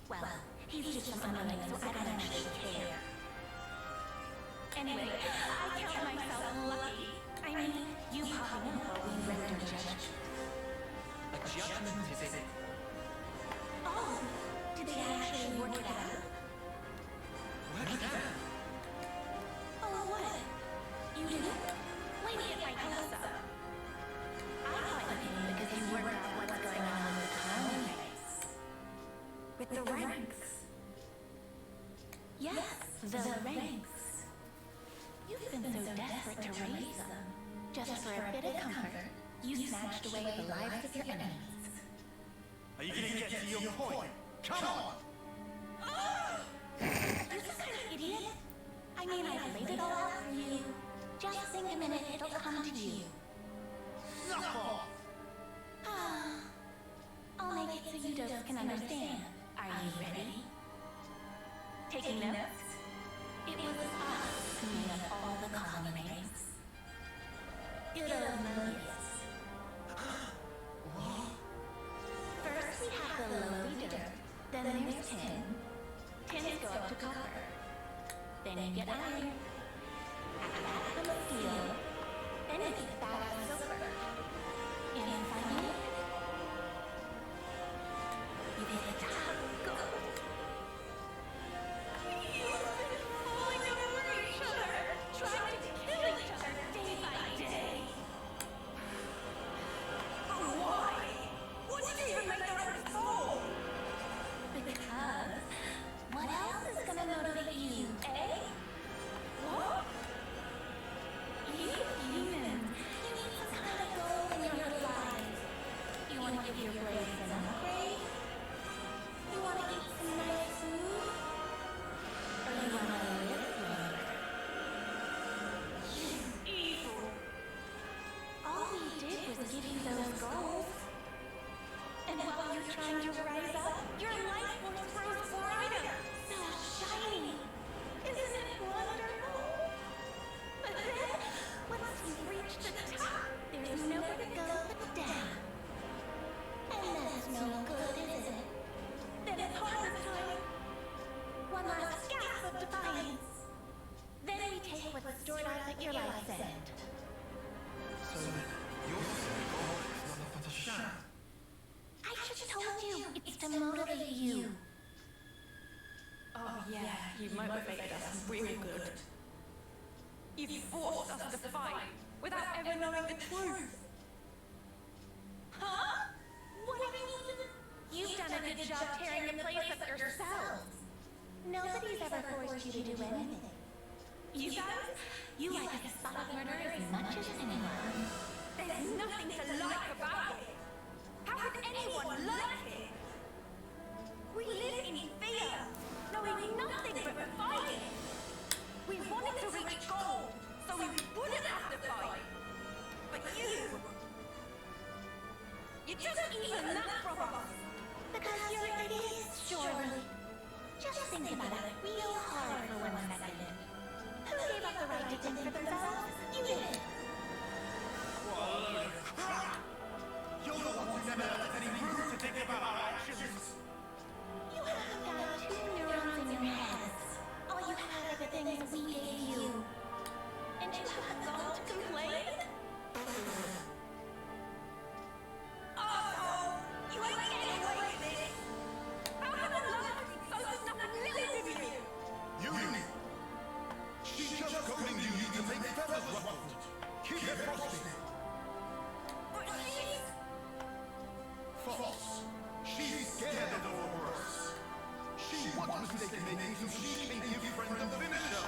Well, he's just some underling, so I don't actually care. Anyway, I count myself lucky. I mean, you popping up while we render judge. A judgment is it? Oh, did they actually work it out? Work it out. Oh, what? You didn't? Wait to get my hopes up. I thought you did because you worked out what's going on with the colony race. With the ranks. Yes, the ranks. You've been so desperate to raise them. Just for a bit of comfort, you snatched away the lives of your enemies. Are you gonna get to your point? Come on! You're some kind of idiot. I mean, I laid it all out for you. Just think a minute, it'll come to you. Knock off! I'll make it so you dopes can understand. Are you ready? Taking notes? It was us who made up all the colony names. Good old Mobius. First we have the low leader, then there's tin. Tins go up to copper. Then you get iron. After that comes steel. Then you get back on silver. And finally, you get the top gold. You've been falling over each other, trying to kill each other day by day. Why? What did you even make the rest for? Because what else is gonna motivate you, eh? What? You humans, you need some kind of goal in your lives. give your blades an upgrade? You want to eat some nice food? Or you want to live longer? You evil! All we did was give you those goals. And while you're trying to rise up, your life will grow brighter, so shiny. Isn't it wonderful? But then, once you reach the top, there's nowhere to go but down. And that's no good, is it? Then it's harvest time. One last gasp of defiance. Then we take what's stored up at your life's end. So, you're saying God is nothing but a sham? I just told you, it's to motivate you. Oh yeah, you motivated us real good. You forced us to fight without ever knowing the truth. Huh? What do you mean? You've done a good job tearing the place up yourselves. Nobody's ever forced you to do anything. You guys, you like a spot of murder as much as anyone. There's nothing to like about it. How could anyone like it? We live in fear, knowing nothing but fighting. We wanted to reach gold, so we wouldn't have to fight. But you took even that from us. Because you're idiots, surely. Just think about it real hard for 1 second. Who gave up the right to think for themselves? You did. What a load of crap! You're the one who never left any room to think about our actions! You haven't got 2 neurons in your heads. All you have are the things we gave you. And you have gone to complain? Oh, you ain't getting away with this. How can a love so stuck and live with you? Yuri! She just cooking you need to make feathers ruffled. Keep it frosty. But she's... False. She's scared of the worse. She was mistaken making so she can give friend the finisher.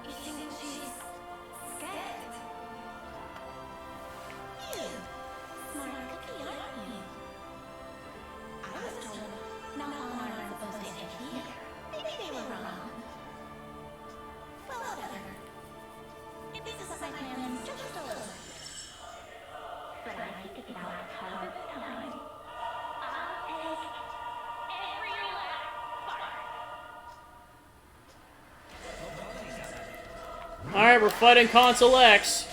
You think she's scared? You. Smart cookie, aren't you? I was told not all are supposed to end here. Maybe they were wrong. Well, whatever. It messes up my plans just a little. But I think it's about harvest time. I'll take every last part. Alright, we're fighting Console X.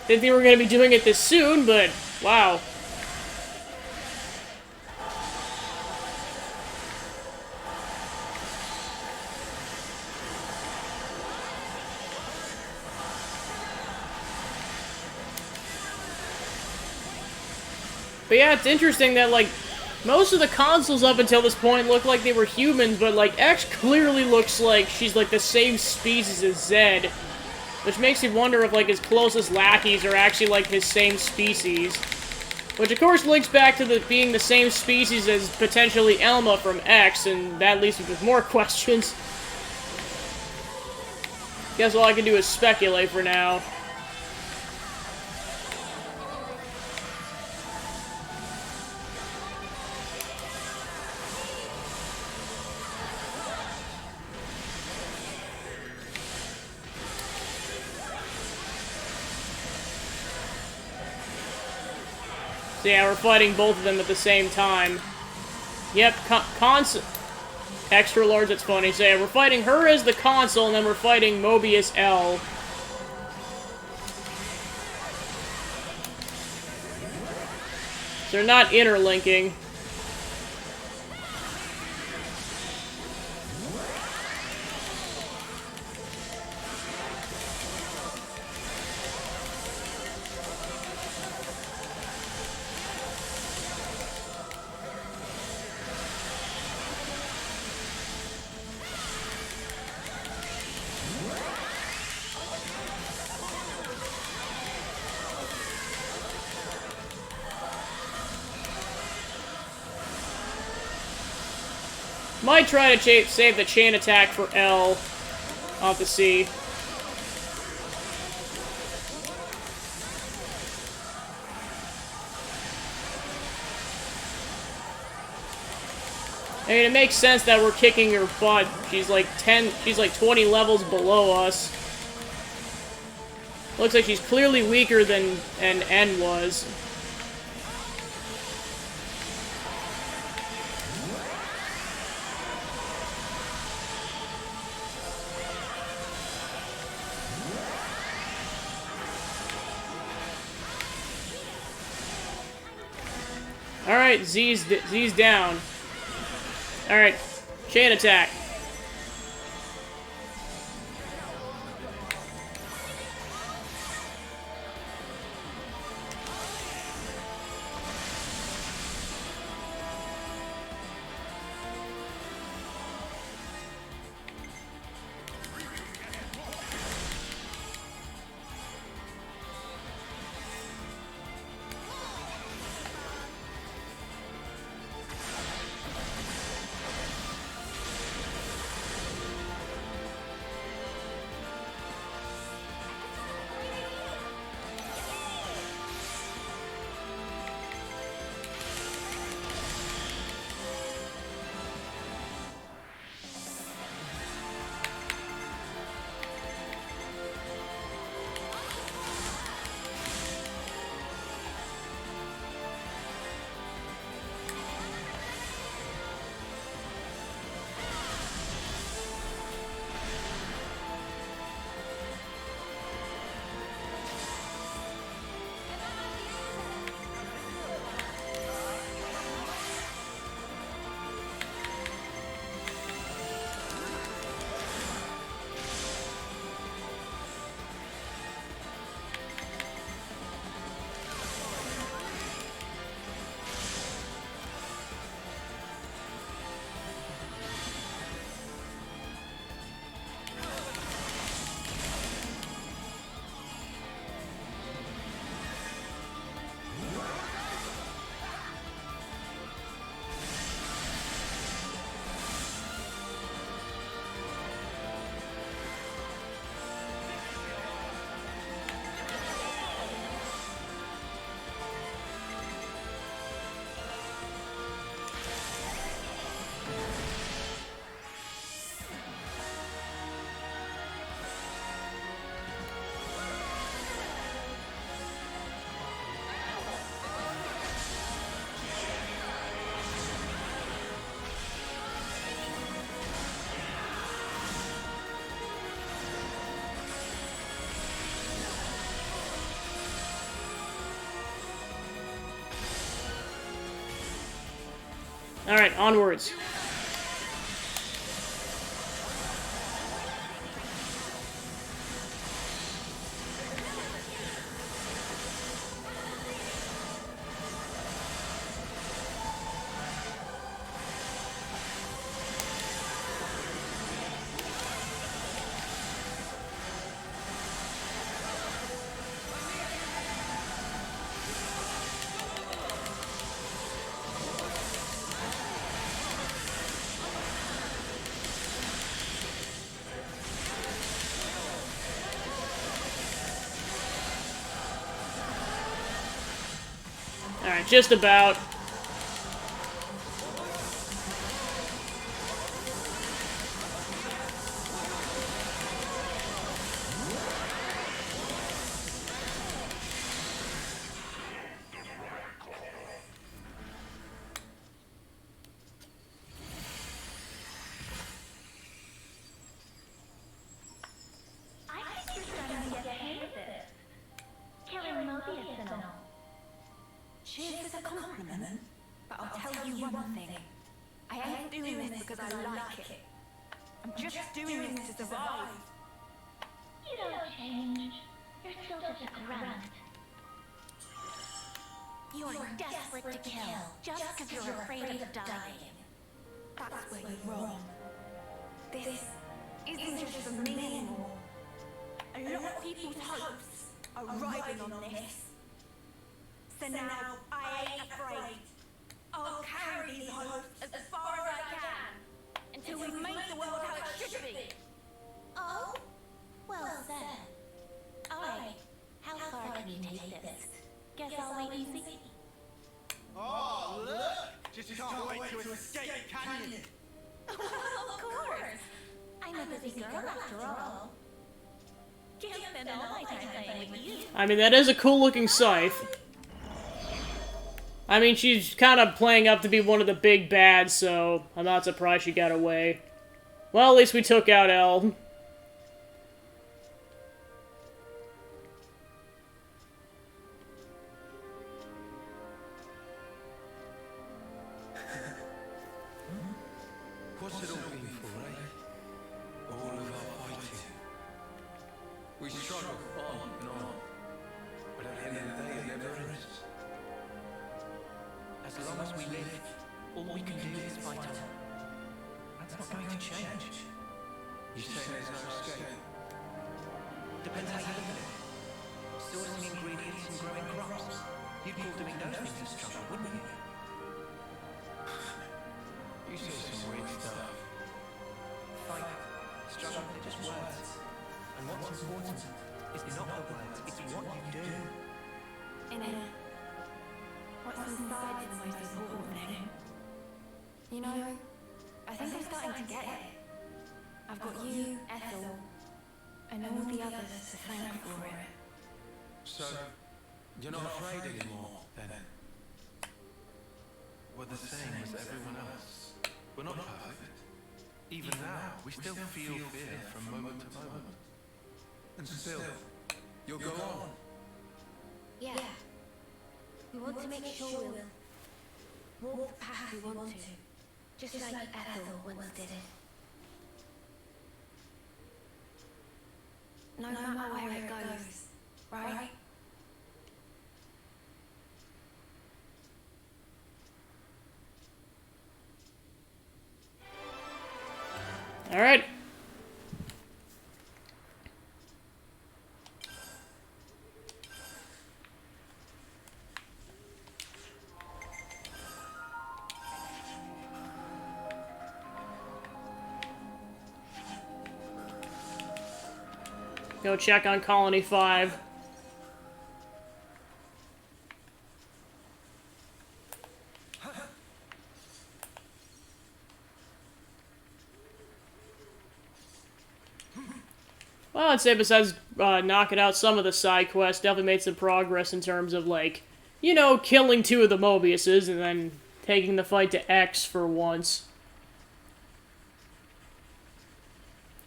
Didn't think we were going to be doing it this soon, but wow. But yeah, it's interesting that, like, most of the consoles up until this point look like they were humans, but, like, X clearly looks like she's, like, the same species as Zed. Which makes you wonder if, like, his closest lackeys are actually, like, his same species. Which, of course, links back to being the same species as, potentially, Elma from X, and that leaves me with more questions. Guess all I can do is speculate for now. So yeah, we're fighting both of them at the same time. Yep, Extra large, that's funny. So yeah, we're fighting her as the console, and then we're fighting Mobius L. They're not interlinking. Might try to save the chain attack for L. I'll have to see. I mean, it makes sense that we're kicking her butt. She's like 20 levels below us. Looks like she's clearly weaker than N was. Alright, Z's down. Alright, chain attack. Alright, onwards. Alright, just about. Cheers is a compliment, but I'll tell you one thing. I ain't doing this because I like it. I'm just doing this to survive. You don't change. You're still just a grunt. You're desperate to kill, just because you're afraid of dying. That's where you're wrong. This isn't just for me anymore. A lot of people's hopes are riding on this. So now I ain't afraid. I'll carry these hopes as far as I can until we make the world how it should be. Oh? Well said. Alright, how far can you take this? Guess I'll wait and see. Oh, look! just can't wait to escape, can you? Of course. I'm a busy girl after all. Can't spend all my time playing with you. I mean, that is a cool looking scythe. I mean, she's kind of playing up to be one of the big bads, so I'm not surprised she got away. Well, at least we took out Elle. What's it all been for, eh? All of our fighting. We struggle on and on. But at the end of the day, it never ends. As long as we live, all we can do is fight on. That's not going to change. You say there's no escape. Depends how you look at it. Sourcing ingredients and growing crops. You'd call doing those things a struggle, wouldn't you? You say some weird stuff. Fight, struggle, they're just words. And what's important is not the words, it's what you do. Inna, what's inside is the most important thing. You know, I think I'm starting to get it. I've got you, Ethel, and all the others to thank for it. So, you're not afraid anymore, then? We're the same as everyone else. We're not perfect. Even now, we still feel fear from moment to moment. And still, you'll go on. Yeah. We want to make sure we'll walk the path we want to. Just like Ethel once did it. No matter where it goes, right? Alright. Go check on Colony 5. Well, I'd say besides knocking out some of the side quests, definitely made some progress in terms of, like, you know, killing 2 of the Mobiuses and then taking the fight to X for once.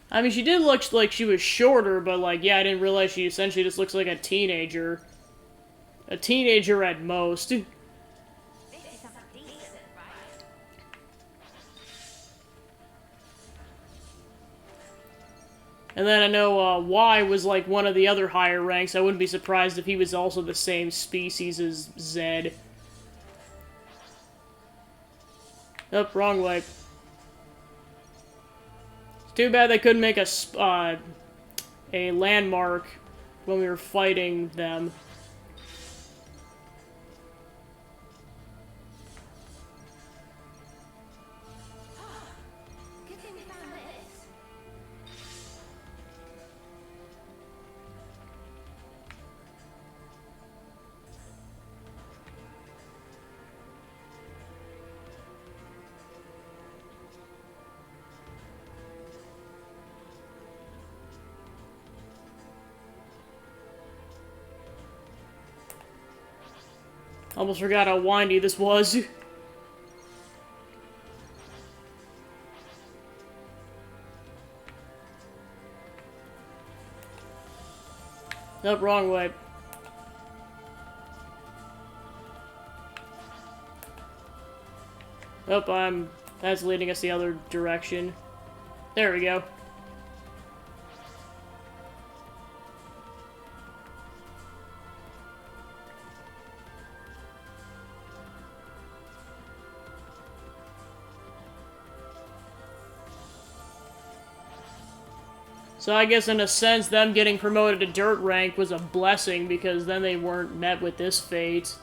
I mean, she did look like she was shorter, but, like, yeah, I didn't realize she essentially just looks like a teenager. A teenager at most. This is something decent, right? And then I know Y was, like, one of the other higher ranks. I wouldn't be surprised if he was also the same species as Zed. Oh, wrong way. Too bad they couldn't make a landmark when we were fighting them. Good thing we found this. Almost forgot how windy this was. Nope, wrong way. Nope, that's leading us the other direction. There we go. So I guess in a sense, them getting promoted to dirt rank was a blessing, because then they weren't met with this fate.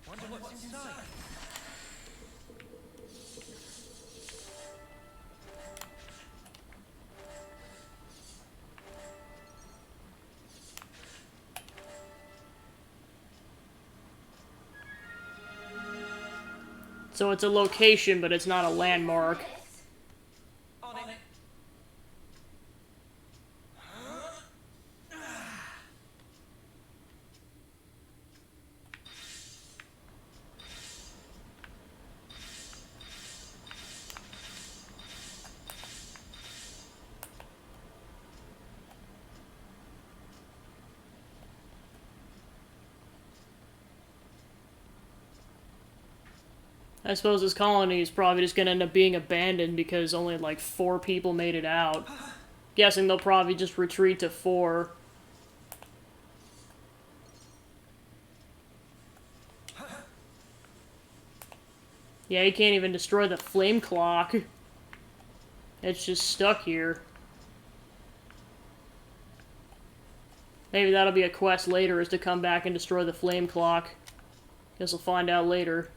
Wonder what's inside. So it's a location, but it's not a landmark. On it. I suppose this colony is probably just gonna end up being abandoned because only like 4 people made it out. Guessing they'll probably just retreat to 4. Yeah, you can't even destroy the flame clock. It's just stuck here. Maybe that'll be a quest later, is to come back and destroy the flame clock. Guess we'll find out later.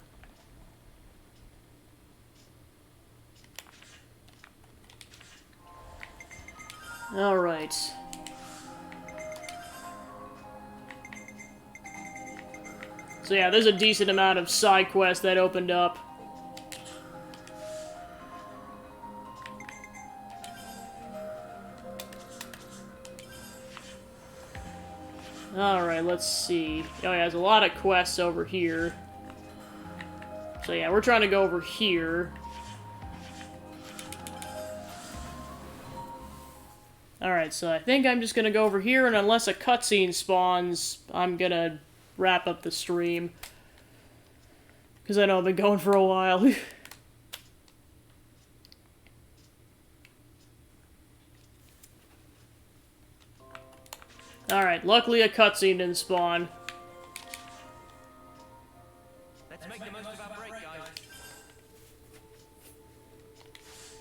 Alright. So yeah, there's a decent amount of side quests that opened up. Alright, let's see. Oh yeah, there's a lot of quests over here. So yeah, we're trying to go over here. Alright, so I think I'm just gonna go over here, and unless a cutscene spawns, I'm gonna wrap up the stream. Because I know I've been going for a while. Alright, luckily a cutscene didn't spawn. Let's make the most of our break, guys.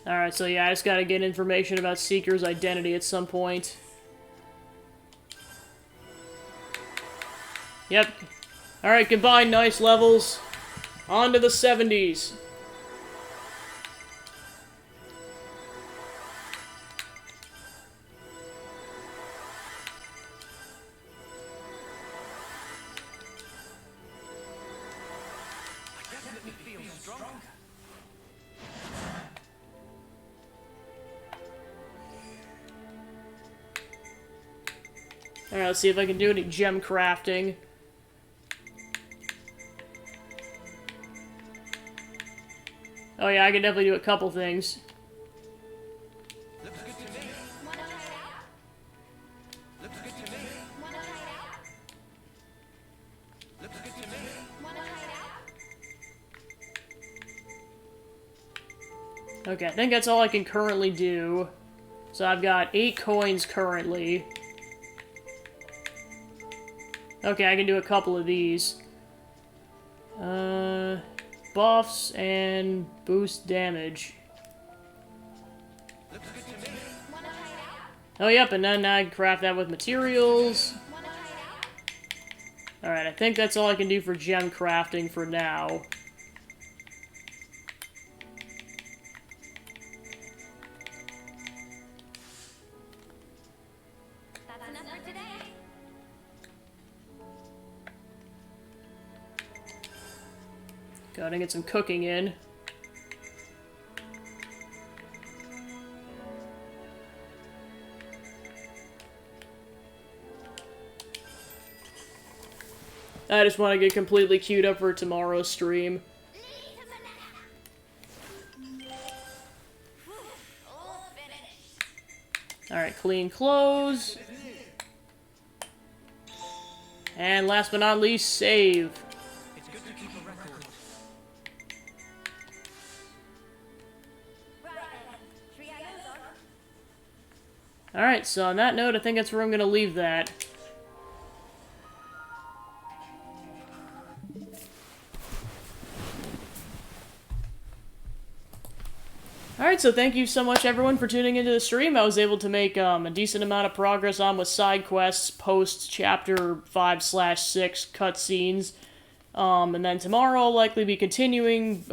Alright, so yeah, I just gotta get information about Seeker's identity at some point. Yep. Alright, goodbye, nice levels. On to the 70s. I definitely feel stronger. Alright, let's see if I can do any gem crafting. Oh yeah, I can definitely do a couple things. Looks good to me. Wanna hide out? Looks good to me. Wanna hide out? Looks good to me. Wanna hide out? Okay, I think that's all I can currently do. So I've got 8 coins currently. Okay, I can do a couple of these. Buffs and boost damage. Looks good to me. Wanna hide out? Oh, yep, and then I can craft that with materials. Wanna hide out? Alright, I think that's all I can do for gem crafting for now. That's enough for today. Gotta get some cooking in. I just want to get completely queued up for tomorrow's stream. All finished. Alright, clean clothes. And last but not least, save. It's good to keep a record. Right then. Should we get those on? Alright, so on that note, I think that's where I'm gonna leave that. Alright, so thank you so much everyone for tuning into the stream. I was able to make a decent amount of progress on with side quests, post chapter 5/6 cutscenes. And then tomorrow I'll likely be continuing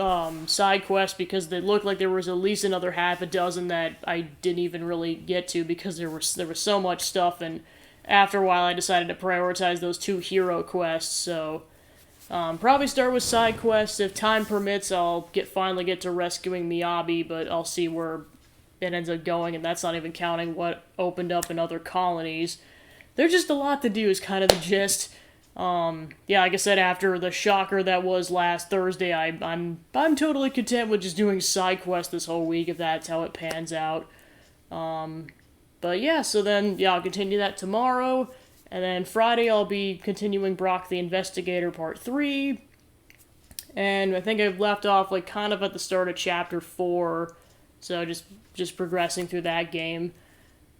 side quests because they looked like there was at least another half a dozen that I didn't even really get to because there was so much stuff, and after a while I decided to prioritize those 2 hero quests. So probably start with side quests. If time permits, I'll finally get to rescuing Miyabi, but I'll see where it ends up going, and that's not even counting what opened up in other colonies. There's just a lot to do is kind of the gist. Yeah, like I said, after the shocker that was last Thursday, I'm totally content with just doing side quests this whole week if that's how it pans out. But yeah, so then, yeah, I'll continue that tomorrow, and then Friday I'll be continuing Brock the Investigator Part 3, and I think I've left off, like, kind of at the start of Chapter 4, so just progressing through that game.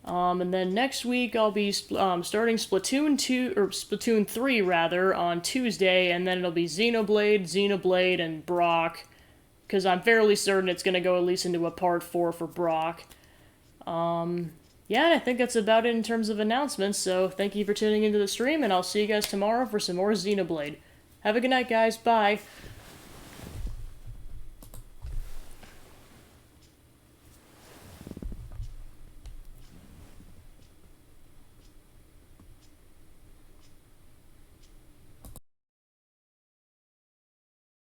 And then next week I'll be starting Splatoon 2, or Splatoon 3 rather, on Tuesday, and then it'll be Xenoblade, and Brock, because I'm fairly certain it's going to go at least into a Part 4 for Brock. Yeah, I think that's about it in terms of announcements, so thank you for tuning into the stream, and I'll see you guys tomorrow for some more Xenoblade. Have a good night, guys. Bye.